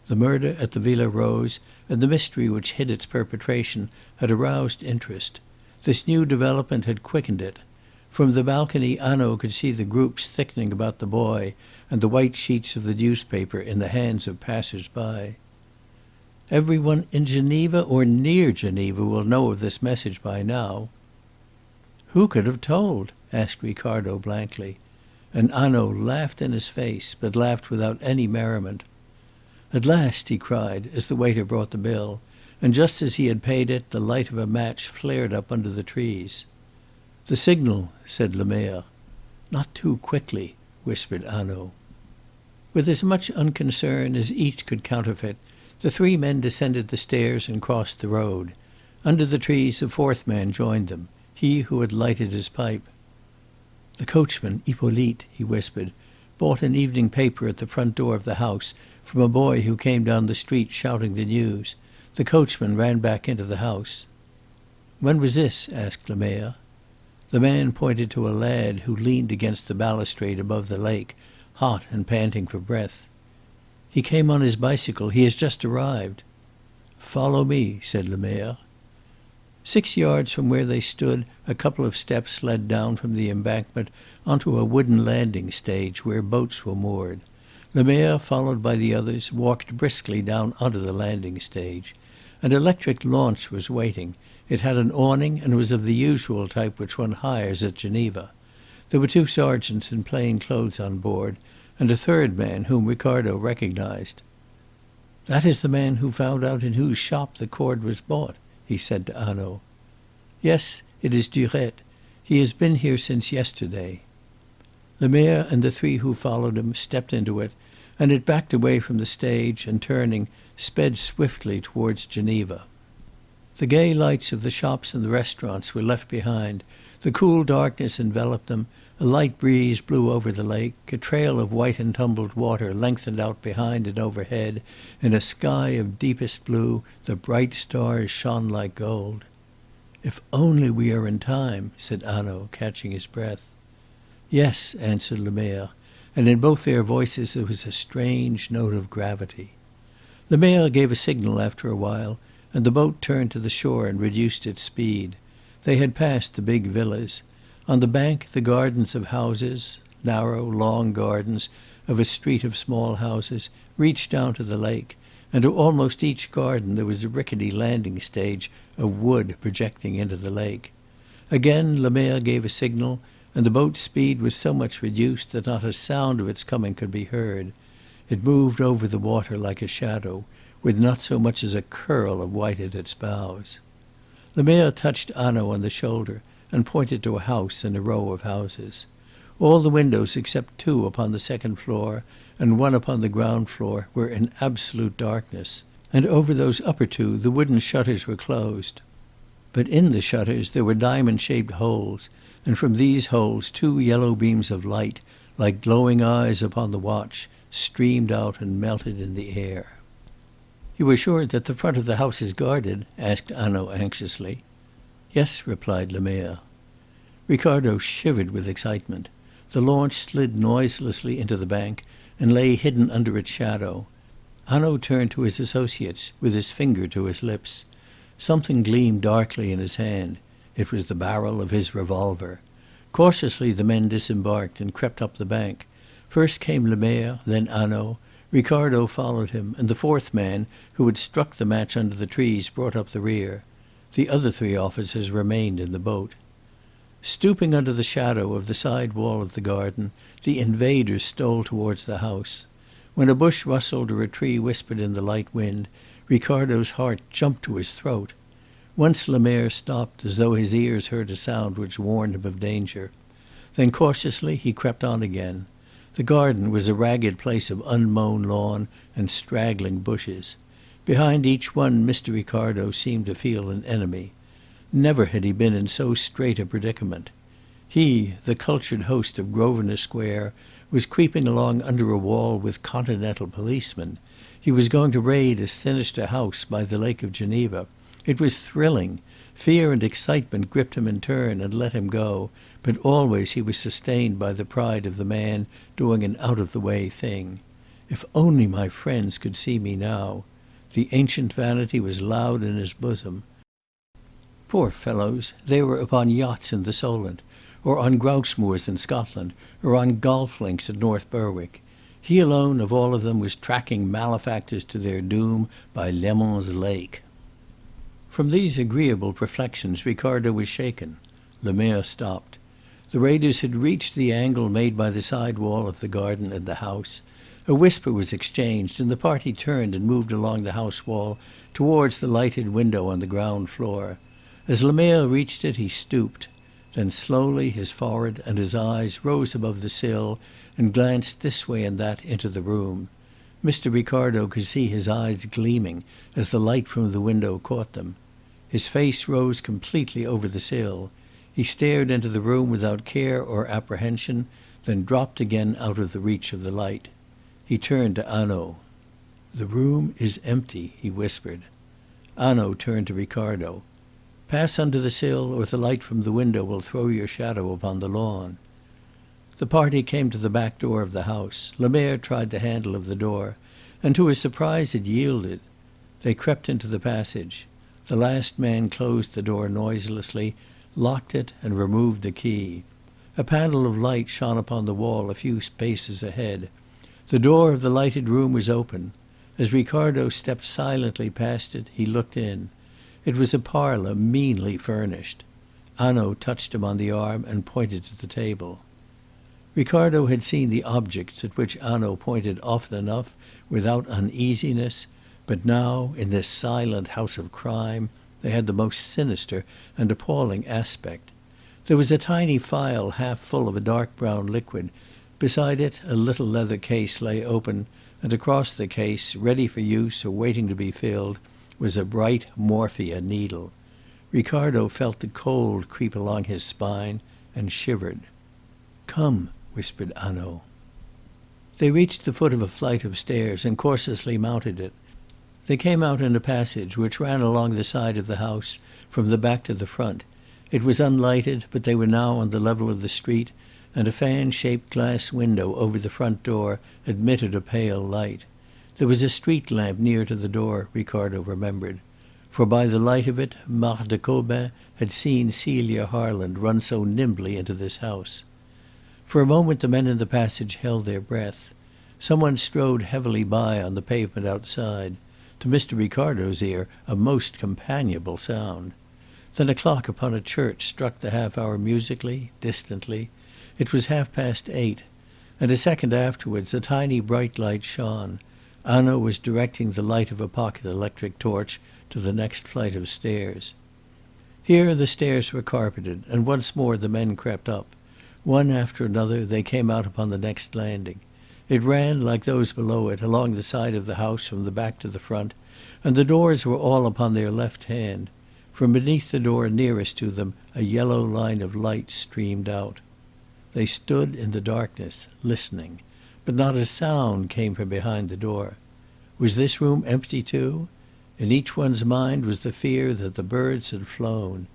The murder at the Villa Rose and the mystery which hid its perpetration had aroused interest. This new development had quickened it. From the balcony Hanaud could see the groups thickening about the boy and the white sheets of the newspaper in the hands of passers-by. "Every one in Geneva or near Geneva will know of this message by now." "Who could have told?" asked Ricardo blankly. And Hanaud laughed in his face, but laughed without any merriment. "At last!" he cried, as the waiter brought the bill, and just as he had paid it the light of a match flared up under the trees. "The signal," said le Maire. "Not too quickly," whispered Hanaud. With as much unconcern as each could counterfeit, the three men descended the stairs and crossed the road. Under the trees a fourth man joined them, he who had lighted his pipe. "The coachman, Hippolyte," he whispered, "bought an evening paper at the front door of the house from a boy who came down the street shouting the news. The coachman ran back into the house." "When was this?" asked Le Maire. The man pointed to a lad who leaned against the balustrade above the lake, hot and panting for breath. "He came on his bicycle. He has just arrived." "Follow me," said Le Maire. 6 yards from where they stood a couple of steps led down from the embankment onto a wooden landing stage where boats were moored. Le Maire, followed by the others, walked briskly down onto the landing stage. An electric launch was waiting. It had an awning and was of the usual type which one hires at Geneva. There were 2 sergeants in plain clothes on board, and a third man whom Ricardo recognized. "That is the man who found out in whose shop the cord was bought," he said to Hanaud. "Yes, it is Durette. He has been here since yesterday." Le Maire and the 3 who followed him stepped into it, and it backed away from the stage and, turning, sped swiftly towards Geneva. The gay lights of the shops and the restaurants were left behind. The cool darkness enveloped them. A light breeze blew over the lake. A trail of white and tumbled water lengthened out behind and overhead. In a sky of deepest blue the bright stars shone like gold. "If only we are in time," said Hanaud, catching his breath. "Yes," answered Le Maire, and in both their voices there was a strange note of gravity. Le Maire gave a signal after a while, and the boat turned to the shore and reduced its speed. They had passed the big villas. On the bank the gardens of houses, narrow, long gardens of a street of small houses, reached down to the lake, and to almost each garden there was a rickety landing stage of wood projecting into the lake. Again Le Maire gave a signal, and the boat's speed was so much reduced that not a sound of its coming could be heard. It moved over the water like a shadow, with not so much as a curl of white at its bows. Le Maire touched Hanaud on the shoulder and pointed to a house and a row of houses. All the windows except 2 upon the second floor and 1 upon the ground floor were in absolute darkness, and over those upper 2 the wooden shutters were closed. But in the shutters there were diamond-shaped holes, and from these holes 2 yellow beams of light, like glowing eyes upon the watch, streamed out and melted in the air. "You are sure that the front of the house is guarded?" asked Hanaud anxiously. "Yes," replied Le Maire. Ricardo shivered with excitement. The launch slid noiselessly into the bank and lay hidden under its shadow. Hanaud turned to his associates with his finger to his lips. Something gleamed darkly in his hand. It was the barrel of his revolver. Cautiously the men disembarked and crept up the bank. First came Le Maire, then Hanaud. Ricardo followed him, and the 4th man, who had struck the match under the trees, brought up the rear. The other 3 officers remained in the boat. Stooping under the shadow of the side wall of the garden, the invaders stole towards the house. When a bush rustled or a tree whispered in the light wind, Ricardo's heart jumped to his throat. Once Le Maire stopped, as though his ears heard a sound which warned him of danger. Then cautiously he crept on again. The garden was a ragged place of unmown lawn and straggling bushes. Behind each one Mr. Ricardo seemed to feel an enemy. Never had he been in so strait a predicament. He, the cultured host of Grosvenor Square, was creeping along under a wall with continental policemen. He was going to raid a sinister house by the Lake of Geneva. It was thrilling. Fear and excitement gripped him in turn and let him go, but always he was sustained by the pride of the man doing an out-of-the-way thing. If only my friends could see me now! The ancient vanity was loud in his bosom. Poor fellows, they were upon yachts in the Solent, or on grouse moors in Scotland, or on golf links at North Berwick. He alone of all of them was tracking malefactors to their doom by Leman's Lake. From these agreeable reflections Ricardo was shaken. Le Maire stopped. The raiders had reached the angle made by the side wall of the garden and the house. A whisper was exchanged, and the party turned and moved along the house wall towards the lighted window on the ground floor. As Le Maire reached it he stooped. Then slowly his forehead and his eyes rose above the sill and glanced this way and that into the room. Mr. Ricardo could see his eyes gleaming as the light from the window caught them. His face rose completely over the sill. He stared into the room without care or apprehension, then dropped again out of the reach of the light. He turned to Hanaud. "The room is empty," he whispered. Hanaud turned to Ricardo. Pass under the sill, or the light from the window will throw your shadow upon the lawn." The party came to the back door of the house. Le Maire tried the handle of the door, and to his surprise it yielded. They crept into the passage. The last man closed the door noiselessly, locked it, and removed the key. A panel of light shone upon the wall a few paces ahead. The door of the lighted room was open. As Ricardo stepped silently past it, he looked in. It was a parlour meanly furnished. Hanaud touched him on the arm and pointed to the table. Ricardo had seen the objects at which Hanaud pointed often enough without uneasiness, but now, in this silent house of crime, they had the most sinister and appalling aspect. There was a tiny phial half full of a dark brown liquid. Beside it a little leather case lay open, and across the case, ready for use or waiting to be filled, was a bright morphia needle. Ricardo felt the cold creep along his spine and shivered. "Come," whispered Hanaud. They reached the foot of a flight of stairs and cautiously mounted it. They came out in a passage which ran along the side of the house from the back to the front. It was unlighted, but they were now on the level of the street, and a fan-shaped glass window over the front door admitted a pale light. There was a street lamp near to the door, Ricardo remembered, for by the light of it Marthe de Cobin had seen Celia Harland run so nimbly into this house. For a moment the men in the passage held their breath. Someone strode heavily by on the pavement outside. To Mr. Ricardo's ear, a most companionable sound. Then a clock upon a church struck the half-hour musically, distantly. It was 8:30, and a second afterwards a tiny bright light shone. Hanaud was directing the light of a pocket electric torch to the next flight of stairs. Here the stairs were carpeted, and once more the men crept up. One after another they came out upon the next landing. It ran, like those below it, along the side of the house from the back to the front, and the doors were all upon their left hand. From beneath the door nearest to them a yellow line of light streamed out. They stood in the darkness, listening, but not a sound came from behind the door. Was this room empty too? In each one's mind was the fear that the birds had flown.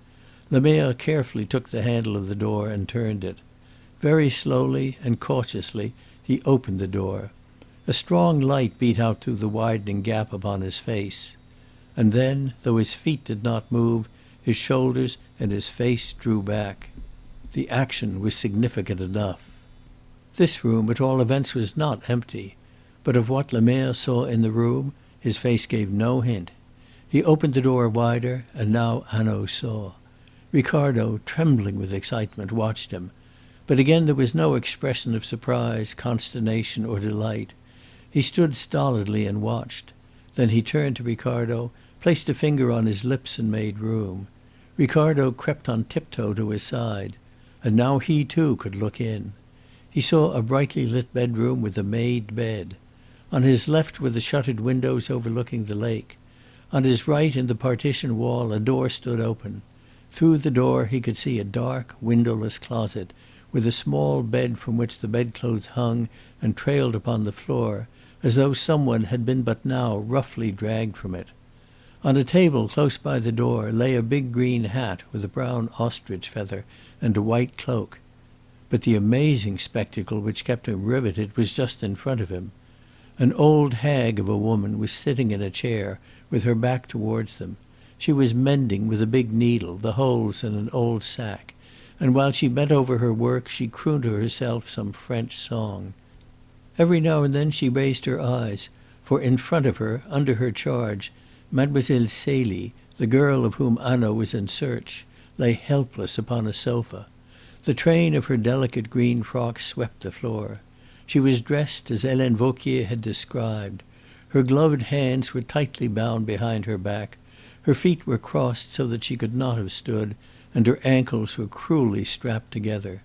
Le Maire carefully took the handle of the door and turned it. Very slowly and cautiously he opened the door. A strong light beat out through the widening gap upon his face. And then, though his feet did not move, his shoulders and his face drew back. The action was significant enough. This room, at all events, was not empty, but of what Le Maire saw in the room his face gave no hint. He opened the door wider, and now Hanaud saw. Ricardo, trembling with excitement, watched him. But again there was no expression of surprise, consternation, or delight. He stood stolidly and watched. Then he turned to Ricardo, placed a finger on his lips, and made room. Ricardo crept on tiptoe to his side, and now he too could look in. He saw a brightly lit bedroom with a made bed. On his left were the shuttered windows overlooking the lake. On his right, in the partition wall, a door stood open. Through the door he could see a dark, windowless closet, with a small bed from which the bedclothes hung and trailed upon the floor, as though someone had been but now roughly dragged from it. On a table close by the door lay a big green hat with a brown ostrich feather and a white cloak. But the amazing spectacle which kept him riveted was just in front of him. An old hag of a woman was sitting in a chair with her back towards them. She was mending with a big needle the holes in an old sack, and while she bent over her work she crooned to herself some French song. Every now and then she raised her eyes, for in front of her, under her charge, Mademoiselle Celie, the girl of whom Hanaud was in search, lay helpless upon a sofa. The train of her delicate green frock swept the floor. She was dressed as Helene Vauquier had described. Her gloved hands were tightly bound behind her back. Her feet were crossed so that she could not have stood, and her ankles were cruelly strapped together.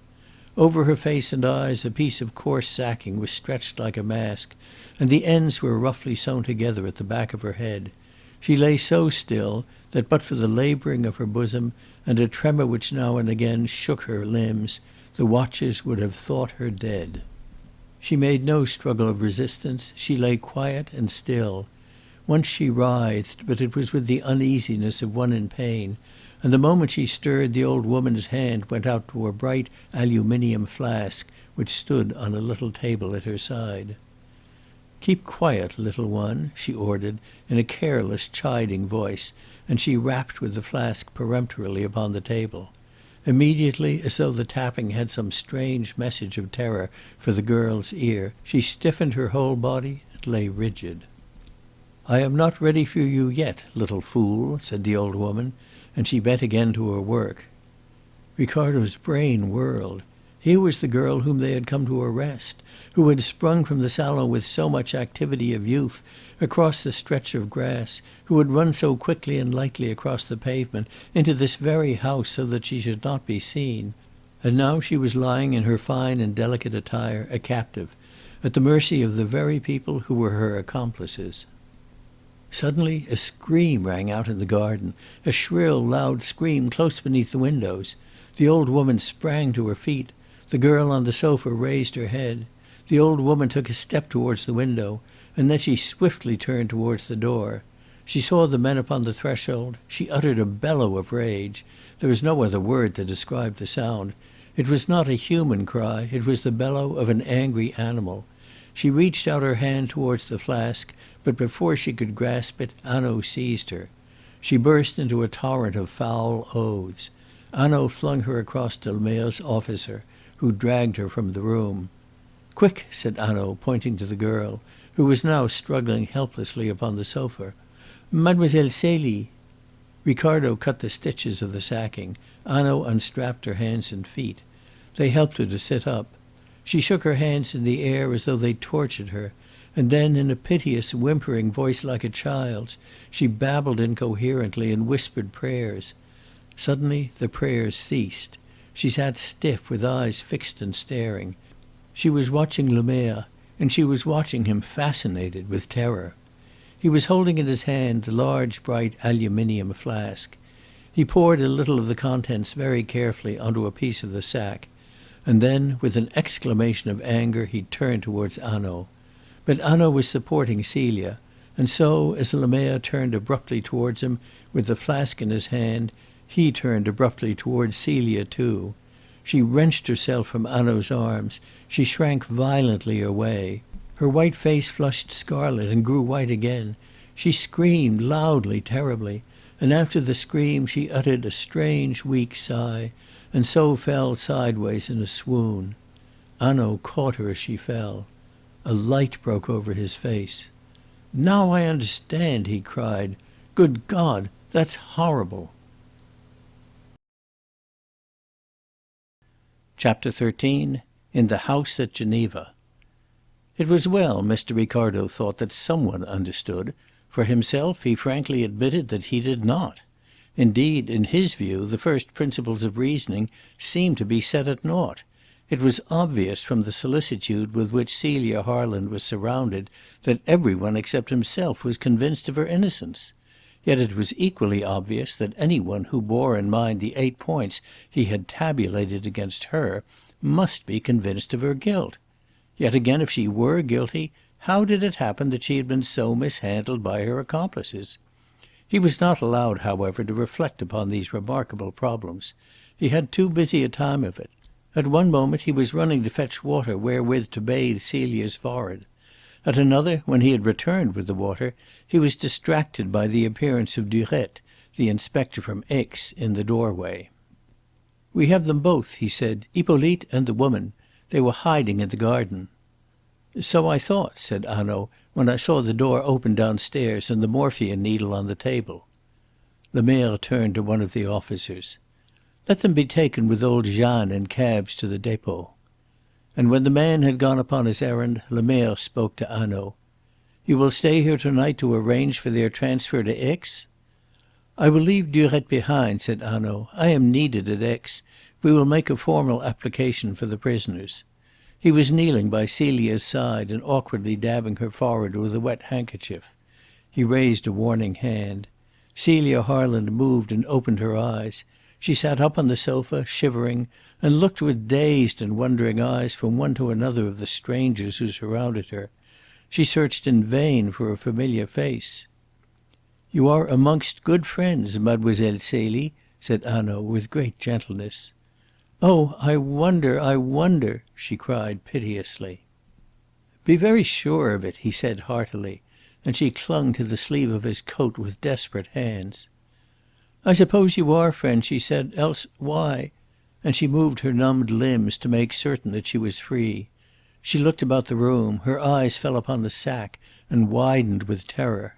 Over her face and eyes a piece of coarse sacking was stretched like a mask, and the ends were roughly sewn together at the back of her head. She lay so still that but for the labouring of her bosom and a tremor which now and again shook her limbs, the watchers would have thought her dead. She made no struggle of resistance. She lay quiet and still. Once she writhed, but it was with the uneasiness of one in pain, and the moment she stirred, the old woman's hand went out to a bright aluminium flask which stood on a little table at her side. "Keep quiet, little one," she ordered in a careless, chiding voice, and she rapped with the flask peremptorily upon the table. Immediately, as though the tapping had some strange message of terror for the girl's ear, she stiffened her whole body and lay rigid. "I am not ready for you yet, little fool," said the old woman, and she bent again to her work. Ricardo's brain whirled. Here was the girl whom they had come to arrest, who had sprung from the salon with so much activity of youth across the stretch of grass, who had run so quickly and lightly across the pavement into this very house so that she should not be seen. And now she was lying in her fine and delicate attire, a captive, at the mercy of the very people who were her accomplices. Suddenly a scream rang out in the garden, a shrill, loud scream close beneath the windows. The old woman sprang to her feet. The girl on the sofa raised her head. The old woman took a step towards the window, and then she swiftly turned towards the door. She saw the men upon the threshold. She uttered a bellow of rage. There is no other word to describe the sound. It was not a human cry. It was the bellow of an angry animal. She reached out her hand towards the flask, but before she could grasp it, Hanaud seized her. She burst into a torrent of foul oaths. Hanaud flung her across to Lemaire's officer, who dragged her from the room. "Quick!" said Hanaud, pointing to the girl, who was now struggling helplessly upon the sofa. "Mademoiselle Celie!" Ricardo cut the stitches of the sacking. Hanaud unstrapped her hands and feet. They helped her to sit up. She shook her hands in the air as though they tortured her, and then, in a piteous, whimpering voice like a child's, she babbled incoherently and whispered prayers. Suddenly the prayers ceased. She sat stiff, with eyes fixed and staring. She was watching Lemaire, and she was watching him fascinated with terror. He was holding in his hand the large, bright aluminium flask. He poured a little of the contents very carefully onto a piece of the sack, and then, with an exclamation of anger, he turned towards Hanaud. But Hanaud was supporting Celia, and so, as Lemaire turned abruptly towards him with the flask in his hand, he turned abruptly towards Celia too. She wrenched herself from Hanaud's arms. She shrank violently away. Her white face flushed scarlet and grew white again. She screamed loudly, terribly, and after the scream she uttered a strange, weak sigh, and so fell sideways in a swoon. Hanaud caught her as she fell. A light broke over his face. "Now I understand!" he cried. "Good God, that's horrible!" Chapter 13. In the House at Geneva. It was well, Mr. Ricardo thought, that someone understood. For himself, he frankly admitted that he did not. Indeed, in his view, the first principles of reasoning seemed to be set at naught. It was obvious from the solicitude with which Celia Harland was surrounded that every one except himself was convinced of her innocence. Yet it was equally obvious that any one who bore in mind the 8 points he had tabulated against her must be convinced of her guilt. Yet again, if she were guilty, how did it happen that she had been so mishandled by her accomplices? He was not allowed, however, to reflect upon these remarkable problems. He had too busy a time of it. At one moment he was running to fetch water wherewith to bathe Celia's forehead. At another, when he had returned with the water, he was distracted by the appearance of Durette, the inspector from Aix, in the doorway. "We have them both," he said, "Hippolyte and the woman. They were hiding in the garden." "So I thought," said Hanaud, "when I saw the door open downstairs and the morphia needle on the table." Lemaire turned to one of the officers. "Let them be taken with old Jeanne in cabs to the dépôt." And when the man had gone upon his errand, Lemaire spoke to Hanaud. "You will stay here to-night to arrange for their transfer to Aix?" "I will leave Durette behind," said Hanaud. "I am needed at Aix. We will make a formal application for the prisoners." He was kneeling by Celia's side and awkwardly dabbing her forehead with a wet handkerchief. He raised a warning hand. Celia Harland moved and opened her eyes. She sat up on the sofa, shivering, and looked with dazed and wondering eyes from one to another of the strangers who surrounded her. She searched in vain for a familiar face. "You are amongst good friends, Mademoiselle Celie," said Hanaud with great gentleness. "Oh, I wonder," she cried piteously. "Be very sure of it," he said heartily, and she clung to the sleeve of his coat with desperate hands. "I suppose you are friends," she said, "else why—" and she moved her numbed limbs to make certain that she was free. She looked about the room. Her eyes fell upon the sack and widened with terror.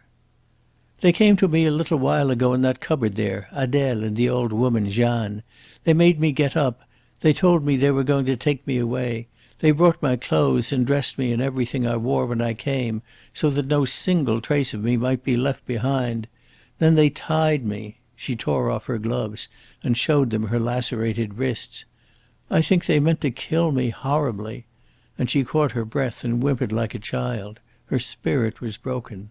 "They came to me a little while ago in that cupboard there, Adele and the old woman, Jeanne. They made me get up. They told me they were going to take me away. They brought my clothes and dressed me in everything I wore when I came, so that no single trace of me might be left behind. Then they tied me." She tore off her gloves and showed them her lacerated wrists. "I think they meant to kill me horribly." And she caught her breath and whimpered like a child. Her spirit was broken.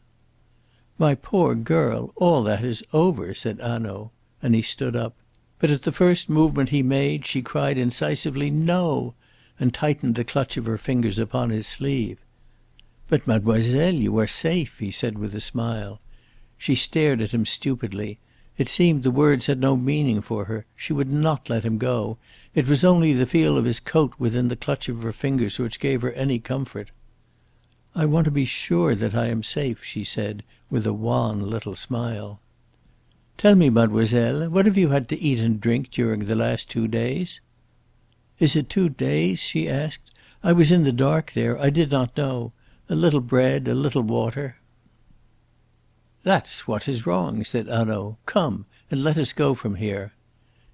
"My poor girl, all that is over," said Hanaud, and he stood up. But at the first movement he made she cried incisively "No!" and tightened the clutch of her fingers upon his sleeve. "But, mademoiselle, you are safe," he said with a smile. She stared at him stupidly. It seemed the words had no meaning for her. She would not let him go. It was only the feel of his coat within the clutch of her fingers which gave her any comfort. "I want to be sure that I am safe," she said, with a wan little smile. "Tell me, mademoiselle, what have you had to eat and drink during the last 2 days?" "Is it 2 days?" she asked. "I was in the dark there. I did not know. A little bread, a little water." "That's what is wrong," said Hanaud. "Come, and let us go from here."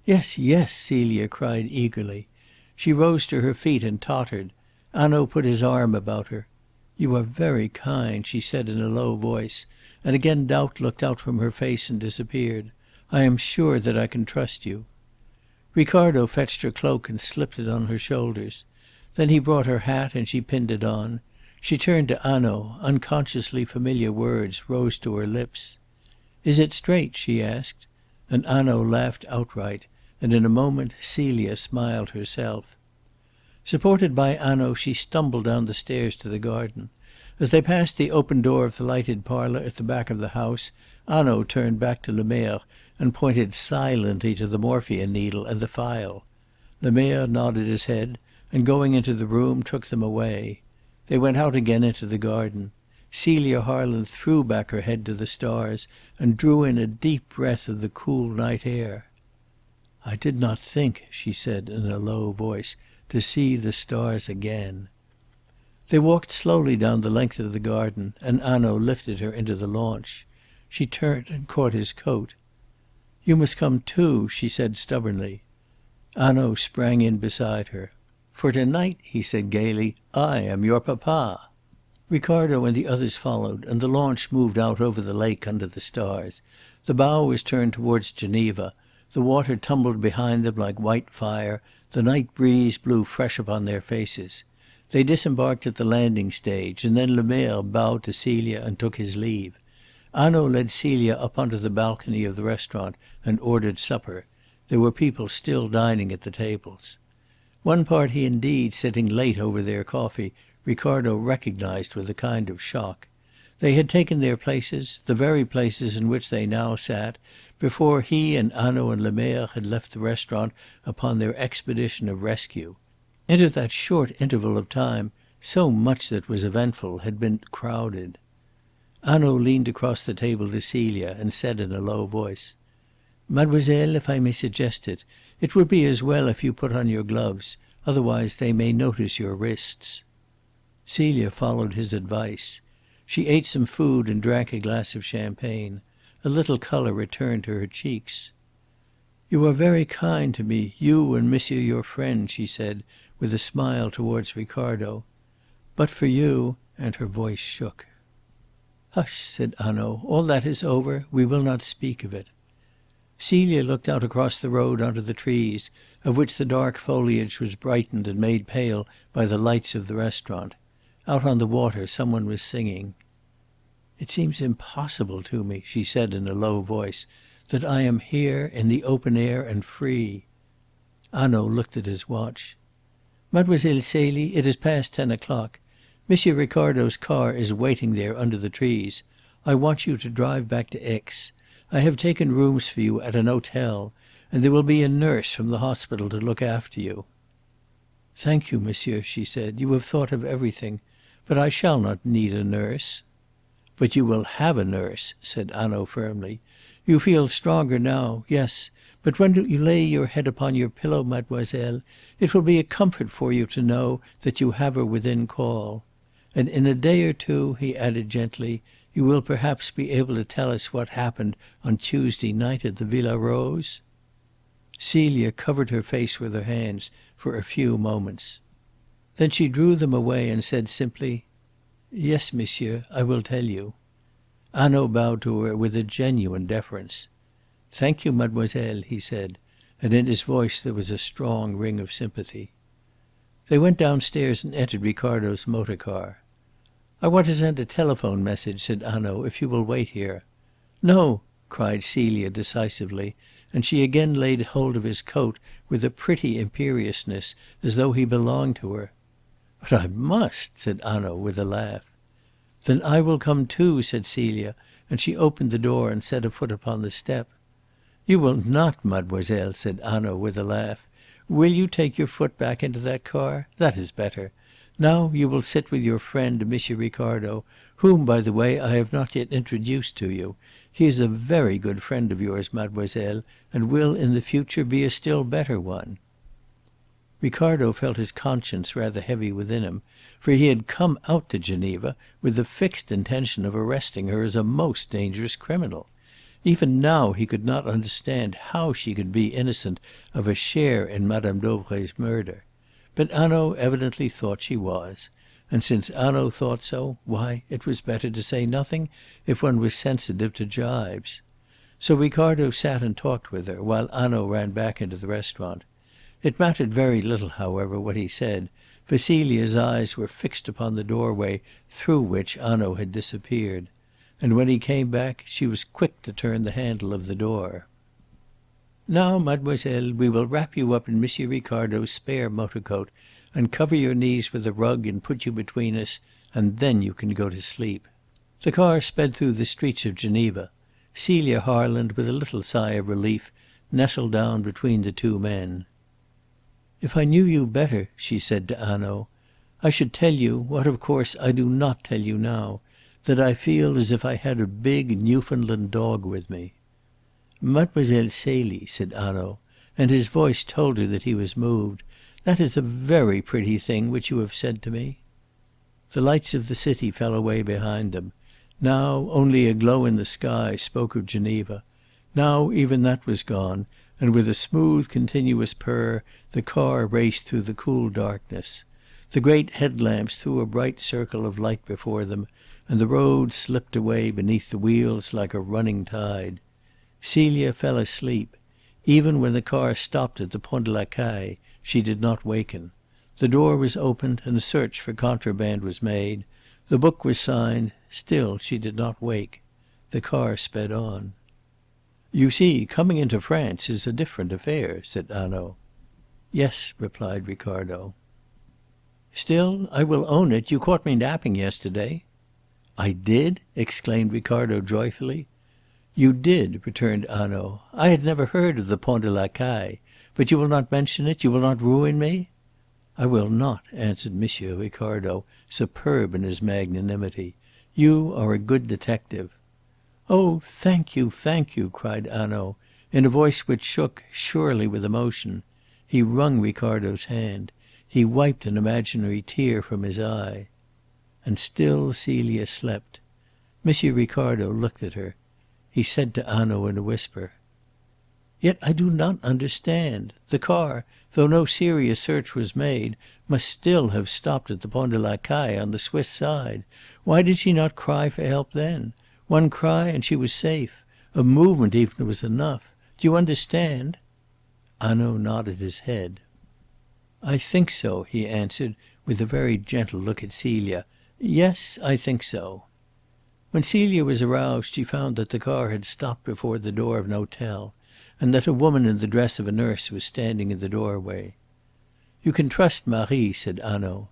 "Yes, yes!" Celia cried eagerly. She rose to her feet and tottered. Hanaud put his arm about her. "You are very kind," she said in a low voice, and again doubt looked out from her face and disappeared. "I am sure that I can trust you." Ricardo fetched her cloak and slipped it on her shoulders. Then he brought her hat and she pinned it on. She turned to Hanaud. Unconsciously familiar words rose to her lips. "Is it straight?" she asked. And Hanaud laughed outright, and in a moment Celia smiled herself. Supported by Hanaud, she stumbled down the stairs to the garden. As they passed the open door of the lighted parlour at the back of the house, Hanaud turned back to Lemerre and pointed silently to the morphia needle and the phial. Lemerre nodded his head, and going into the room took them away. They went out again into the garden. Celia Harland threw back her head to the stars and drew in a deep breath of the cool night air. "I did not think," she said in a low voice, "to see the stars again." They walked slowly down the length of the garden, and Hanaud lifted her into the launch. She turned and caught his coat. "You must come too," she said stubbornly. Hanaud sprang in beside her. "For to night," he said gaily, "I am your papa." Ricardo and the others followed, and the launch moved out over the lake under the stars. The bow was turned towards Geneva. The water tumbled behind them like white fire. The night breeze blew fresh upon their faces. They disembarked at the landing stage, and then Lemerre bowed to Celia and took his leave. Hanaud led Celia up onto the balcony of the restaurant and ordered supper. There were people still dining at the tables. One party indeed sitting late over their coffee Ricardo recognized with a kind of shock. They had taken their places, the very places in which they now sat, before he and Hanaud and Lemerre had left the restaurant upon their expedition of rescue. Into that short interval of time so much that was eventful had been crowded. Hanaud leaned across the table to Celia and said in a low voice, "Mademoiselle, if I may suggest it, it would be as well if you put on your gloves, otherwise they may notice your wrists." Celia followed his advice. She ate some food and drank a glass of champagne. A little colour returned to her cheeks. "You are very kind to me, you and monsieur your friend," she said, with a smile towards Ricardo. "But for you—" and her voice shook. "Hush!" said Hanaud. "All that is over. We will not speak of it." Celia looked out across the road onto the trees, of which the dark foliage was brightened and made pale by the lights of the restaurant. Out on the water some one was singing. "It seems impossible to me," she said in a low voice, "that I am here in the open air and free." Hanaud looked at his watch. "Mademoiselle Celie, it is past 10 o'clock. Monsieur Ricardo's car is waiting there under the trees. I want you to drive back to Aix. I have taken rooms for you at an hotel, and there will be a nurse from the hospital to look after you." "Thank you, monsieur," she said. "You have thought of everything. But I shall not need a nurse." "But you will have a nurse," said Hanaud firmly. "You feel stronger now, yes. But when you lay your head upon your pillow, mademoiselle, it will be a comfort for you to know that you have her within call. And in a day or two," he added gently, "you will perhaps be able to tell us what happened on Tuesday night at the Villa Rose?" Celia covered her face with her hands for a few moments. Then she drew them away and said simply, "Yes, monsieur, I will tell you." Hanaud bowed to her with a genuine deference. "Thank you, mademoiselle," he said, and in his voice there was a strong ring of sympathy. They went downstairs and entered Ricardo's motor car. "I want to send a telephone message," said Hanaud, "if you will wait here." "No!" cried Celia decisively, and she again laid hold of his coat with a pretty imperiousness, as though he belonged to her. "But I must," said Hanaud with a laugh. "Then I will come too," said Celia, and she opened the door and set a foot upon the step. "You will not, mademoiselle," said Hanaud with a laugh. "Will you take your foot back into that car? That is better. Now you will sit with your friend, Monsieur Ricardo, whom, by the way, I have not yet introduced to you. He is a very good friend of yours, mademoiselle, and will in the future be a still better one." Ricardo felt his conscience rather heavy within him, for he had come out to Geneva with the fixed intention of arresting her as a most dangerous criminal. Even now he could not understand how she could be innocent of a share in Madame Dauvray's murder. But Hanaud evidently thought she was, and since Hanaud thought so, why, it was better to say nothing if one was sensitive to gibes. So Ricardo sat and talked with her, while Hanaud ran back into the restaurant. It mattered very little, however, what he said, for Celia's eyes were fixed upon the doorway through which Hanaud had disappeared. And when he came back she was quick to turn the handle of the door. "Now, mademoiselle, we will wrap you up in Monsieur Ricardo's spare motor coat and cover your knees with a rug and put you between us, and then you can go to sleep." The car sped through the streets of Geneva. Celia Harland, with a little sigh of relief, nestled down between the two men. "If I knew you better," she said to Hanaud, "I should tell you, what of course I do not tell you now, that I feel as if I had a big Newfoundland dog with me." "Mademoiselle Celie," said Hanaud, and his voice told her that he was moved, "that is a very pretty thing which you have said to me." The lights of the city fell away behind them. Now only a glow in the sky spoke of Geneva. Now even that was gone, and with a smooth continuous purr the car raced through the cool darkness. The great headlamps threw a bright circle of light before them, and the road slipped away beneath the wheels like a running tide. Celia fell asleep. Even when the car stopped at the Pont de la Caille she did not waken. The door was opened and a search for contraband was made. The book was signed. Still she did not wake. The car sped on. "You see, coming into France is a different affair," said Hanaud. "Yes," replied Ricardo. "Still, I will own it, you caught me napping yesterday." "I did?" exclaimed Ricardo joyfully. "You did," returned Hanaud. "I had never heard of the Pont de la Caille. But you will not mention it? You will not ruin me?" "I will not," answered Monsieur Ricardo, superb in his magnanimity. "You are a good detective." "Oh, thank you, thank you!" cried Hanaud, in a voice which shook, surely with emotion. He wrung Ricardo's hand. He wiped an imaginary tear from his eye. And still Celia slept. Monsieur Ricardo looked at her. He said to Hanaud in a whisper, "Yet I do not understand. The car, though no serious search was made, must still have stopped at the Pont de la Caille on the Swiss side. Why did she not cry for help then? One cry and she was safe. A movement even was enough. Do you understand?" Hanaud nodded his head. "I think so," he answered, with a very gentle look at Celia. "Yes, I think so." When Celia was aroused she found that the car had stopped before the door of an hotel, and that a woman in the dress of a nurse was standing in the doorway. "You can trust Marie," said Hanaud,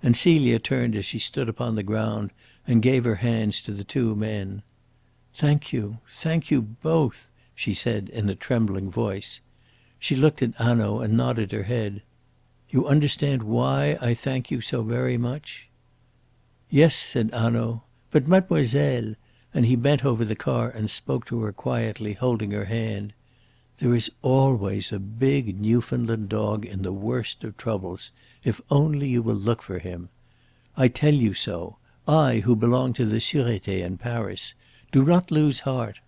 and Celia turned as she stood upon the ground and gave her hands to the two men. Thank you both," she said in a trembling voice. She looked at Hanaud and nodded her head. "You understand why I thank you so very much?" "Yes," said Hanaud. "But, mademoiselle," and he bent over the car and spoke to her quietly, holding her hand, "there is always a big Newfoundland dog in the worst of troubles, if only you will look for him. I tell you so, I who belong to the Sûreté in Paris. Do not lose heart."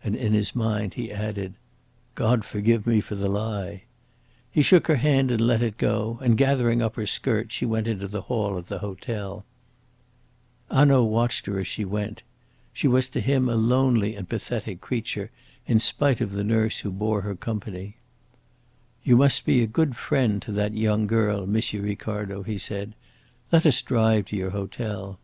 And in his mind he added, "God forgive me for the lie." He shook her hand and let it go, and gathering up her skirt she went into the hall of the hotel. Hanaud watched her as she went. She was to him a lonely and pathetic creature, in spite of the nurse who bore her company. "You must be a good friend to that young girl, Monsieur Ricardo," he said. "Let us drive to your hotel."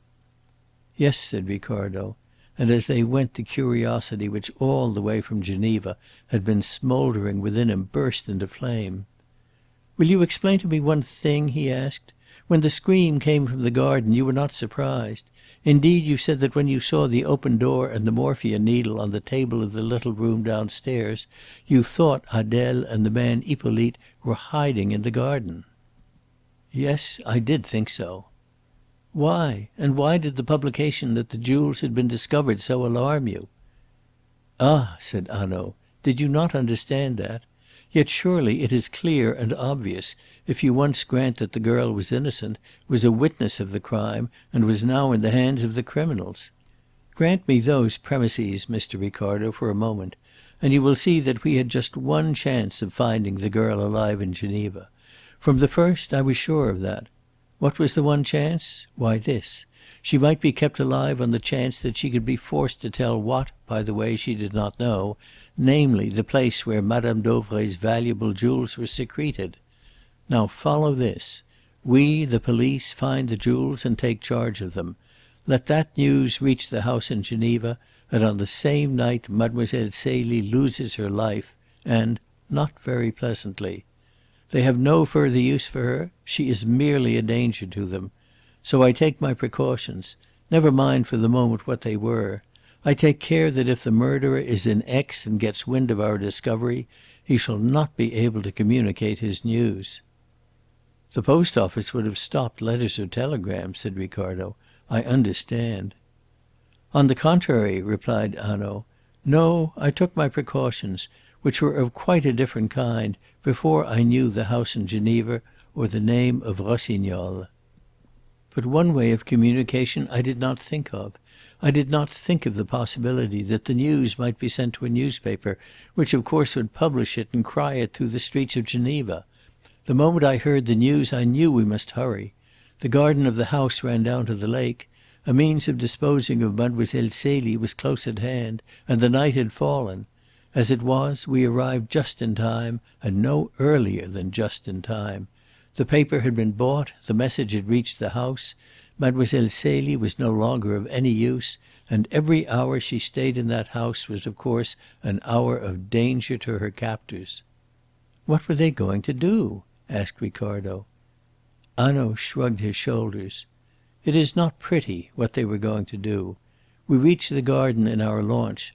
"Yes," said Ricardo, and as they went the curiosity which all the way from Geneva had been smouldering within him burst into flame. "Will you explain to me one thing?" he asked. "When the scream came from the garden you were not surprised. Indeed, you said that when you saw the open door and the morphia needle on the table of the little room downstairs, you thought Adele and the man Hippolyte were hiding in the garden." "Yes, I did think so." "Why? And why did the publication that the jewels had been discovered so alarm you?" "Ah," said Hanaud, "did you not understand that? Yet surely it is clear and obvious, if you once grant that the girl was innocent, was a witness of the crime, and was now in the hands of the criminals. Grant me those premises, Mr. Ricardo, for a moment, and you will see that we had just one chance of finding the girl alive in Geneva. From the first I was sure of that. What was the one chance? Why, this. She might be kept alive on the chance that she could be forced to tell what, by the way, she did not know, namely, the place where Madame Dauvray's valuable jewels were secreted. Now follow this. We, the police, find the jewels and take charge of them. Let that news reach the house in Geneva, and on the same night Mademoiselle Celie loses her life, and not very pleasantly. They have no further use for her. She is merely a danger to them. So I take my precautions. Never mind for the moment what they were. I take care that if the murderer is in Aix and gets wind of our discovery, he shall not be able to communicate his news." "The post office would have stopped letters or telegrams," said Ricardo. "I understand." "On the contrary," replied Hanaud. "No, I took my precautions, which were of quite a different kind, before I knew the house in Geneva or the name of Rossignol. But one way of communication I did not think of. I did not think of the possibility that the news might be sent to a newspaper, which of course would publish it and cry it through the streets of Geneva. The moment I heard the news I knew we must hurry. The garden of the house ran down to the lake. A means of disposing of Mademoiselle Celie was close at hand, and the night had fallen. As it was, we arrived just in time, and no earlier than just in time. The paper had been bought, the message had reached the house, Mademoiselle Celie was no longer of any use, and every hour she stayed in that house was of course an hour of danger to her captors." "What were they going to do?" asked Ricardo. Hanaud shrugged his shoulders. "It is not pretty, what they were going to do. We reached the garden in our launch.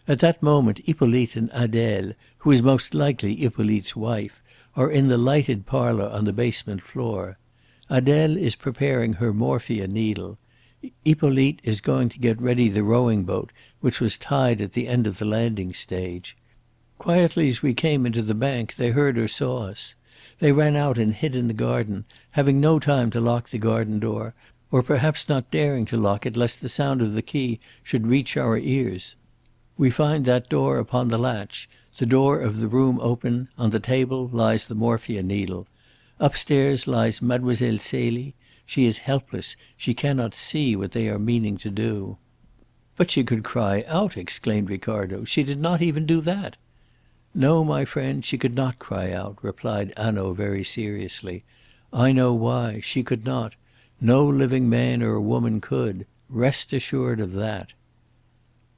At that moment Hippolyte and Adele, who is most likely Hippolyte's wife, are in the lighted parlour on the basement floor. Adele is preparing her morphia needle. Hippolyte is going to get ready the rowing boat, which was tied at the end of the landing stage. Quietly as we came into the bank they heard or saw us. They ran out and hid in the garden, having no time to lock the garden door, or perhaps not daring to lock it lest the sound of the key should reach our ears. We find that door upon the latch, the door of the room open, on the table lies the morphia needle. Upstairs lies Mademoiselle Celie. She is helpless, she cannot see what they are meaning to do." "But she could cry out!" exclaimed Ricardo. "She did not even do that." "No, my friend, she could not cry out," replied Hanaud very seriously. "I know why. She could not. No living man or woman could. Rest assured of that."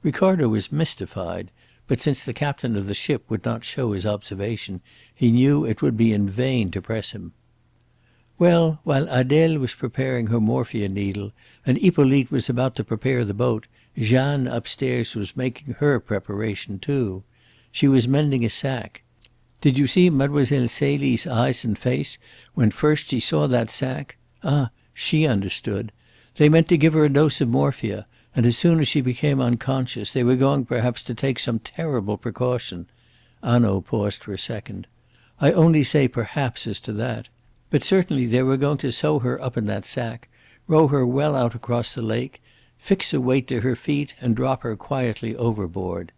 Ricardo was mystified, but since the captain of the ship would not show his observation, he knew it would be in vain to press him. "Well, while Adele was preparing her morphia needle, and Hippolyte was about to prepare the boat, Jeanne upstairs was making her preparation too. She was mending a sack. Did you see Mademoiselle Celie's eyes and face when first she saw that sack? Ah, she understood. They meant to give her a dose of morphia, and as soon as she became unconscious they were going perhaps to take some terrible precaution." Hanaud paused for a second. "I only say perhaps as to that. But certainly they were going to sew her up in that sack, row her well out across the lake, fix a weight to her feet, and drop her quietly overboard.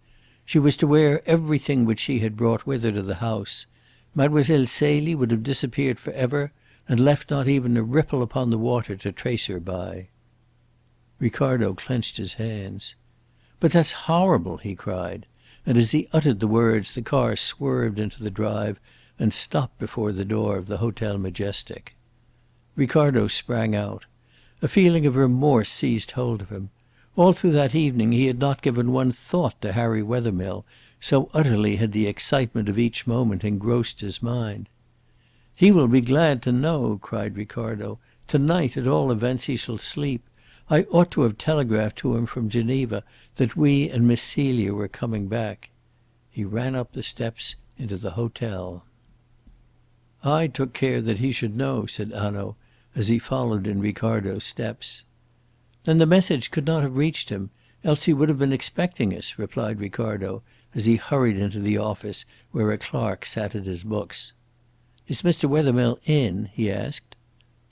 She was to wear everything which she had brought with her to the house. Mademoiselle Celie would have disappeared for ever, and left not even a ripple upon the water to trace her by." Ricardo clenched his hands. "But that's horrible!" he cried, and as he uttered the words the car swerved into the drive and stopped before the door of the Hotel Majestic. Ricardo sprang out. A feeling of remorse seized hold of him. All through that evening he had not given one thought to Harry Wethermill, so utterly had the excitement of each moment engrossed his mind. "He will be glad to know," cried Ricardo. "To-night, at all events, he shall sleep. I ought to have telegraphed to him from Geneva that we and Miss Celia were coming back." He ran up the steps into the hotel. "I took care that he should know," said Hanaud, as he followed in Ricardo's steps. "Then the message could not have reached him, else he would have been expecting us," replied Ricardo, as he hurried into the office, where a clerk sat at his books. "Is Mr. Wethermill in?" he asked.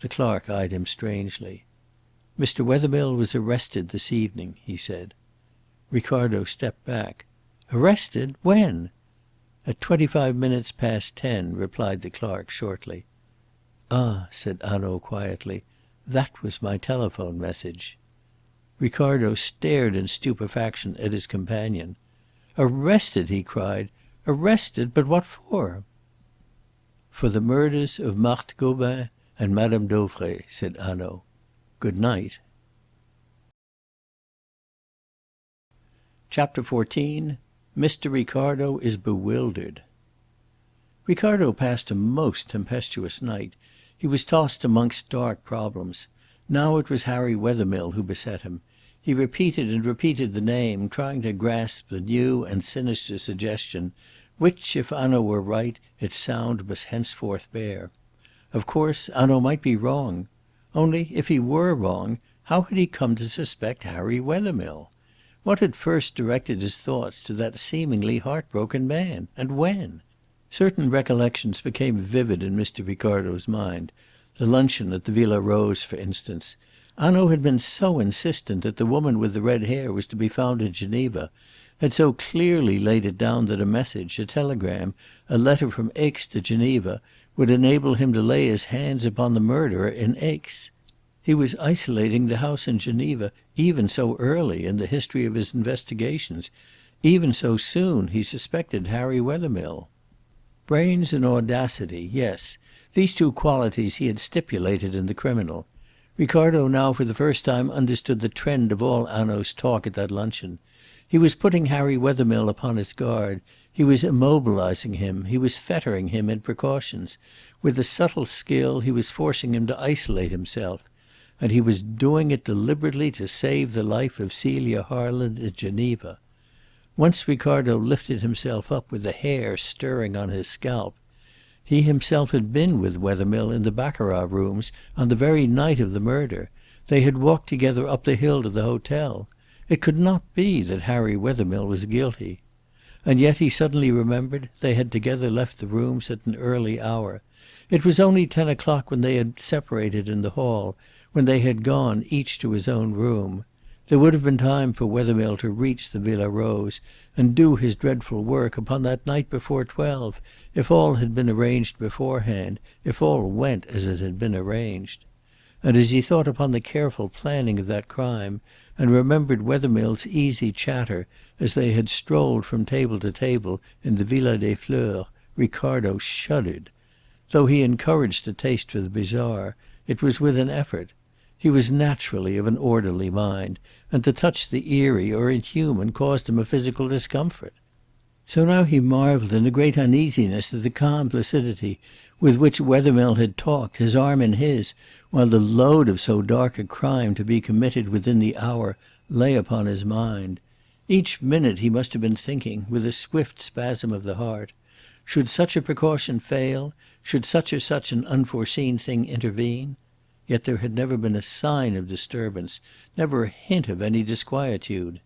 The clerk eyed him strangely. "Mr. Wethermill was arrested this evening," he said. Ricardo stepped back. "Arrested? When?" "At 25 minutes past 10," replied the clerk shortly. "Ah," said Hanaud quietly, "that was my telephone message." Ricardo stared in stupefaction at his companion. "Arrested!" he cried. "Arrested! But what for?" "For the murders of Marthe Gobin and Madame Dauvray," said Hanaud. "Good night." Chapter 14. Mr. Ricardo is Bewildered. Ricardo passed a most tempestuous night. He was tossed amongst dark problems. Now it was Harry Wethermill who beset him. He repeated and repeated the name, trying to grasp the new and sinister suggestion, which, if Hanaud were right, its sound must henceforth bear. Of course, Hanaud might be wrong. Only, if he were wrong, how had he come to suspect Harry Wethermill? What had first directed his thoughts to that seemingly heartbroken man? And when? Certain recollections became vivid in Mr. Ricardo's mind. The luncheon at the Villa Rose, for instance. Hanaud had been so insistent that the woman with the red hair was to be found in Geneva, had so clearly laid it down that a message, a telegram, a letter from Aix to Geneva, would enable him to lay his hands upon the murderer in Aix. He was isolating the house in Geneva even so early in the history of his investigations. Even so soon he suspected Harry Wethermill. Brains and audacity, yes, these two qualities he had stipulated in the criminal. Ricardo now for the first time understood the trend of all Hanaud's talk at that luncheon. He was putting Harry Wethermill upon his guard. He was immobilizing him. He was fettering him in precautions. With a subtle skill he was forcing him to isolate himself. And he was doing it deliberately to save the life of Celia Harland in Geneva. Once Ricardo lifted himself up with the hair stirring on his scalp. He himself had been with Wethermill in the baccarat rooms on the very night of the murder. They had walked together up the hill to the hotel. It could not be that Harry Wethermill was guilty. And yet, he suddenly remembered, they had together left the rooms at an early hour. It was only 10 o'clock when they had separated in the hall, when they had gone, each to his own room. There would have been time for Wethermill to reach the Villa Rose and do his dreadful work upon that night before 12, if all had been arranged beforehand, if all went as it had been arranged. And as he thought upon the careful planning of that crime, and remembered Wethermill's easy chatter as they had strolled from table to table in the Villa des Fleurs, Ricardo shuddered. Though he encouraged a taste for the bizarre, it was with an effort. He was naturally of an orderly mind, and to touch the eerie or inhuman caused him a physical discomfort. So now he marvelled in a great uneasiness at the calm placidity with which Wethermill had talked, his arm in his, while the load of so dark a crime to be committed within the hour lay upon his mind. Each minute he must have been thinking, with a swift spasm of the heart, Should such a precaution fail, should such or such an unforeseen thing intervene? Yet there had never been a sign of disturbance, never a hint of any disquietude.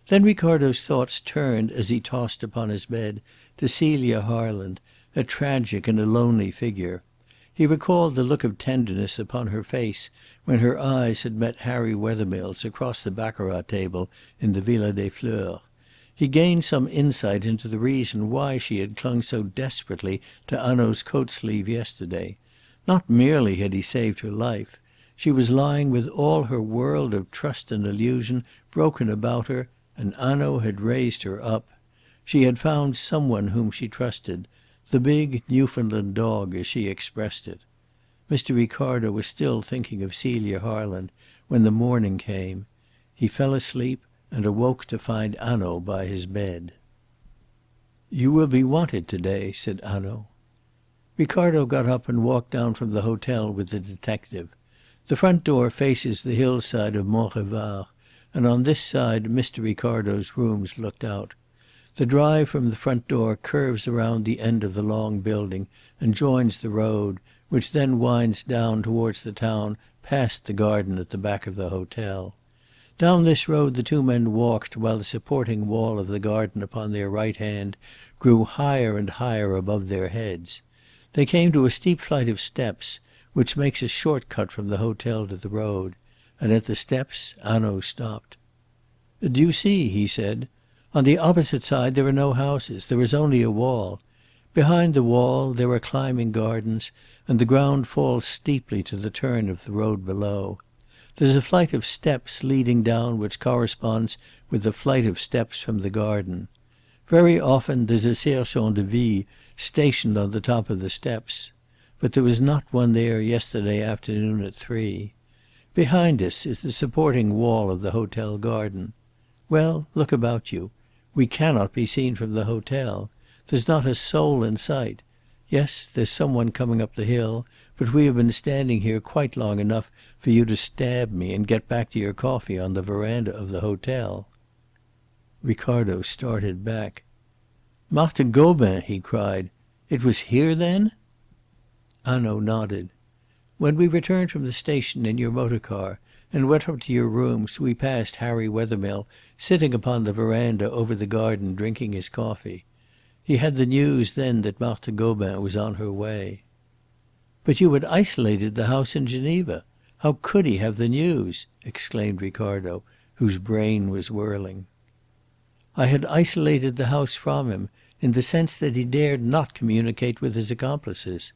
Then Ricardo's thoughts turned, as he tossed upon his bed, to Celia Harland, a tragic and a lonely figure. He recalled the look of tenderness upon her face when her eyes had met Harry Wethermill's across the baccarat table in the Villa des Fleurs. He gained some insight into the reason why she had clung so desperately to Hanaud's coat sleeve yesterday. Not merely had he saved her life. She was lying with all her world of trust and illusion broken about her, and Hanaud had raised her up. She had found some one whom she trusted, the big Newfoundland dog, as she expressed it. Mr. Ricardo was still thinking of Celia Harland when the morning came. He fell asleep and awoke to find Hanaud by his bed. "You will be wanted to-day," said Hanaud. Ricardo got up and walked down from the hotel with the detective. The front door faces the hillside of Montrevard, and on this side Mr. Ricardo's rooms looked out. The drive from the front door curves around the end of the long building and joins the road, which then winds down towards the town past the garden at the back of the hotel. Down this road the two men walked while the supporting wall of the garden upon their right hand grew higher and higher above their heads. They came to a steep flight of steps, which makes a short cut from the hotel to the road, and at the steps Hanaud stopped. "Do you see?" he said. "On the opposite side there are no houses. There is only a wall. Behind the wall there are climbing gardens, and the ground falls steeply to the turn of the road below. There's a flight of steps leading down which corresponds with the flight of steps from the garden. Very often there's a sergent de ville stationed on the top of the steps. But there was not one there yesterday afternoon at 3. Behind us is the supporting wall of the hotel garden. Well, look about you. We cannot be seen from the hotel. There's not a soul in sight. Yes, there's some one coming up the hill, but we have been standing here quite long enough for you to stab me and get back to your coffee on the veranda of the hotel." Ricardo started back. "Marthe Gobin!" he cried. "It was here, then?" Hanaud nodded. "When we returned from the station in your motor car and went up to your rooms, we passed Harry Wethermill sitting upon the veranda over the garden drinking his coffee. He had the news then that Marthe Gobin was on her way." "But you had isolated the house in Geneva. How could he have the news?" exclaimed Ricardo, whose brain was whirling. "I had isolated the house from him, in the sense that he dared not communicate with his accomplices.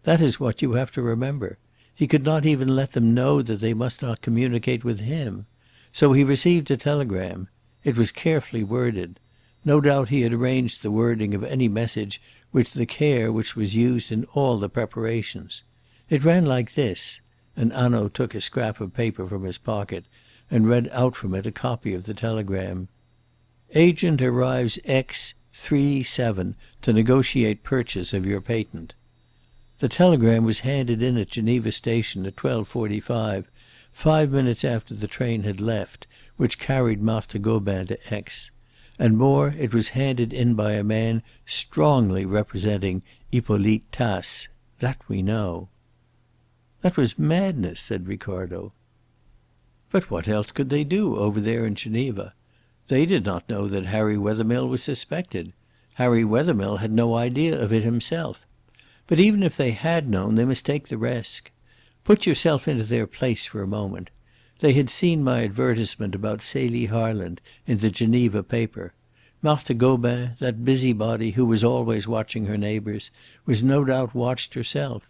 That is what you have to remember. He could not even let them know that they must not communicate with him. So he received a telegram. It was carefully worded. No doubt he had arranged the wording of any message with the care which was used in all the preparations. It ran like this," and Hanaud took a scrap of paper from his pocket and read out from it a copy of the telegram. "Agent arrives Aix 3-7 to negotiate purchase of your patent." The telegram was handed in at Geneva station at 12:45, 5 minutes after the train had left, which carried Marthe Gobin to Aix. And more, it was handed in by a man strongly representing Hippolyte Tasse. That we know. "That was madness," said Ricardo. "But what else could they do over there in Geneva? They did not know that Harry Wethermill was suspected. Harry Wethermill had no idea of it himself. But even if they had known, they must take the risk. Put yourself into their place for a moment. They had seen my advertisement about Celia Harland in the Geneva paper. Marthe Gobin, that busybody who was always watching her neighbours, was no doubt watched herself.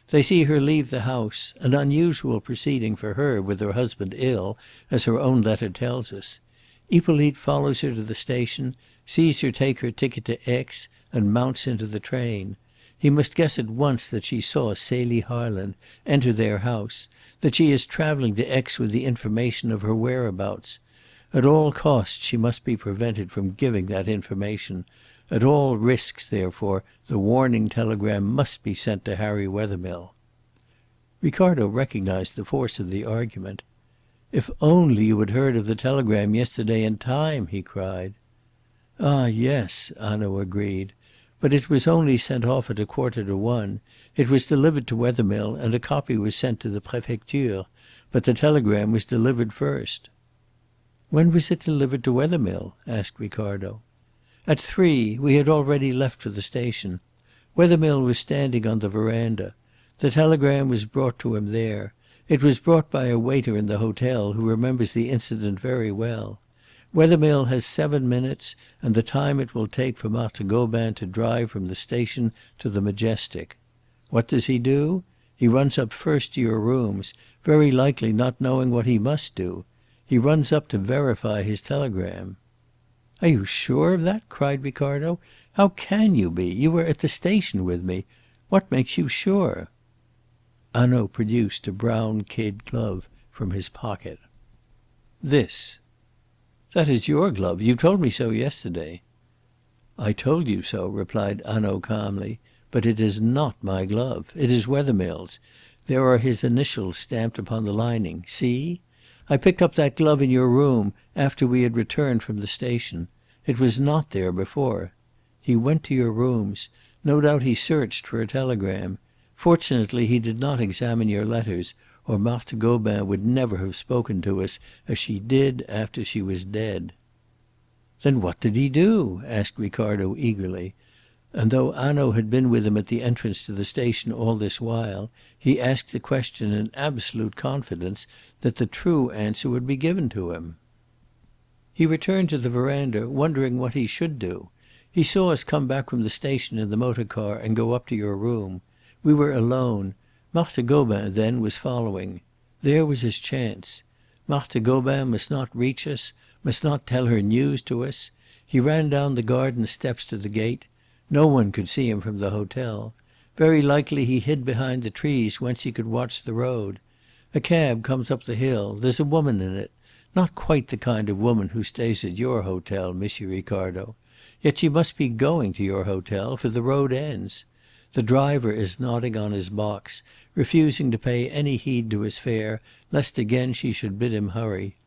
They see her leave the house, an unusual proceeding for her with her husband ill, as her own letter tells us. Hippolyte follows her to the station, sees her take her ticket to Aix, and mounts into the train. He must guess at once that she saw Celia Harland enter their house, that she is travelling to Aix with the information of her whereabouts. At all costs she must be prevented from giving that information. At all risks, therefore, the warning telegram must be sent to Harry Wethermill." Ricardo recognized the force of the argument. "If only you had heard of the telegram yesterday in time!" he cried. "Ah, yes," Hanaud agreed. But it was only sent off at 1:15. It was delivered to Wethermill, and a copy was sent to the Prefecture, but the telegram was delivered first." "When was it delivered to Wethermill?" asked Ricardo. "At 3. We had already left for the station. Wethermill was standing on the veranda. The telegram was brought to him there. It was brought by a waiter in the hotel who remembers the incident very well. Wethermill has 7 minutes and the time it will take for Marthe Gobin to drive from the station to the Majestic. What does he do? He runs up first to your rooms, very likely not knowing what he must do. He runs up to verify his telegram." "Are you sure of that?" cried Ricardo. "How can you be? You were at the station with me. What makes you sure?" Hanaud produced a brown kid glove from his pocket. "This." "That is your glove. You told me so yesterday." "I told you so," replied Hanaud calmly. "But it is not my glove. It is Wethermill's. There are his initials stamped upon the lining. See? I picked up that glove in your room after we had returned from the station. It was not there before. He went to your rooms. No doubt he searched for a telegram. Fortunately he did not examine your letters, or Marthe Gobin would never have spoken to us as she did after she was dead." "Then what did he do?" asked Ricardo eagerly; and though Hanaud had been with him at the entrance to the station all this while, he asked the question in absolute confidence that the true answer would be given to him. "He returned to the veranda, wondering what he should do. He saw us come back from the station in the motor car and go up to your room. We were alone. Marthe Gobin, then, was following. There was his chance. Marthe Gobin must not reach us, must not tell her news to us. He ran down the garden steps to the gate. No one could see him from the hotel. Very likely he hid behind the trees whence he could watch the road. A cab comes up the hill. There's a woman in it. Not quite the kind of woman who stays at your hotel, Monsieur Ricardo. Yet she must be going to your hotel, for the road ends. The driver is nodding on his box, refusing to pay any heed to his fare, lest again she should bid him hurry.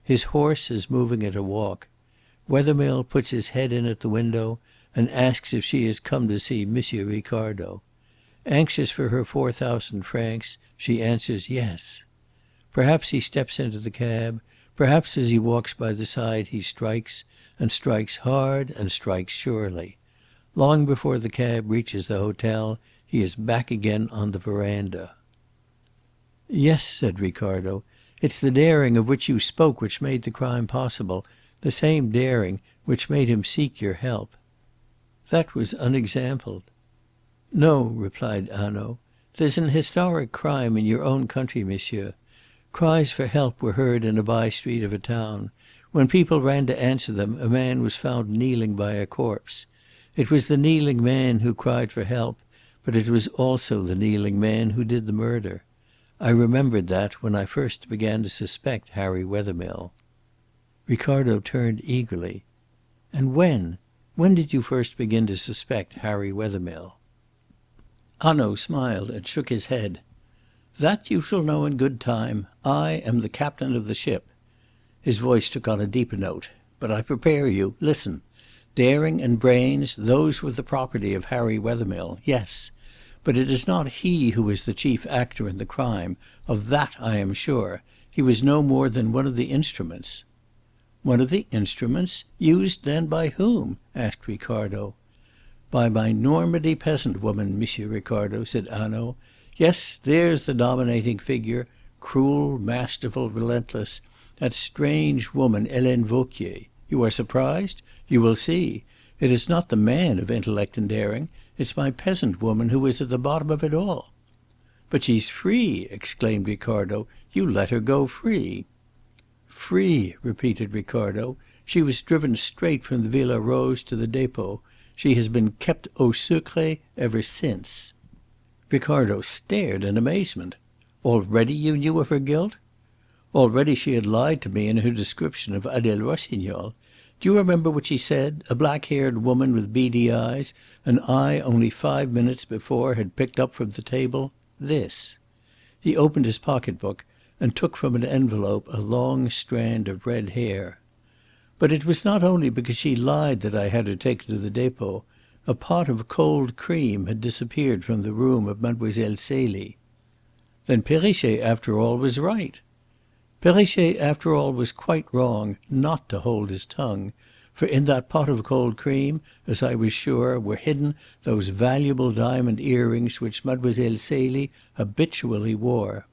His horse is moving at a walk. Wethermill puts his head in at the window and asks if she has come to see Monsieur Ricardo. Anxious for her 4,000 francs, she answers yes. Perhaps he steps into the cab, perhaps as he walks by the side he strikes, and strikes hard and strikes surely. Long before the cab reaches the hotel he is back again on the veranda." "Yes," said Ricardo, "it's the daring of which you spoke which made the crime possible, the same daring which made him seek your help." "That was unexampled." "No," replied Hanaud. "There's an historic crime in your own country, monsieur. Cries for help were heard in a by-street of a town. When people ran to answer them, a man was found kneeling by a corpse. It was the kneeling man who cried for help, but it was also the kneeling man who did the murder. I remembered that when I first began to suspect Harry Wethermill." Ricardo turned eagerly. "And when? When did you first begin to suspect Harry Wethermill?" Hanaud smiled and shook his head. "That you shall know in good time. I am the captain of the ship." His voice took on a deeper note. "But I prepare you. Listen. Daring and brains, those were the property of Harry Wethermill. Yes. But it is not he who is the chief actor in the crime. Of that I am sure. He was no more than one of the instruments." "One of the instruments? Used, then, by whom?" asked Ricardo. "By my Normandy peasant woman, Monsieur Ricardo," said Hanaud. "Yes, there's the dominating figure, cruel, masterful, relentless, that strange woman, Helene Vauquier. You are surprised? You will see. It is not the man of intellect and daring. It's my peasant woman who is at the bottom of it all." "But she's free!" exclaimed Ricardo. "You let her go free." "Free!" repeated Ricardo. "She was driven straight from the Villa Rose to the Dépôt. She has been kept au secret ever since." Ricardo stared in amazement. "Already you knew of her guilt?" "Already she had lied to me in her description of Adèle Rossignol. Do you remember what she said? A black-haired woman with beady eyes, and I only 5 minutes before had picked up from the table this." He opened his pocket-book and took from an envelope a long strand of red hair. "But it was not only because she lied that I had her taken to the Dépôt. A pot of cold cream had disappeared from the room of Mademoiselle Celie. Then Perrichet, after all, was right. Perrichet, after all, was quite wrong not to hold his tongue, for in that pot of cold cream, as I was sure, were hidden those valuable diamond earrings which Mademoiselle Celie habitually wore.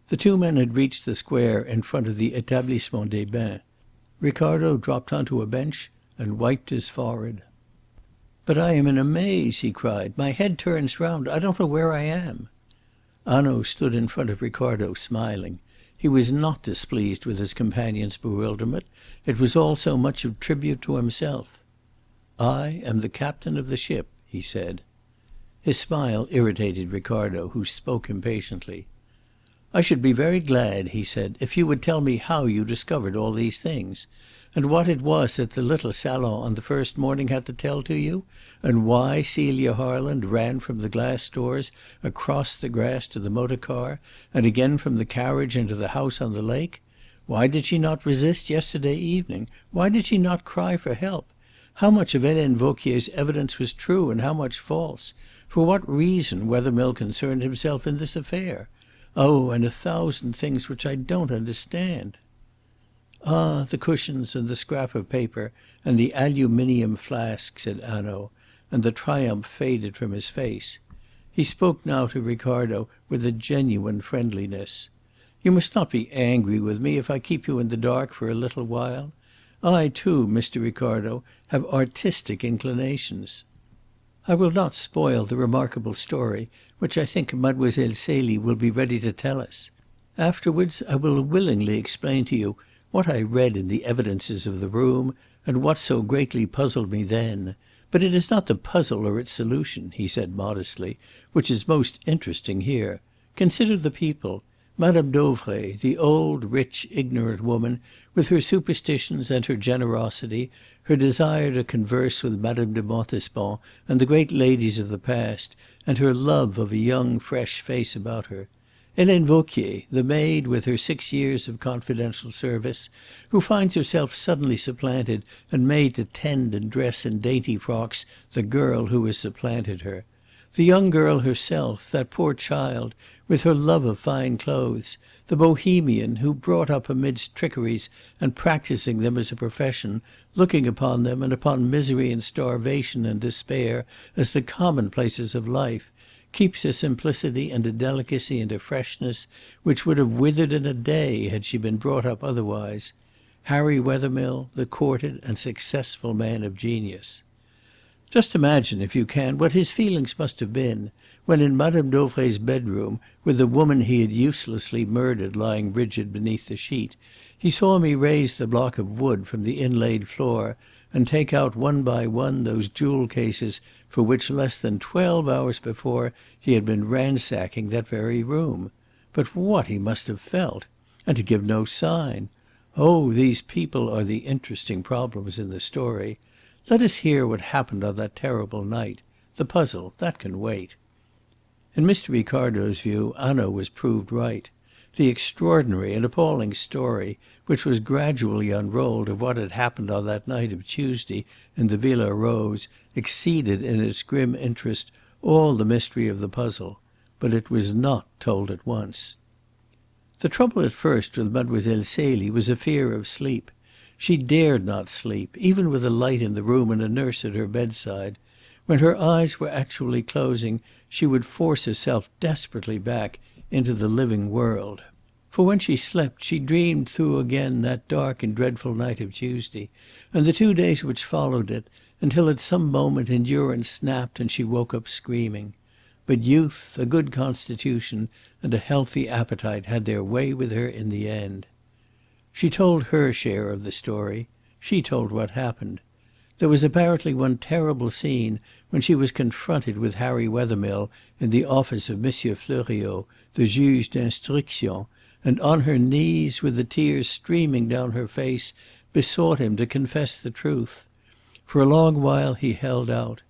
The two men had reached the square in front of the Établissement des Bains. Ricardo dropped onto a bench and wiped his forehead. "But I am in a maze," he cried. "My head turns round. I don't know where I am." Hanaud stood in front of Ricardo, smiling. He was not displeased with his companion's bewilderment. It was all so much of tribute to himself. "I am the captain of the ship," he said. His smile irritated Ricardo, who spoke impatiently. "I should be very glad," he said, "if you would tell me how you discovered all these things, and what it was that the little salon on the first morning had to tell to you, and why Celia Harland ran from the glass doors across the grass to the motor car, and again from the carriage into the house on the lake. Why did she not resist yesterday evening? Why did she not cry for help? How much of Helene Vauquier's evidence was true and how much false? For what reason Wethermill concerned himself in this affair? Oh, and 1,000 things which I don't understand." "Ah, the cushions and the scrap of paper and the aluminium flask," said Hanaud, and the triumph faded from his face. He spoke now to Ricardo with a genuine friendliness. "You must not be angry with me if I keep you in the dark for a little while. I, too, Mr. Ricardo, have artistic inclinations. I will not spoil the remarkable story which I think Mademoiselle Celie will be ready to tell us. Afterwards I will willingly explain to you what I read in the evidences of the room, and what so greatly puzzled me then. But it is not the puzzle or its solution," he said modestly, "which is most interesting here. Consider the people. Madam Dauvray, the old, rich, ignorant woman, with her superstitions and her generosity, her desire to converse with Madame de Montespan and the great ladies of the past, and her love of a young, fresh face about her. Helene Vauquier, the maid with her 6 years of confidential service, who finds herself suddenly supplanted and made to tend and dress in dainty frocks the girl who has supplanted her. The young girl herself, that poor child, with her love of fine clothes, the bohemian who, brought up amidst trickeries and practising them as a profession, looking upon them and upon misery and starvation and despair as the commonplaces of life, keeps a simplicity and a delicacy and a freshness which would have withered in a day had she been brought up otherwise. Harry Wethermill, the courted and successful man of genius. Just imagine, if you can, what his feelings must have been when, in Madame Dauvray's bedroom, with the woman he had uselessly murdered lying rigid beneath the sheet, he saw me raise the block of wood from the inlaid floor and take out one by one those jewel cases for which less than 12 hours before he had been ransacking that very room. But what he must have felt! And to give no sign! Oh, these people are the interesting problems in the story. Let us hear what happened on that terrible night. The puzzle, that can wait." In Mr. Ricardo's view, Hanaud was proved right. The extraordinary and appalling story, which was gradually unrolled, of what had happened on that night of Tuesday in the Villa Rose, exceeded in its grim interest all the mystery of the puzzle. But it was not told at once. The trouble at first with Mademoiselle Celie was a fear of sleep. She dared not sleep, even with a light in the room and a nurse at her bedside. When her eyes were actually closing, she would force herself desperately back into the living world. For when she slept, she dreamed through again that dark and dreadful night of Tuesday, and the 2 days which followed it, until at some moment endurance snapped and she woke up screaming. But youth, a good constitution, and a healthy appetite had their way with her in the end. She told her share of the story. She told what happened. There was apparently one terrible scene when she was confronted with Harry Wethermill in the office of Monsieur Fleuriot, the juge d'instruction, and on her knees, with the tears streaming down her face, besought him to confess the truth. For a long while he held out.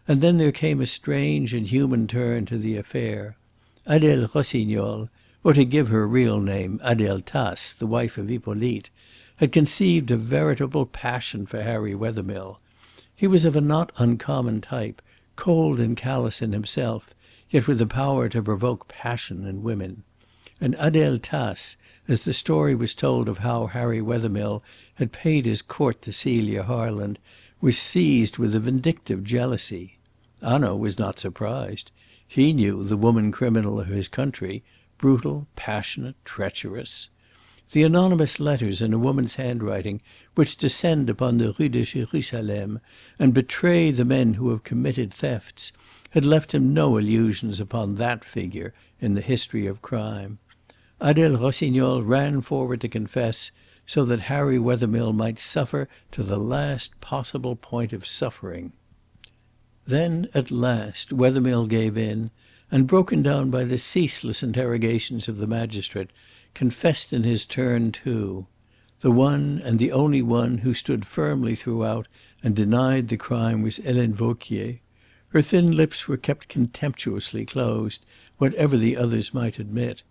And then there came a strange and human turn to the affair. Adèle Rossignol, or to give her real name, Adèle Tasse, the wife of Hippolyte, had conceived a veritable passion for Harry Wethermill. He was of a not uncommon type, cold and callous in himself, yet with the power to provoke passion in women. And Adele Tace, as the story was told of how Harry Wethermill had paid his court to Celia Harland, was seized with a vindictive jealousy. Hanaud was not surprised. He knew the woman criminal of his country, brutal, passionate, treacherous. The anonymous letters in a woman's handwriting which descend upon the Rue de Jérusalem and betray the men who have committed thefts had left him no illusions upon that figure in the history of crime. Adèle Rossignol ran forward to confess, so that Harry Wethermill might suffer to the last possible point of suffering. Then, at last, Wethermill gave in, and, broken down by the ceaseless interrogations of the magistrate, confessed in his turn too. The one and the only one who stood firmly throughout and denied the crime was Helene Vauquier. Her thin lips were kept contemptuously closed, whatever the others might admit.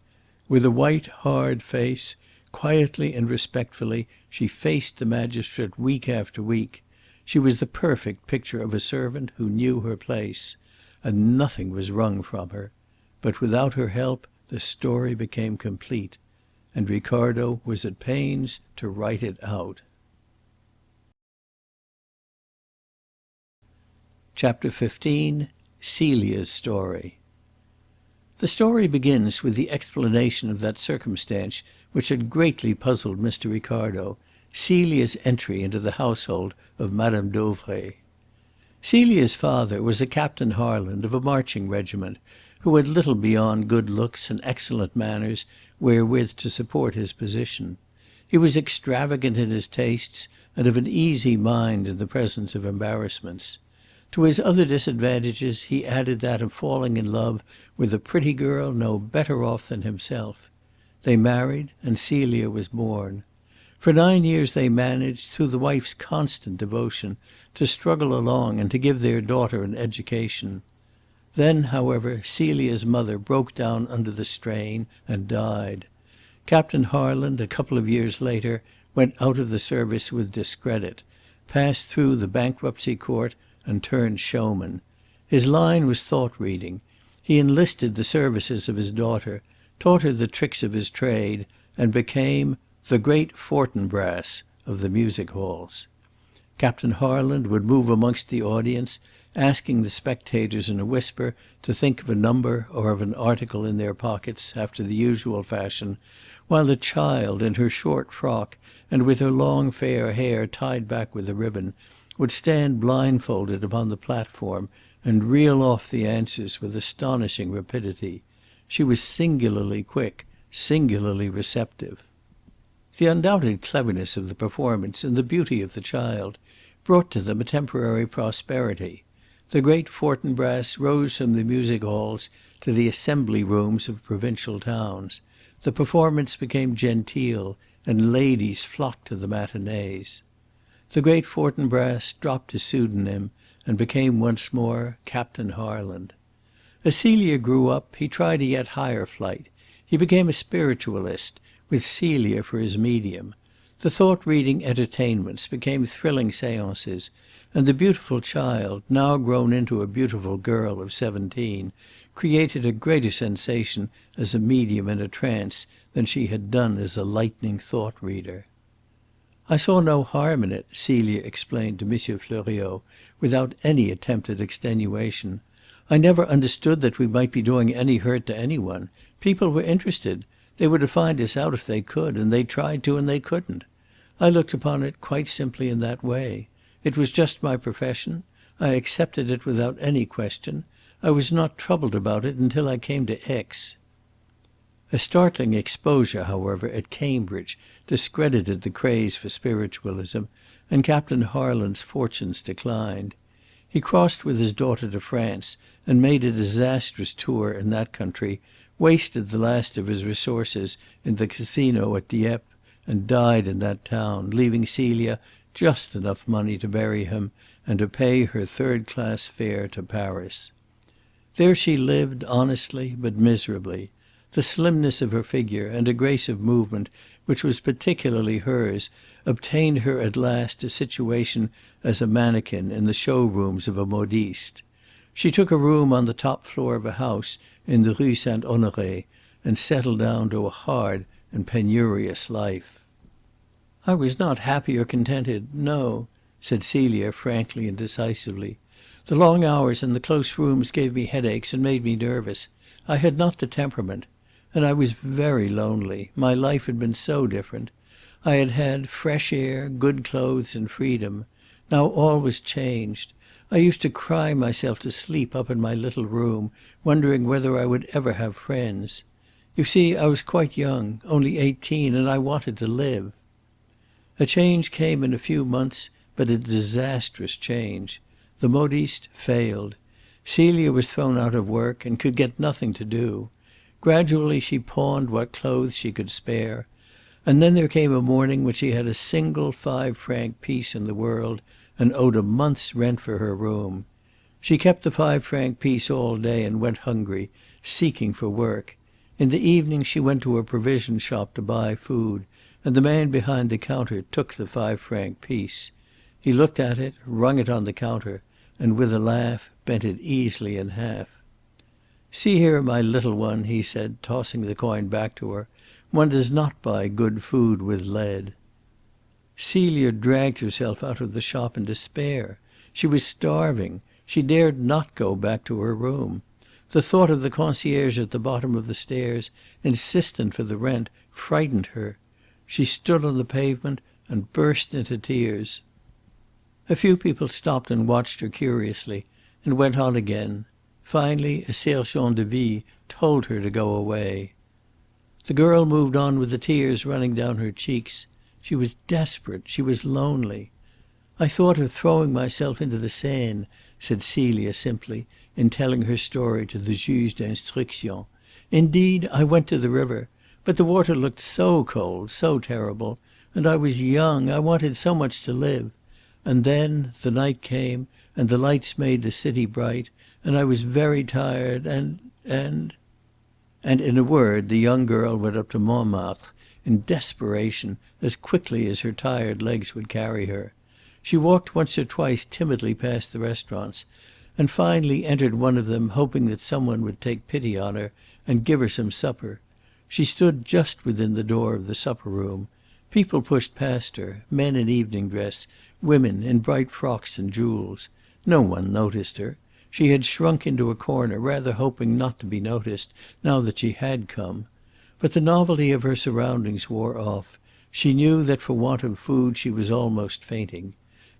With a white, hard face, quietly and respectfully, she faced the magistrate week after week. She was the perfect picture of a servant who knew her place, and nothing was wrung from her. But without her help the story became complete, and Ricardo was at pains to write it out. Chapter 15. Celia's Story. The story begins with the explanation of that circumstance which had greatly puzzled Mr. Ricardo, Celia's entry into the household of Madame Dauvray. Celia's father was a Captain Harland of a marching regiment, who had little beyond good looks and excellent manners wherewith to support his position. He was extravagant in his tastes and of an easy mind in the presence of embarrassments. To his other disadvantages he added that of falling in love with a pretty girl no better off than himself. They married, and Celia was born. For 9 years they managed, through the wife's constant devotion, to struggle along and to give their daughter an education. Then, however, Celia's mother broke down under the strain and died. Captain Harland, a couple of years later, went out of the service with discredit, passed through the bankruptcy court, and turned showman. His line was thought-reading. He enlisted the services of his daughter, taught her the tricks of his trade, and became the great Fortinbras of the music halls. Captain Harland would move amongst the audience, asking the spectators in a whisper to think of a number or of an article in their pockets after the usual fashion, while the child, in her short frock and with her long fair hair tied back with a ribbon, would stand blindfolded upon the platform and reel off the answers with astonishing rapidity. She was singularly quick, singularly receptive. The undoubted cleverness of the performance and the beauty of the child brought to them a temporary prosperity. The great Fortinbras rose from the music halls to the assembly rooms of provincial towns. The performance became genteel, and ladies flocked to the matinees. The great Fortinbras dropped his pseudonym and became once more Captain Harland. As Celia grew up, he tried a yet higher flight. He became a spiritualist, with Celia for his medium. The thought-reading entertainments became thrilling seances, and the beautiful child, now grown into a beautiful girl of 17, created a greater sensation as a medium in a trance than she had done as a lightning thought-reader. "I saw no harm in it," Celia explained to M. Fleuriot, without any attempt at extenuation. "I never understood that we might be doing any hurt to any one. People were interested. They were to find us out if they could, and they tried to and they couldn't. I looked upon it quite simply in that way. It was just my profession. I accepted it without any question. I was not troubled about it until I came to Aix." A startling exposure, however, at Cambridge discredited the craze for spiritualism, and Captain Harland's fortunes declined. He crossed with his daughter to France and made a disastrous tour in that country, wasted the last of his resources in the casino at Dieppe, and died in that town, leaving Celia just enough money to bury him and to pay her third-class fare to Paris. There she lived honestly but miserably. The slimness of her figure and a grace of movement which was particularly hers obtained her at last a situation as a mannequin in the show-rooms of a modiste. She took a room on the top floor of a house in the Rue Saint Honoré and settled down to a hard and penurious life. "I was not happy or contented, no," said Celia frankly and decisively. "The long hours in the close rooms gave me headaches and made me nervous. I had not the temperament. And I was very lonely. My life had been so different. I had had fresh air, good clothes, and freedom. Now all was changed. I used to cry myself to sleep up in my little room, wondering whether I would ever have friends. You see, I was quite young, only 18, and I wanted to live. A change came in a few months, but a disastrous change. The modiste failed. Celia was thrown out of work and could get nothing to do. Gradually she pawned what clothes she could spare, and then there came a morning when she had a single 5-franc piece in the world and owed a month's rent for her room. She kept the 5-franc piece all day and went hungry, seeking for work. In the evening she went to a provision shop to buy food, and the man behind the counter took the 5-franc piece. He looked at it, rung it on the counter, and with a laugh bent it easily in half. "See here, my little one," he said, tossing the coin back to her. "One does not buy good food with lead." Celia dragged herself out of the shop in despair. She was starving. She dared not go back to her room. The thought of the concierge at the bottom of the stairs, insistent for the rent, frightened her. She stood on the pavement and burst into tears. A few people stopped and watched her curiously, and went on again. Finally, a sergent de ville told her to go away. The girl moved on with the tears running down her cheeks. She was desperate. She was lonely. "I thought of throwing myself into the Seine," said Celia simply, in telling her story to the juge d'instruction. "Indeed, I went to the river. But the water looked so cold, so terrible. And I was young. I wanted so much to live. And then the night came, and the lights made the city bright, and I was very tired, and in a word the young girl went up to Montmartre in desperation as quickly as her tired legs would carry her. She walked once or twice timidly past the restaurants, and finally entered one of them, hoping that someone would take pity on her and give her some supper. She stood just within the door of the supper room. People pushed past her, men in evening dress, women in bright frocks and jewels. No one noticed her. She had shrunk into a corner, rather hoping not to be noticed, now that she had come. But the novelty of her surroundings wore off. She knew that for want of food she was almost fainting.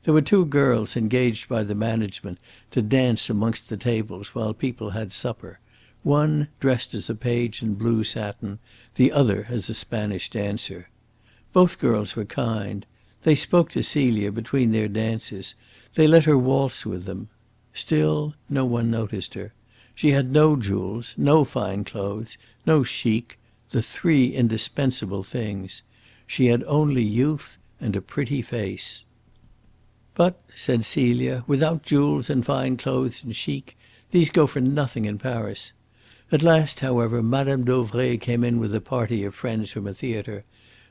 There were 2 girls engaged by the management to dance amongst the tables while people had supper, one dressed as a page in blue satin, the other as a Spanish dancer. Both girls were kind. They spoke to Celia between their dances. They let her waltz with them. Still no one noticed her. She had no jewels, no fine clothes, no chic, the 3 indispensable things. She had only youth and a pretty face. "But," said Celia, "without jewels and fine clothes and chic, these go for nothing in Paris." At last, however, Madame Dauvray came in with a party of friends from a theatre,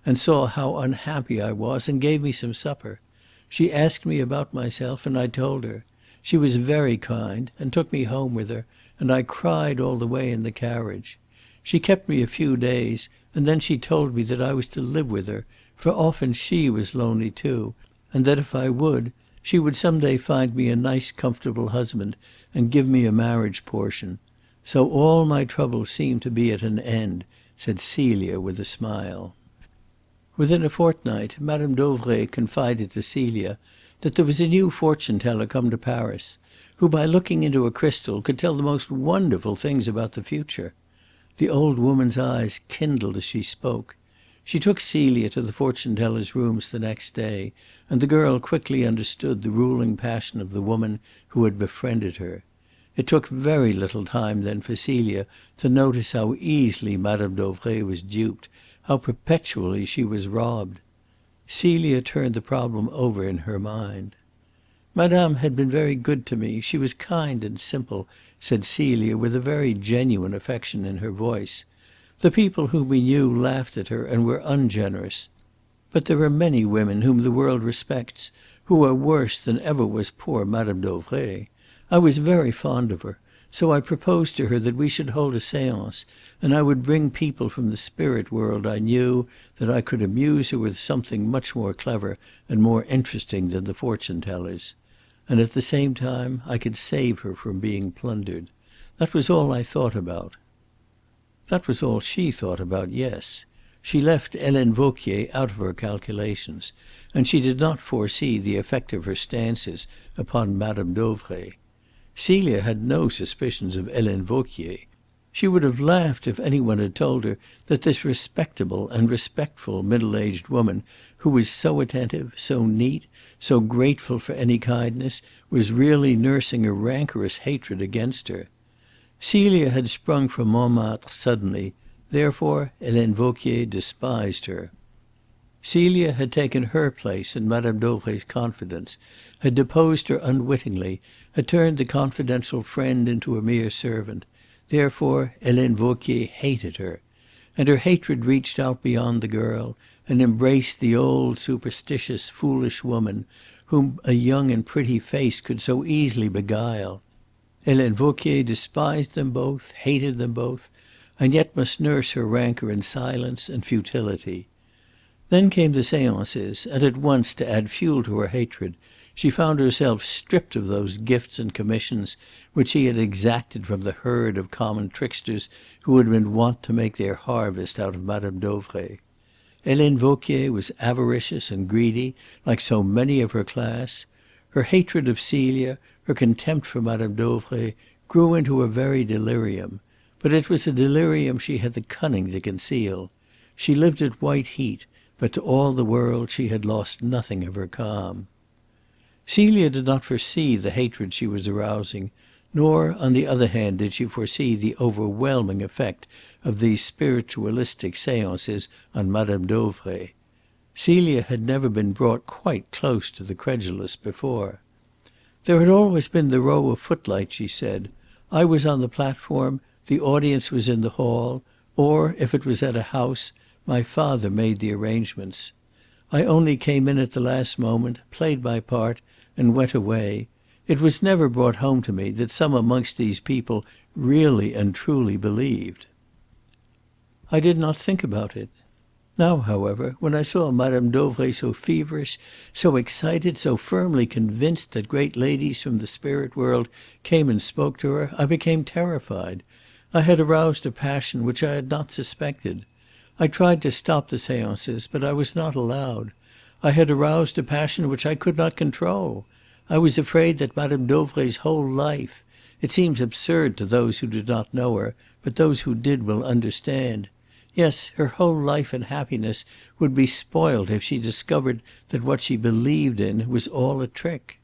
and saw how unhappy I was, and gave me some supper. She asked me about myself, and I told her. She was very kind, and took me home with her, and I cried all the way in the carriage. She kept me a few days, and then she told me that I was to live with her, for often she was lonely too, and that if I would, she would some day find me a nice comfortable husband and give me a marriage portion. So all my troubles seemed to be at an end," said Celia with a smile. Within a fortnight, Madame Dauvray confided to Celia that there was a new fortune-teller come to Paris, who by looking into a crystal could tell the most wonderful things about the future. The old woman's eyes kindled as she spoke. She took Celia to the fortune-teller's rooms the next day, and the girl quickly understood the ruling passion of the woman who had befriended her. It took very little time then for Celia to notice how easily Madame Dauvray was duped, how perpetually she was robbed. Celia turned the problem over in her mind. "Madame had been very good to me. She was kind and simple," said Celia with a very genuine affection in her voice. The people whom we knew laughed at her and were ungenerous. But there are many women whom the world respects, who are worse than ever was poor Madame Dauvray. I was very fond of her, so I proposed to her that we should hold a séance, and I would bring people from the spirit world I knew, that I could amuse her with something much more clever and more interesting than the fortune-tellers. And at the same time I could save her from being plundered. That was all I thought about." That was all she thought about, yes. She left Helene Vauquier out of her calculations, and she did not foresee the effect of her stances upon Madame Dauvray. Celia had no suspicions of Helene Vauquier. She would have laughed if any one had told her that this respectable and respectful middle-aged woman, who was so attentive, so neat, so grateful for any kindness, was really nursing a rancorous hatred against her. Celia had sprung from Montmartre suddenly, therefore Helene Vauquier despised her. Celia had taken her place in Madame Dauvray's confidence, had deposed her unwittingly, had turned the confidential friend into a mere servant. Therefore Helene Vauquier hated her. And her hatred reached out beyond the girl, and embraced the old, superstitious, foolish woman, whom a young and pretty face could so easily beguile. Helene Vauquier despised them both, hated them both, and yet must nurse her rancour in silence and futility. Then came the séances, and at once, to add fuel to her hatred, she found herself stripped of those gifts and commissions which she had exacted from the herd of common tricksters who had been wont to make their harvest out of Madame Dauvray. Helene Vauquier was avaricious and greedy, like so many of her class. Her hatred of Celia, her contempt for Madame Dauvray, grew into a very delirium. But it was a delirium she had the cunning to conceal. She lived at white heat, but to all the world she had lost nothing of her calm. Celia did not foresee the hatred she was arousing, nor, on the other hand, did she foresee the overwhelming effect of these spiritualistic séances on Madame Dauvray. Celia had never been brought quite close to the credulous before. "There had always been the row of footlights," she said. "I was on the platform, the audience was in the hall, or, if it was at a house, my father made the arrangements. I only came in at the last moment, played my part, and went away. It was never brought home to me that some amongst these people really and truly believed. I did not think about it. Now, however, when I saw Madame Dauvray so feverish, so excited, so firmly convinced that great ladies from the spirit world came and spoke to her, I became terrified. I had aroused a passion which I had not suspected. I tried to stop the séances, but I was not allowed. I had aroused a passion which I could not control. I was afraid that Madame Dauvray's whole life— it seems absurd to those who did not know her, but those who did will understand. Yes, her whole life and happiness would be spoilt if she discovered that what she believed in was all a trick."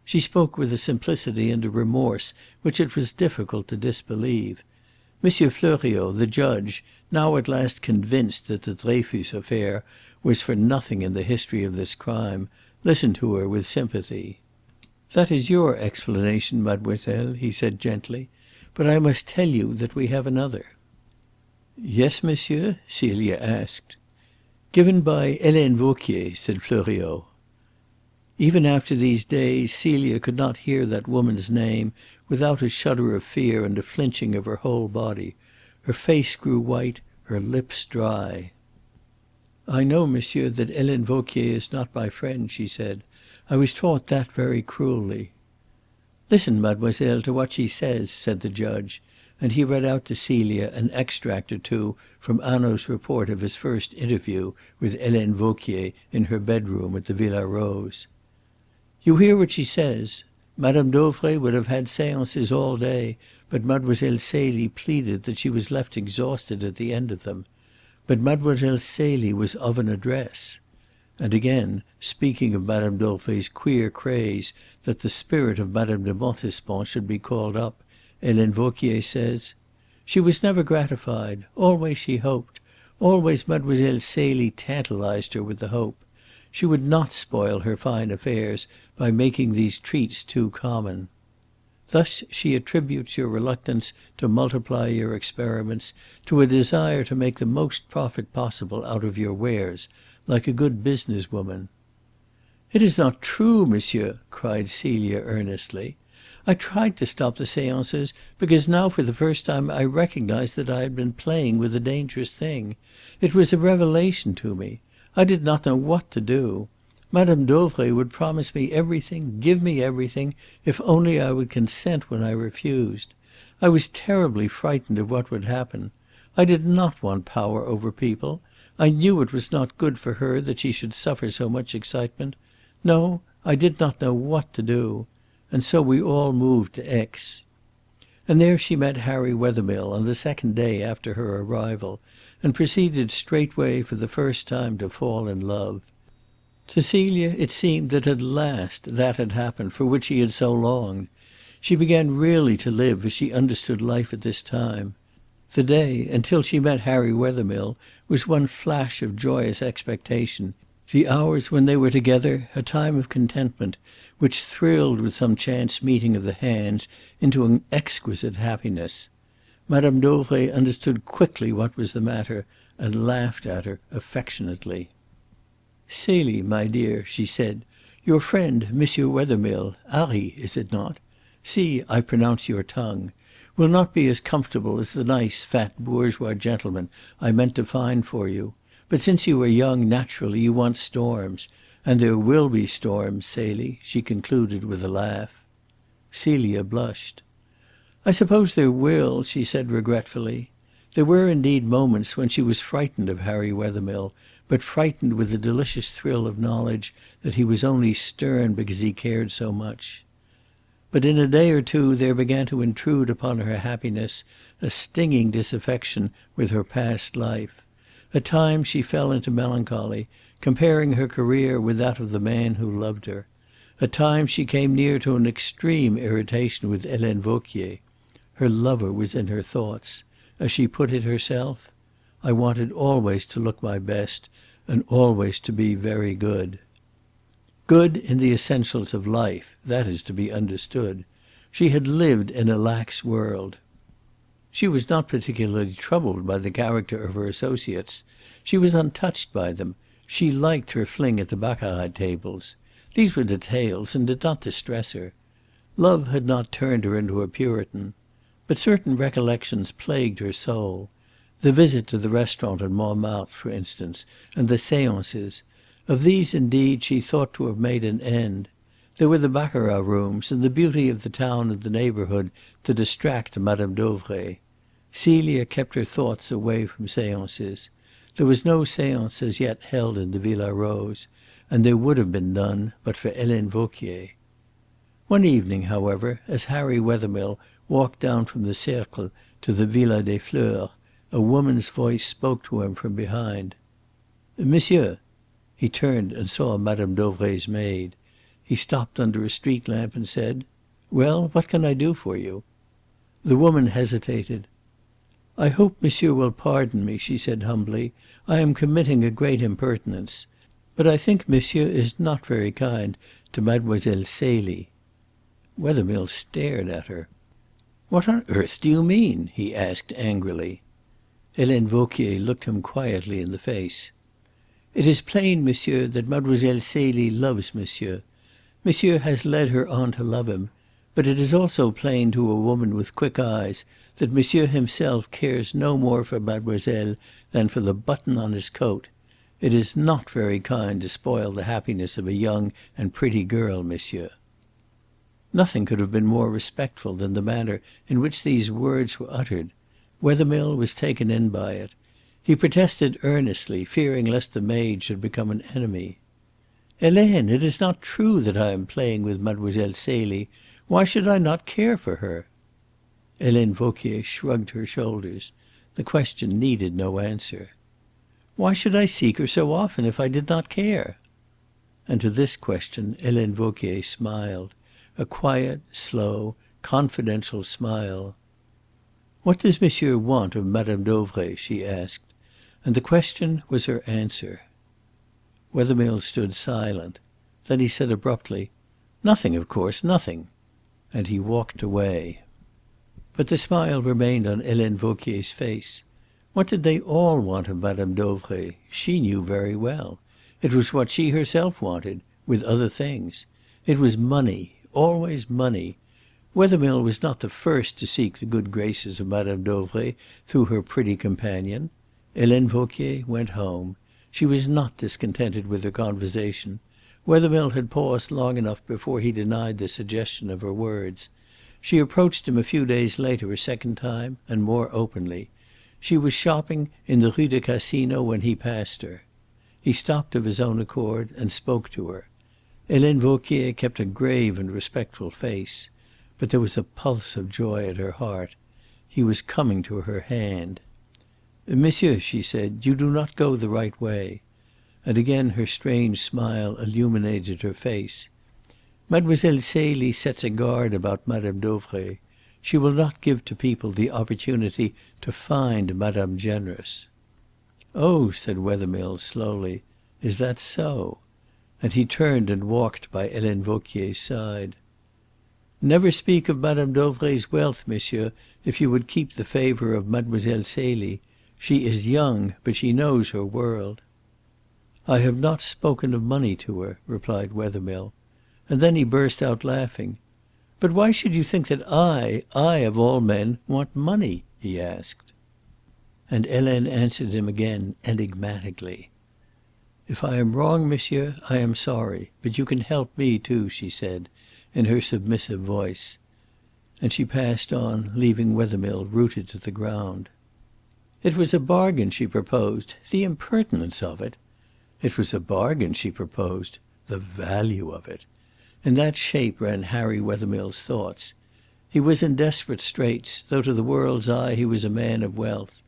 She spoke with a simplicity and a remorse which it was difficult to disbelieve. Monsieur Fleuriot, the judge, now at last convinced that the Dreyfus affair was for nothing in the history of this crime, listened to her with sympathy. "That is your explanation, mademoiselle," he said gently, "but I must tell you that we have another." "Yes, monsieur?" Celia asked. "Given by Helene Vauquier," said Fleuriot. Even after these days Celia could not hear that woman's name without a shudder of fear and a flinching of her whole body. Her face grew white, her lips dry. "I know, monsieur, that Helene Vauquier is not my friend," she said. "I was taught that very cruelly." "Listen, mademoiselle, to what she says," said the judge, and he read out to Celia an extract or two from Hanaud's report of his first interview with Helene Vauquier in her bedroom at the Villa Rose. "You hear what she says. Madame Dauvray would have had séances all day, but Mademoiselle Celie pleaded that she was left exhausted at the end of them. But Mademoiselle Celie was of an address." And again, speaking of Madame Dauvray's queer craze that the spirit of Madame de Montespan should be called up, Helene Vauquier says, "She was never gratified. Always she hoped. Always Mademoiselle Celie tantalized her with the hope. She would not spoil her fine affairs by making these treats too common." Thus she attributes your reluctance to multiply your experiments to a desire to make the most profit possible out of your wares, like a good business woman." "It is not true, monsieur," cried Celia earnestly. "I tried to stop the séances because now for the first time I recognized that I had been playing with a dangerous thing. It was a revelation to me. I did not know what to do. Madame Dauvray would promise me everything, give me everything, if only I would consent when I refused. I was terribly frightened of what would happen. I did not want power over people. I knew it was not good for her that she should suffer so much excitement. No, I did not know what to do. And so we all moved to Aix. And there she met Harry Wethermill on the second day after her arrival, and proceeded straightway for the first time to fall in love. To Celia it seemed that at last that had happened for which she had so longed. She began really to live as she understood life at this time. The day, until she met Harry Wethermill, was one flash of joyous expectation. The hours when they were together, a time of contentment, which thrilled with some chance meeting of the hands into an exquisite happiness. Madame Dauvray understood quickly what was the matter, and laughed at her affectionately. "Celie, my dear," she said, "your friend, Monsieur Wethermill, Harry, is it not? See, I pronounce your tongue, will not be as comfortable as the nice, fat bourgeois gentleman I meant to find for you. But since you are young, naturally you want storms. And there will be storms, Celie," she concluded with a laugh. Celia blushed. "I suppose there will," she said regretfully. There were indeed moments when she was frightened of Harry Wethermill, but frightened with the delicious thrill of knowledge that he was only stern because he cared so much. But in a day or two there began to intrude upon her happiness a stinging disaffection with her past life. At times she fell into melancholy, comparing her career with that of the man who loved her. At times she came near to an extreme irritation with Helene Vauquier. Her lover was in her thoughts. As she put it herself, "I wanted always to look my best, and always to be very good." Good in the essentials of life, that is to be understood. She had lived in a lax world. She was not particularly troubled by the character of her associates. She was untouched by them. She liked her fling at the baccarat tables. These were details and did not distress her. Love had not turned her into a Puritan. But certain recollections plagued her soul. The visit to the restaurant in Montmartre, for instance, and the séances. Of these, indeed, she thought to have made an end. There were the baccarat rooms and the beauty of the town and the neighbourhood to distract Madame Dauvray. Celia kept her thoughts away from séances. There was no séance as yet held in the Villa Rose, and there would have been none but for Helene Vauquier. One evening, however, as Harry Wethermill walked down from the Cercle to the Villa des Fleurs, a woman's voice spoke to him from behind. "Monsieur!" He turned and saw Madame Dauvray's maid. He stopped under a street lamp and said, "Well, what can I do for you?" The woman hesitated. "I hope monsieur will pardon me," she said humbly. "I am committing a great impertinence. But I think monsieur is not very kind to Mademoiselle Celie." Wethermill stared at her. "What on earth do you mean?" he asked angrily. Helene Vauquier looked him quietly in the face. "It is plain, monsieur, that Mademoiselle Celie loves monsieur. Monsieur has led her on to love him. But it is also plain to a woman with quick eyes that monsieur himself cares no more for mademoiselle than for the button on his coat. It is not very kind to spoil the happiness of a young and pretty girl, monsieur." Nothing could have been more respectful than the manner in which these words were uttered. Wethermill was taken in by it. He protested earnestly, fearing lest the maid should become an enemy. "Helene, it is not true that I am playing with Mademoiselle Celie. Why should I not care for her?" Helene Vauquier shrugged her shoulders. The question needed no answer. "Why should I seek her so often if I did not care?" And to this question Helene Vauquier smiled, a quiet, slow, confidential smile. "What does monsieur want of Madame Dauvray?" she asked. And the question was her answer. Wethermill stood silent. Then he said abruptly, "Nothing, of course, nothing." And he walked away. But the smile remained on Helene Vauquier's face. What did they all want of Madame Dauvray? She knew very well. It was what she herself wanted, with other things. It was money, always money. Wethermill was not the first to seek the good graces of Madame Dauvray through her pretty companion. Helene Vauquier went home. She was not discontented with her conversation. Wethermill had paused long enough before he denied the suggestion of her words. She approached him a few days later a second time, and more openly. She was shopping in the Rue du Casino when he passed her. He stopped of his own accord and spoke to her. Helene Vauquier kept a grave and respectful face, but there was a pulse of joy at her heart. He was coming to her hand. "Monsieur," she said, "you do not go the right way." And again her strange smile illuminated her face. "Mademoiselle Celie sets a guard about Madame Dauvray. She will not give to people the opportunity to find Madame generous." "Oh," said Wethermill slowly, "is that so?" And he turned and walked by Helene Vauquier's side. "Never speak of Madame Dauvray's wealth, monsieur, if you would keep the favour of Mademoiselle Celie. She is young, but she knows her world." "I have not spoken of money to her," replied Wethermill. And then he burst out laughing. "But why should you think that I of all men, want money?" he asked. And Helene answered him again enigmatically. "If I am wrong, monsieur, I am sorry. But you can help me too," she said, in her submissive voice. And she passed on, leaving Wethermill rooted to the ground. It was a bargain she proposed. The impertinence of it! It was a bargain she proposed. The value of it! In that shape ran Harry Wethermill's thoughts. He was in desperate straits, though to the world's eye he was a man of wealth.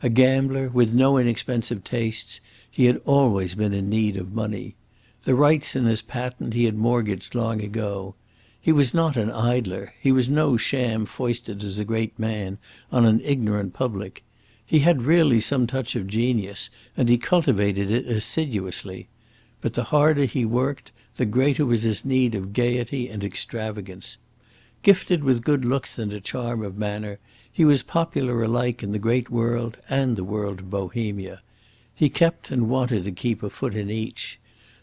A gambler, with no inexpensive tastes, he had always been in need of money. The rights in his patent he had mortgaged long ago. He was not an idler. He was no sham foisted as a great man on an ignorant public. He had really some touch of genius, and he cultivated it assiduously. But the harder he worked, the greater was his need of gaiety and extravagance. Gifted with good looks and a charm of manner, he was popular alike in the great world and the world of Bohemia. He kept and wanted to keep a foot in each.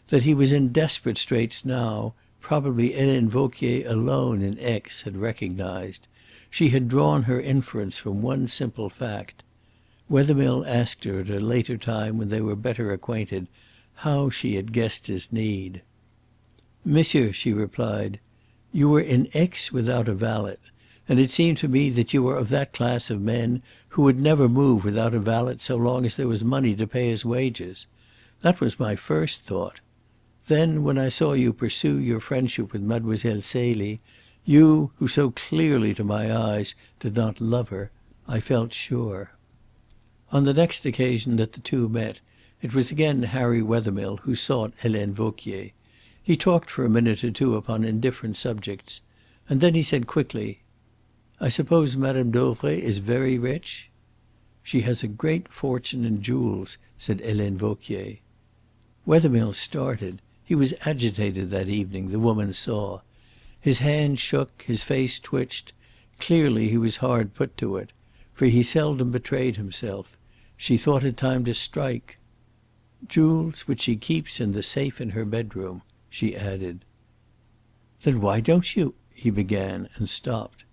That he was in desperate straits now, probably Helene Vauquier alone in Aix had recognized. She had drawn her inference from one simple fact. Wethermill asked her at a later time, when they were better acquainted, how she had guessed his need. "Monsieur," she replied, "you were in Aix without a valet, and it seemed to me that you were of that class of men who would never move without a valet so long as there was money to pay his wages. That was my first thought. Then, when I saw you pursue your friendship with Mademoiselle Celie, you, who so clearly to my eyes did not love her, I felt sure." On the next occasion that the two met, it was again Harry Wethermill who sought Helene Vauquier. He talked for a minute or two upon indifferent subjects, and then he said quickly, "I suppose Madame Dauvray is very rich?" "She has a great fortune in jewels," said Helene Vauquier. Wethermill started. He was agitated that evening, the woman saw. His hand shook, his face twitched. Clearly he was hard put to it, for he seldom betrayed himself. She thought it time to strike. "Jewels which she keeps in the safe in her bedroom," she added. "Then why don't you—" he began, and stopped.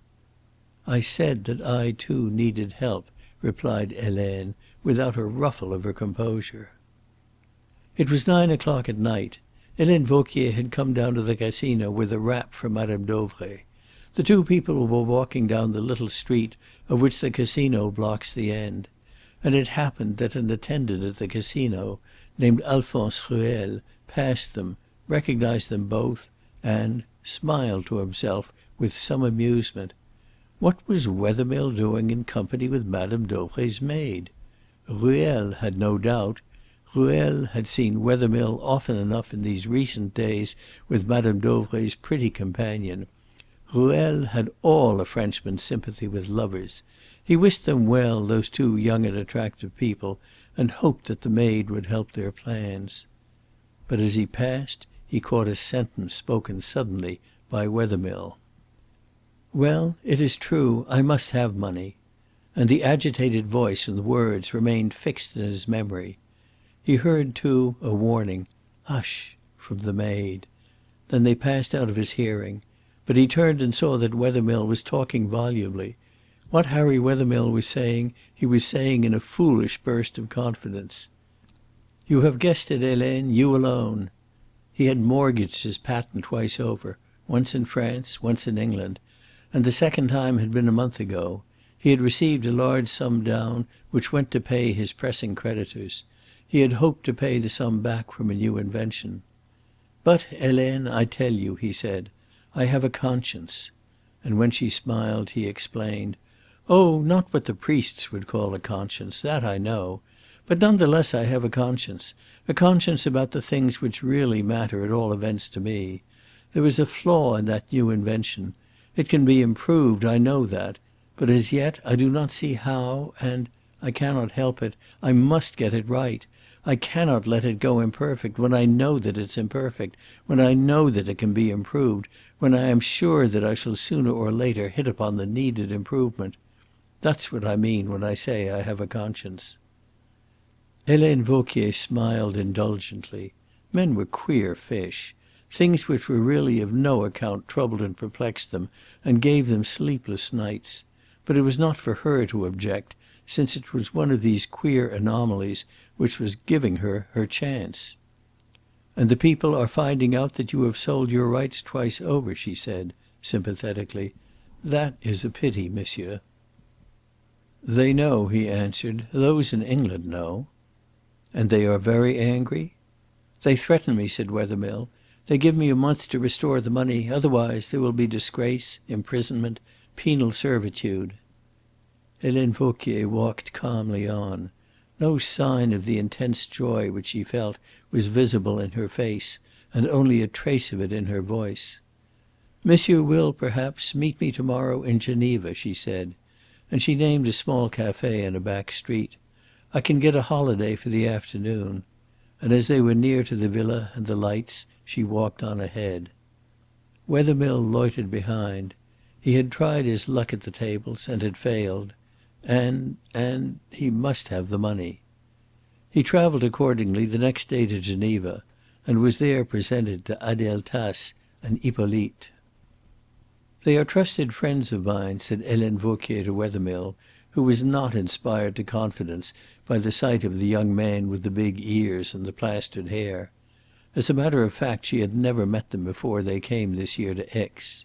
"I said that I too needed help," replied Helene, without a ruffle of her composure. It was 9 o'clock at night. Helene Vauquier had come down to the Casino with a wrap for Madame Dauvray. The two people were walking down the little street of which the Casino blocks the end. And it happened that an attendant at the Casino, named Alphonse Ruel, passed them, recognized them both, and smiled to himself with some amusement. What was Wethermill doing in company with Madame Dauvray's maid? Ruel had no doubt. Ruel had seen Wethermill often enough in these recent days with Madame Dauvray's pretty companion. Ruel had all a Frenchman's sympathy with lovers. He wished them well, those two young and attractive people, and hoped that the maid would help their plans. But as he passed, he caught a sentence spoken suddenly by Wethermill. Well, it is true, I must have money." And the agitated voice and the words remained fixed in his memory. He heard, too, a warning, "Hush!" from the maid. Then they passed out of his hearing. But he turned and saw that Wethermill was talking volubly. What Harry Wethermill was saying, he was saying in a foolish burst of confidence. "You have guessed it, Helene, you alone." He had mortgaged his patent twice over, once in France, once in England, and the second time had been a month ago. He had received a large sum down, which went to pay his pressing creditors. He had hoped to pay the sum back from a new invention. "But, Helene, I tell you," he said, "I have a conscience." And when she smiled, he explained, "Oh, not what the priests would call a conscience, that I know. But none the less I have a conscience about the things which really matter, at all events to me. There is a flaw in that new invention. It can be improved, I know that. But as yet I do not see how, and I cannot help it. I must get it right. I cannot let it go imperfect when I know that it's imperfect, when I know that it can be improved, when I am sure that I shall sooner or later hit upon the needed improvement. That's what I mean when I say I have a conscience." Helene Vauquier smiled indulgently. Men were queer fish. Things which were really of no account troubled and perplexed them, and gave them sleepless nights. But it was not for her to object, since it was one of these queer anomalies which was giving her her chance. "And the people are finding out that you have sold your rights twice over," she said, sympathetically. "That is a pity, monsieur." "They know," he answered. "Those in England know." "And they are very angry?" "They threaten me," said Wethermill. "They give me a month to restore the money. Otherwise there will be disgrace, imprisonment, penal servitude." Helene Vauquier walked calmly on. No sign of the intense joy which she felt was visible in her face, and only a trace of it in her voice. "Monsieur will, perhaps, meet me to-morrow in Geneva," she said, and she named a small cafe in a back street. "I can get a holiday for the afternoon." And as they were near to the villa and the lights, she walked on ahead. Wethermill loitered behind. He had tried his luck at the tables and had failed. And he must have the money. He travelled accordingly the next day to Geneva, and was there presented to Adele Tace and Hippolyte. "They are trusted friends of mine," said Helene Vauquier to Wethermill, who was not inspired to confidence by the sight of the young man with the big ears and the plastered hair. As a matter of fact, she had never met them before they came this year to Aix.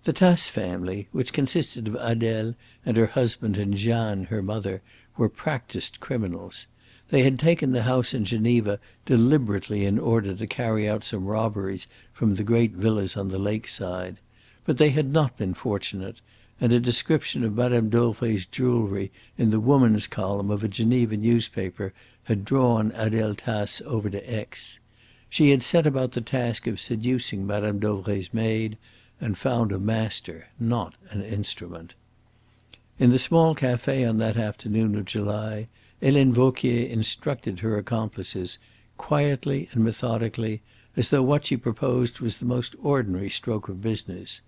The Tace family, which consisted of Adele and her husband and Jeanne, her mother, were practised criminals. They had taken the house in Geneva deliberately in order to carry out some robberies from the great villas on the lake side. But they had not been fortunate, and a description of Madame Dauvray's jewellery in the woman's column of a Geneva newspaper had drawn Adele Tace over to Aix. She had set about the task of seducing Madame Dauvray's maid, and found a master, not an instrument. In the small cafe on that afternoon of July, Helene Vauquier instructed her accomplices, quietly and methodically, as though what she proposed was the most ordinary stroke of business.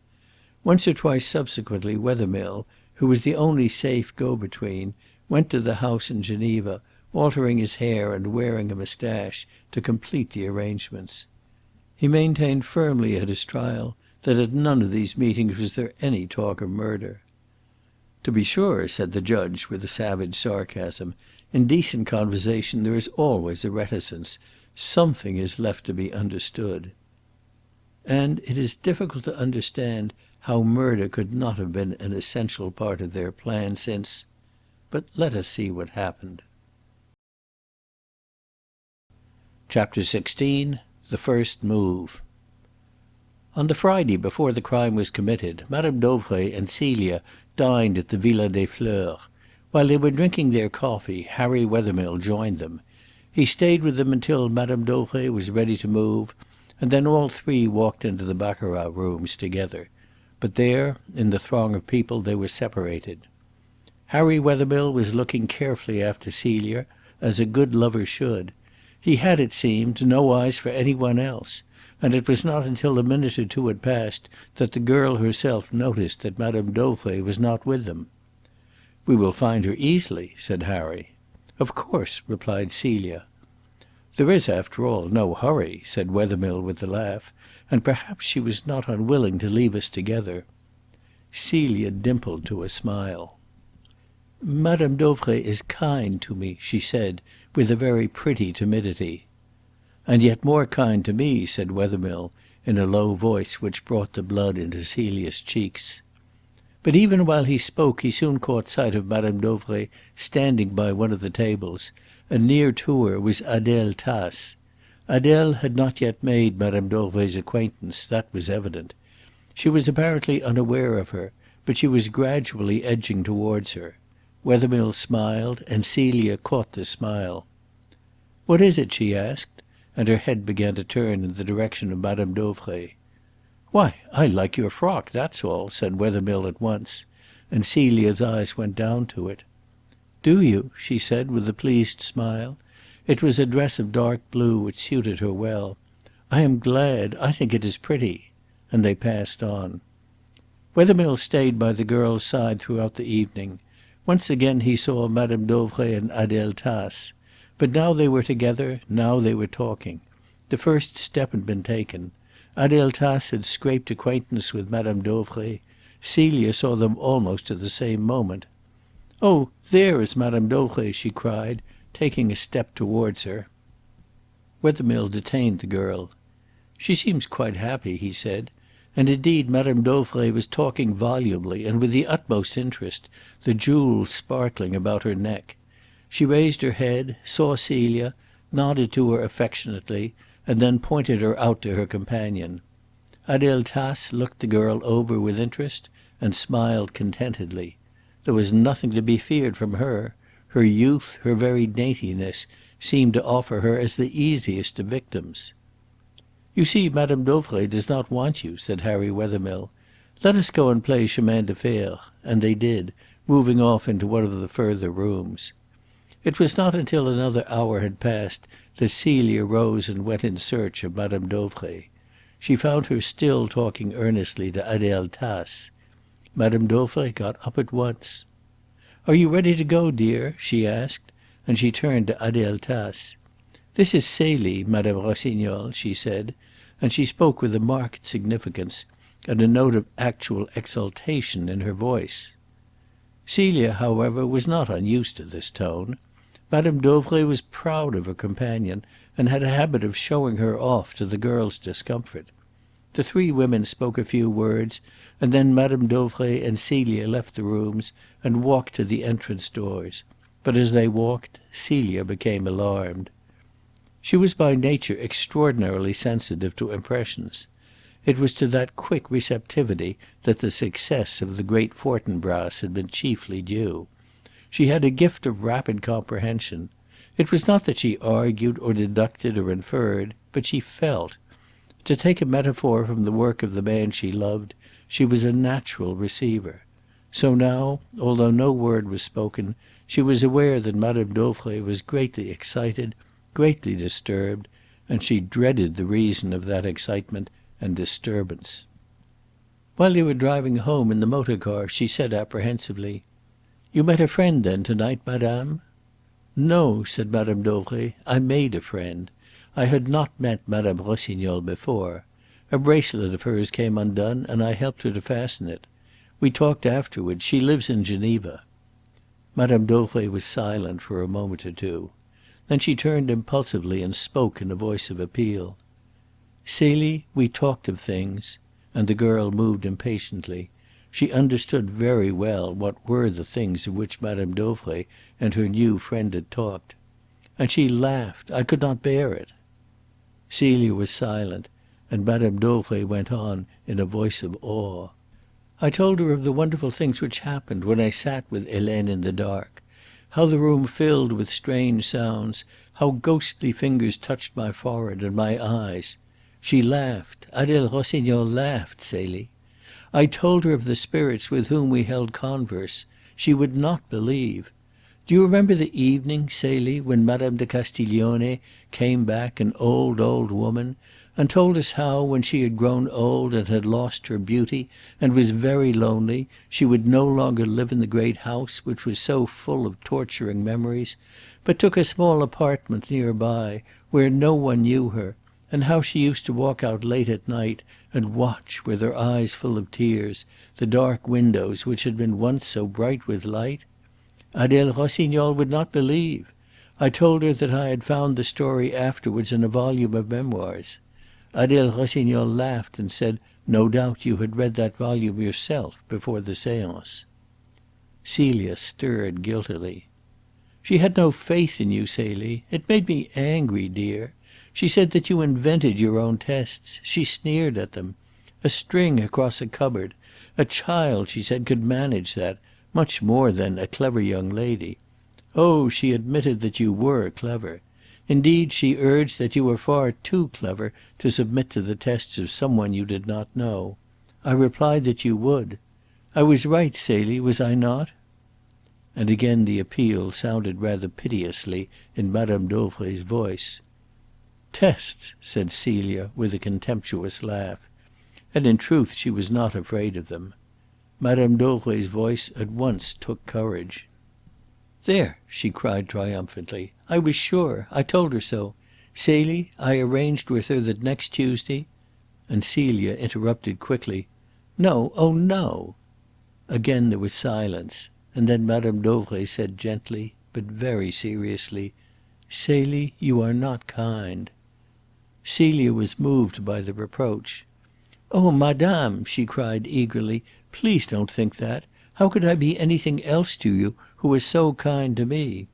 Once or twice subsequently Wethermill, who was the only safe go-between, went to the house in Geneva, altering his hair and wearing a moustache to complete the arrangements. He maintained firmly at his trial that at none of these meetings was there any talk of murder. "To be sure," said the judge with a savage sarcasm, "in decent conversation there is always a reticence. Something is left to be understood." And it is difficult to understand how murder could not have been an essential part of their plan, since... But let us see what happened. Chapter 16. The First Move. On the Friday before the crime was committed, Madame Dauvray and Celia dined at the Villa des Fleurs. While they were drinking their coffee, Harry Wethermill joined them. He stayed with them until Madame Dauvray was ready to move, and then all three walked into the baccarat rooms together. But there, in the throng of people, they were separated. Harry Wethermill was looking carefully after Celia, as a good lover should. He had, it seemed, no eyes for any one else, and it was not until a minute or two had passed that the girl herself noticed that Madame Dauvray was not with them. "We will find her easily," said Harry. "Of course," replied Celia. "There is, after all, no hurry," said Wethermill with a laugh, "and perhaps she was not unwilling to leave us together." Celia dimpled to a smile. "Madame Dauvray is kind to me," she said, with a very pretty timidity. "And yet more kind to me," said Wethermill, in a low voice which brought the blood into Celia's cheeks. But even while he spoke he soon caught sight of Madame Dauvray standing by one of the tables, and near to her was Adèle Tace. Adèle had not yet made Madame Dauvray's acquaintance, that was evident. She was apparently unaware of her, but she was gradually edging towards her. Wethermill smiled, and Celia caught the smile. "What is it?" she asked, and her head began to turn in the direction of Madame Dauvray. "Why, I like your frock, that's all," said Wethermill at once, and Celia's eyes went down to it. "Do you?" she said with a pleased smile. It was a dress of dark blue which suited her well. "I am glad. I think it is pretty." And they passed on. Wethermill stayed by the girl's side throughout the evening. Once again he saw Madame Dauvray and Adèle Tace. But now they were together, now they were talking. The first step had been taken. Adèle Tace had scraped acquaintance with Madame Dauvray. Celia saw them almost at the same moment. "Oh, there is Madame Dauvray!" she cried, taking a step towards her. Wethermill detained the girl. "She seems quite happy," he said. And indeed Madame Dauvray was talking volubly and with the utmost interest, the jewels sparkling about her neck. She raised her head, saw Celia, nodded to her affectionately, and then pointed her out to her companion. Adèle Tace looked the girl over with interest and smiled contentedly. There was nothing to be feared from her. Her youth, her very daintiness, seemed to offer her as the easiest of victims. "You see Madame Dauvray does not want you," said Harry Wethermill. "Let us go and play chemin de fer," and they did, moving off into one of the further rooms. It was not until another hour had passed that Celia rose and went in search of Madame Dauvray. She found her still talking earnestly to Adèle Tace. Madame Dauvray got up at once. "Are you ready to go, dear?" she asked, and she turned to Adèle Tace. "This is Celie, Madame Rossignol," she said, and she spoke with a marked significance and a note of actual exultation in her voice. Celia, however, was not unused to this tone. Madame Dauvray was proud of her companion, and had a habit of showing her off to the girl's discomfort. The three women spoke a few words, and then Madame Dauvray and Celia left the rooms and walked to the entrance doors. But as they walked, Celia became alarmed. She was by nature extraordinarily sensitive to impressions. It was to that quick receptivity that the success of the great Fortinbras had been chiefly due. She had a gift of rapid comprehension. It was not that she argued or deducted or inferred, but she felt. To take a metaphor from the work of the man she loved, she was a natural receiver. So now, although no word was spoken, she was aware that Madame Dauvray was greatly excited, greatly disturbed, and she dreaded the reason of that excitement and disturbance. While they were driving home in the motor car, she said apprehensively, "You met a friend, then, to-night, madame?" "No," said Madame Dauvray. "I made a friend. I had not met Madame Rossignol before. A bracelet of hers came undone, and I helped her to fasten it. We talked afterwards. She lives in Geneva." Madame Dauvray was silent for a moment or two. Then she turned impulsively and spoke in a voice of appeal. "Celie, we talked of things," and the girl moved impatiently. She understood very well what were the things of which Madame Dauvray and her new friend had talked. "And she laughed. I could not bear it." Celia was silent, and Madame Dauvray went on in a voice of awe. "I told her of the wonderful things which happened when I sat with Helene in the dark. How the room filled with strange sounds, how ghostly fingers touched my forehead and my eyes. She laughed. Adèle Rossignol laughed, Celie. I told her of the spirits with whom we held converse. She would not believe. Do you remember the evening, Celie, when Madame de Castiglione came back, an old, old woman, and told us how, when she had grown old and had lost her beauty and was very lonely, she would no longer live in the great house which was so full of torturing memories, but took a small apartment near by, where no one knew her, and how she used to walk out late at night and watch, with her eyes full of tears, the dark windows which had been once so bright with light? Adele Rossignol would not believe. I told her that I had found the story afterwards in a volume of memoirs. Adele Rossignol laughed and said, no doubt you had read that volume yourself before the séance. Celia stirred guiltily. She had no faith in you, Celie. It made me angry, dear. She said that you invented your own tests. She sneered at them. A string across a cupboard. A child, she said, could manage that, much more than a clever young lady. Oh, she admitted that you were clever. Indeed, she urged that you were far too clever to submit to the tests of someone you did not know. I replied that you would. I was right, Celie, was I not? And again the appeal sounded rather piteously in Madame Dauvray's voice. Tests, said Celia, with a contemptuous laugh. And in truth she was not afraid of them. Madame Dauvray's voice at once took courage. There, she cried triumphantly. I was sure. I told her so. Celie, I arranged with her that next Tuesday— And Celia interrupted quickly. No, oh no. Again there was silence, and then Madame Dauvray said gently, but very seriously, Celie, you are not kind. Celia was moved by the reproach. Oh, madame, she cried eagerly, please don't think that. How could I be anything else to you, who is so kind to me?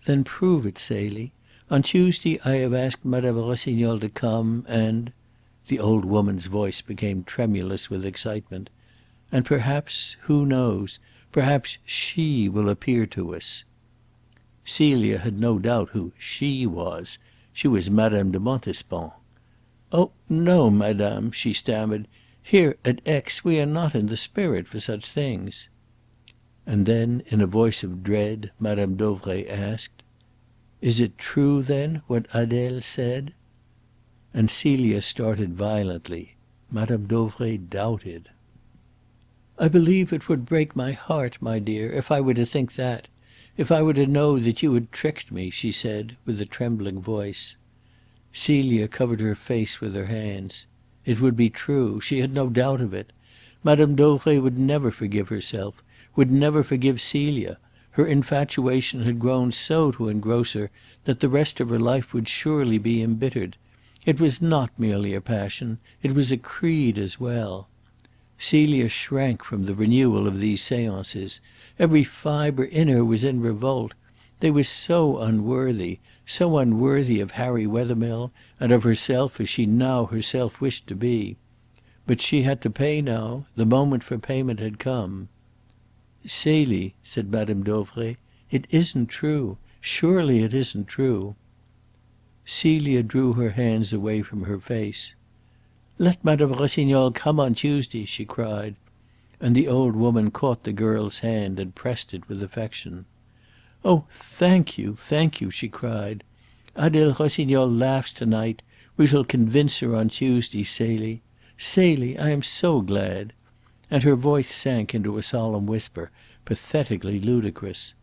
Then prove it, Celie. On Tuesday I have asked Madame Rossignol to come, and— The old woman's voice became tremulous with excitement. And perhaps, who knows, perhaps she will appear to us. Celia had no doubt who she was. She was Madame de Montespan. Oh, no, madame, she stammered. Here at Aix we are not in the spirit for such things. And then, in a voice of dread, Madame Dauvray asked, Is it true, then, what Adele said? And Celia started violently. Madame Dauvray doubted. I believe it would break my heart, my dear, if I were to think that, if I were to know that you had tricked me, she said, with a trembling voice. Celia covered her face with her hands. It would be true. She had no doubt of it. Madame Dauvray would never forgive herself, would never forgive Celia. Her infatuation had grown so to engross her that the rest of her life would surely be embittered. It was not merely a passion. It was a creed as well. Celia shrank from the renewal of these séances. Every fibre in her was in revolt. They were so unworthy of Harry Wethermill and of herself as she now herself wished to be. But she had to pay now. The moment for payment had come. Celie, said Madame Dauvray, it isn't true. Surely it isn't true. Celia drew her hands away from her face. Let Madame Rossignol come on Tuesday, she cried. And the old woman caught the girl's hand and pressed it with affection. Oh, thank you, she cried. Adele Rossignol laughs tonight. We shall convince her on Tuesday, Celie. Celie, I am so glad. And her voice sank into a solemn whisper, pathetically ludicrous.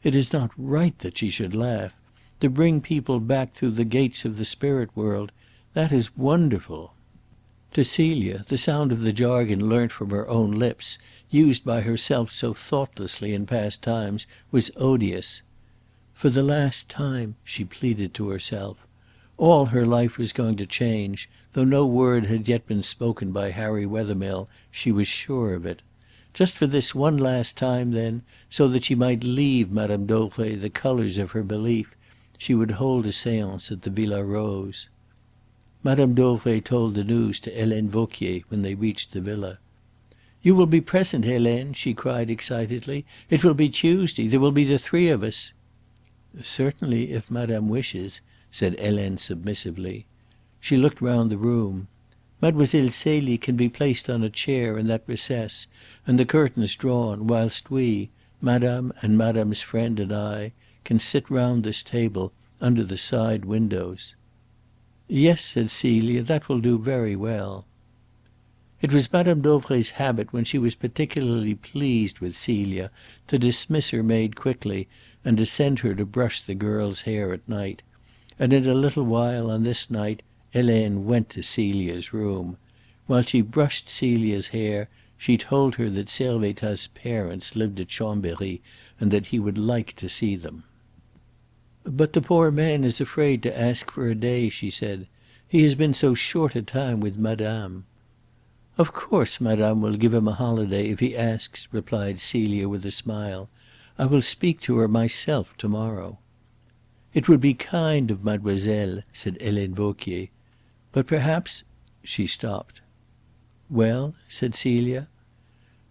It is not right that she should laugh. To bring people back through the gates of the spirit world, that is wonderful. To Celia, the sound of the jargon learnt from her own lips, used by herself so thoughtlessly in past times, was odious. For the last time, she pleaded to herself. All her life was going to change. Though no word had yet been spoken by Harry Wethermill, she was sure of it. Just for this one last time, then, so that she might leave Madame Dauvray the colours of her belief, she would hold a séance at the Villa Rose. Madame Dauvray told the news to Helene Vauquier when they reached the villa. You will be present, Helene, she cried excitedly. It will be Tuesday. There will be the three of us. Certainly, if Madame wishes, said Helene submissively. She looked round the room. Mademoiselle Celie can be placed on a chair in that recess, and the curtains drawn, whilst we, Madame and Madame's friend and I, can sit round this table under the side windows. "Yes," said Celia, "that will do very well." It was Madame Dauvray's habit, when she was particularly pleased with Celia, to dismiss her maid quickly and to send her to brush the girl's hair at night. And in a little while on this night Helene went to Celia's room. While she brushed Celia's hair she told her that Servettaz's parents lived at Chambéry and that he would like to see them. "But the poor man is afraid to ask for a day," she said. "He has been so short a time with madame." "Of course madame will give him a holiday if he asks," replied Celia with a smile. "I will speak to her myself to morrow." "It would be kind of mademoiselle," said Helene Vauquier. "But perhaps—" She stopped. "Well?" said Celia.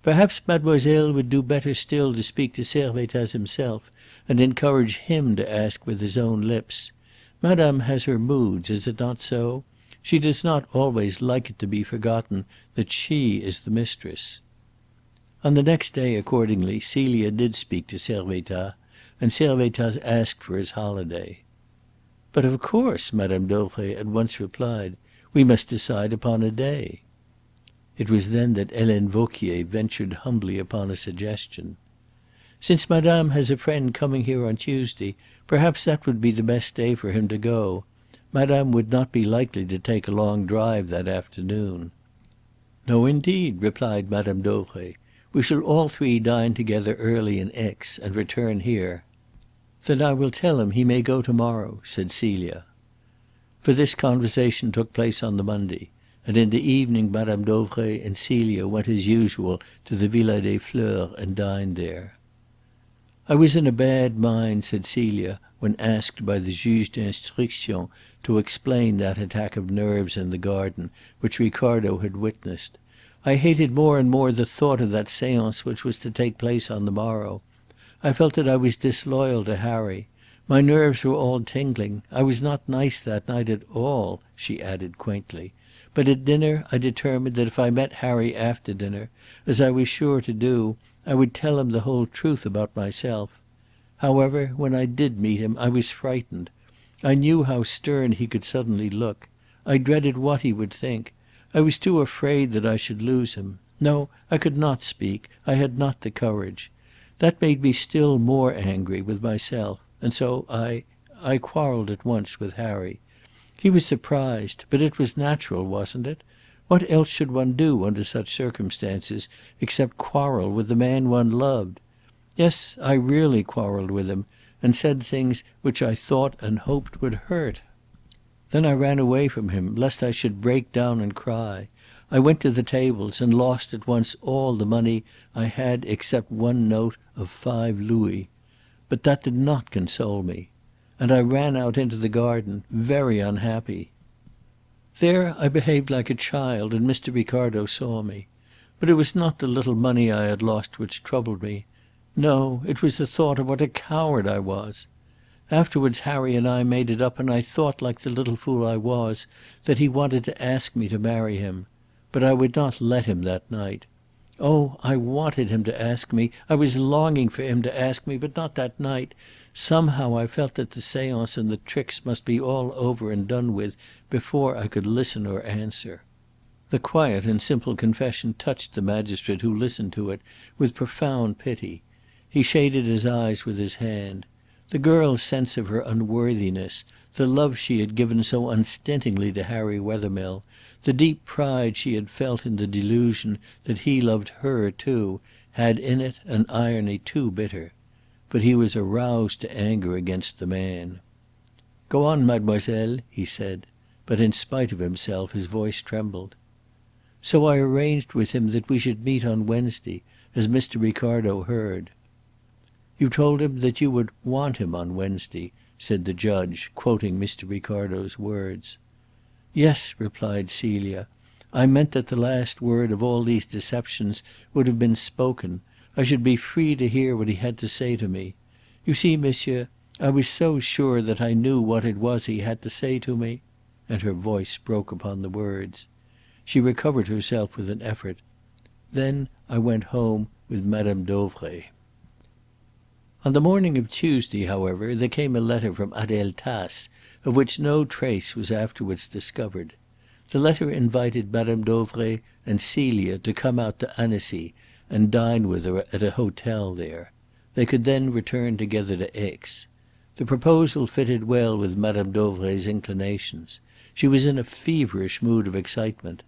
"Perhaps mademoiselle would do better still to speak to Servettaz himself and encourage him to ask with his own lips. Madame has her moods, is it not so? She does not always like it to be forgotten that she is the mistress." On the next day, accordingly, Celia did speak to Servettaz, and Servettaz asked for his holiday. "But of course," Madame Dauvray at once replied, "we must decide upon a day." It was then that Helene Vauquier ventured humbly upon a suggestion. "Since madame has a friend coming here on Tuesday, perhaps that would be the best day for him to go. Madame would not be likely to take a long drive that afternoon." "No, indeed," replied Madame Dauvray. "We shall all three dine together early in Aix and return here." "Then I will tell him he may go to morrow," said Celia. For this conversation took place on the Monday, and in the evening Madame Dauvray and Celia went as usual to the Villa des Fleurs and dined there. "I was in a bad mind," said Celia, when asked by the juge d'instruction to explain that attack of nerves in the garden which Ricardo had witnessed. "I hated more and more the thought of that séance which was to take place on the morrow. I felt that I was disloyal to Harry. My nerves were all tingling. I was not nice that night at all," she added quaintly. "But at dinner I determined that if I met Harry after dinner, as I was sure to do, I would tell him the whole truth about myself. However, when I did meet him I was frightened. I knew how stern he could suddenly look. I dreaded what he would think. I was too afraid that I should lose him. No, I could not speak. I had not the courage. That made me still more angry with myself, and so I quarrelled at once with Harry. He was surprised, but it was natural, wasn't it? What else should one do under such circumstances except quarrel with the man one loved? Yes, I really quarrelled with him, and said things which I thought and hoped would hurt. Then I ran away from him, lest I should break down and cry. I went to the tables and lost at once all the money I had except one note of 5 louis. But that did not console me. And I ran out into the garden, very unhappy. There I behaved like a child, and Mr. Ricardo saw me. But it was not the little money I had lost which troubled me. No, it was the thought of what a coward I was. Afterwards Harry and I made it up, and I thought, like the little fool I was, that he wanted to ask me to marry him. But I would not let him that night. Oh, I wanted him to ask me. I was longing for him to ask me, but not that night. Somehow I felt that the séance and the tricks must be all over and done with before I could listen or answer." The quiet and simple confession touched the magistrate who listened to it with profound pity. He shaded his eyes with his hand. The girl's sense of her unworthiness, the love she had given so unstintingly to Harry Wethermill, the deep pride she had felt in the delusion that he loved her too, had in it an irony too bitter. But he was aroused to anger against the man. "Go on, mademoiselle," he said, but in spite of himself his voice trembled. "So I arranged with him that we should meet on Wednesday, as Mr. Ricardo heard." "You told him that you would want him on Wednesday," said the judge, quoting Mr. Ricardo's words. "Yes," replied Celia. "I meant that the last word of all these deceptions would have been spoken. I should be free to hear what he had to say to me. You see, monsieur, I was so sure that I knew what it was he had to say to me," and her voice broke upon the words. She recovered herself with an effort. "Then I went home with Madame Dauvray." On the morning of Tuesday, however, there came a letter from Adele Tace, of which no trace was afterwards discovered. The letter invited Madame Dauvray and Celia to come out to Annecy and dine with her at a hotel there. They could then return together to Aix. The proposal fitted well with Madame Dauvray's inclinations. She was in a feverish mood of excitement.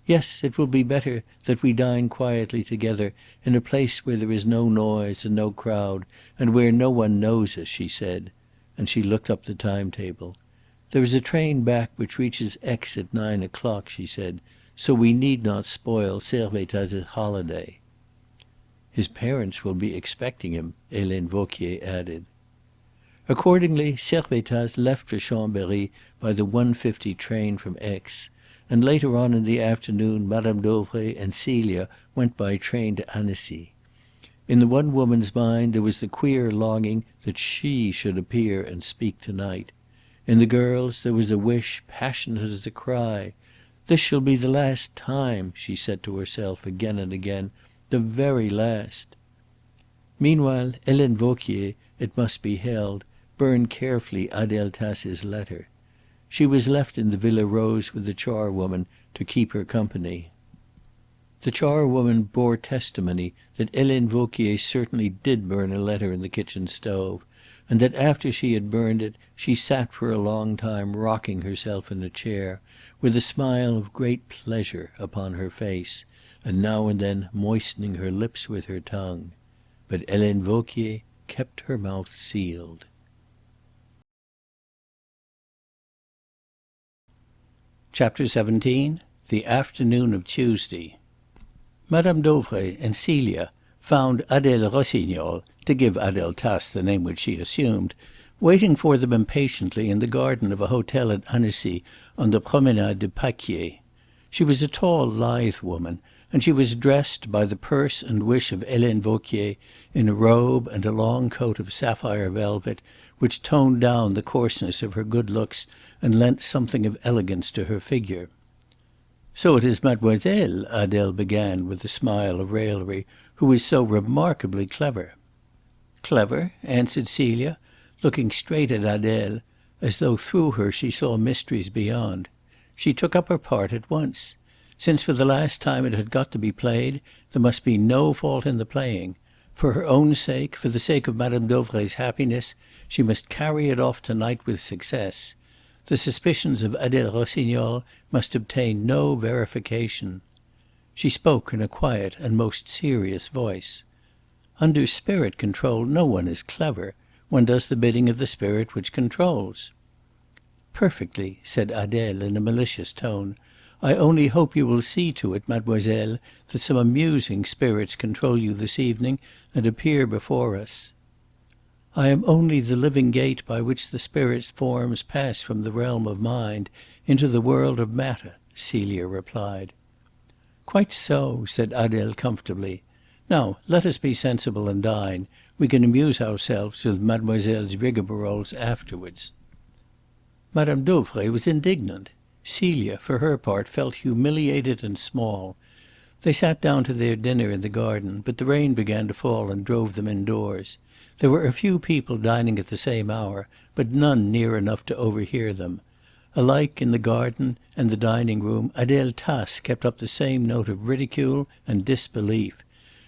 "Yes, it will be better that we dine quietly together in a place where there is no noise and no crowd, and where no one knows us," she said, and she looked up the timetable. "There is a train back which reaches Aix at 9 o'clock," she said, "so we need not spoil Servettaz's holiday." "His parents will be expecting him," Helene Vauquier added. Accordingly, Servettaz left for Chambéry by the 1:50 train from Aix, and later on in the afternoon Madame Dauvray and Celia went by train to Annecy. In the one woman's mind there was the queer longing that she should appear and speak to-night. In the girl's there was a wish, passionate as a cry. "This shall be the last time," she said to herself again and again, "the very last." Meanwhile, Helene Vauquier, it must be held, burned carefully Adèle Tass's letter. She was left in the Villa Rose with the charwoman to keep her company. The charwoman bore testimony that Helene Vauquier certainly did burn a letter in the kitchen stove, and that after she had burned it she sat for a long time rocking herself in a chair, with a smile of great pleasure upon her face, and now and then moistening her lips with her tongue. But Helene Vauquier kept her mouth sealed. Chapter 17. The afternoon of Tuesday. Madame Dauvray and Celia found Adèle Rossignol, to give Adèle Tasse the name which she assumed, waiting for them impatiently in the garden of a hotel at Annecy on the Promenade de Paquier. She was a tall, lithe woman, and she was dressed, by the purse and wish of Helene Vauquier, in a robe and a long coat of sapphire velvet, which toned down the coarseness of her good looks and lent something of elegance to her figure. "So it is mademoiselle," Adèle began, with a smile of raillery, "who is so remarkably clever." "Clever?" answered Celia, looking straight at Adèle, as though through her she saw mysteries beyond. She took up her part at once. Since for the last time it had got to be played, there must be no fault in the playing. For her own sake, for the sake of Madame Dauvray's happiness, she must carry it off to-night with success. The suspicions of Adèle Rossignol must obtain no verification. She spoke in a quiet and most serious voice. "Under spirit control no one is clever. One does the bidding of the spirit which controls." "Perfectly," said Adèle in a malicious tone. "I only hope you will see to it, mademoiselle, that some amusing spirits control you this evening and appear before us." "I am only the living gate by which the spirit's forms pass from the realm of mind into the world of matter," Celia replied. "Quite so," said Adèle comfortably. "Now let us be sensible and dine. We can amuse ourselves with mademoiselle's rigmaroles afterwards." Madame Dauvray was indignant. Celia, for her part, felt humiliated and small. They sat down to their dinner in the garden, but the rain began to fall and drove them indoors. There were a few people dining at the same hour, but none near enough to overhear them. Alike in the garden and the dining room, Adèle Tasse kept up the same note of ridicule and disbelief.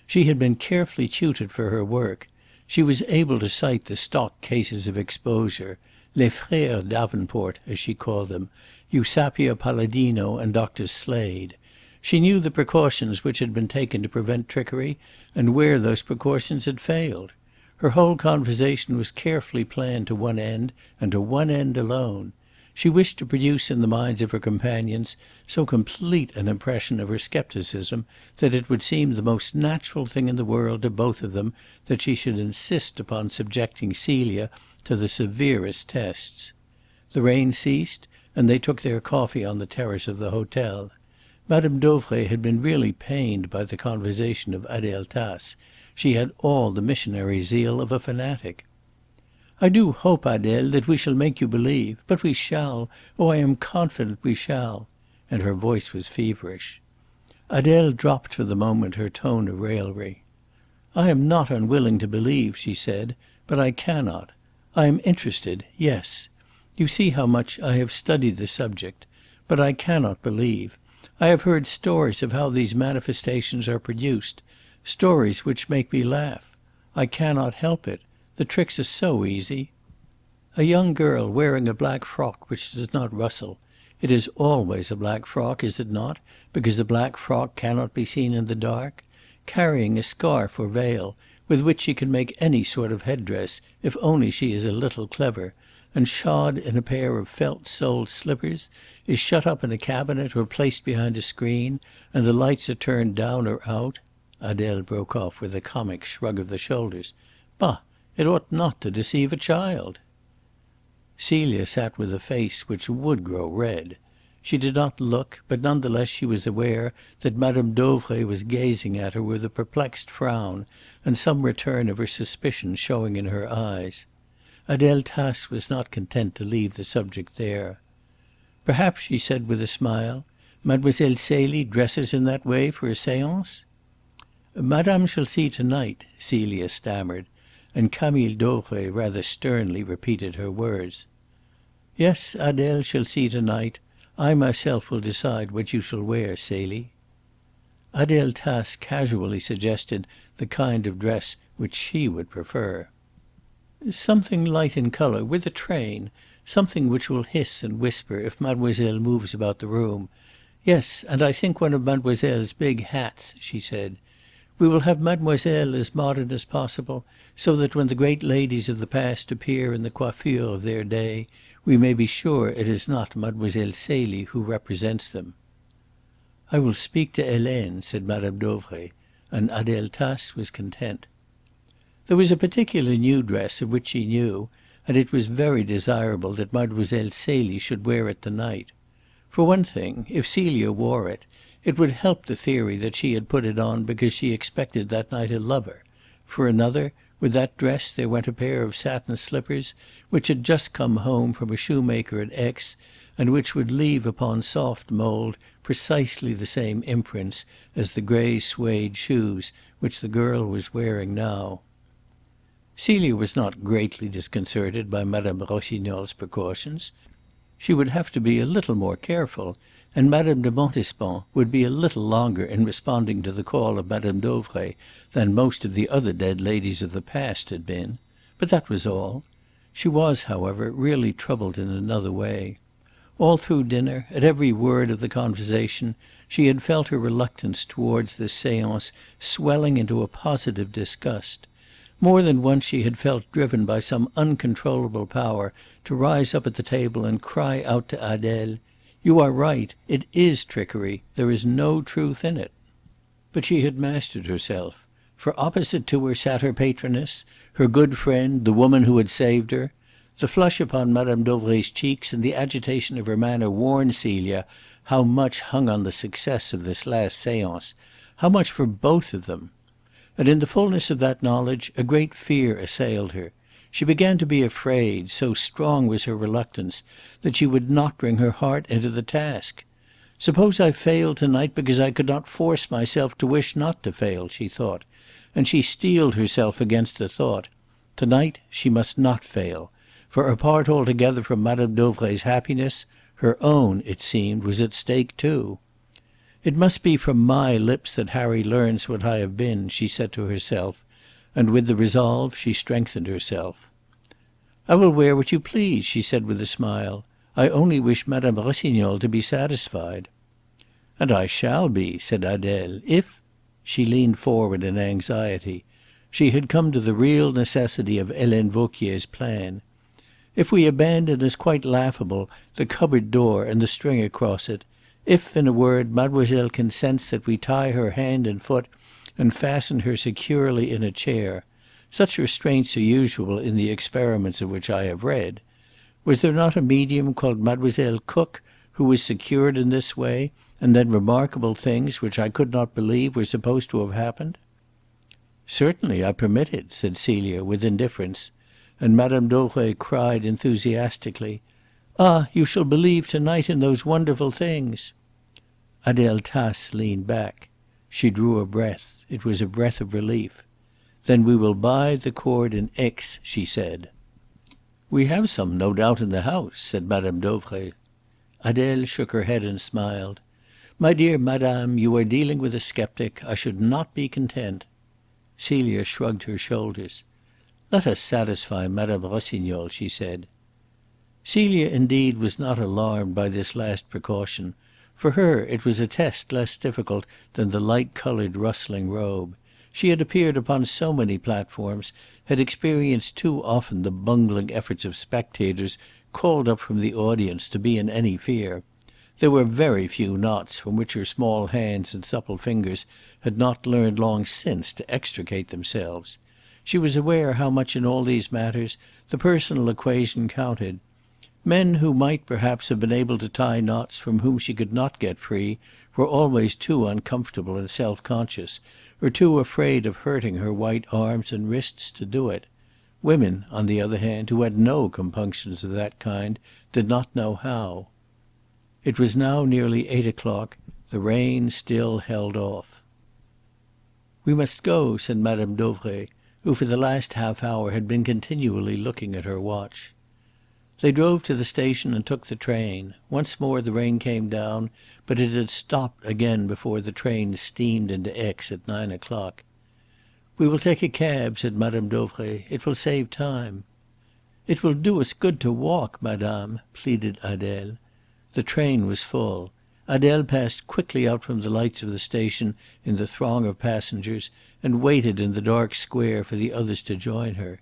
She had been carefully tutored for her work. She was able to cite the stock cases of exposure, les frères Davenport, as she called them, Eusapia Palladino and Dr. Slade. She knew the precautions which had been taken to prevent trickery, and where those precautions had failed. Her whole conversation was carefully planned to one end, and to one end alone. She wished to produce in the minds of her companions so complete an impression of her scepticism that it would seem the most natural thing in the world to both of them that she should insist upon subjecting Celia to the severest tests. The rain ceased, and they took their coffee on the terrace of the hotel. Madame Dauvray had been really pained by the conversation of Adèle Tasse. She had all the missionary zeal of a fanatic. "I do hope, Adèle, that we shall make you believe. But we shall. Oh, I am confident we shall." And her voice was feverish. Adèle dropped for the moment her tone of raillery. "I am not unwilling to believe," she said, "but I cannot. I am interested, yes. You see how much I have studied the subject. But I cannot believe. I have heard stories of how these manifestations are produced, stories which make me laugh. I cannot help it. The tricks are so easy. A young girl wearing a black frock which does not rustle. It is always a black frock, is it not, because a black frock cannot be seen in the dark? Carrying a scarf or veil, with which she can make any sort of head-dress, if only she is a little clever, and shod in a pair of felt-soled slippers, is shut up in a cabinet or placed behind a screen, and the lights are turned down or out. Adele broke off with a comic shrug of the shoulders. Bah! It ought not to deceive a child. Celia sat with a face which would grow red. She did not look, but none the less she was aware that Madame Dauvray was gazing at her with a perplexed frown, and some return of her suspicion showing in her eyes. Adele Tace was not content to leave the subject there. "Perhaps," she said with a smile, "Mademoiselle Celie dresses in that way for a séance?" "Madame shall see to-night," Celia stammered, and Camille Dauvray rather sternly repeated her words. "Yes, Adele shall see to-night. I myself will decide what you shall wear, Celie." Adele Tace casually suggested the kind of dress which she would prefer. "Something light in colour, with a train. Something which will hiss and whisper if mademoiselle moves about the room. Yes, and I think one of mademoiselle's big hats," she said. "We will have mademoiselle as modern as possible, so that when the great ladies of the past appear in the coiffure of their day, we may be sure it is not Mademoiselle Celie who represents them." "I will speak to Helene," said Madame Dauvray, and Adele Tace was content. There was a particular new dress of which she knew, and it was very desirable that Mademoiselle Celie should wear it to-night. For one thing, if Celia wore it, it would help the theory that she had put it on because she expected that night a lover. For another, with that dress there went a pair of satin slippers which had just come home from a shoemaker at Aix, and which would leave upon soft mould precisely the same imprints as the grey suede shoes which the girl was wearing now. Celia was not greatly disconcerted by Madame Rossignol's precautions. She would have to be a little more careful, and Madame de Montespan would be a little longer in responding to the call of Madame Dauvray than most of the other dead ladies of the past had been. But that was all. She was, however, really troubled in another way. All through dinner, at every word of the conversation, she had felt her reluctance towards this séance swelling into a positive disgust. More than once she had felt driven by some uncontrollable power to rise up at the table and cry out to Adele, "You are right. It is trickery. There is no truth in it." But she had mastered herself, for opposite to her sat her patroness, her good friend, the woman who had saved her. The flush upon Madame Dauvray's cheeks and the agitation of her manner warned Celia how much hung on the success of this last séance, how much for both of them. And in the fullness of that knowledge a great fear assailed her. She began to be afraid, so strong was her reluctance, that she would not bring her heart into the task. "Suppose I failed to-night because I could not force myself to wish not to fail," she thought, and she steeled herself against the thought. To-night she must not fail, for apart altogether from Madame Dauvray's happiness, her own, it seemed, was at stake too. "It must be from my lips that Harry learns what I have been," she said to herself, and with the resolve she strengthened herself. "I will wear what you please," she said with a smile. "I only wish Madame Rossignol to be satisfied." "And I shall be," said Adele, "if—" She leaned forward in anxiety. She had come to the real necessity of Helene Vauquier's plan. "If we abandon as quite laughable the cupboard door and the string across it, if, in a word, mademoiselle consents that we tie her hand and foot and fasten her securely in a chair. Such restraints are usual in the experiments of which I have read. Was there not a medium called Mademoiselle Cook who was secured in this way, and then remarkable things, which I could not believe, were supposed to have happened?" "Certainly I permit it," said Celia with indifference, and Madame Dauvray cried enthusiastically, "Ah, you shall believe to-night in those wonderful things." Adele Tace leaned back. She drew a breath. It was a breath of relief. "Then we will buy the cord in Aix," she said. "We have some, no doubt, in the house," said Madame Dauvray. Adèle shook her head and smiled. "My dear madame, you are dealing with a sceptic. I should not be content." Celia shrugged her shoulders. "Let us satisfy Madame Rossignol," she said. Celia, indeed, was not alarmed by this last precaution. For her it was a test less difficult than the light-coloured rustling robe. She had appeared upon so many platforms, had experienced too often the bungling efforts of spectators called up from the audience to be in any fear. There were very few knots from which her small hands and supple fingers had not learned long since to extricate themselves. She was aware how much in all these matters the personal equation counted. Men who might perhaps have been able to tie knots from whom she could not get free were always too uncomfortable and self-conscious, or too afraid of hurting her white arms and wrists to do it. Women, on the other hand, who had no compunctions of that kind, did not know how. It was now nearly 8 o'clock. The rain still held off. "We must go," said Madame Dauvray, who for the last half hour had been continually looking at her watch. They drove to the station and took the train. Once more the rain came down, but it had stopped again before the train steamed into Aix at 9 o'clock. "We will take a cab," said Madame Dauvray. "It will save time." "It will do us good to walk, madame," pleaded Adèle. The train was full. Adèle passed quickly out from the lights of the station in the throng of passengers, and waited in the dark square for the others to join her.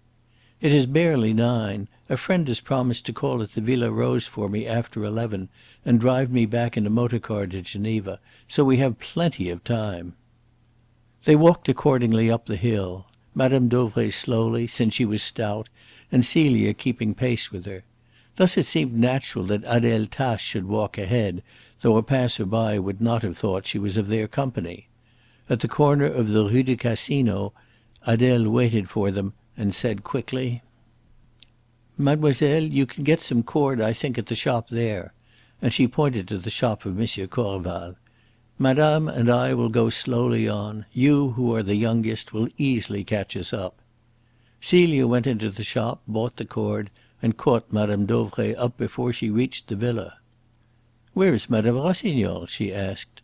"It is barely 9. A friend has promised to call at the Villa Rose for me after 11 and drive me back in a motor car to Geneva, so we have plenty of time." They walked accordingly up the hill, Madame Dauvray slowly, since she was stout, and Celia keeping pace with her. Thus it seemed natural that Adèle Tache should walk ahead, though a passer-by would not have thought she was of their company. At the corner of the Rue du Casino, Adèle waited for them and said quickly: "Mademoiselle, you can get some cord, I think, at the shop there." And she pointed to the shop of Monsieur Corval. "Madame and I will go slowly on. You, who are the youngest, will easily catch us up." Celia went into the shop, bought the cord, and caught Madame Dauvray up before she reached the villa. "Where is Madame Rossignol?" she asked.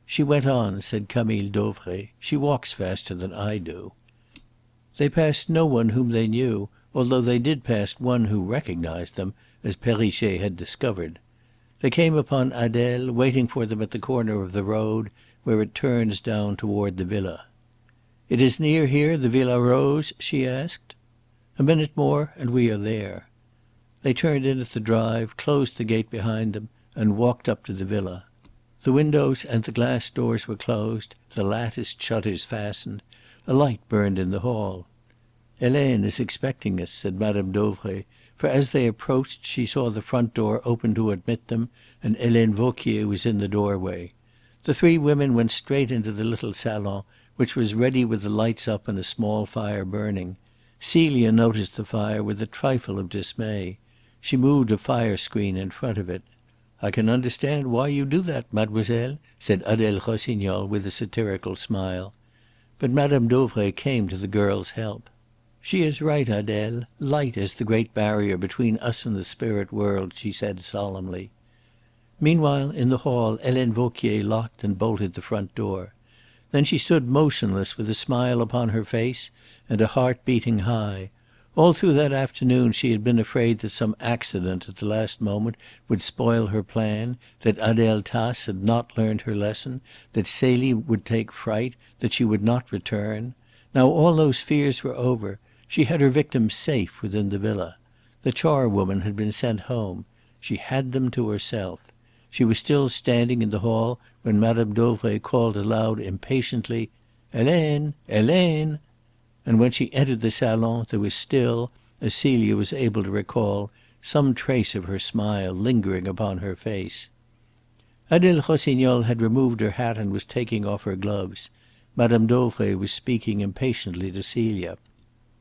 "She went on," said Camille Dauvray. "She walks faster than I do." They passed no one whom they knew, although they did pass one who recognized them, as Perrichet had discovered. They came upon Adèle, waiting for them at the corner of the road where it turns down toward the villa. "It is near here, the Villa Rose?" she asked. "A minute more and we are there." They turned in at the drive, closed the gate behind them, and walked up to the villa. The windows and the glass doors were closed, the latticed shutters fastened. A light burned in the hall. "Helene is expecting us," said Madame Dauvray, for as they approached she saw the front door open to admit them, and Helene Vauquier was in the doorway. The three women went straight into the little salon, which was ready with the lights up and a small fire burning. Celia noticed the fire with a trifle of dismay. She moved a fire screen in front of it. "I can understand why you do that, mademoiselle," said Adèle Rossignol with a satirical smile. But Madame Dauvray came to the girl's help. "She is right, Adèle. Light is the great barrier between us and the spirit world," she said solemnly. Meanwhile, in the hall, Helene Vauquier locked and bolted the front door. Then she stood motionless with a smile upon her face and a heart beating high. All through that afternoon she had been afraid that some accident at the last moment would spoil her plan, that Adèle Tace had not learned her lesson, that Celie would take fright, that she would not return. Now all those fears were over. She had her victims safe within the villa. The charwoman had been sent home. She had them to herself. She was still standing in the hall when Madame Dauvray called aloud impatiently, "Helene! Helene!" And when she entered the salon there was still, as Celia was able to recall, some trace of her smile lingering upon her face. Adèle Rossignol had removed her hat and was taking off her gloves. Madame Dauvray was speaking impatiently to Celia.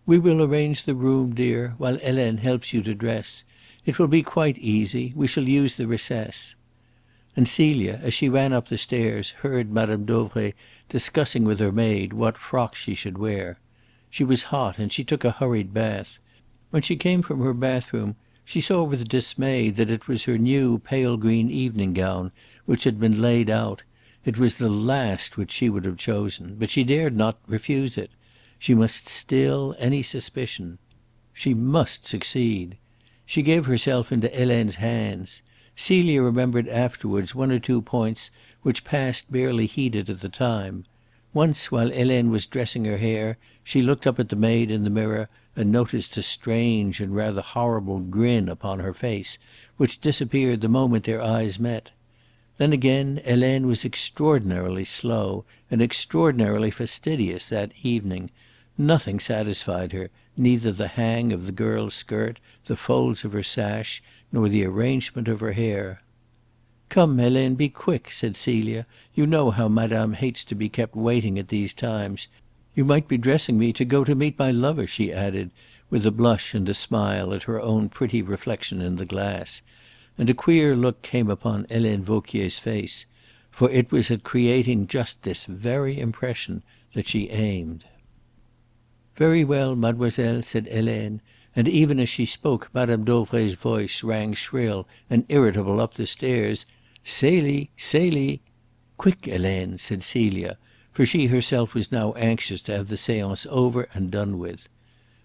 "We will arrange the room, dear, while Helene helps you to dress. It will be quite easy. We shall use the recess." And Celia, as she ran up the stairs, heard Madame Dauvray discussing with her maid what frock she should wear. She was hot and she took a hurried bath. When she came from her bathroom, she saw with dismay that it was her new pale green evening gown which had been laid out. It was the last which she would have chosen, but she dared not refuse it. She must still any suspicion. She must succeed. She gave herself into Helene's hands. Celia remembered afterwards one or two points which passed barely heeded at the time. Once, while Helene was dressing her hair, she looked up at the maid in the mirror and noticed a strange and rather horrible grin upon her face, which disappeared the moment their eyes met. Then again, Helene was extraordinarily slow and extraordinarily fastidious that evening. Nothing satisfied her, neither the hang of the girl's skirt, the folds of her sash, nor the arrangement of her hair. "Come, Helene, be quick," said Celia. "You know how Madame hates to be kept waiting at these times. You might be dressing me to go to meet my lover," she added, with a blush and a smile at her own pretty reflection in the glass. And a queer look came upon Helene Vauquier's face, for it was at creating just this very impression that she aimed. "Very well, mademoiselle," said Helene, and even as she spoke Madame Dauvray's voice rang shrill and irritable up the stairs. "Celie! Celie!" "Quick, Helene," said Celia, for she herself was now anxious to have the séance over and done with.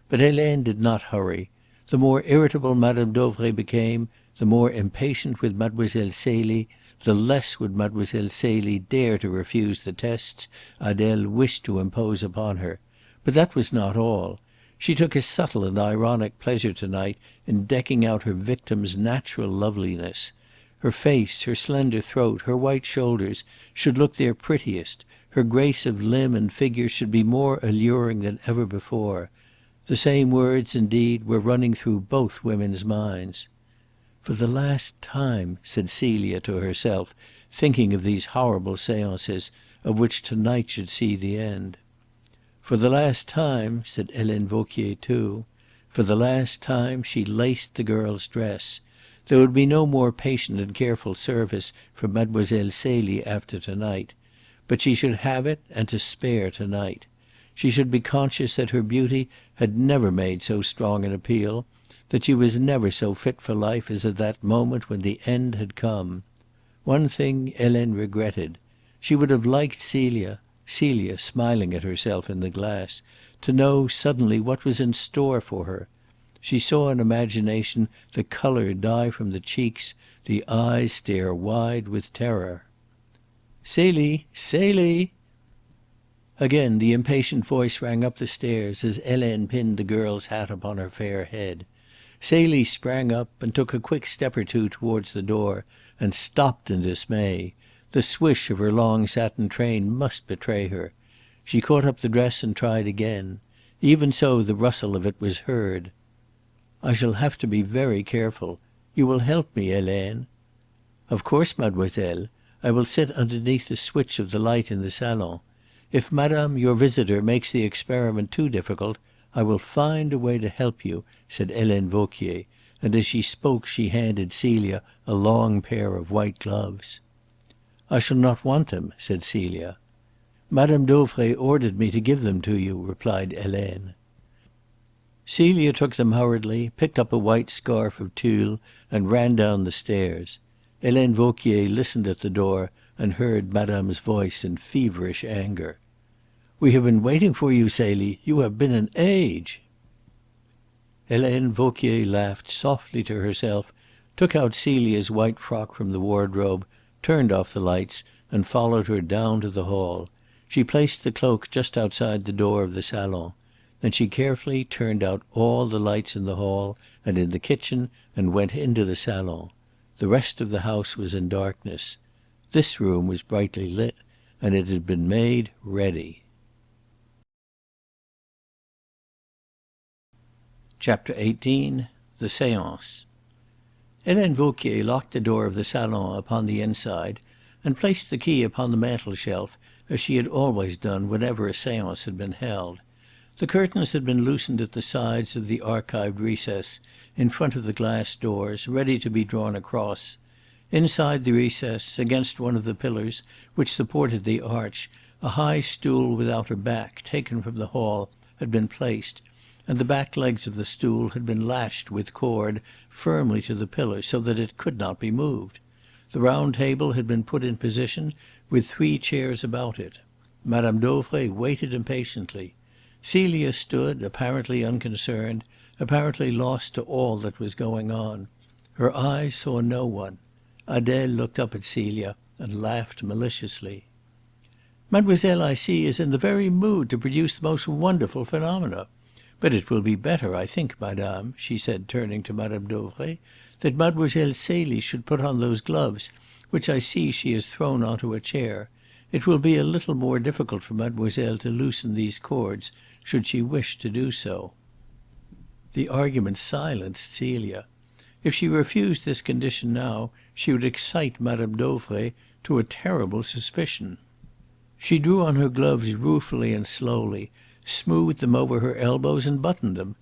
But Helene did not hurry. The more irritable Madame Dauvray became, the more impatient with Mademoiselle Celie, the less would Mademoiselle Celie dare to refuse the tests Adèle wished to impose upon her. But that was not all. She took a subtle and ironic pleasure to-night in decking out her victim's natural loveliness. Her face, her slender throat, her white shoulders should look their prettiest, her grace of limb and figure should be more alluring than ever before. The same words, indeed, were running through both women's minds. "For the last time," said Celia to herself, thinking of these horrible séances, of which to-night should see the end. For the last time, said Helene Vauquier too. For the last time she laced the girl's dress. There would be no more patient and careful service for Mademoiselle Celie after to-night. But she should have it and to spare to-night. She should be conscious that her beauty had never made so strong an appeal, that she was never so fit for life as at that moment when the end had come. One thing Helene regretted. She would have liked Celia, smiling at herself in the glass, to know suddenly what was in store for her. She saw in imagination the colour die from the cheeks, the eyes stare wide with terror. "Celie! Celie!" Again the impatient voice rang up the stairs as Helene pinned the girl's hat upon her fair head. Celie sprang up and took a quick step or two towards the door, and stopped in dismay. The swish of her long satin train must betray her. She caught up the dress and tried again. Even so the rustle of it was heard. "I shall have to be very careful. You will help me, Helene?" "Of course, mademoiselle. I will sit underneath the switch of the light in the salon. If madame, your visitor, makes the experiment too difficult, I will find a way to help you," said Helene Vauquier, and as she spoke she handed Celia a long pair of white gloves. "I shall not want them," said Celia. "Madame Dauvray ordered me to give them to you," replied Helene. Celia took them hurriedly, picked up a white scarf of tulle, and ran down the stairs. Helene Vauquier listened at the door and heard madame's voice in feverish anger. "We have been waiting for you, Celie. You have been an age." Helene Vauquier laughed softly to herself, took out Celia's white frock from the wardrobe, turned off the lights, and followed her down to the hall. She placed the cloak just outside the door of the salon. Then she carefully turned out all the lights in the hall and in the kitchen and went into the salon. The rest of the house was in darkness. This room was brightly lit, and it had been made ready. Chapter 18. The Séance. Helene Vauquier locked the door of the salon upon the inside and placed the key upon the mantel-shelf, as she had always done whenever a séance had been held. The curtains had been loosened at the sides of the arched recess in front of the glass doors, ready to be drawn across. Inside the recess, against one of the pillars which supported the arch, a high stool without a back, taken from the hall, had been placed, and the back legs of the stool had been lashed with cord firmly to the pillar so that it could not be moved. The round table had been put in position with 3 chairs about it. Madame Dauvray waited impatiently. Celia stood, apparently unconcerned, apparently lost to all that was going on. Her eyes saw no one. Adele looked up at Celia and laughed maliciously. "Mademoiselle, I see, is in the very mood to produce the most wonderful phenomena. But it will be better, I think, madame," she said, turning to Madame Dauvray, "that Mademoiselle Celie should put on those gloves which I see she has thrown onto a chair. It will be a little more difficult for mademoiselle to loosen these cords, should she wish to do so." The argument silenced Celia. If she refused this condition now, she would excite Madame Dauvray to a terrible suspicion. She drew on her gloves ruefully and slowly, smoothed them over her elbows and buttoned them.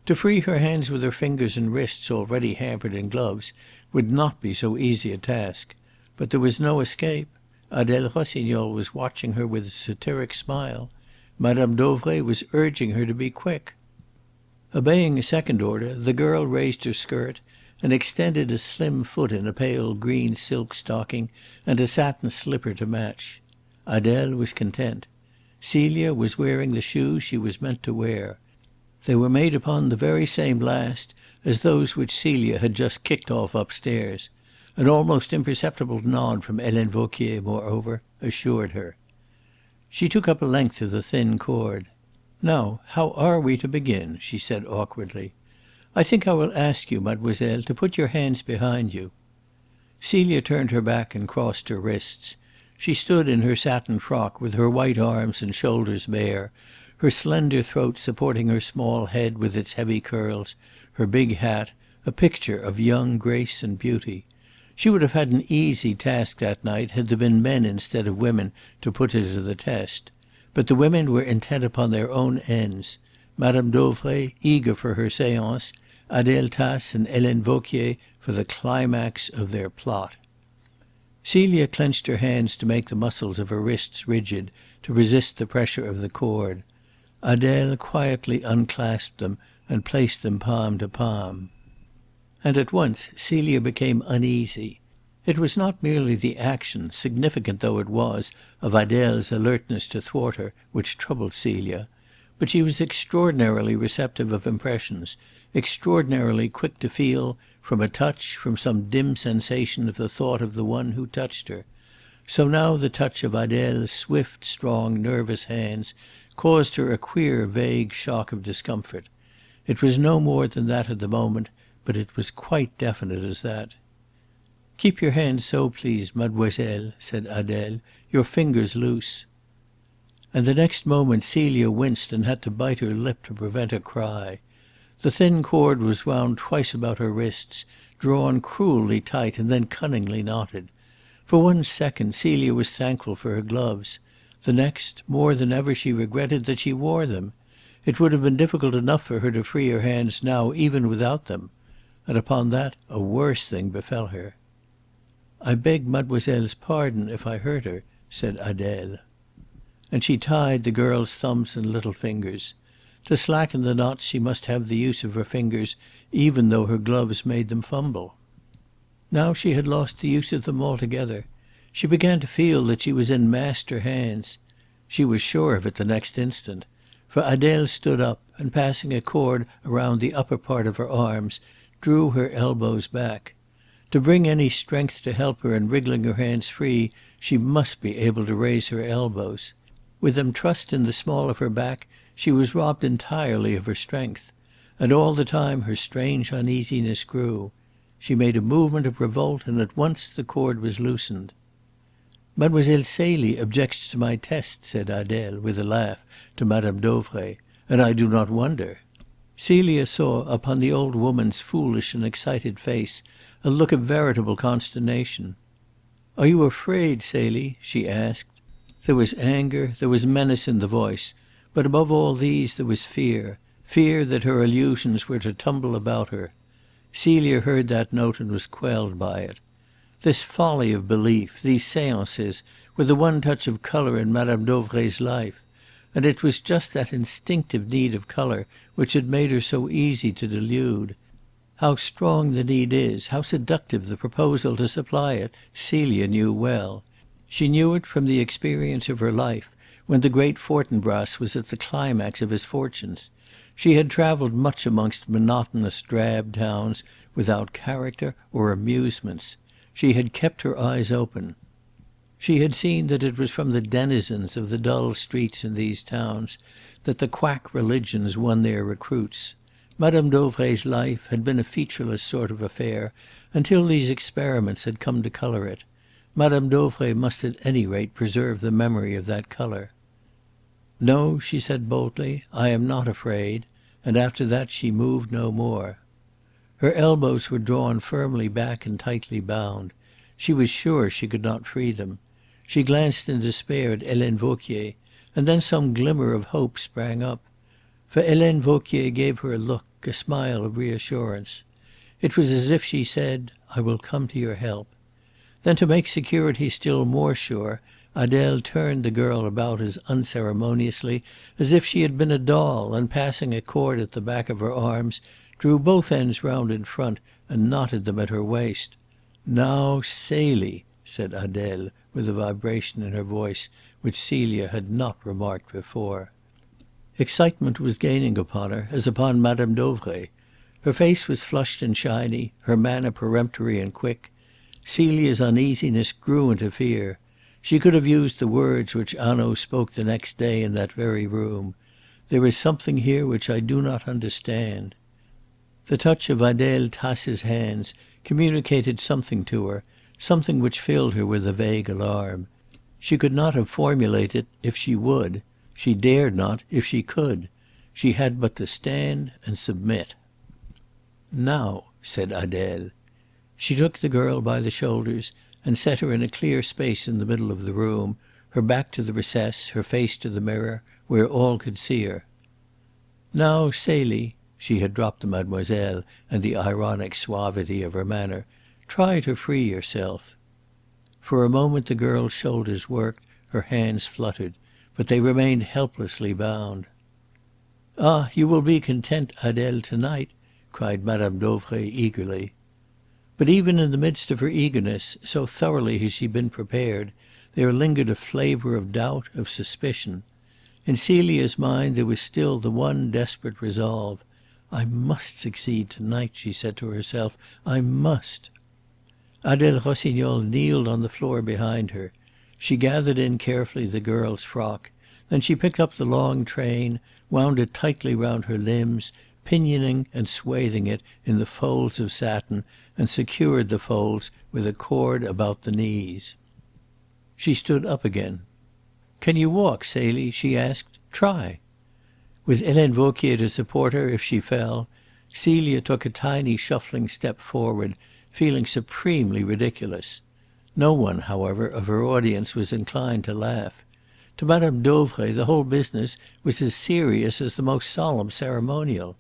To free her hands with her fingers and wrists already hampered in gloves would not be so easy a task. But there was no escape. Adèle Rossignol was watching her with a satiric smile. Madame Dauvray was urging her to be quick. Obeying a second order, the girl raised her skirt and extended a slim foot in a pale green silk stocking and a satin slipper to match. Adèle was content. Celia was wearing the shoes she was meant to wear. They were made upon the very same last as those which Celia had just kicked off upstairs. An almost imperceptible nod from Helene Vauquier, moreover, assured her. She took up a length of the thin cord. "Now, how are we to begin?" she said awkwardly. "I think I will ask you, mademoiselle, to put your hands behind you." Celia turned her back and crossed her wrists. She stood in her satin frock with her white arms and shoulders bare, her slender throat supporting her small head with its heavy curls, her big hat, a picture of young grace and beauty. She would have had an easy task that night had there been men instead of women to put her to the test. But the women were intent upon their own ends. Madame Dauvray, eager for her séance, Adèle Tace and Helene Vauquier for the climax of their plot. Celia clenched her hands to make the muscles of her wrists rigid, to resist the pressure of the cord. Adèle quietly unclasped them and placed them palm to palm. And at once Celia became uneasy. It was not merely the action, significant though it was, of Adèle's alertness to thwart her, which troubled Celia, but she was extraordinarily receptive of impressions, extraordinarily quick to feel, from a touch, from some dim sensation of the thought of the one who touched her. So now the touch of Adèle's swift, strong, nervous hands caused her a queer, vague shock of discomfort. It was no more than that at the moment, but it was quite definite as that. "Keep your hands so, please, mademoiselle," said Adèle. "Your fingers loose." And the next moment Celia winced and had to bite her lip to prevent a cry. The thin cord was wound twice about her wrists, drawn cruelly tight and then cunningly knotted. For 1 second Celia was thankful for her gloves. The next, more than ever, she regretted that she wore them. It would have been difficult enough for her to free her hands now even without them. And upon that a worse thing befell her. "I beg mademoiselle's pardon if I hurt her," said Adèle. And she tied the girl's thumbs and little fingers. To slacken the knots she must have the use of her fingers, even though her gloves made them fumble. Now she had lost the use of them altogether. She began to feel that she was in master hands. She was sure of it the next instant, for Adèle stood up, and passing a cord around the upper part of her arms, drew her elbows back. To bring any strength to help her in wriggling her hands free, she must be able to raise her elbows. With them trussed in the small of her back, she was robbed entirely of her strength. And all the time her strange uneasiness grew. She made a movement of revolt, and at once the cord was loosened. "Mademoiselle Celie objects to my test," said Adèle, with a laugh, to Madame Dauvray, "and I do not wonder." Celia saw upon the old woman's foolish and excited face a look of veritable consternation. "Are you afraid, Celie?" she asked. There was anger, there was menace in the voice, but above all these there was fear, fear that her illusions were to tumble about her. Celia heard that note and was quelled by it. This folly of belief, these séances, were the one touch of colour in Madame Dauvray's life. and it was just that instinctive need of colour which had made her so easy to delude. How strong the need is, how seductive the proposal to supply it, Celia knew well. She knew it from the experience of her life, when the great Fortinbras was at the climax of his fortunes. She had travelled much amongst monotonous drab towns without character or amusements. She had kept her eyes open. She had seen that it was from the denizens of the dull streets in these towns that the quack religions won their recruits. Madame Dauvray's life had been a featureless sort of affair until these experiments had come to colour it. Madame Dauvray must at any rate preserve the memory of that colour. "No," she said boldly, "I am not afraid," and after that she moved no more. Her elbows were drawn firmly back and tightly bound. She was sure she could not free them. She glanced in despair at Helene Vauquier, and then some glimmer of hope sprang up. For Helene Vauquier gave her a look, a smile of reassurance. It was as if she said, "I will come to your help." Then, to make security still more sure, Adele turned the girl about as unceremoniously as if she had been a doll, and passing a cord at the back of her arms, drew both ends round in front and knotted them at her waist. "Now, Celie," said Adele, with a vibration in her voice which Celia had not remarked before. Excitement was gaining upon her, as upon Madame Dauvray. Her face was flushed and shiny, her manner peremptory and quick. Celia's uneasiness grew into fear. She could have used the words which Hanaud spoke the next day in that very room. "There is something here which I do not understand." The touch of Adèle Tace's hands communicated something to her, something which filled her with a vague alarm. She could not have formulated it if she would. She dared not if she could. She had but to stand and submit. "Now," said Adèle. She took the girl by the shoulders and set her in a clear space in the middle of the room, her back to the recess, her face to the mirror, where all could see her. "Now, Celie," she had dropped the mademoiselle and the ironic suavity of her manner, "try to free yourself." For a moment the girl's shoulders worked, her hands fluttered, but they remained helplessly bound. "Ah, you will be content, Adèle, to-night," cried Madame Dauvray eagerly. But even in the midst of her eagerness, so thoroughly had she been prepared, there lingered a flavour of doubt, of suspicion. In Celia's mind there was still the one desperate resolve. "I must succeed to-night," she said to herself. "I must." Adèle Rossignol kneeled on the floor behind her. She gathered in carefully the girl's frock. Then she picked up the long train, wound it tightly round her limbs, pinioning and swathing it in the folds of satin, and secured the folds with a cord about the knees. She stood up again. "Can you walk, Celie?" she asked. "Try." With Helene Vauquier to support her if she fell, Celia took a tiny shuffling step forward, feeling supremely ridiculous. No one, however, of her audience was inclined to laugh. To Madame Dauvray the whole business was as serious as the most solemn ceremonial.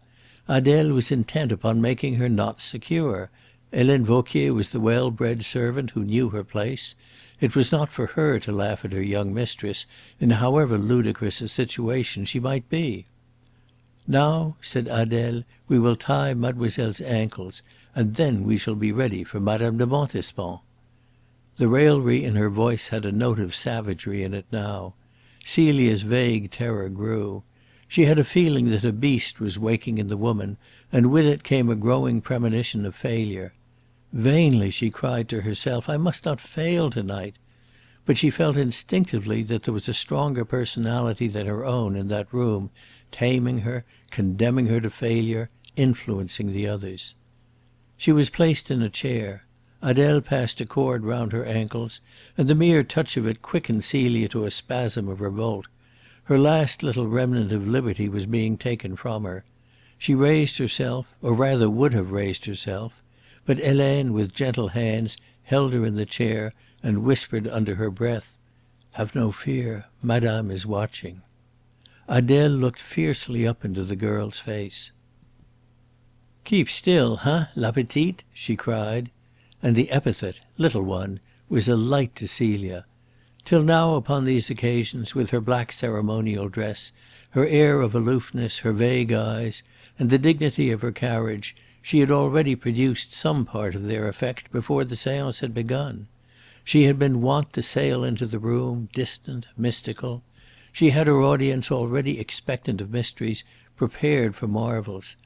Adèle was intent upon making her knots secure. Helene Vauquier was the well-bred servant who knew her place. It was not for her to laugh at her young mistress, in however ludicrous a situation she might be. "Now," said Adèle, "we will tie mademoiselle's ankles, and then we shall be ready for Madame de Montespan." The raillery in her voice had a note of savagery in it now. Celia's vague terror grew. She had a feeling that a beast was waking in the woman, and with it came a growing premonition of failure. Vainly she cried to herself, "I must not fail to-night." But she felt instinctively that there was a stronger personality than her own in that room, taming her, condemning her to failure, influencing the others. She was placed in a chair. Adèle passed a cord round her ankles, and the mere touch of it quickened Celia to a spasm of revolt. Her last little remnant of liberty was being taken from her. She raised herself, or rather would have raised herself, but Helene, with gentle hands, held her in the chair and whispered under her breath, "Have no fear, Madame is watching." Adèle looked fiercely up into the girl's face. "Keep still, hein, la petite?" she cried. And the epithet, "little one," was a light to Celia. Till now, upon these occasions, with her black ceremonial dress, her air of aloofness, her vague eyes, and the dignity of her carriage, she had already produced some part of their effect before the seance had begun. She had been wont to sail into the room, distant, mystical. She had her audience already expectant of mysteries, prepared for marvels.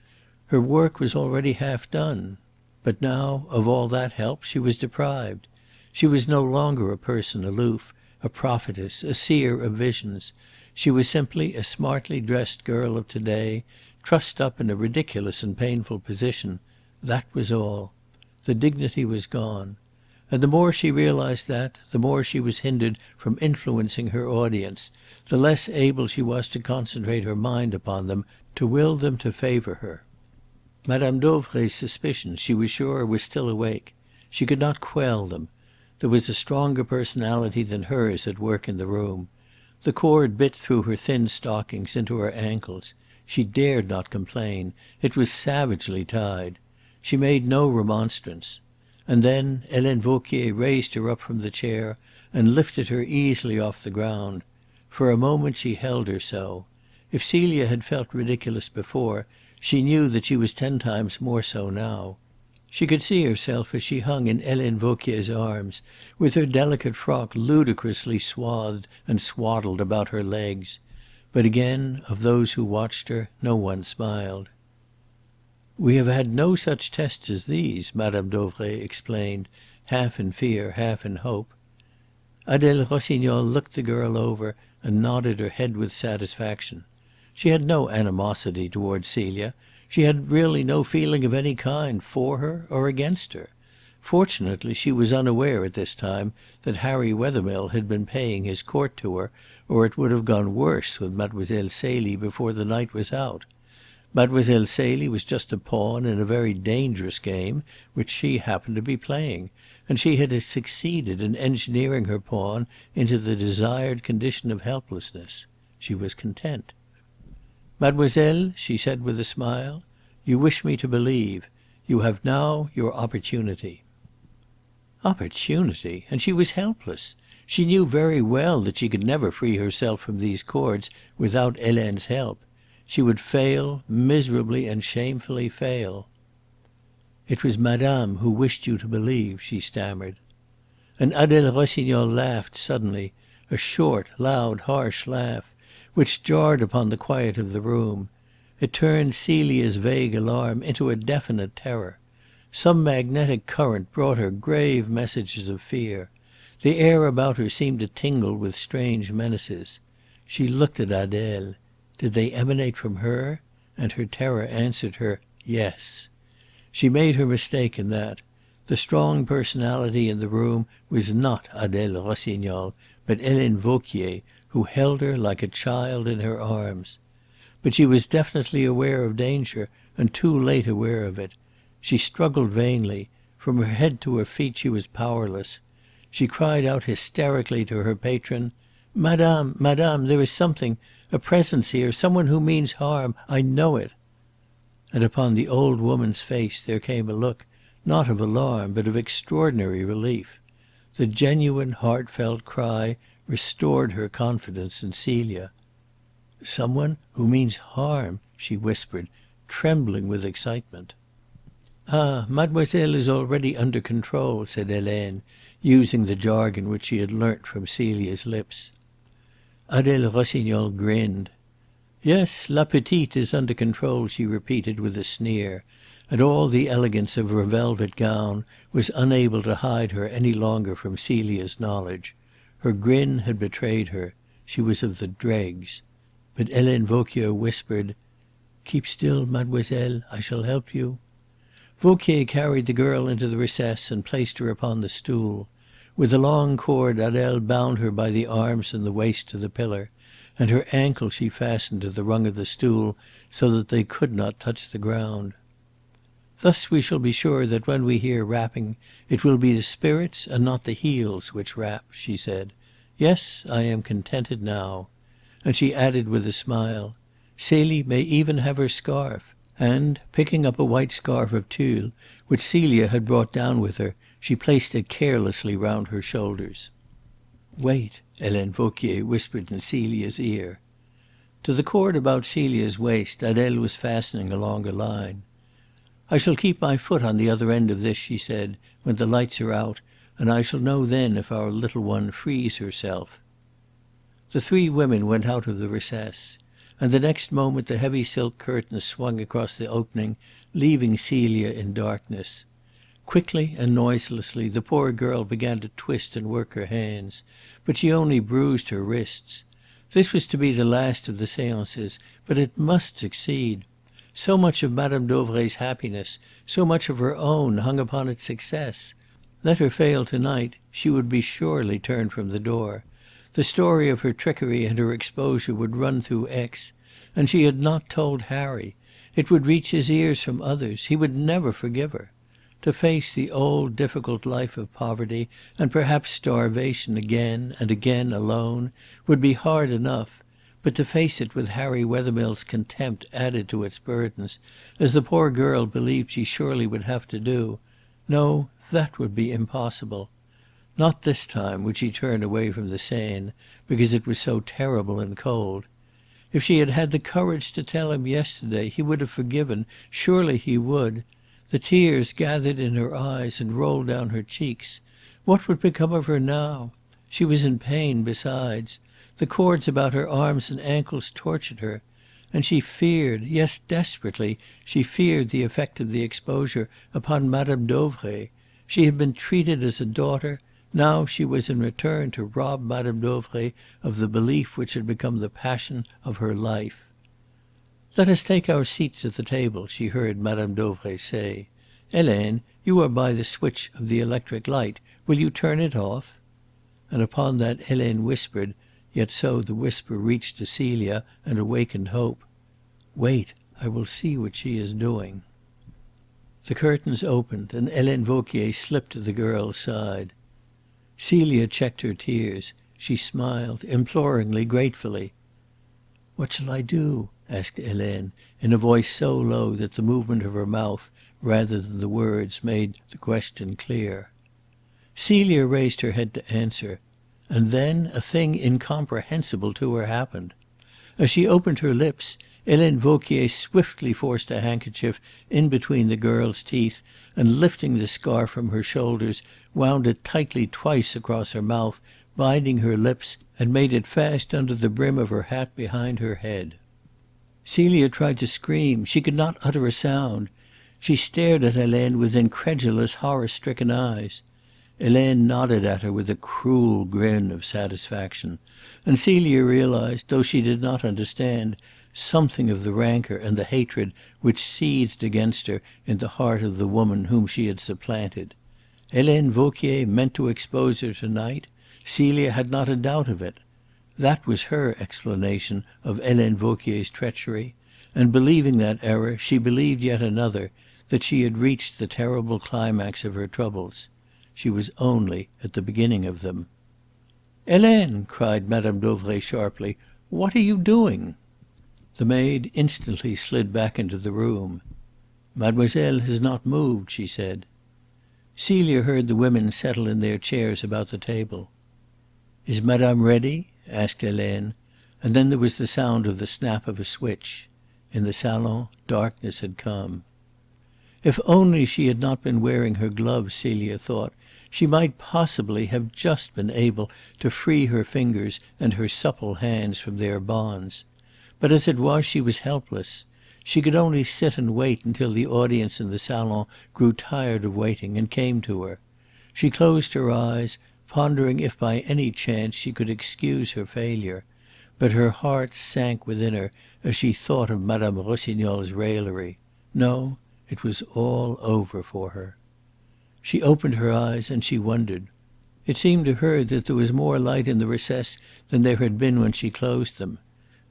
Her work was already half done. But now, of all that help, she was deprived. She was no longer a person aloof, a prophetess, a seer of visions. She was simply a smartly dressed girl of to-day, trussed up in a ridiculous and painful position. That was all. The dignity was gone. And the more she realized that, the more she was hindered from influencing her audience, the less able she was to concentrate her mind upon them, to will them to favor her. Madame Dauvray's suspicions, she was sure, were still awake. She could not quell them. There was a stronger personality than hers at work in the room. The cord bit through her thin stockings into her ankles. She dared not complain. It was savagely tied. She made no remonstrance. And then Helene Vauquier raised her up from the chair and lifted her easily off the ground. For a moment she held her so. If Celia had felt ridiculous before, she knew that she was 10 times more so now. She could see herself as she hung in Helene Vauquier's arms, with her delicate frock ludicrously swathed and swaddled about her legs. But again, of those who watched her, no one smiled. "We have had no such tests as these," Madame Dauvray explained, half in fear, half in hope. Adele Rossignol looked the girl over and nodded her head with satisfaction. She had no animosity towards Celia. She had really no feeling of any kind for her or against her. Fortunately she was unaware at this time that Harry Wethermill had been paying his court to her, or it would have gone worse with Mademoiselle Celie before the night was out. Mademoiselle Celie was just a pawn in a very dangerous game which she happened to be playing, and she had succeeded in engineering her pawn into the desired condition of helplessness. She was content. "Mademoiselle," she said with a smile, "you wish me to believe. You have now your opportunity." Opportunity! And she was helpless. She knew very well that she could never free herself from these cords without Helene's help. She would fail, miserably and shamefully fail. "It was Madame who wished you to believe," she stammered. And Adele Rossignol laughed suddenly, a short, loud, harsh laugh, which jarred upon the quiet of the room. It turned Celia's vague alarm into a definite terror. Some magnetic current brought her grave messages of fear. The air about her seemed to tingle with strange menaces. She looked at Adele. Did they emanate from her? And her terror answered her, yes. She made her mistake in that. The strong personality in the room was not Adele Rossignol, but Helene Vauquier, who held her like a child in her arms. But she was definitely aware of danger, and too late aware of it. She struggled vainly. From her head to her feet she was powerless. She cried out hysterically to her patron, "Madame, Madame, there is something, a presence here, someone who means harm. I know it." And upon the old woman's face there came a look, not of alarm, but of extraordinary relief. The genuine, heartfelt cry restored her confidence in Celia. "Someone who means harm," she whispered, trembling with excitement. "Ah, mademoiselle is already under control," said Helene, using the jargon which she had learnt from Celia's lips. Adele Rossignol grinned. "Yes, la petite is under control," she repeated with a sneer, and all the elegance of her velvet gown was unable to hide her any longer from Celia's knowledge. Her grin had betrayed her. She was of the dregs. But Helene Vauquier whispered, "Keep still, mademoiselle. I shall help you." Vauquier carried the girl into the recess and placed her upon the stool. With a long cord Adele bound her by the arms and the waist to the pillar, and her ankle she fastened to the rung of the stool so that they could not touch the ground. "Thus we shall be sure that when we hear rapping it will be the spirits and not the heels which rap," she said. "Yes, I am contented now." And she added with a smile, "Celie may even have her scarf." And, picking up a white scarf of tulle, which Celia had brought down with her, she placed it carelessly round her shoulders. "Wait," Helene Vauquier whispered in Celia's ear. To the cord about Celia's waist Adele was fastening a longer line. "I shall keep my foot on the other end of this," she said, "when the lights are out, and I shall know then if our little one frees herself." The three women went out of the recess, and the next moment the heavy silk curtains swung across the opening, leaving Celia in darkness. Quickly and noiselessly the poor girl began to twist and work her hands, but she only bruised her wrists. This was to be the last of the séances, but it must succeed. So much of Madame Dauvray's happiness, so much of her own, hung upon its success. Let her fail to-night, she would be surely turned from the door. The story of her trickery and her exposure would run through Aix. And she had not told Harry. It would reach his ears from others. He would never forgive her. To face the old difficult life of poverty and perhaps starvation again and again alone would be hard enough, but to face it with Harry Wethermill's contempt added to its burdens, as the poor girl believed she surely would have to do, no, that would be impossible. Not this time would she turn away from the Seine, because it was so terrible and cold. If she had had the courage to tell him yesterday, he would have forgiven, surely he would. The tears gathered in her eyes and rolled down her cheeks. What would become of her now? She was in pain besides. The cords about her arms and ankles tortured her. And she feared, yes, desperately, she feared the effect of the exposure upon Madame Dauvray. She had been treated as a daughter. Now she was in return to rob Madame Dauvray of the belief which had become the passion of her life. "Let us take our seats at the table," she heard Madame Dauvray say. "Helene, you are by the switch of the electric light. Will you turn it off?" And upon that Helene whispered, yet so the whisper reached to Celia and awakened hope. "Wait, I will see what she is doing." The curtains opened and Helene Vauquier slipped to the girl's side. Celia checked her tears. She smiled, imploringly, gratefully. "What shall I do?" asked Helene, in a voice so low that the movement of her mouth rather than the words made the question clear. Celia raised her head to answer, and then a thing incomprehensible to her happened. As she opened her lips, Helene Vauquier swiftly forced a handkerchief in between the girl's teeth, and lifting the scarf from her shoulders, wound it tightly twice across her mouth, binding her lips, and made it fast under the brim of her hat behind her head. Celia tried to scream. She could not utter a sound. She stared at Helene with incredulous, horror-stricken eyes. Helene nodded at her with a cruel grin of satisfaction, and Celia realized, though she did not understand, something of the rancour and the hatred which seethed against her in the heart of the woman whom she had supplanted. Helene Vauquier meant to expose her to-night. Celia had not a doubt of it. That was her explanation of Helene Vauquier's treachery, and believing that error, she believed yet another, that she had reached the terrible climax of her troubles. She was only at the beginning of them. "Helene!" cried Madame Dauvray sharply. "What are you doing?" The maid instantly slid back into the room. "Mademoiselle has not moved," she said. Celia heard the women settle in their chairs about the table. "Is madame ready?" asked Helene, and then there was the sound of the snap of a switch. In the salon darkness had come. If only she had not been wearing her gloves, Celia thought, she might possibly have just been able to free her fingers and her supple hands from their bonds. But as it was, she was helpless. She could only sit and wait until the audience in the salon grew tired of waiting and came to her. She closed her eyes, pondering if by any chance she could excuse her failure, but her heart sank within her as she thought of Madame Rossignol's raillery. No, it was all over for her. She opened her eyes and she wondered. It seemed to her that there was more light in the recess than there had been when she closed them.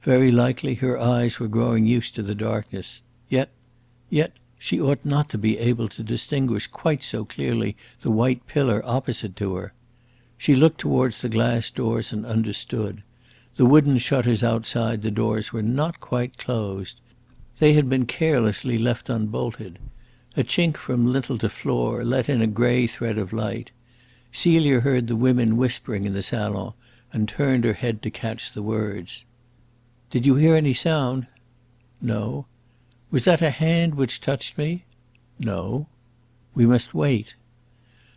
Very likely her eyes were growing used to the darkness. Yet she ought not to be able to distinguish quite so clearly the white pillar opposite to her. She looked towards the glass doors and understood. The wooden shutters outside the doors were not quite closed. They had been carelessly left unbolted. A chink from lintel to floor let in a grey thread of light. Celia heard the women whispering in the salon, and turned her head to catch the words. "Did you hear any sound?" "No." "Was that a hand which touched me?" "No." "We must wait."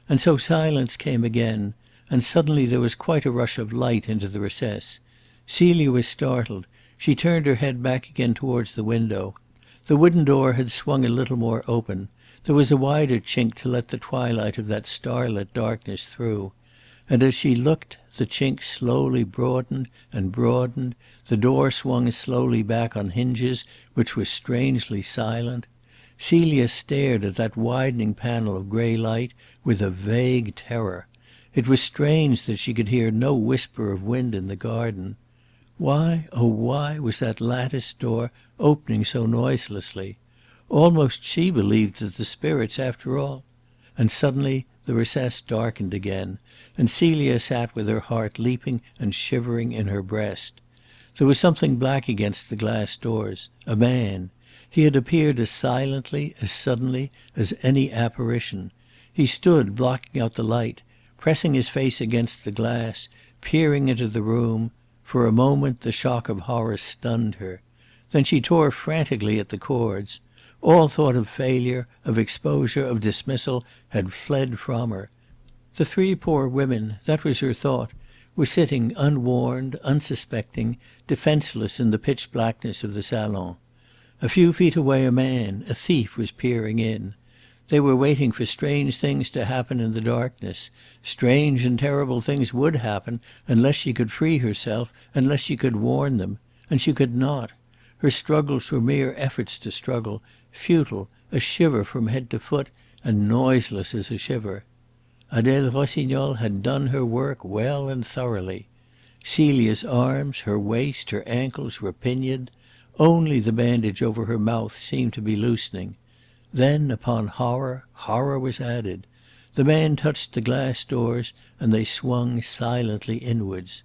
And so silence came again, and suddenly there was quite a rush of light into the recess. Celia was startled. She turned her head back again towards the window. The wooden door had swung a little more open. There was a wider chink to let the twilight of that starlit darkness through. And as she looked, the chink slowly broadened and broadened, the door swung slowly back on hinges which were strangely silent. Celia stared at that widening panel of grey light with a vague terror. It was strange that she could hear no whisper of wind in the garden. Why, oh why, was that latticed door opening so noiselessly? Almost she believed that the spirits, after all... And suddenly the recess darkened again, and Celia sat with her heart leaping and shivering in her breast. There was something black against the glass doors. A man. He had appeared as silently, as suddenly, as any apparition. He stood blocking out the light, pressing his face against the glass, peering into the room. For a moment the shock of horror stunned her. Then she tore frantically at the cords. All thought of failure, of exposure, of dismissal had fled from her. The three poor women, that was her thought, were sitting unwarned, unsuspecting, defenceless in the pitch blackness of the salon. A few feet away a man, a thief, was peering in. They were waiting for strange things to happen in the darkness. Strange and terrible things would happen unless she could free herself, unless she could warn them. And she could not. Her struggles were mere efforts to struggle, futile, a shiver from head to foot, and noiseless as a shiver. Adele Rossignol had done her work well and thoroughly. Celia's arms, her waist, her ankles were pinioned. Only the bandage over her mouth seemed to be loosening. Then, upon horror, horror was added. The man touched the glass doors, and they swung silently inwards.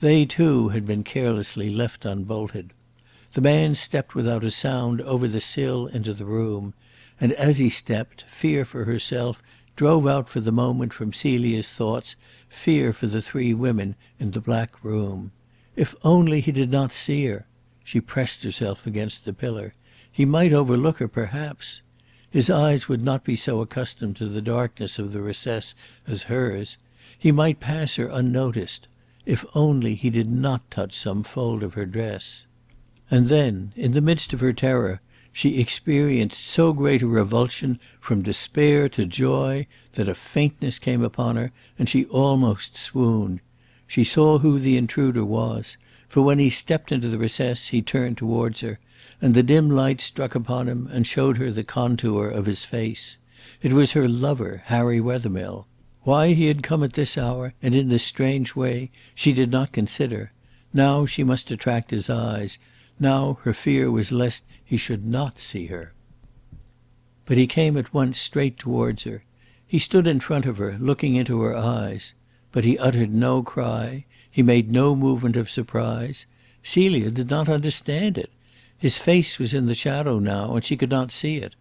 They, too, had been carelessly left unbolted. The man stepped without a sound over the sill into the room, and as he stepped, fear for herself drove out for the moment from Celia's thoughts fear for the three women in the black room. If only he did not see her! She pressed herself against the pillar. He might overlook her, perhaps. His eyes would not be so accustomed to the darkness of the recess as hers. He might pass her unnoticed. If only he did not touch some fold of her dress. And then, in the midst of her terror, she experienced so great a revulsion from despair to joy that a faintness came upon her, and she almost swooned. She saw who the intruder was, for when he stepped into the recess he turned towards her, and the dim light struck upon him and showed her the contour of his face. It was her lover, Harry Wethermill. Why he had come at this hour, and in this strange way, she did not consider. Now she must attract his eyes. Now her fear was lest he should not see her. But he came at once straight towards her. He stood in front of her, looking into her eyes. But he uttered no cry. He made no movement of surprise. Celia did not understand it. His face was in the shadow now, and she could not see it.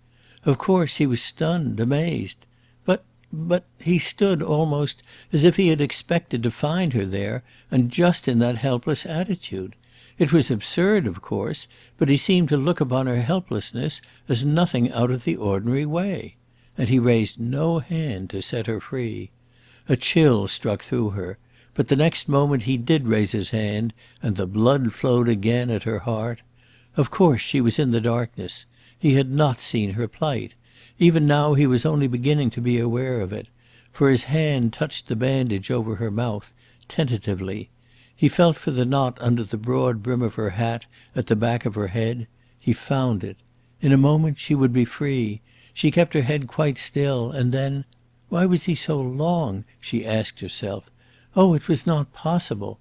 Of course he was stunned, amazed. But he stood almost as if he had expected to find her there, and just in that helpless attitude. It was absurd, of course, but he seemed to look upon her helplessness as nothing out of the ordinary way. And he raised no hand to set her free. A chill struck through her, but the next moment he did raise his hand, and the blood flowed again at her heart. Of course she was in the darkness. He had not seen her plight. Even now he was only beginning to be aware of it, for his hand touched the bandage over her mouth, tentatively. He felt for the knot under the broad brim of her hat at the back of her head. He found it. In a moment she would be free. She kept her head quite still, and then... Why was he so long? She asked herself. Oh, it was not possible.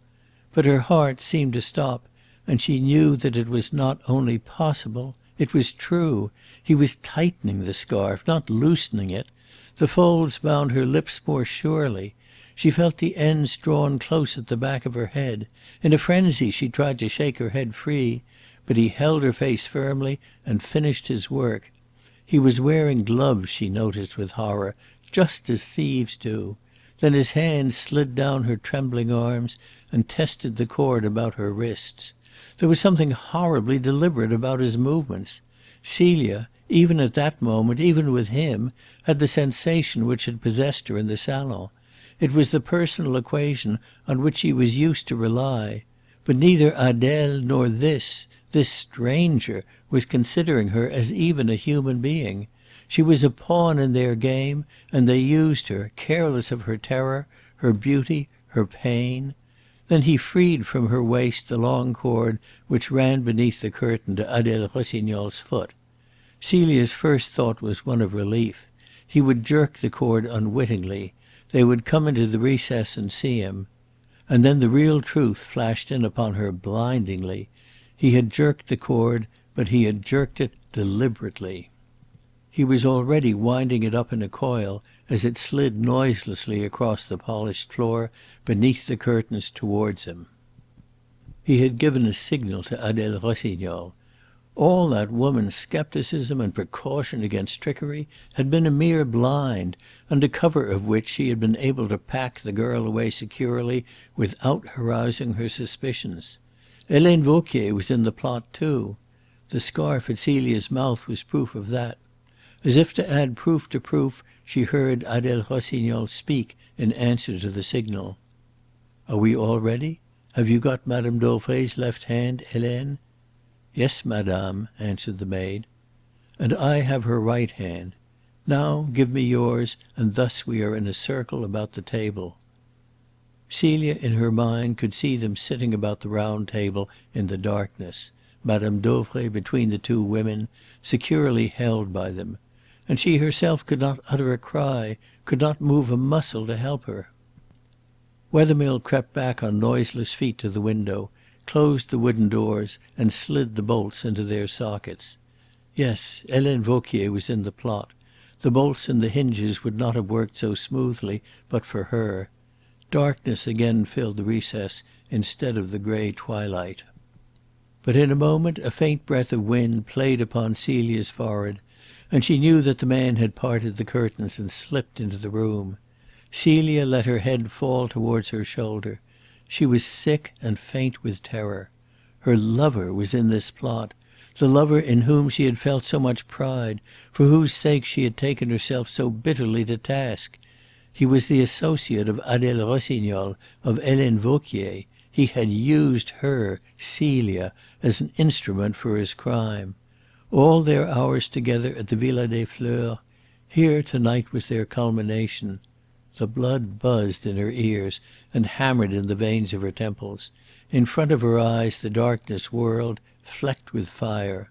But her heart seemed to stop, and she knew that it was not only possible, it was true. He was tightening the scarf, not loosening it. The folds bound her lips more surely. She felt the ends drawn close at the back of her head. In a frenzy she tried to shake her head free, but he held her face firmly and finished his work. He was wearing gloves, she noticed with horror, just as thieves do. Then his hand slid down her trembling arms and tested the cord about her wrists. There was something horribly deliberate about his movements. Celia, even at that moment, even with him, had the sensation which had possessed her in the salon. It was the personal equation on which she was used to rely. But neither Adele nor this stranger, was considering her as even a human being. She was a pawn in their game, and they used her, careless of her terror, her beauty, her pain. Then he freed from her waist the long cord which ran beneath the curtain to Adele Rossignol's foot. Celia's first thought was one of relief. He would jerk the cord unwittingly. They would come into the recess and see him. And then the real truth flashed in upon her blindingly. He had jerked the cord, but he had jerked it deliberately. He was already winding it up in a coil as it slid noiselessly across the polished floor beneath the curtains towards him. He had given a signal to Adele Rossignol. All that woman's scepticism and precaution against trickery had been a mere blind, under cover of which she had been able to pack the girl away securely without arousing her suspicions. Helene Vauquier was in the plot too. The scarf at Celia's mouth was proof of that. As if to add proof to proof, she heard Adele Rossignol speak in answer to the signal. "Are we all ready? Have you got Madame Dauvray's left hand, Helene?" "Yes, madame," answered the maid. "And I have her right hand. Now give me yours, and thus we are in a circle about the table." Celia, in her mind, could see them sitting about the round table in the darkness, Madame Dauvray between the two women, securely held by them. And she herself could not utter a cry, could not move a muscle to help her. Wethermill crept back on noiseless feet to the window, closed the wooden doors, and slid the bolts into their sockets. Yes, Helene Vauquier was in the plot. The bolts and the hinges would not have worked so smoothly but for her. Darkness again filled the recess instead of the grey twilight. But in a moment a faint breath of wind played upon Celia's forehead, and she knew that the man had parted the curtains and slipped into the room. Celia let her head fall towards her shoulder. She was sick and faint with terror. Her lover was in this plot, the lover in whom she had felt so much pride, for whose sake she had taken herself so bitterly to task. He was the associate of Adele Rossignol, of Helene Vauquier. He had used her, Celia, as an instrument for his crime. All their hours together at the Villa des Fleurs, here tonight was their culmination. The blood buzzed in her ears and hammered in the veins of her temples. In front of her eyes the darkness whirled, flecked with fire.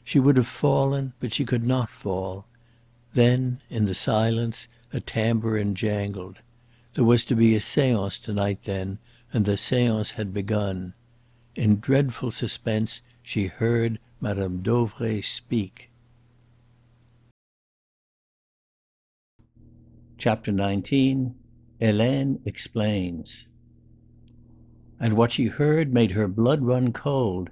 She would have fallen, but she could not fall. Then, in the silence, a tambourine jangled. There was to be a séance tonight, then, and the séance had begun. In dreadful suspense she heard Madame Dauvray speak. Chapter 19. Helene Explains. And what she heard made her blood run cold.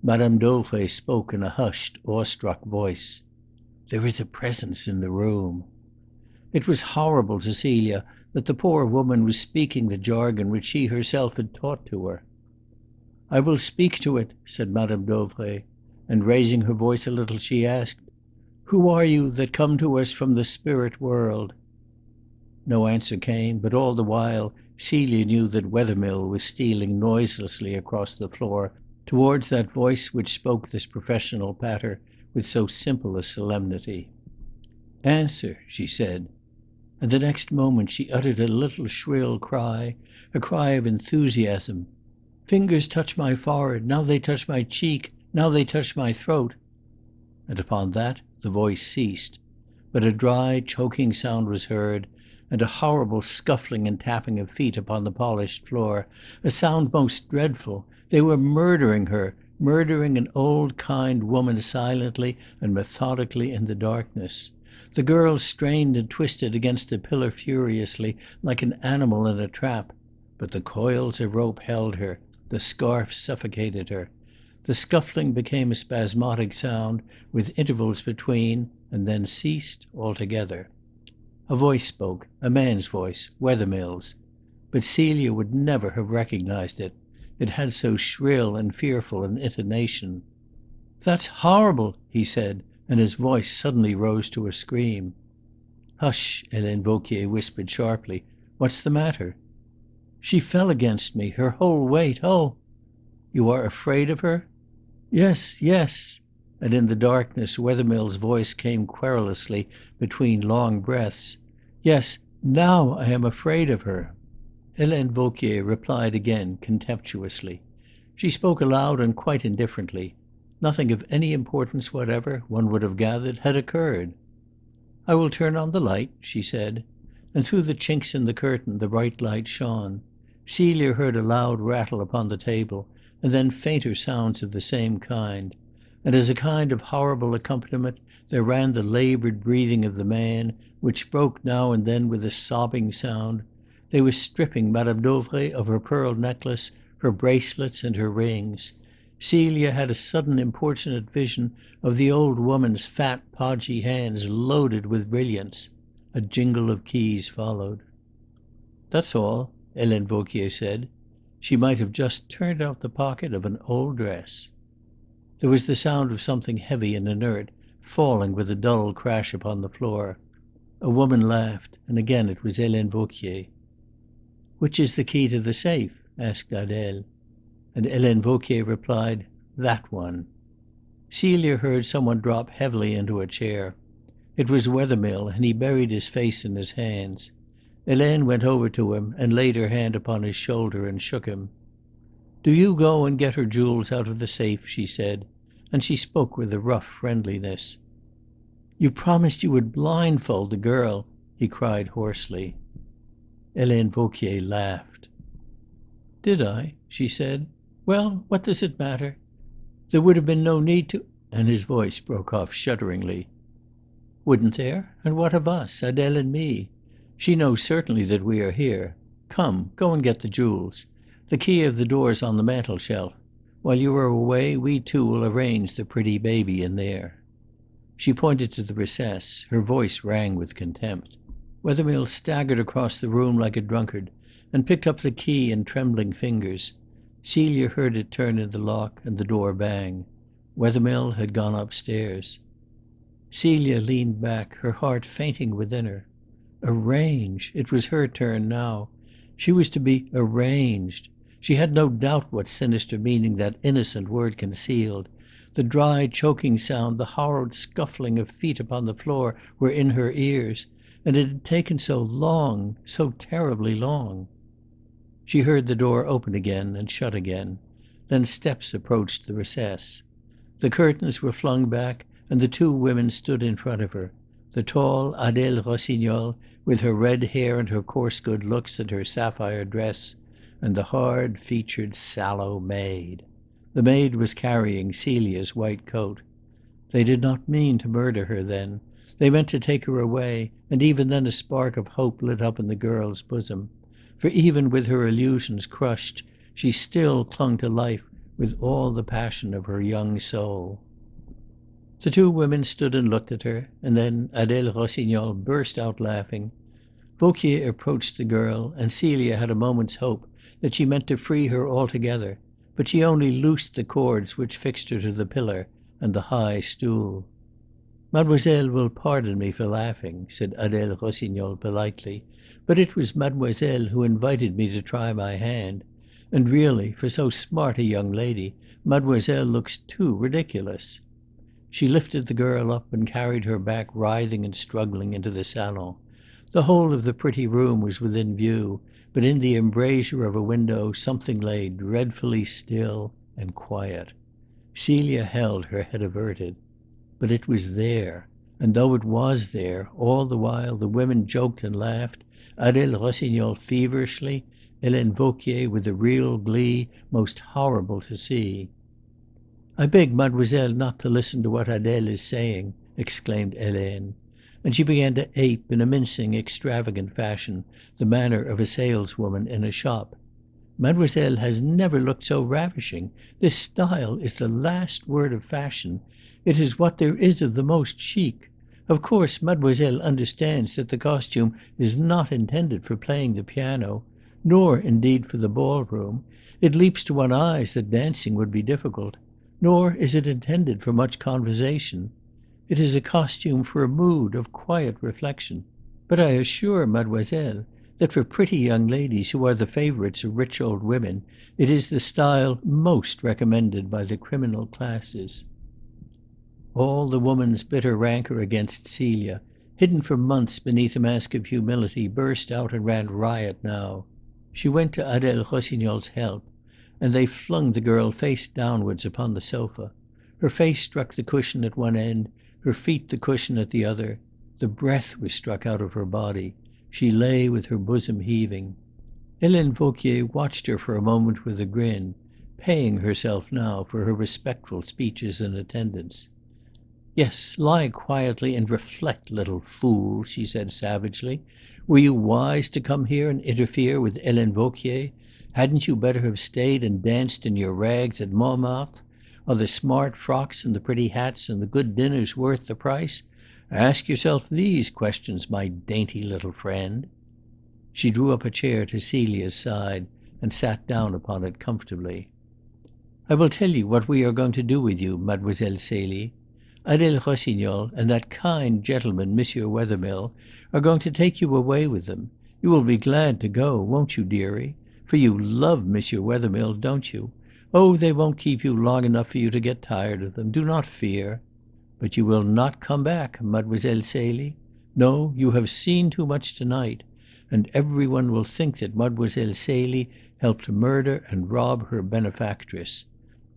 Madame Dauvray spoke in a hushed, awestruck voice. "There is a presence in the room." It was horrible to Celia that the poor woman was speaking the jargon which she herself had taught to her. "I will speak to it," said Madame Dauvray, and raising her voice a little she asked, "Who are you that come to us from the spirit world?" No answer came, but all the while Celia knew that Wethermill was stealing noiselessly across the floor towards that voice which spoke this professional patter with so simple a solemnity. "Answer," she said, and the next moment she uttered a little shrill cry, a cry of enthusiasm. "Fingers touch my forehead, now they touch my cheek, now they touch my throat." And upon that the voice ceased, but a dry, choking sound was heard, and a horrible scuffling and tapping of feet upon the polished floor, a sound most dreadful. They were murdering her, murdering an old, kind woman silently and methodically in the darkness. The girl strained and twisted against the pillar furiously, like an animal in a trap, but the coils of rope held her, the scarf suffocated her. The scuffling became a spasmodic sound, with intervals between, and then ceased altogether. A voice spoke, a man's voice, Wethermill's. But Celia would never have recognized it. It had so shrill and fearful an intonation. "That's horrible!" he said, and his voice suddenly rose to a scream. "Hush!" Helene Vauquier whispered sharply. "What's the matter?" "She fell against me, her whole weight. Oh!" "You are afraid of her?" "Yes, yes!" And in the darkness Wethermill's voice came querulously between long breaths. "Yes, now I am afraid of her." Helene Vauquier replied again contemptuously. She spoke aloud and quite indifferently. Nothing of any importance whatever, one would have gathered, had occurred. "I will turn on the light," she said, and through the chinks in the curtain the bright light shone. Celia heard a loud rattle upon the table, and then fainter sounds of the same kind. And as a kind of horrible accompaniment there ran the laboured breathing of the man, which broke now and then with a sobbing sound. They were stripping Madame Dauvray of her pearl necklace, her bracelets, and her rings. Celia had a sudden importunate vision of the old woman's fat, podgy hands loaded with brilliants. A jingle of keys followed. "That's all," Helene Vauquier said. She might have just turned out the pocket of an old dress. There was the sound of something heavy and inert falling with a dull crash upon the floor. A woman laughed, and again it was Helene Vauquier. "Which is the key to the safe?" asked Adele. And Helene Vauquier replied, "That one." Celia heard someone drop heavily into a chair. It was Wethermill, and he buried his face in his hands. Helene went over to him and laid her hand upon his shoulder and shook him. "Do you go and get her jewels out of the safe," she said, and she spoke with a rough friendliness. "You promised you would blindfold the girl," he cried hoarsely. Helene Vauquier laughed. "Did I?" she said. "Well, what does it matter? There would have been no need to—" and his voice broke off shudderingly. "Wouldn't there? And what of us, Adele and me? She knows certainly that we are here. Come, go and get the jewels. The key of the door's on the mantel-shelf. While you are away, we two will arrange the pretty baby in there." She pointed to the recess. Her voice rang with contempt. Wethermill staggered across the room like a drunkard, and picked up the key in trembling fingers. Celia heard it turn in the lock and the door bang. Wethermill had gone upstairs. Celia leaned back, her heart fainting within her. Arrange! It was her turn now. She was to be arranged. She had no doubt what sinister meaning that innocent word concealed. The dry, choking sound, the horrid scuffling of feet upon the floor were in her ears, and it had taken so long, so terribly long. She heard the door open again and shut again. Then steps approached the recess. The curtains were flung back, and the two women stood in front of her. The tall Adele Rossignol, with her red hair and her coarse good looks and her sapphire dress, and the hard-featured, sallow maid. The maid was carrying Celia's white coat. They did not mean to murder her then. They meant to take her away, and even then a spark of hope lit up in the girl's bosom. For even with her illusions crushed, she still clung to life with all the passion of her young soul. The two women stood and looked at her, and then Adele Rossignol burst out laughing. Vauquier approached the girl, and Celia had a moment's hope that she meant to free her altogether, but she only loosed the cords which fixed her to the pillar and the high stool. "Mademoiselle will pardon me for laughing," said Adele Rossignol politely, "but it was Mademoiselle who invited me to try my hand. And really, for so smart a young lady, Mademoiselle looks too ridiculous." She lifted the girl up and carried her back writhing and struggling into the salon. The whole of the pretty room was within view, but in the embrasure of a window something lay dreadfully still and quiet. Celia held her head averted. But it was there, and though it was there, all the while the women joked and laughed, Adele Rossignol feverishly, Helene Vauquier with a real glee most horrible to see. "I beg mademoiselle not to listen to what Adele is saying," exclaimed Helene. And she began to ape, in a mincing, extravagant fashion, the manner of a saleswoman in a shop. "Mademoiselle has never looked so ravishing. This style is the last word of fashion. It is what there is of the most chic. Of course, mademoiselle understands that the costume is not intended for playing the piano, nor, indeed, for the ballroom. It leaps to one's eyes that dancing would be difficult. Nor is it intended for much conversation. It is a costume for a mood of quiet reflection. But I assure mademoiselle that for pretty young ladies who are the favorites of rich old women, it is the style most recommended by the criminal classes." All the woman's bitter rancor against Celia, hidden for months beneath a mask of humility, burst out and ran riot now. She went to Adèle Rossignol's help, and they flung the girl face downwards upon the sofa. Her face struck the cushion at one end, her feet the cushion at the other. The breath was struck out of her body. She lay with her bosom heaving. Helene Vauquier watched her for a moment with a grin, paying herself now for her respectful speeches and attendance. "Yes, lie quietly and reflect, little fool," she said savagely. "Were you wise to come here and interfere with Helene Vauquier? Hadn't you better have stayed and danced in your rags at Montmartre? Are the smart frocks and the pretty hats and the good dinners worth the price? Ask yourself these questions, my dainty little friend." She drew up a chair to Celia's side and sat down upon it comfortably. "I will tell you what we are going to do with you, Mademoiselle Celie. Adèle Rossignol and that kind gentleman, Monsieur Wethermill, are going to take you away with them. You will be glad to go, won't you, dearie? For you love Monsieur Wethermill, don't you? Oh, they won't keep you long enough for you to get tired of them. Do not fear. But you will not come back, Mademoiselle Celie. No, you have seen too much tonight, and every one will think that Mademoiselle Celie helped murder and rob her benefactress.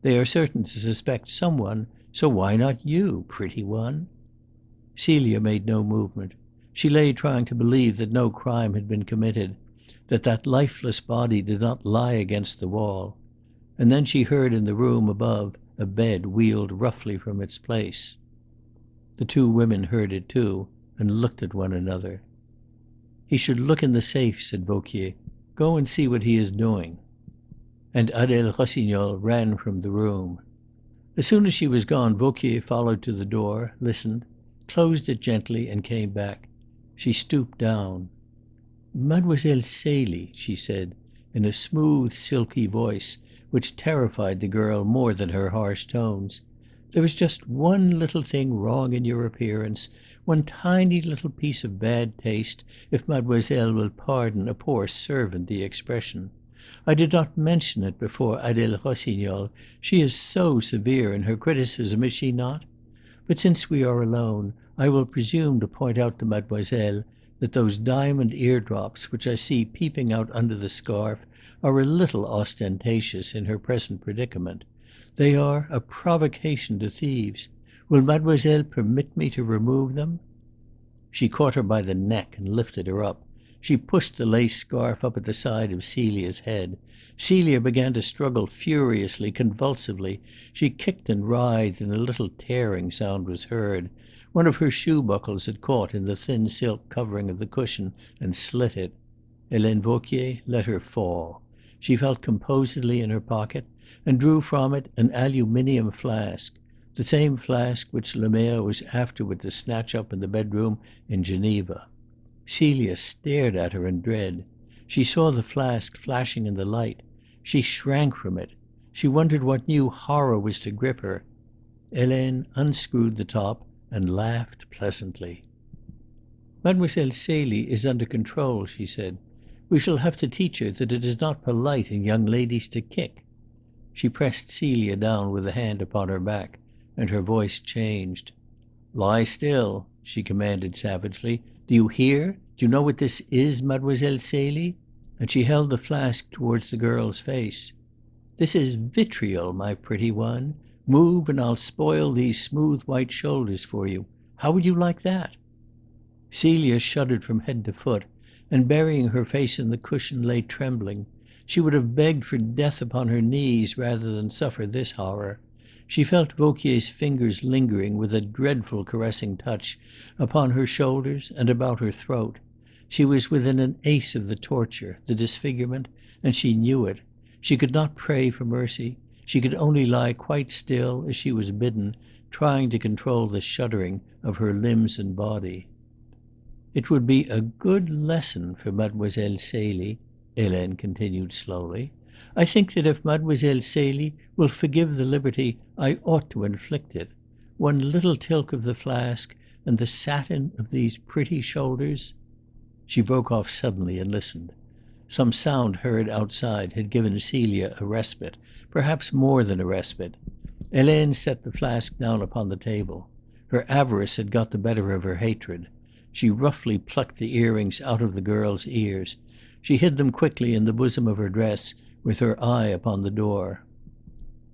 They are certain to suspect someone, so why not you, pretty one?" Celia made no movement. She lay trying to believe that no crime had been committed, that that lifeless body did not lie against the wall. And then she heard in the room above a bed wheeled roughly from its place. The two women heard it too, and looked at one another. "He should look in the safe," said Vauquier. "Go and see what he is doing." And Adèle Rossignol ran from the room. As soon as she was gone, Vauquier followed to the door, listened, closed it gently, and came back. She stooped down. "Mademoiselle Celie," she said, in a smooth, silky voice which terrified the girl more than her harsh tones, "there is just one little thing wrong in your appearance, one tiny little piece of bad taste, if mademoiselle will pardon a poor servant the expression. I did not mention it before Adèle Rossignol. She is so severe in her criticism, is she not? But since we are alone, I will presume to point out to mademoiselle that those diamond eardrops which I see peeping out under the scarf are a little ostentatious in her present predicament. They are a provocation to thieves. Will mademoiselle permit me to remove them?" She caught her by the neck and lifted her up. She pushed the lace scarf up at the side of Celia's head. Celia began to struggle furiously, convulsively. She kicked and writhed, and a little tearing sound was heard. One of her shoe buckles had caught in the thin silk covering of the cushion and slit it. Helene Vauquier let her fall. She felt composedly in her pocket, and drew from it an aluminium flask, the same flask which Le Maire was afterward to snatch up in the bedroom in Geneva. Celia stared at her in dread. She saw the flask flashing in the light. She shrank from it. She wondered what new horror was to grip her. Helene unscrewed the top and laughed pleasantly. "Mademoiselle Celie is under control," she said. "We shall have to teach her that it is not polite in young ladies to kick." She pressed Celia down with a hand upon her back, and her voice changed. "Lie still," she commanded savagely. "Do you hear? Do you know what this is, Mademoiselle Celie?" And she held the flask towards the girl's face. "This is vitriol, my pretty one. Move, and I'll spoil these smooth white shoulders for you. How would you like that?" Celia shuddered from head to foot, and burying her face in the cushion lay trembling. She would have begged for death upon her knees rather than suffer this horror. She felt Vauquier's fingers lingering with a dreadful caressing touch upon her shoulders and about her throat. She was within an ace of the torture, the disfigurement, and she knew it. She could not pray for mercy. She could only lie quite still, as she was bidden, trying to control the shuddering of her limbs and body. "It would be a good lesson for Mademoiselle Celie," Helene continued slowly. "I think that if Mademoiselle Celie will forgive the liberty, I ought to inflict it. One little tilt of the flask, and the satin of these pretty shoulders—" She broke off suddenly and listened. Some sound heard outside had given Celia a respite, perhaps more than a respite. Helene set the flask down upon the table. Her avarice had got the better of her hatred. She roughly plucked the earrings out of the girl's ears. She hid them quickly in the bosom of her dress, with her eye upon the door.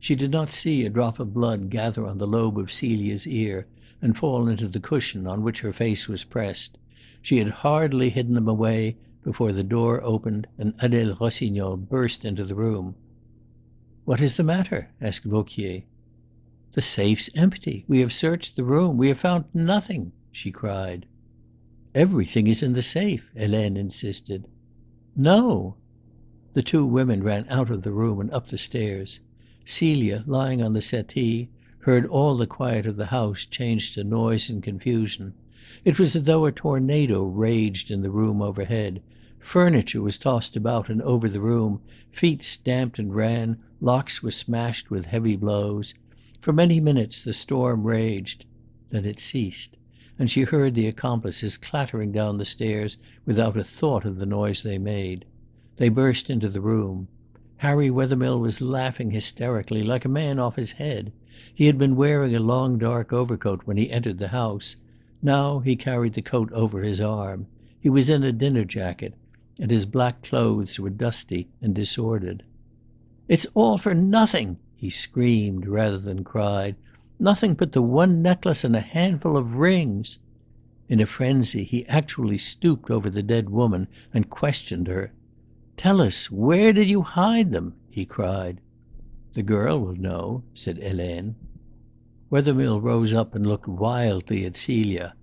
She did not see a drop of blood gather on the lobe of Celia's ear and fall into the cushion on which her face was pressed. She had hardly hidden them away before the door opened and Adèle Rossignol burst into the room. "What is the matter?" asked Vauquier. "The safe's empty. We have searched the room. We have found nothing," she cried. "Everything is in the safe," Helene insisted. "No!" The two women ran out of the room and up the stairs. Celia, lying on the settee, heard all the quiet of the house change to noise and confusion. It was as though a tornado raged in the room overhead. Furniture was tossed about and over the room, feet stamped and ran, locks were smashed with heavy blows. For many minutes the storm raged. Then it ceased, and she heard the accomplices clattering down the stairs without a thought of the noise they made. They burst into the room. Harry Wethermill was laughing hysterically, like a man off his head. He had been wearing a long dark overcoat when he entered the house. Now he carried the coat over his arm. He was in a dinner jacket, and his black clothes were dusty and disordered. "It's all for nothing!" he screamed rather than cried. "Nothing but the one necklace and a handful of rings!" In a frenzy he actually stooped over the dead woman and questioned her. "Tell us, where did you hide them?" he cried. "The girl will know," said Helene. Wethermill rose up and looked wildly at Celia.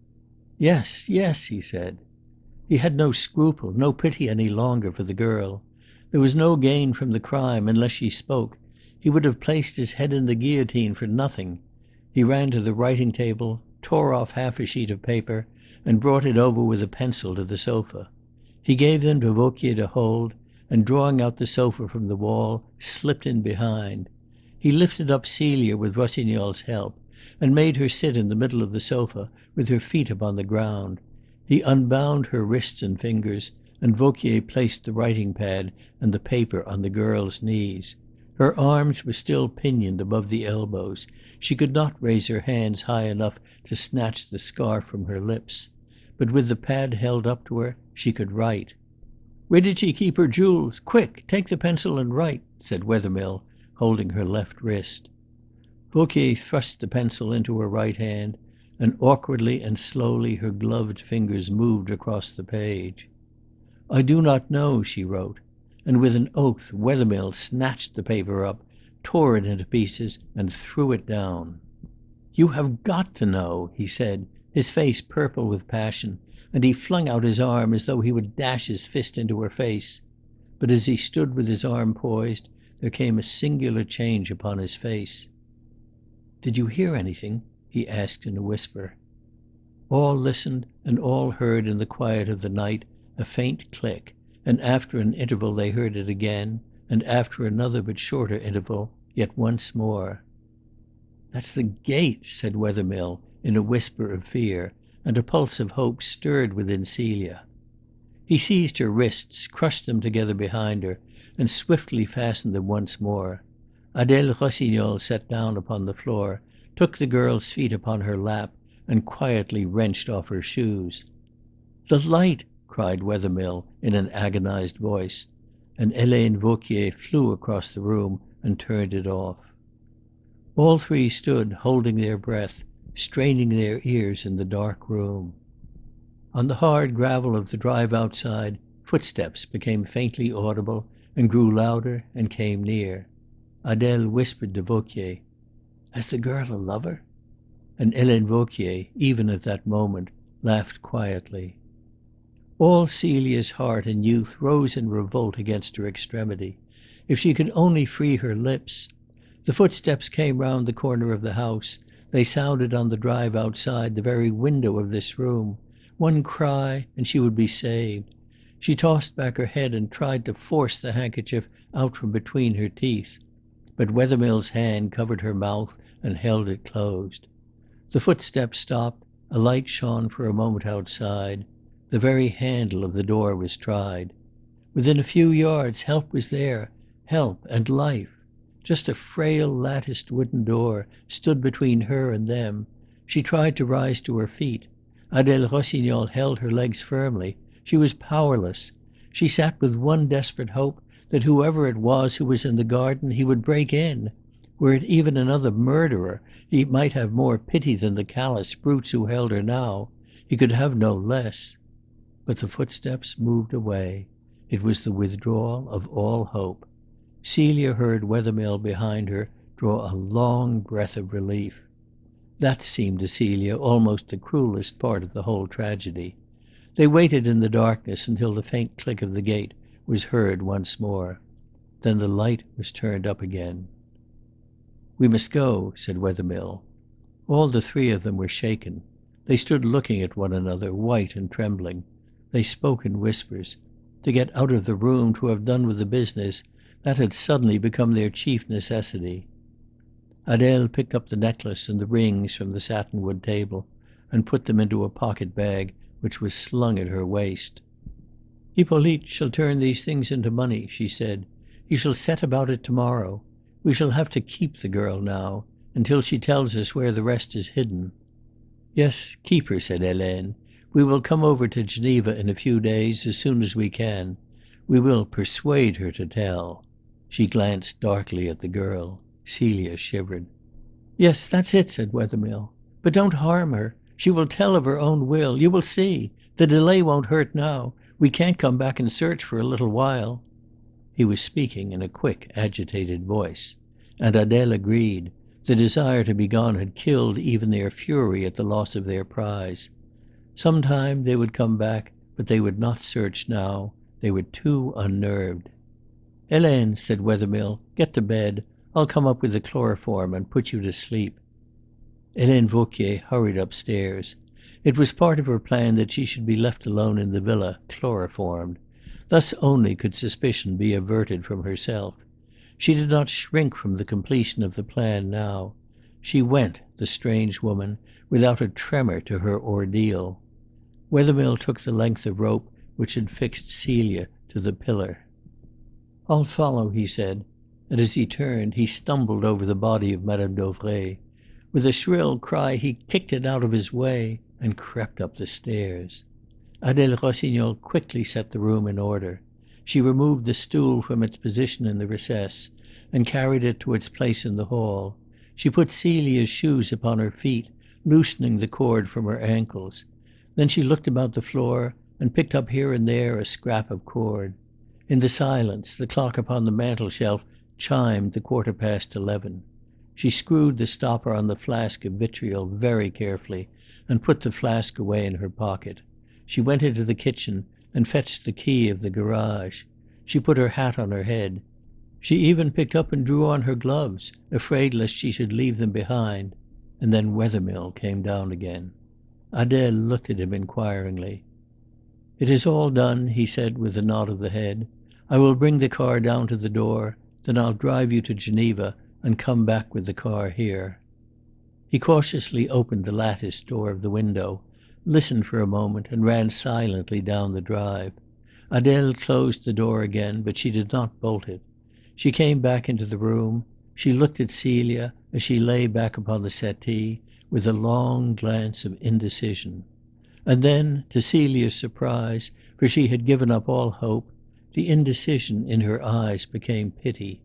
"Yes, yes," he said. He had no scruple, no pity any longer for the girl. There was no gain from the crime unless she spoke. He would have placed his head in the guillotine for nothing. He ran to the writing table, tore off half a sheet of paper, and brought it over with a pencil to the sofa. He gave them to Vauquier to hold, and drawing out the sofa from the wall, slipped in behind. He lifted up Celia with Rossignol's help, and made her sit in the middle of the sofa with her feet upon the ground. He unbound her wrists and fingers, and Vauquier placed the writing pad and the paper on the girl's knees. Her arms were still pinioned above the elbows. She could not raise her hands high enough to snatch the scarf from her lips. But with the pad held up to her, she could write. "Where did she keep her jewels? Quick, take the pencil and write," said Wethermill, holding her left wrist. Vauquier thrust the pencil into her right hand, and awkwardly and slowly her gloved fingers moved across the page. "I do not know," she wrote, and with an oath Wethermill snatched the paper up, tore it into pieces, and threw it down. "You have got to know," he said, his face purple with passion, and he flung out his arm as though he would dash his fist into her face. But as he stood with his arm poised, there came a singular change upon his face. "Did you hear anything?" he asked in a whisper. All listened, and all heard in the quiet of the night a faint click, and after an interval they heard it again, and after another but shorter interval, yet once more. "That's the gate," said Wethermill in a whisper of fear, and a pulse of hope stirred within Celia. He seized her wrists, crushed them together behind her, and swiftly fastened them once more. Adèle Rossignol sat down upon the floor, took the girl's feet upon her lap, and quietly wrenched off her shoes. "The light!" cried Wethermill in an agonized voice, and Helene Vauquier flew across the room and turned it off. All three stood holding their breath, straining their ears in the dark room. On the hard gravel of the drive outside, footsteps became faintly audible and grew louder and came near. Adèle whispered to Vauquier, "Has the girl a lover?" And Helene Vauquier, even at that moment, laughed quietly. All Celia's heart and youth rose in revolt against her extremity. If she could only free her lips! The footsteps came round the corner of the house. They sounded on the drive outside the very window of this room. One cry, and she would be saved. She tossed back her head and tried to force the handkerchief out from between her teeth. But Wethermill's hand covered her mouth and held it closed. The footsteps stopped. A light shone for a moment outside. The very handle of the door was tried. Within a few yards help was there, help and life. Just a frail latticed wooden door stood between her and them. She tried to rise to her feet. Adèle Rossignol held her legs firmly. She was powerless. She sat with one desperate hope, that whoever it was who was in the garden, he would break in. Were it even another murderer, he might have more pity than the callous brutes who held her now. He could have no less. But the footsteps moved away. It was the withdrawal of all hope. Celia heard Wethermill behind her draw a long breath of relief. That seemed to Celia almost the cruelest part of the whole tragedy. They waited in the darkness until the faint click of the gate was heard once more. Then the light was turned up again. "We must go," said Wethermill. All the three of them were shaken. They stood looking at one another, white and trembling. They spoke in whispers. To get out of the room, to have done with the business, that had suddenly become their chief necessity. Adèle picked up the necklace and the rings from the satinwood table and put them into a pocket-bag which was slung at her waist. "Hippolyte shall turn these things into money," she said. "He shall set about it tomorrow. We shall have to keep the girl now, until she tells us where the rest is hidden." "Yes, keep her," said Hélène. "We will come over to Geneva in a few days, as soon as we can. We will persuade her to tell." She glanced darkly at the girl. Celia shivered. "Yes, that's it," said Wethermill. "But don't harm her. She will tell of her own will. You will see. The delay won't hurt now. We can't come back and search for a little while." He was speaking in a quick, agitated voice. And Adèle agreed. The desire to be gone had killed even their fury at the loss of their prize. Sometime they would come back, but they would not search now. They were too unnerved. "Hélène," said Wethermill, "get to bed. I'll come up with the chloroform and put you to sleep." Hélène Vauquier hurried upstairs. It was part of her plan that she should be left alone in the villa, chloroformed. Thus only could suspicion be averted from herself. She did not shrink from the completion of the plan now. She went, the strange woman, without a tremor to her ordeal. Wethermill took the length of rope which had fixed Celia to the pillar. "I'll follow," he said, and as he turned he stumbled over the body of Madame Dauvray. With a shrill cry he kicked it out of his way and crept up the stairs. Adèle Rossignol quickly set the room in order. She removed the stool from its position in the recess and carried it to its place in the hall. She put Celia's shoes upon her feet, loosening the cord from her ankles. Then she looked about the floor and picked up here and there a scrap of cord. In the silence, the clock upon the mantel-shelf chimed the 11:15. She screwed the stopper on the flask of vitriol very carefully and put the flask away in her pocket. She went into the kitchen and fetched the key of the garage. She put her hat on her head. She even picked up and drew on her gloves, afraid lest she should leave them behind. And then Wethermill came down again. Adèle looked at him inquiringly. "It is all done," he said with a nod of the head. "I will bring the car down to the door. Then I'll drive you to Geneva and come back with the car here." He cautiously opened the latticed door of the window, listened for a moment, and ran silently down the drive. Adèle closed the door again, but she did not bolt it. She came back into the room. She looked at Celia as she lay back upon the settee, with a long glance of indecision. And then, to Celia's surprise, for she had given up all hope, the indecision in her eyes became pity.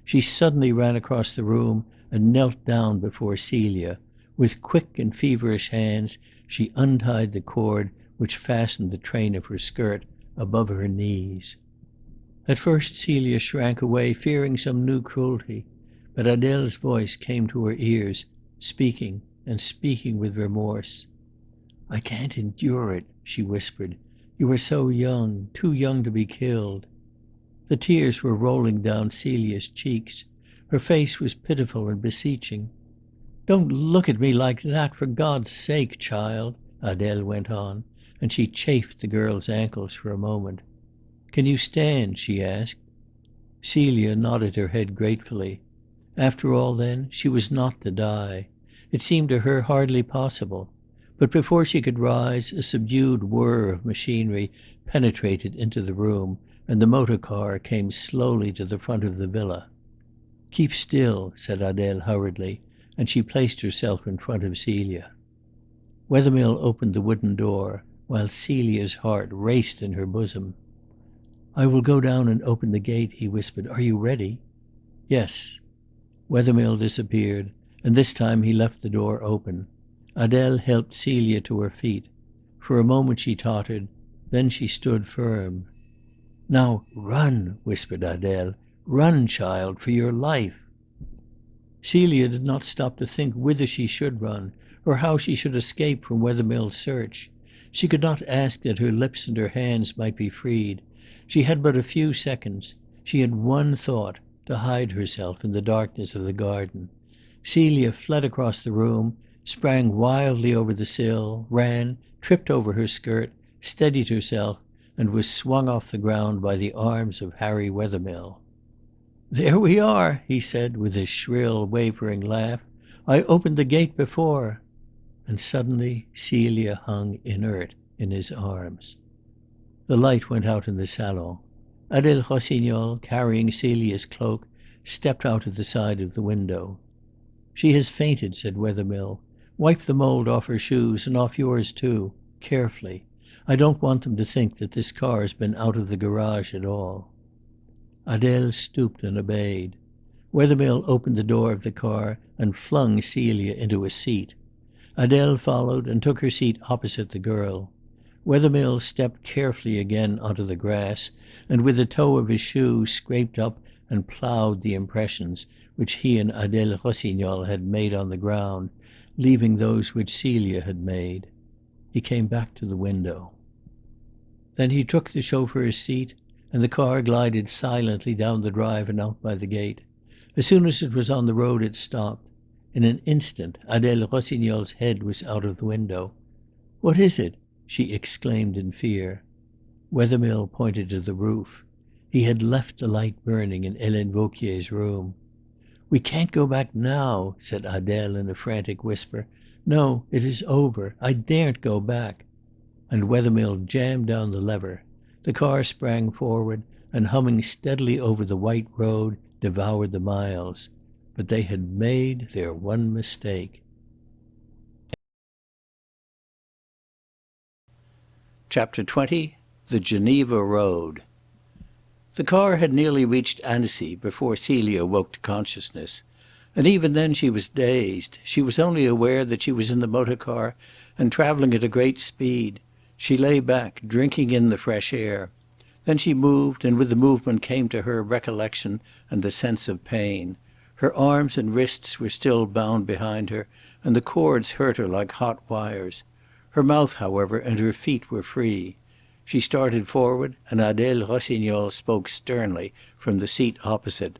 She suddenly ran across the room and knelt down before Celia. With quick and feverish hands she untied the cord which fastened the train of her skirt above her knees. At first Celia shrank away, fearing some new cruelty, but Adèle's voice came to her ears, speaking and speaking with remorse. "I can't endure it," she whispered. "You are so young, too young to be killed." The tears were rolling down Celia's cheeks. Her face was pitiful and beseeching. "Don't look at me like that, for God's sake, child," Adele went on, and she chafed the girl's ankles for a moment. "Can you stand?" she asked. Celia nodded her head gratefully. After all, then, she was not to die. It seemed to her hardly possible. But before she could rise, a subdued whir of machinery penetrated into the room, and the motor car came slowly to the front of the villa. "Keep still," said Adele hurriedly, and she placed herself in front of Celia. Wethermill opened the wooden door, while Celia's heart raced in her bosom. "I will go down and open the gate," he whispered. "Are you ready?" "Yes." Wethermill disappeared, and this time he left the door open. Adele helped Celia to her feet. For a moment she tottered, then she stood firm. "Now run," whispered Adele. "Run, child, for your life." Celia did not stop to think whither she should run, or how she should escape from Wethermill's search. She could not ask that her lips and her hands might be freed. She had but a few seconds. She had one thought, to hide herself in the darkness of the garden. Celia fled across the room, sprang wildly over the sill, ran, tripped over her skirt, steadied herself, and was swung off the ground by the arms of Harry Wethermill. "There we are," he said, with his shrill, wavering laugh. "I opened the gate before." And suddenly Celia hung inert in his arms. The light went out in the salon. Adele Rossignol, carrying Celia's cloak, stepped out at the side of the window. "She has fainted," said Wethermill. "Wipe the mould off her shoes, and off yours too, carefully. I don't want them to think that this car has been out of the garage at all." Adele stooped and obeyed. Wethermill opened the door of the car and flung Celia into a seat. Adele followed and took her seat opposite the girl. Wethermill stepped carefully again onto the grass, and with the toe of his shoe scraped up and ploughed the impressions which he and Adele Rossignol had made on the ground, leaving those which Celia had made. He came back to the window. Then he took the chauffeur's seat, and the car glided silently down the drive and out by the gate. As soon as it was on the road it stopped. In an instant Adele Rossignol's head was out of the window. "What is it?" she exclaimed in fear. Wethermill pointed to the roof. He had left the light burning in Helene Vauquier's room. "We can't go back now," said Adele in a frantic whisper. "No, it is over. I daren't go back." And Wethermill jammed down the lever. The car sprang forward, and humming steadily over the white road, devoured the miles. But they had made their one mistake. Chapter 20. The Geneva Road. The car had nearly reached Annecy before Celia woke to consciousness. And even then she was dazed. She was only aware that she was in the motor car and traveling at a great speed. She lay back, drinking in the fresh air. Then she moved, and with the movement came to her recollection and the sense of pain. Her arms and wrists were still bound behind her, and the cords hurt her like hot wires. Her mouth, however, and her feet were free. She started forward, and Adele Rossignol spoke sternly from the seat opposite.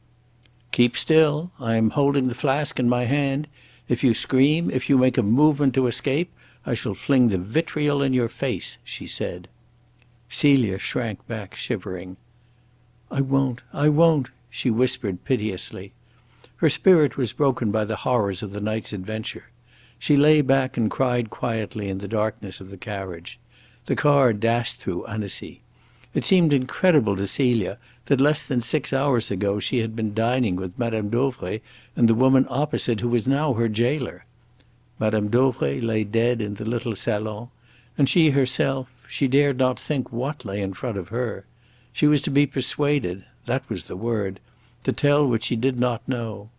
"Keep still. I am holding the flask in my hand. If you scream, if you make a movement to escape, I shall fling the vitriol in your face," she said. Celia shrank back, shivering. I won't," she whispered piteously. Her spirit was broken by the horrors of the night's adventure. She lay back and cried quietly in the darkness of the carriage. The car dashed through Annecy. It seemed incredible to Celia that less than 6 hours ago she had been dining with Madame Dauvray and the woman opposite who was now her jailer. Madame Dauvray lay dead in the little salon, and she herself, she dared not think what lay in front of her. She was to be persuaded, that was the word, to tell what she did not know.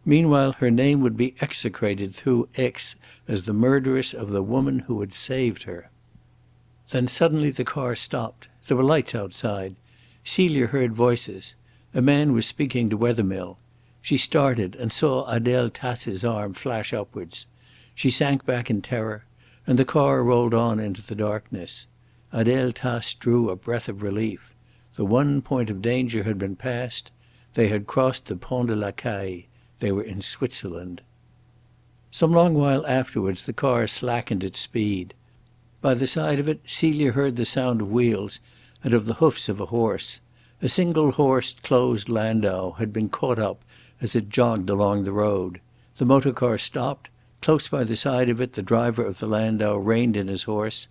Meanwhile her name would be execrated through Aix as the murderess of the woman who had saved her. Then suddenly the car stopped. There were lights outside. Celia heard voices. A man was speaking to Wethermill. She started and saw Adele Tass's arm flash upwards. She sank back in terror, and the car rolled on into the darkness. Adele Tasse drew a breath of relief. The one point of danger had been passed. They had crossed the Pont de la Caille. They were in Switzerland. Some long while afterwards the car slackened its speed. By the side of it Celia heard the sound of wheels and of the hoofs of a horse. A single-horsed closed landau had been caught up as it jogged along the road. The motor car stopped. Close by the side of it the driver of the landau reined in his horse.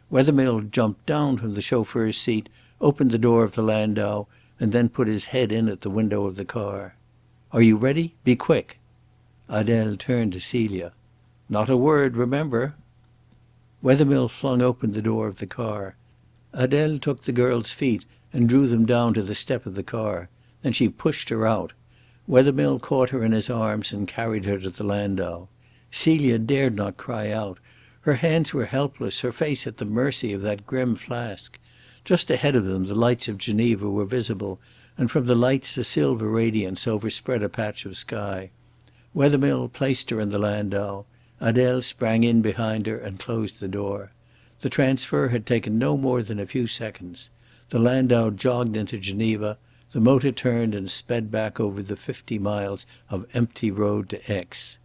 Wethermill jumped down from the chauffeur's seat, opened the door of the landau, and then put his head in at the window of the car. "Are you ready? Be quick." Adèle turned to Celia. "Not a word, remember." Wethermill flung open the door of the car. Adèle took the girl's feet and drew them down to the step of the car. Then she pushed her out. Wethermill caught her in his arms and carried her to the landau. Celia dared not cry out. Her hands were helpless, her face at the mercy of that grim flask. Just ahead of them the lights of Geneva were visible, and from the lights a silver radiance overspread a patch of sky. Wethermill placed her in the landau. Adèle sprang in behind her and closed the door. The transfer had taken no more than a few seconds. The landau jogged into Geneva. The motor turned and sped back over the 50 miles of empty road to Aix.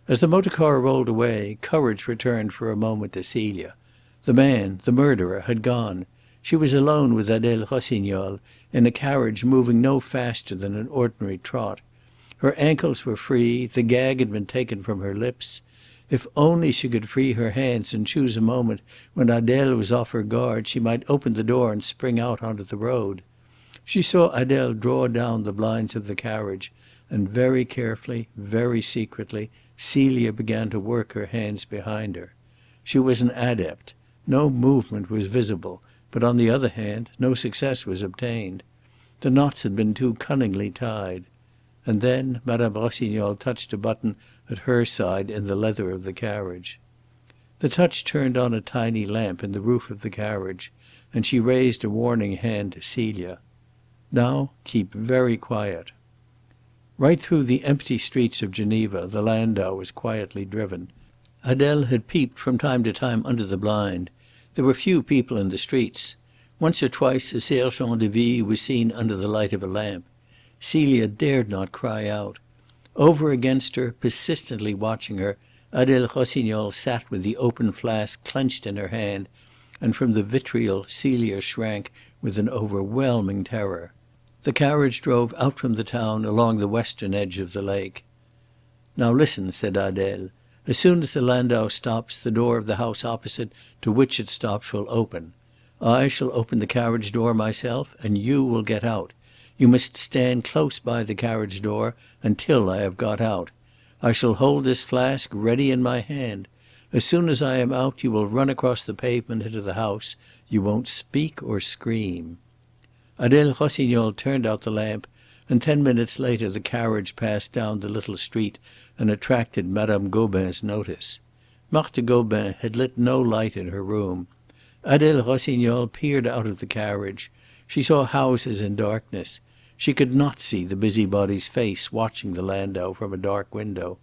As the motor car rolled away, courage returned for a moment to Celia. The man, the murderer, had gone. She was alone with Adèle Rossignol in a carriage moving no faster than an ordinary trot. Her ankles were free, the gag had been taken from her lips. If only she could free her hands and choose a moment when Adèle was off her guard, she might open the door and spring out onto the road. She saw Adèle draw down the blinds of the carriage, and very carefully, very secretly, Celia began to work her hands behind her. She was an adept. No movement was visible, but on the other hand, no success was obtained. The knots had been too cunningly tied. And then Madame Rossignol touched a button at her side in the leather of the carriage. The touch turned on a tiny lamp in the roof of the carriage, and she raised a warning hand to Celia. "Now keep very quiet." Right through the empty streets of Geneva the landau was quietly driven. Adèle had peeped from time to time under the blind. There were few people in the streets. Once or twice a sergent de ville was seen under the light of a lamp. Celia dared not cry out. Over against her, persistently watching her, Adèle Rossignol sat with the open flask clenched in her hand, and from the vitriol Celia shrank with an overwhelming terror. The carriage drove out from the town along the western edge of the lake. "Now listen," said Adèle. "As soon as the landau stops, the door of the house opposite to which it stops will open. I shall open the carriage door myself, and you will get out. You must stand close by the carriage door until I have got out. I shall hold this flask ready in my hand. As soon as I am out, you will run across the pavement into the house. You won't speak or scream." Adèle Rossignol turned out the lamp, and 10 minutes later the carriage passed down the little street and attracted Madame Gobin's notice. Marthe Gobin had lit no light in her room. Adèle Rossignol peered out of the carriage. She saw houses in darkness. She could not see the busybody's face watching the landau from a dark window.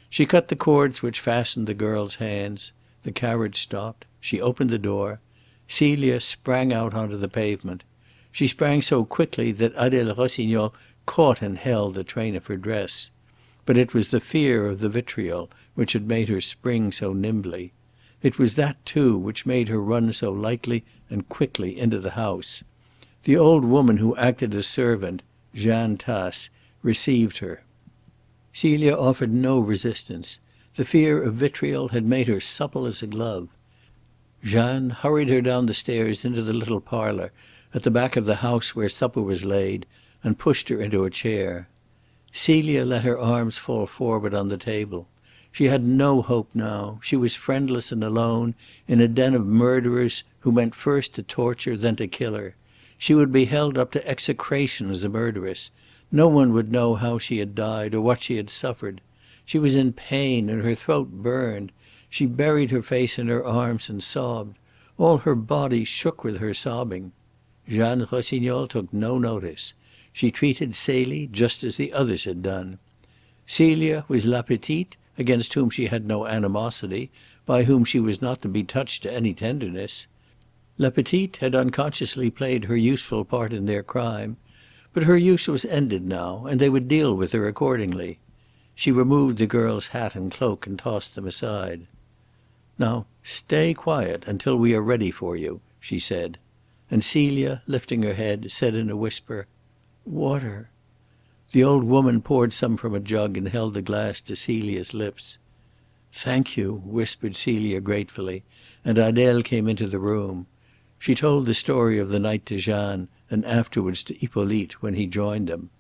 She cut the cords which fastened the girl's hands. The carriage stopped. She opened the door. Celia sprang out onto the pavement. She sprang so quickly that Adèle Rossignol caught and held the train of her dress. But it was the fear of the vitriol which had made her spring so nimbly. It was that, too, which made her run so lightly and quickly into the house. The old woman who acted as servant, Jeanne Tasse, received her. Celia offered no resistance. The fear of vitriol had made her supple as a glove. Jeanne hurried her down the stairs into the little parlour at the back of the house where supper was laid, and pushed her into a chair. Celia let her arms fall forward on the table. She had no hope now. She was friendless and alone in a den of murderers who meant first to torture, then to kill her. She would be held up to execration as a murderess. No one would know how she had died or what she had suffered. She was in pain and her throat burned. She buried her face in her arms and sobbed. All her body shook with her sobbing. Jeanne Rossignol took no notice. She treated Celie just as the others had done. Celia was La Petite, against whom she had no animosity, by whom she was not to be touched to any tenderness. La Petite had unconsciously played her useful part in their crime, but her use was ended now, and they would deal with her accordingly. She removed the girl's hat and cloak and tossed them aside. "Now stay quiet until we are ready for you," she said. And Celia, lifting her head, said in a whisper, "Water." The old woman poured some from a jug and held the glass to Celia's lips. "Thank you," whispered Celia gratefully, and Adele came into the room. She told the story of the night to Jeanne, and afterwards to Hippolyte when he joined them.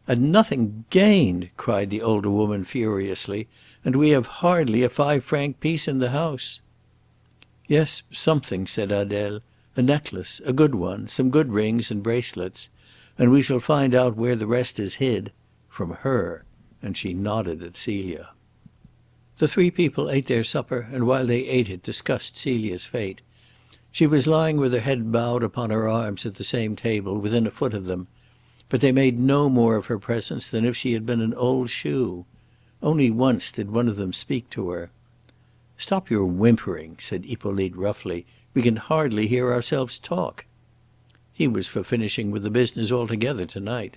"And nothing gained!" cried the older woman furiously. "And we have hardly a 5-franc piece in the house." "Yes, something," said Adele. "A necklace, a good one, some good rings and bracelets. And we shall find out where the rest is hid from her," and she nodded at Celia. The three people ate their supper, and while they ate it discussed Celia's fate. She was lying with her head bowed upon her arms at the same table, within a foot of them, but they made no more of her presence than if she had been an old shoe. Only once did one of them speak to her. "Stop your whimpering," said Hippolyte roughly. "We can hardly hear ourselves talk." He was for finishing with the business altogether to-night.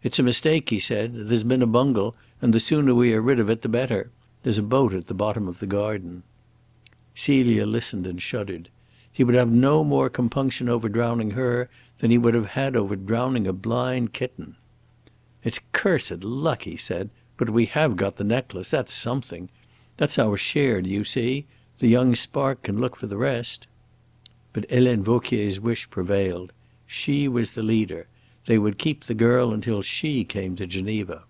"It's a mistake," he said. "There's been a bungle, and the sooner we are rid of it the better. There's a boat at the bottom of the garden." Celia listened and shuddered. He would have no more compunction over drowning her than he would have had over drowning a blind kitten. "It's cursed luck," he said, "but we have got the necklace. That's something. That's our share, do you see? The young spark can look for the rest." But Helene Vauquier's wish prevailed. She was the leader. They would keep the girl until she came to Geneva.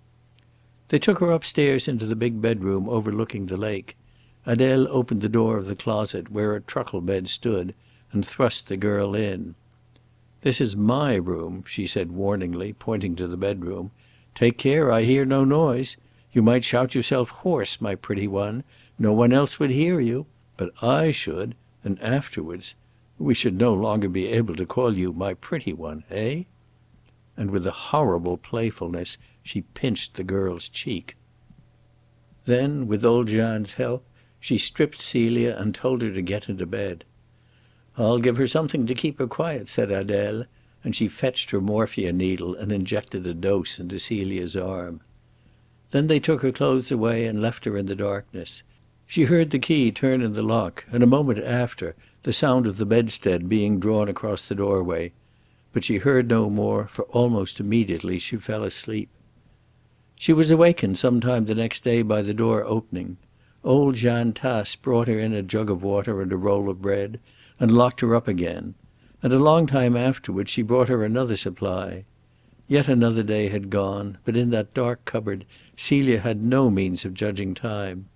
They took her upstairs into the big bedroom overlooking the lake. Adele opened the door of the closet where a truckle bed stood and thrust the girl in. "This is my room," she said warningly, pointing to the bedroom. "Take care I hear no noise. You might shout yourself hoarse, my pretty one. No one else would hear you. But I should. And afterwards we should no longer be able to call you my pretty one, eh?" And with a horrible playfulness she pinched the girl's cheek. Then, with old Jeanne's help, she stripped Celia and told her to get into bed. "I'll give her something to keep her quiet," said Adele, and she fetched her morphia needle and injected a dose into Celia's arm. Then they took her clothes away and left her in the darkness. She heard the key turn in the lock, and a moment after the sound of the bedstead being drawn across the doorway. But she heard no more, for almost immediately she fell asleep. She was awakened some time the next day by the door opening. Old Jeanne Tasse brought her in a jug of water and a roll of bread, and locked her up again. And a long time afterwards she brought her another supply. Yet another day had gone, but in that dark cupboard Celia had no means of judging time.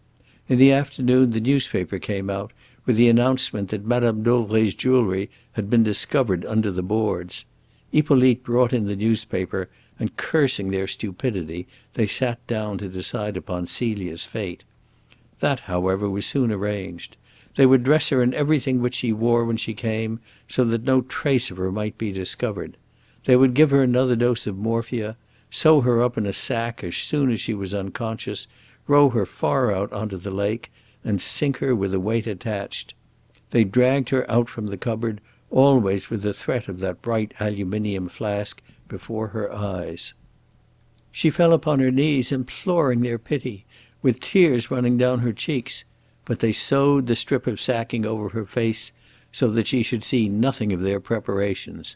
In the afternoon the newspaper came out with the announcement that Madame Dauvray's jewellery had been discovered under the boards. Hippolyte brought in the newspaper, and cursing their stupidity, they sat down to decide upon Celia's fate. That, however, was soon arranged. They would dress her in everything which she wore when she came, so that no trace of her might be discovered. They would give her another dose of morphia, sew her up in a sack as soon as she was unconscious, row her far out onto the lake, and sink her with a weight attached. They dragged her out from the cupboard, always with the threat of that bright aluminium flask before her eyes. She fell upon her knees, imploring their pity, with tears running down her cheeks, but they sewed the strip of sacking over her face so that she should see nothing of their preparations.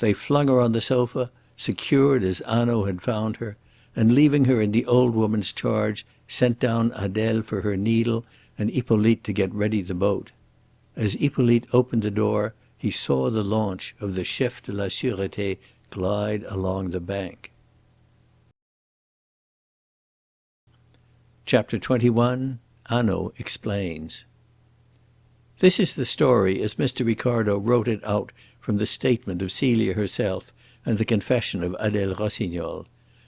They flung her on the sofa, secured as Hanaud had found her, and leaving her in the old woman's charge, sent down Adele for her needle and Hippolyte to get ready the boat. As Hippolyte opened the door, he saw the launch of the chef de la sûreté glide along the bank. Chapter 21. Hanaud Explains. This is the story as Mr. Ricardo wrote it out from the statement of Celia herself and the confession of Adèle Rossignol.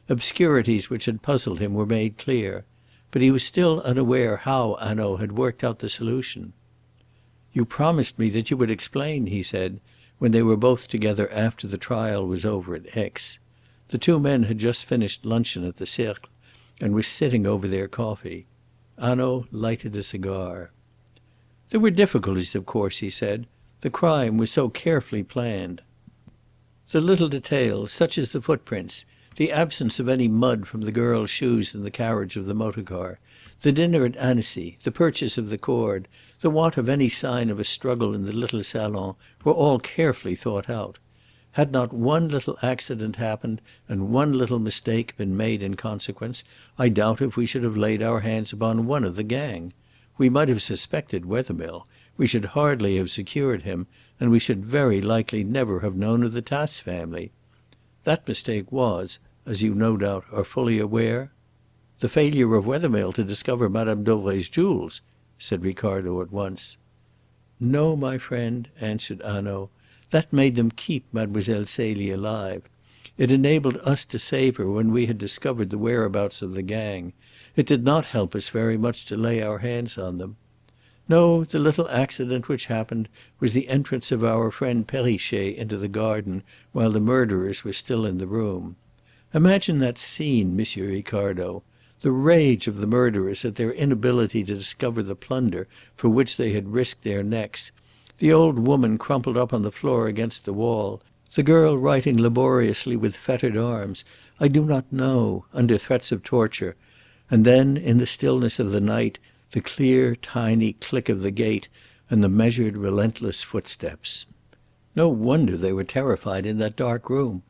Obscurities which had puzzled him were made clear, but he was still unaware how Hanaud had worked out the solution. "You promised me that you would explain," he said, when they were both together after the trial was over at Aix. The two men had just finished luncheon at the Cercle and were sitting over their coffee. Hanaud lighted a cigar. "There were difficulties, of course," he said. "The crime was so carefully planned. The little details, such as the footprints, the absence of any mud from the girl's shoes in the carriage of the motor car, the dinner at Annecy, the purchase of the cord, the want of any sign of a struggle in the little salon, were all carefully thought out. Had not one little accident happened, and one little mistake been made in consequence, I doubt if we should have laid our hands upon one of the gang. We might have suspected Wethermill, we should hardly have secured him, and we should very likely never have known of the Tasse family. That mistake was, as you no doubt are fully aware, the failure of Wethermill to discover Madame Dauvray's jewels," said Ricardo at once. "No, my friend," answered Hanaud. "That made them keep Mademoiselle Celie alive. It enabled us to save her when we had discovered the whereabouts of the gang. It did not help us very much to lay our hands on them. No, the little accident which happened was the entrance of our friend Perrichet into the garden while the murderers were still in the room. Imagine that scene, Monsieur Ricardo. The rage of the murderers at their inability to discover the plunder for which they had risked their necks. The old woman crumpled up on the floor against the wall. The girl writing laboriously with fettered arms, I do not know, under threats of torture. And then, in the stillness of the night, the clear, tiny click of the gate and the measured, relentless footsteps. No wonder they were terrified in that dark room.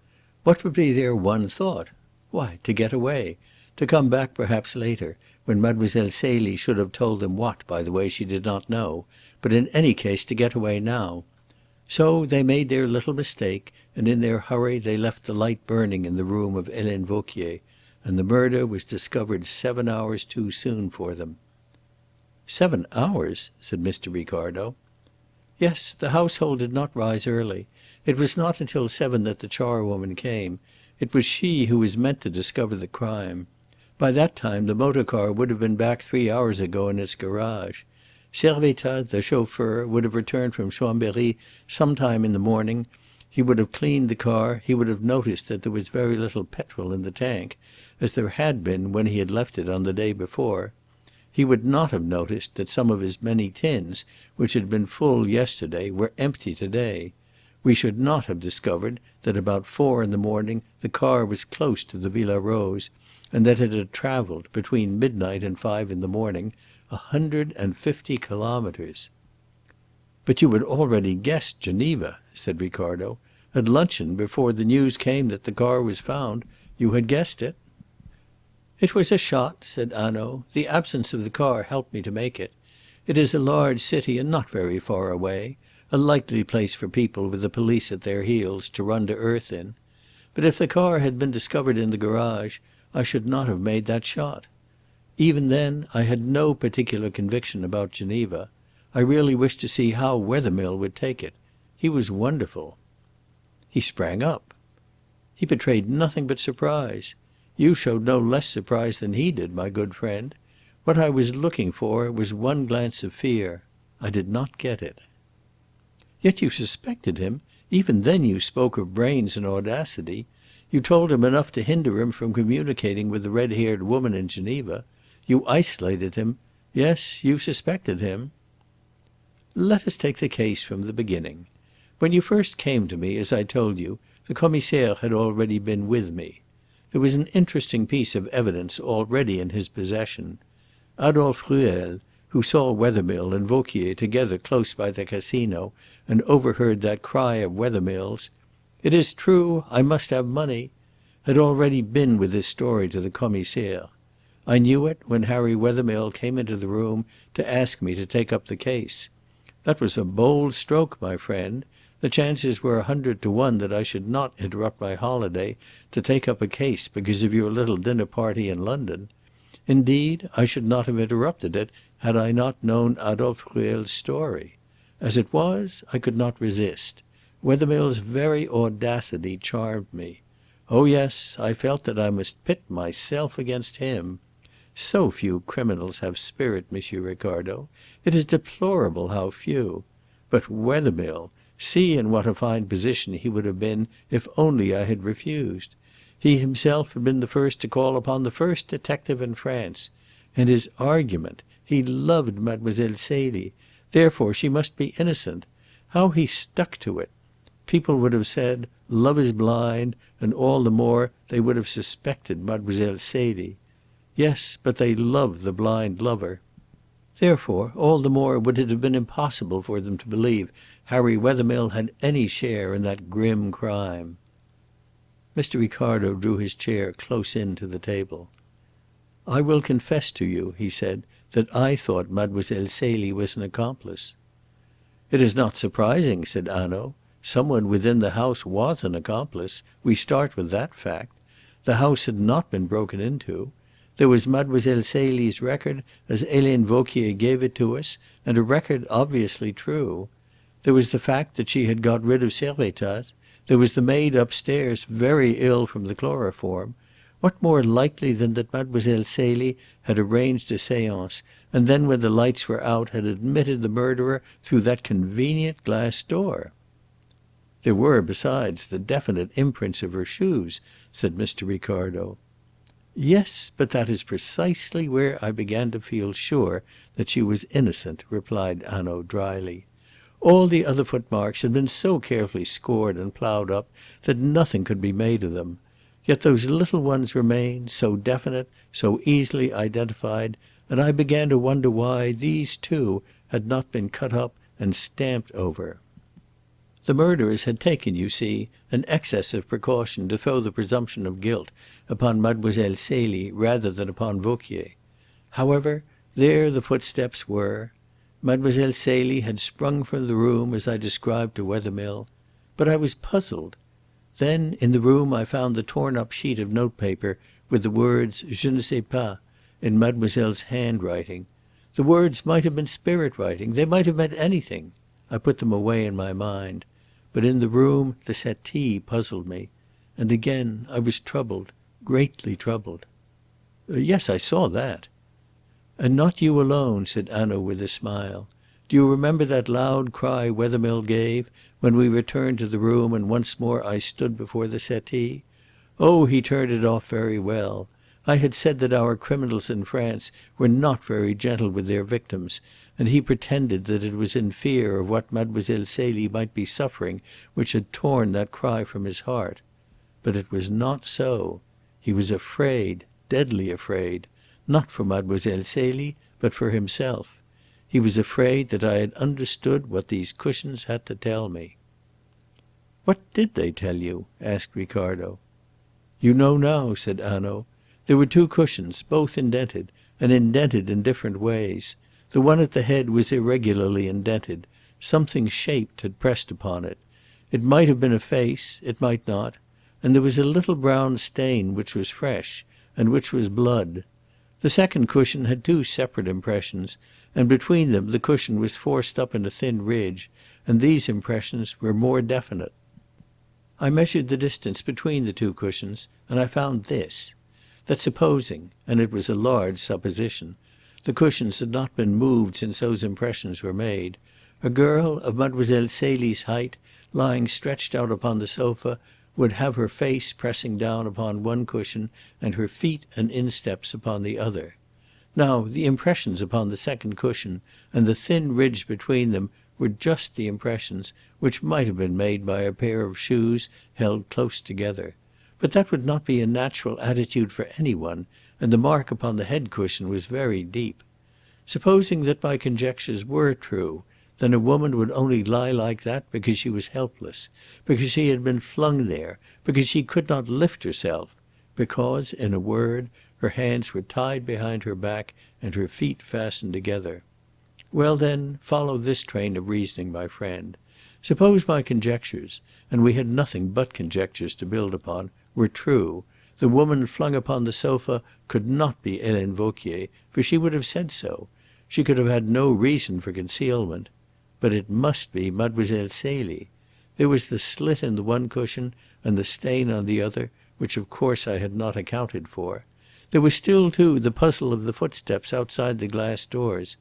What would be their one thought? Why, to get away. To come back perhaps later, when Mademoiselle Celie should have told them what, by the way, she did not know, but in any case to get away now. So they made their little mistake, and in their hurry they left the light burning in the room of Helene Vauquier, and the murder was discovered 7 hours too soon for them." 7 hours?" said Mr. Ricardo. "Yes, the household did not rise early. It was not until 7 that the charwoman came. It was she who was meant to discover the crime. By that time the motor car would have been back 3 hours ago in its garage. Servetat, the chauffeur, would have returned from Chambéry some time in the morning. He would have cleaned the car. He would have noticed that there was very little petrol in the tank, as there had been when he had left it on the day before. He would not have noticed that some of his many tins, which had been full yesterday, were empty today. We should not have discovered that about 4 in the morning the car was close to the Villa Rose, and that it had travelled, between midnight and 5 in the morning, 150 kilometres. "But you had already guessed Geneva," said Ricardo. "At luncheon, before the news came that the car was found, you had guessed it." "It was a shot," said Hanaud. "The absence of the car helped me to make it. It is a large city and not very far away, a likely place for people with the police at their heels to run to earth in. But if the car had been discovered in the garage, I should not have made that shot. Even then I had no particular conviction about Geneva. I really wished to see how Wethermill would take it. He was wonderful." "He sprang up." "He betrayed nothing but surprise. You showed no less surprise than he did, my good friend. What I was looking for was one glance of fear. I did not get it." "Yet you suspected him. Even then you spoke of brains and audacity. You told him enough to hinder him from communicating with the red-haired woman in Geneva. You isolated him. Yes, you suspected him." "Let us take the case from the beginning. When you first came to me, as I told you, the Commissaire had already been with me. There was an interesting piece of evidence already in his possession. Adolphe Ruel, who saw Wethermill and Vauquier together close by the Casino and overheard that cry of Wethermill's, 'It is true, I must have money,' had already been with his story to the Commissaire. I knew it when Harry Wethermill came into the room to ask me to take up the case. That was a bold stroke, my friend. The chances were 100 to 1 that I should not interrupt my holiday to take up a case because of your little dinner party in London. Indeed, I should not have interrupted it had I not known Adolphe Ruel's story. As it was, I could not resist. Wethermill's very audacity charmed me. Oh yes, I felt that I must pit myself against him. So few criminals have spirit, Monsieur Ricardo. It is deplorable how few. But Wethermill! See in what a fine position he would have been if only I had refused. He himself had been the first to call upon the first detective in France. And his argument! He loved Mademoiselle Celie. Therefore she must be innocent. How he stuck to it! People would have said, 'Love is blind,' and all the more they would have suspected Mademoiselle Celie. Yes, but they loved the blind lover. Therefore, all the more would it have been impossible for them to believe Harry Wethermill had any share in that grim crime." Mr. Ricardo drew his chair close in to the table. "I will confess to you," he said, "that I thought Mademoiselle Celie was an accomplice." "It is not surprising," said Hanaud. "Some one within the house was an accomplice. We start with that fact. The house had not been broken into. There was Mademoiselle Celie's record as Helene Vauquier gave it to us, and a record obviously true. There was the fact that she had got rid of Servettaz. There was the maid upstairs very ill from the chloroform. What more likely than that Mademoiselle Celie had arranged a séance, and then when the lights were out had admitted the murderer through that convenient glass door?" "There were, besides, the definite imprints of her shoes," said Mr. Ricardo. "Yes, but that is precisely where I began to feel sure that she was innocent," replied Hanaud dryly. "All the other footmarks had been so carefully scored and ploughed up that nothing could be made of them. Yet those little ones remained, so definite, so easily identified, and I began to wonder why these, too, had not been cut up and stamped over. The murderers had taken, you see, an excess of precaution to throw the presumption of guilt upon Mademoiselle Celie rather than upon Vauquier. However, there the footsteps were. Mademoiselle Celie had sprung from the room as I described to Wethermill. But I was puzzled. Then in the room I found the torn-up sheet of notepaper with the words 'Je ne sais pas' in Mademoiselle's handwriting. The words might have been spirit writing. They might have meant anything. I put them away in my mind. But in the room the settee puzzled me. And again I was troubled, greatly troubled." "Yes, I saw that." "And not you alone," said Hanaud with a smile. "Do you remember that loud cry Wethermill gave when we returned to the room and once more I stood before the settee? Oh, he turned it off very well. I had said that our criminals in France were not very gentle with their victims, and he pretended that it was in fear of what Mademoiselle Celie might be suffering which had torn that cry from his heart. But it was not so. He was afraid, deadly afraid, not for Mademoiselle Celie, but for himself. He was afraid that I had understood what these cushions had to tell me." "What did they tell you?" asked Ricardo. "You know now," said Hanaud. "There were two cushions, both indented, and indented in different ways. The one at the head was irregularly indented. Something shaped had pressed upon it. It might have been a face, it might not. And there was a little brown stain which was fresh, and which was blood. The second cushion had two separate impressions, and between them the cushion was forced up in a thin ridge, and these impressions were more definite. I measured the distance between the two cushions, and I found this: that supposing, and it was a large supposition, the cushions had not been moved since those impressions were made, a girl of Mademoiselle Celie's height, lying stretched out upon the sofa, would have her face pressing down upon one cushion and her feet and insteps upon the other. Now, the impressions upon the second cushion and the thin ridge between them were just the impressions which might have been made by a pair of shoes held close together. But that would not be a natural attitude for any one, and the mark upon the head cushion was very deep. Supposing that my conjectures were true, then a woman would only lie like that because she was helpless, because she had been flung there, because she could not lift herself, because, in a word, her hands were tied behind her back and her feet fastened together. Well, then, follow this train of reasoning, my friend. Suppose my conjectures, and we had nothing but conjectures to build upon, were true. The woman flung upon the sofa could not be Helene Vauquier, for she would have said so. She could have had no reason for concealment. But it must be Mademoiselle Celie. There was the slit in the one cushion and the stain on the other, which of course I had not accounted for. There was still, too, the puzzle of the footsteps outside the glass doors.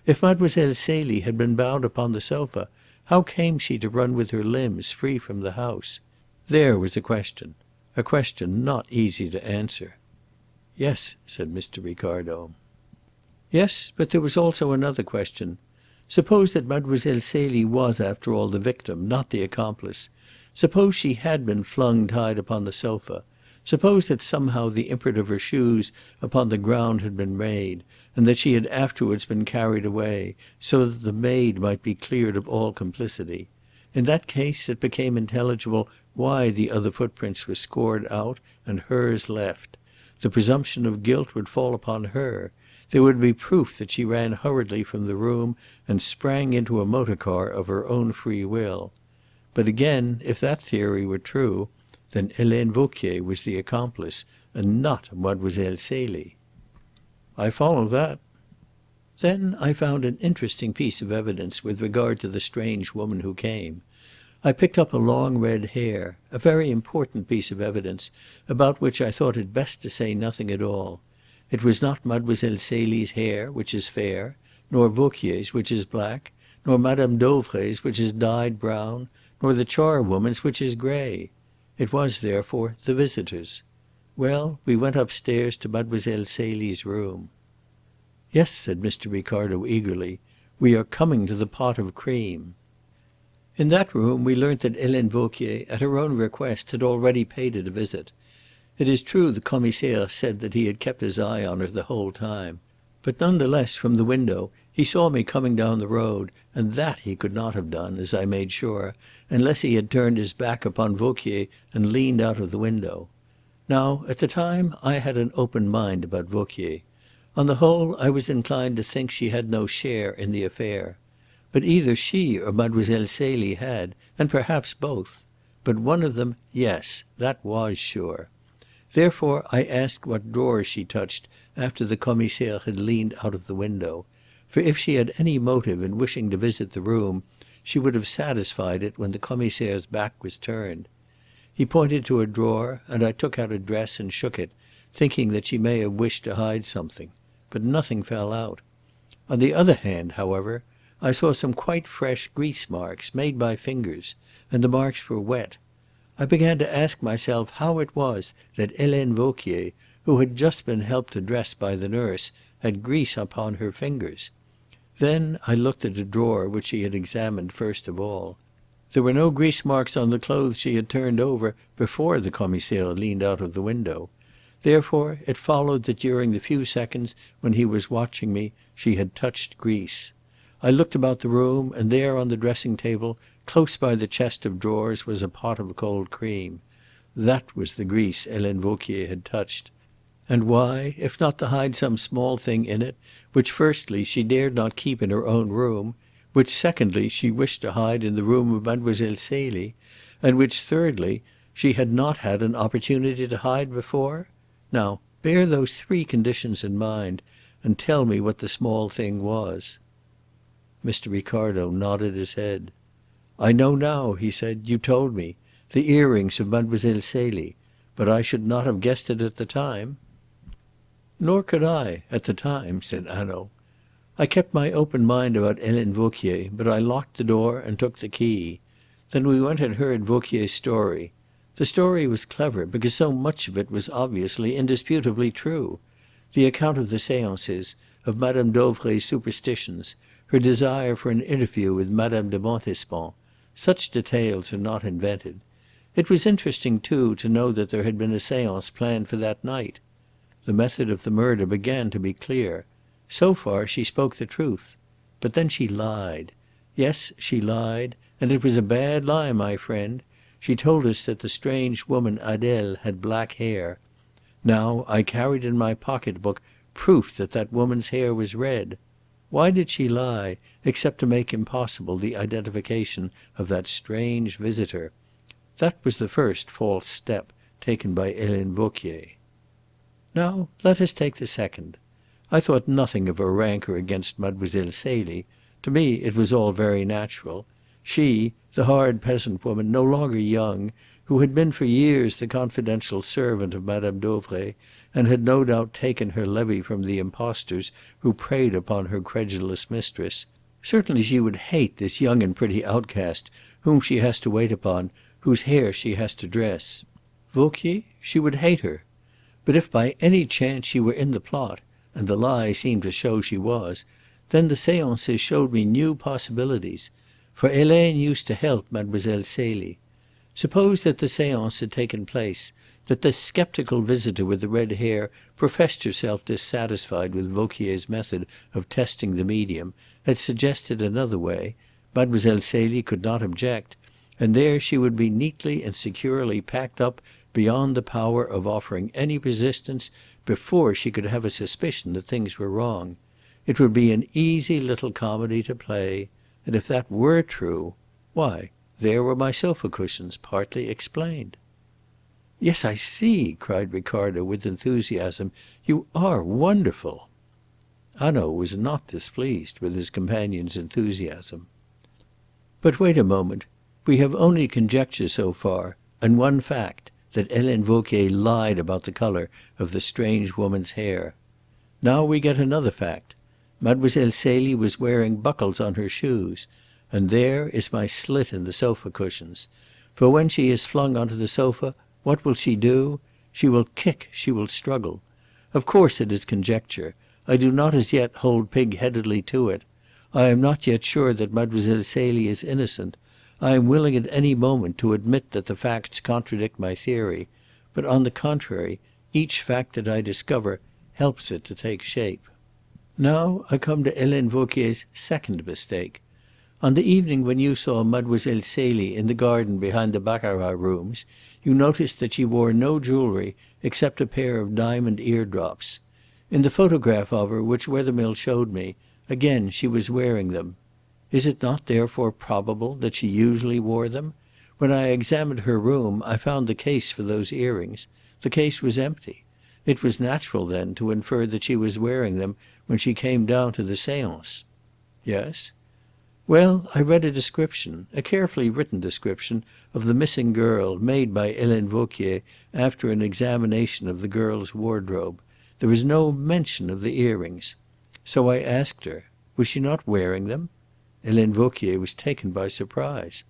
If Mademoiselle Celie had been bound upon the sofa, how came she to run with her limbs free from the house? There was a question not easy to answer. "Yes," said Mr. Ricardo. "Yes, but there was also another question. Suppose that Mademoiselle Celie was, after all, the victim, not the accomplice. Suppose she had been flung tied upon the sofa. Suppose that somehow the imprint of her shoes upon the ground had been made, and that she had afterwards been carried away, so that the maid might be cleared of all complicity. In that case it became intelligible why the other footprints were scored out and hers left. The presumption of guilt would fall upon her. There would be proof that she ran hurriedly from the room and sprang into a motor car of her own free will. But again, if that theory were true, then Helene Vauquier was the accomplice, and not Mademoiselle Celie. I follow that. Then I found an interesting piece of evidence with regard to the strange woman who came. I picked up a long red hair, a very important piece of evidence, about which I thought it best to say nothing at all. It was not Mademoiselle Celie's hair, which is fair, nor Vauquier's, which is black, nor Madame Dauvray's, which is dyed brown, nor the charwoman's, which is grey. It was, therefore, the visitor's. Well, we went upstairs to Mademoiselle Celie's room. "Yes," said Mr. Ricardo eagerly, "we are coming to the pot of cream." In that room we learnt that Helene Vauquier, at her own request, had already paid it a visit. It is true the commissaire said that he had kept his eye on her the whole time. But none the less, from the window, he saw me coming down the road, and that he could not have done, as I made sure, unless he had turned his back upon Vauquier and leaned out of the window. Now, at the time, I had an open mind about Vauquier. On the whole, I was inclined to think she had no share in the affair. But either she or Mademoiselle Celie had, and perhaps both. But one of them, yes, that was sure. Therefore I asked what drawers she touched after the commissaire had leaned out of the window. For if she had any motive in wishing to visit the room, she would have satisfied it when the commissaire's back was turned. He pointed to a drawer, and I took out a dress and shook it, thinking that she may have wished to hide something. But nothing fell out. On the other hand, however, I saw some quite fresh grease marks, made by fingers, and the marks were wet. I began to ask myself how it was that Helene Vauquier, who had just been helped to dress by the nurse, had grease upon her fingers. Then I looked at a drawer which she had examined first of all. There were no grease marks on the clothes she had turned over before the commissaire leaned out of the window. Therefore it followed that during the few seconds when he was watching me, she had touched grease. I looked about the room, and there on the dressing-table, close by the chest of drawers, was a pot of cold cream. That was the grease Helene Vauquier had touched. And why, if not to hide some small thing in it, which firstly she dared not keep in her own room, which secondly she wished to hide in the room of Mademoiselle Celie, and which thirdly she had not had an opportunity to hide before? Now, bear those three conditions in mind, and tell me what the small thing was. Mr. Ricardo nodded his head. "I know now," he said. "You told me. The earrings of Mademoiselle Celie. But I should not have guessed it at the time." "Nor could I, at the time," said Hanaud. "I kept my open mind about Helene Vauquier, but I locked the door and took the key. Then we went and heard Vauquier's story. The story was clever, because so much of it was obviously, indisputably true. The account of the séances, of Madame Dauvray's superstitions, her desire for an interview with Madame de Montespan, such details are not invented. It was interesting, too, to know that there had been a séance planned for that night. The method of the murder began to be clear. So far she spoke the truth. But then she lied. Yes, she lied, and it was a bad lie, my friend. She told us that the strange woman Adèle had black hair. Now, I carried in my pocket-book proof that that woman's hair was red. Why did she lie, except to make impossible the identification of that strange visitor? That was the first false step taken by Helene Vauquier. Now let us take the second. I thought nothing of her rancour against Mademoiselle Celie. To me it was all very natural. She, the hard peasant woman, no longer young, who had been for years the confidential servant of Madame Dauvray, and had no doubt taken her levy from the impostors who preyed upon her credulous mistress. Certainly she would hate this young and pretty outcast whom she has to wait upon, whose hair she has to dress. Vauquier, she would hate her. But if by any chance she were in the plot, and the lie seemed to show she was, then the séances showed me new possibilities. For Helene used to help Mademoiselle Celie. Suppose that the séance had taken place, that the sceptical visitor with the red hair professed herself dissatisfied with Vauquier's method of testing the medium, had suggested another way, Mademoiselle Celie could not object, and there she would be neatly and securely packed up beyond the power of offering any resistance before she could have a suspicion that things were wrong. It would be an easy little comedy to play, and if that were true, why, there were my sofa cushions, partly explained. "Yes, I see," cried Ricardo with enthusiasm. "You are wonderful." Hanaud was not displeased with his companion's enthusiasm. "But wait a moment. We have only conjecture so far, and one fact, that Helene Vauquier lied about the colour of the strange woman's hair. Now we get another fact. Mademoiselle Celie was wearing buckles on her shoes, and there is my slit in the sofa cushions. For when she is flung onto the sofa, what will she do? She will kick, she will struggle. Of course it is conjecture. I do not as yet hold pig-headedly to it. I am not yet sure that Mademoiselle Celie is innocent. I am willing at any moment to admit that the facts contradict my theory, but on the contrary, each fact that I discover helps it to take shape. Now I come to Helene Vauquier's second mistake. On the evening when you saw Mademoiselle Celie in the garden behind the baccarat rooms, you noticed that she wore no jewellery except a pair of diamond eardrops. In the photograph of her which Wethermill showed me, again she was wearing them. Is it not therefore probable that she usually wore them? When I examined her room I found the case for those earrings. The case was empty. It was natural, then, to infer that she was wearing them when she came down to the séance. Yes? Well, I read a description, a carefully written description, of the missing girl, made by Helene Vauquier after an examination of the girl's wardrobe. There is no mention of the earrings. So I asked her, was she not wearing them? Helene Vauquier was taken by surprise.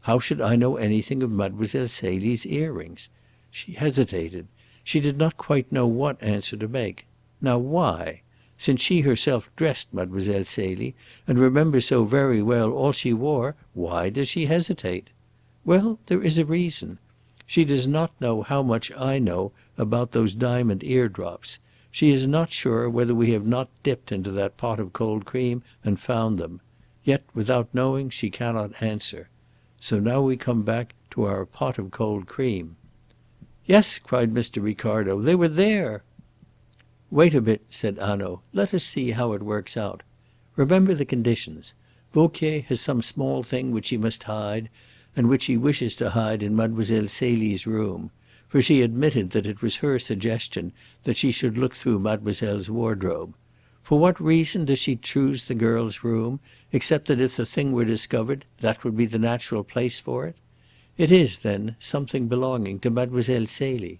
How should I know anything of Mademoiselle Celie's earrings? She hesitated. She did not quite know what answer to make. Now why? Since she herself dressed Mademoiselle Celie, and remembers so very well all she wore, why does she hesitate? Well, there is a reason. She does not know how much I know about those diamond eardrops. She is not sure whether we have not dipped into that pot of cold cream and found them. Yet, without knowing, she cannot answer. So now we come back to our pot of cold cream. "Yes," cried Mr. Ricardo, "they were there." "Wait a bit," said Hanaud. "Let us see how it works out. Remember the conditions. Vauquier has some small thing which she must hide, and which she wishes to hide in Mademoiselle Celie's room, for she admitted that it was her suggestion that she should look through Mademoiselle's wardrobe. For what reason does she choose the girl's room, except that if the thing were discovered, that would be the natural place for it? It is, then, something belonging to Mademoiselle Celie.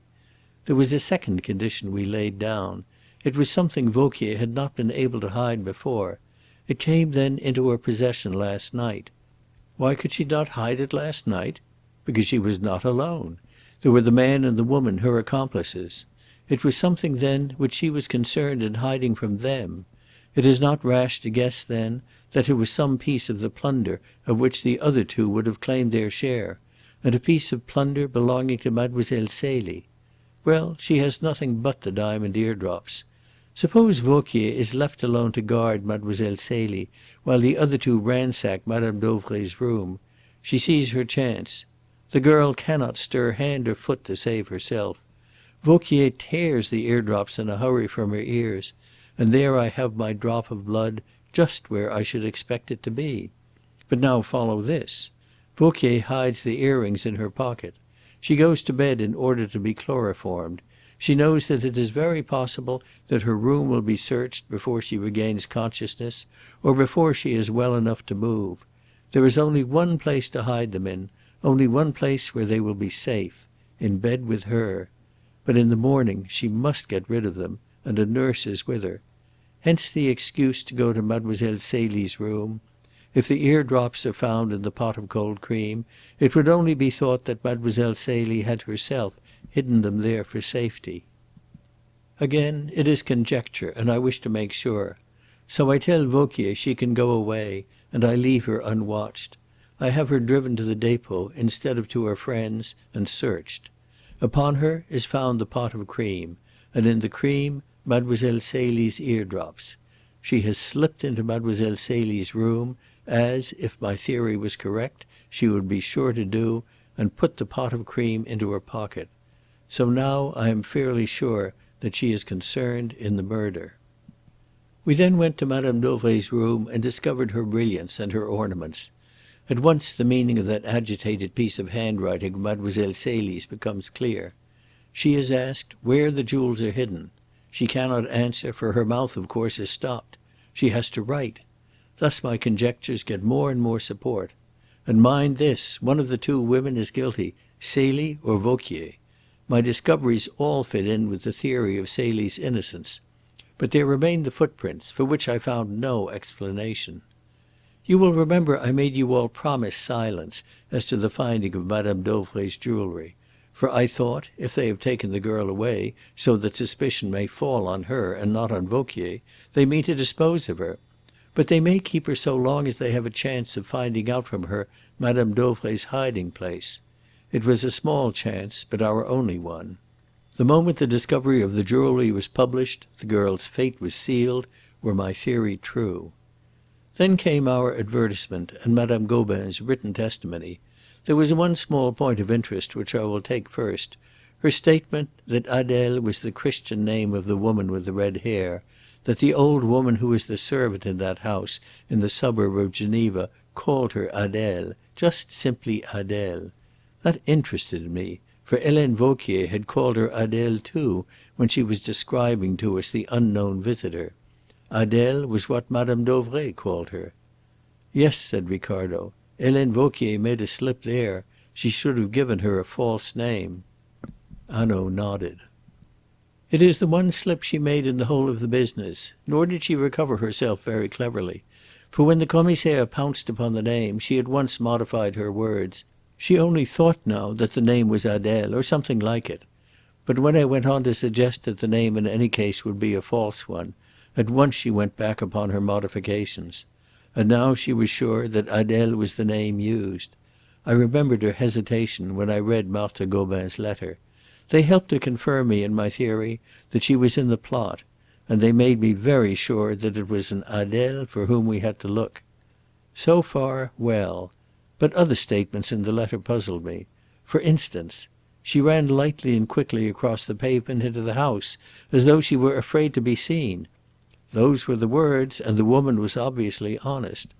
There was a second condition we laid down. It was something Vauquier had not been able to hide before. It came then into her possession last night. Why could she not hide it last night? Because she was not alone. There were the man and the woman, her accomplices. It was something, then, which she was concerned in hiding from them. It is not rash to guess, then, that it was some piece of the plunder of which the other two would have claimed their share, and a piece of plunder belonging to Mademoiselle Celie. Well, she has nothing but the diamond eardrops. Suppose Vauquier is left alone to guard Mademoiselle Celie, while the other two ransack Madame Dauvray's room. She sees her chance. The girl cannot stir hand or foot to save herself. Vauquier tears the eardrops in a hurry from her ears, and there I have my drop of blood just where I should expect it to be. But now follow this. Vauquier hides the earrings in her pocket. She goes to bed in order to be chloroformed. She knows that it is very possible that her room will be searched before she regains consciousness, or before she is well enough to move. There is only one place to hide them in, only one place where they will be safe, in bed with her. But in the morning she must get rid of them, and a nurse is with her. Hence the excuse to go to Mademoiselle Celie's room. If the eardrops are found in the pot of cold cream, it would only be thought that Mademoiselle Celie had herself hidden them there for safety. Again, it is conjecture, and I wish to make sure. So I tell Vauquier she can go away, and I leave her unwatched. I have her driven to the depot instead of to her friends and searched. Upon her is found the pot of cream, and in the cream Mademoiselle Celie's eardrops. She has slipped into Mademoiselle Celie's room, as, if my theory was correct, she would be sure to do, and put the pot of cream into her pocket. So now I am fairly sure that she is concerned in the murder." We then went to Madame Dauvray's room and discovered her brilliants and her ornaments. At once the meaning of that agitated piece of handwriting of Mademoiselle Celie's becomes clear. She is asked where the jewels are hidden. She cannot answer, for her mouth, of course, is stopped. She has to write. Thus my conjectures get more and more support. And mind this, one of the two women is guilty, Celie or Vauquier. My discoveries all fit in with the theory of Celie's innocence. But there remain the footprints, for which I found no explanation. You will remember I made you all promise silence as to the finding of Madame Dauvray's jewellery, for I thought, if they have taken the girl away so that suspicion may fall on her and not on Vauquier, they mean to dispose of her. But they may keep her so long as they have a chance of finding out from her Madame Dauvray's hiding place. It was a small chance, but our only one. The moment the discovery of the jewellery was published, the girl's fate was sealed, were my theory true. Then came our advertisement and Madame Gobin's written testimony. There was one small point of interest which I will take first. Her statement that Adèle was the Christian name of the woman with the red hair, that the old woman who was the servant in that house in the suburb of Geneva called her Adèle, just simply Adèle. That interested me, for Hélène Vauquier had called her Adèle too when she was describing to us the unknown visitor. Adèle was what Madame Dauvray called her. "Yes," said Ricardo, "Hélène Vauquier made a slip there. She should have given her a false name." Hanaud nodded. "It is the one slip she made in the whole of the business. Nor did she recover herself very cleverly. For when the Commissaire pounced upon the name, she at once modified her words. She only thought now that the name was Adèle, or something like it. But when I went on to suggest that the name in any case would be a false one, at once she went back upon her modifications. And now she was sure that Adèle was the name used. I remembered her hesitation when I read Marthe Gobin's letter. They helped to confirm me in my theory that she was in the plot, and they made me very sure that it was an Adèle for whom we had to look. So far, well. But other statements in the letter puzzled me. For instance, she ran lightly and quickly across the pavement into the house, as though she were afraid to be seen. Those were the words, and the woman was obviously honest.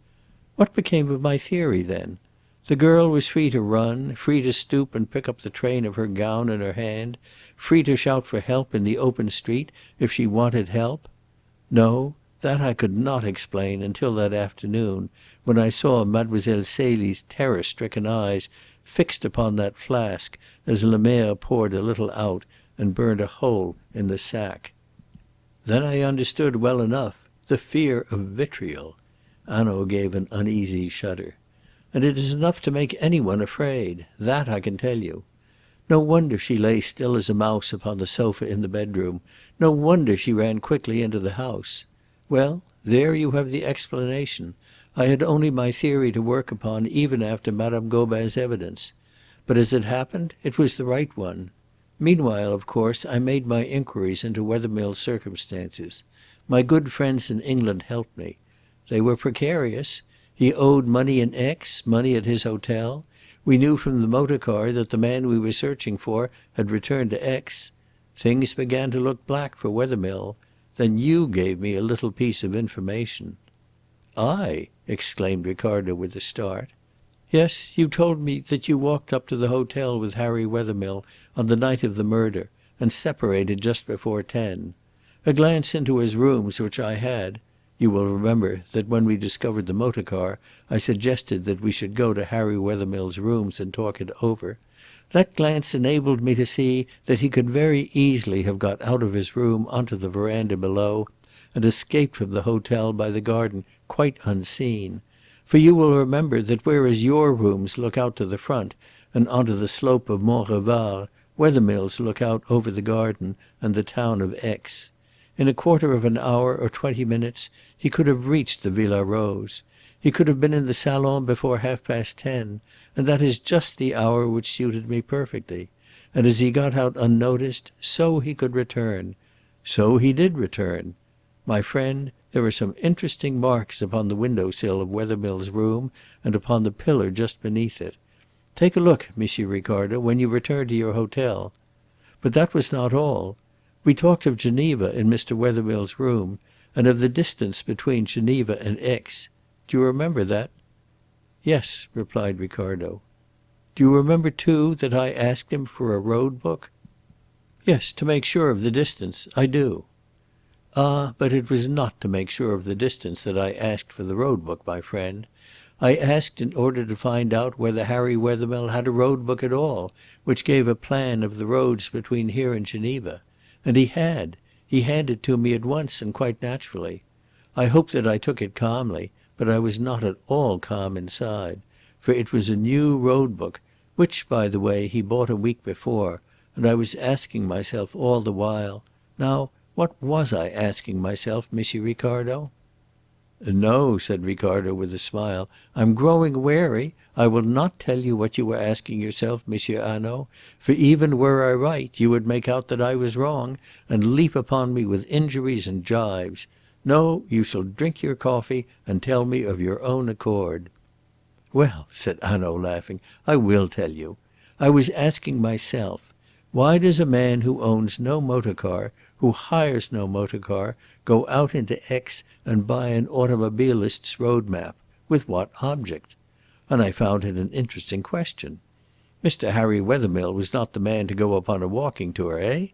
What became of my theory, then? The girl was free to run, free to stoop and pick up the train of her gown in her hand, free to shout for help in the open street if she wanted help? No, that I could not explain until that afternoon, when I saw Mademoiselle Celie's terror-stricken eyes fixed upon that flask as Le Maire poured a little out and burned a hole in the sack. Then I understood well enough the fear of vitriol. Hanaud gave an uneasy shudder. And it is enough to make any one afraid. That I can tell you. No wonder she lay still as a mouse upon the sofa in the bedroom. No wonder she ran quickly into the house. Well, there you have the explanation. I had only my theory to work upon even after Madame Gobin's evidence. But as it happened, it was the right one. Meanwhile, of course, I made my inquiries into Wethermill's circumstances. My good friends in England helped me. They were precarious. He owed money in Aix, money at his hotel. We knew from the motor car that the man we were searching for had returned to Aix. Things began to look black for Wethermill. Then you gave me a little piece of information." "I?" exclaimed Ricardo with a start. "Yes, you told me that you walked up to the hotel with Harry Wethermill on the night of the murder and separated just before 10. A glance into his rooms which I had. You will remember that when we discovered the motor car, I suggested that we should go to Harry Wethermill's rooms and talk it over. That glance enabled me to see that he could very easily have got out of his room onto the veranda below and escaped from the hotel by the garden quite unseen. For you will remember that whereas your rooms look out to the front and onto the slope of Mont Revard, Wethermill's look out over the garden and the town of Aix. In a quarter of an hour or 20 minutes he could have reached the Villa Rose. He could have been in the salon before 10:30, and that is just the hour which suited me perfectly. And as he got out unnoticed, so he could return. So he did return. My friend, there are some interesting marks upon the window sill of Wethermill's room and upon the pillar just beneath it. Take a look, Monsieur Ricardo, when you return to your hotel. But that was not all. We talked of Geneva in Mr. Wethermill's room, and of the distance between Geneva and Aix. Do you remember that?" "Yes," replied Ricardo. "Do you remember, too, that I asked him for a road book?" "Yes, to make sure of the distance. I do." "Ah, but it was not to make sure of the distance that I asked for the road book, my friend. I asked in order to find out whether Harry Wethermill had a road book at all, which gave a plan of the roads between here and Geneva. And he had. He handed it to me at once, and quite naturally. I hope that I took it calmly, but I was not at all calm inside. For it was a new road book, which, by the way, he bought a week before, and I was asking myself all the while, now, what was I asking myself, Monsieur Ricardo?" "No," said Ricardo with a smile. "I'm growing wary. I will not tell you what you were asking yourself, Monsieur Hanaud, for even were I right, you would make out that I was wrong, and leap upon me with injuries and gibes. No, you shall drink your coffee and tell me of your own accord." "Well," said Hanaud, laughing, "I will tell you. I was asking myself, why does a man who owns no motor car, who hires no motor car, go out into Aix and buy an automobilist's road map? With what object? And I found it an interesting question. Mr. Harry Wethermill was not the man to go upon a walking tour, eh?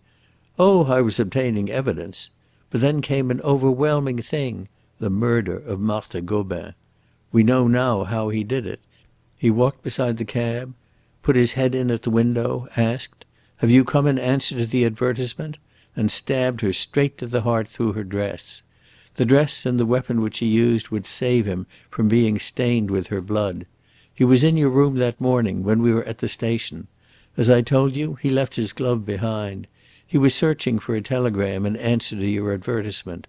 Oh, I was obtaining evidence. But then came an overwhelming thing, the murder of Marthe Gobin. We know now how he did it. He walked beside the cab, put his head in at the window, asked, 'Have you come in answer to the advertisement?' and stabbed her straight to the heart through her dress. The dress and the weapon which he used would save him from being stained with her blood. He was in your room that morning when we were at the station. As I told you, he left his glove behind. He was searching for a telegram in answer to your advertisement.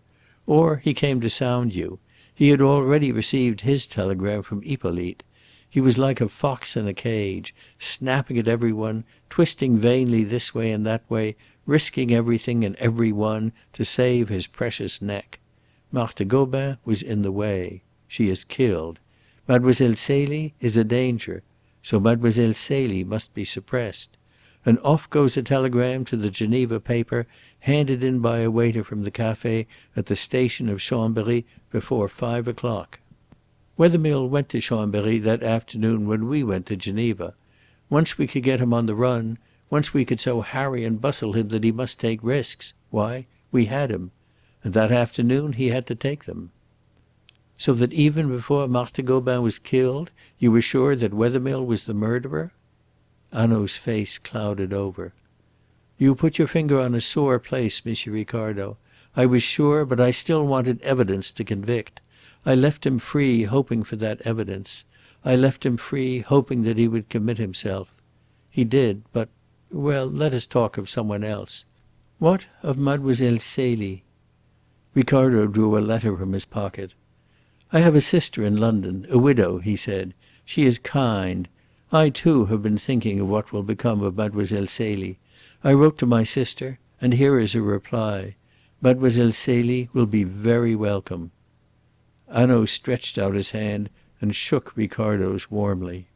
Or he came to sound you. He had already received his telegram from Hippolyte. He was like a fox in a cage, snapping at every one, twisting vainly this way and that way, risking everything and every one to save his precious neck. Marthe Gobin was in the way. She is killed. Mademoiselle Celie is a danger. So Mademoiselle Celie must be suppressed. And off goes a telegram to the Geneva paper, handed in by a waiter from the cafe at the station of Chambéry before 5 o'clock. Wethermill went to Chambéry that afternoon when we went to Geneva. Once we could get him on the run, once we could so harry and bustle him that he must take risks, why, we had him. And that afternoon he had to take them." "So that even before Marthe Gobin was killed, you were sure that Wethermill was the murderer?" Hanaud's face clouded over. "You put your finger on a sore place, Monsieur Ricardo. I was sure, but I still wanted evidence to convict. I left him free, hoping for that evidence. I left him free, hoping that he would commit himself. He did, but well, let us talk of someone else. What of Mademoiselle Celie?" Ricardo drew a letter from his pocket. "I have a sister in London, a widow," he said. "She is kind. I, too, have been thinking of what will become of Mademoiselle Celie. I wrote to my sister, and here is a reply. Mademoiselle Celie will be very welcome." Hanaud stretched out his hand and shook Ricardo's warmly.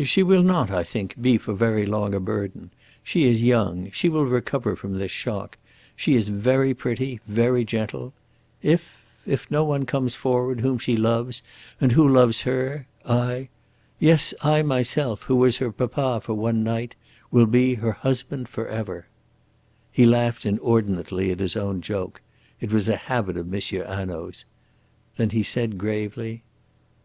"She will not, I think, be for very long a burden. She is young. She will recover from this shock. She is very pretty, very gentle. If no one comes forward whom she loves, and who loves her, yes, I myself, who was her papa for one night, will be her husband for ever." He laughed inordinately at his own joke. It was a habit of Monsieur Hanaud's. Then he said gravely,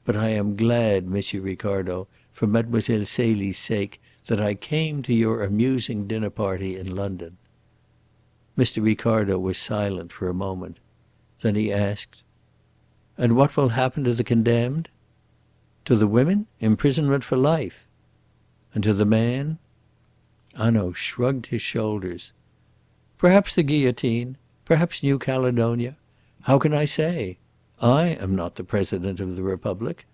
"But I am glad, Monsieur Ricardo, for Mademoiselle Celie's sake, that I came to your amusing dinner party in London." Mr. Ricardo was silent for a moment. Then he asked, "And what will happen to the condemned?" "To the women? Imprisonment for life." "And to the man?" Hanaud shrugged his shoulders. "Perhaps the guillotine. Perhaps New Caledonia. How can I say? I am not the President of the Republic.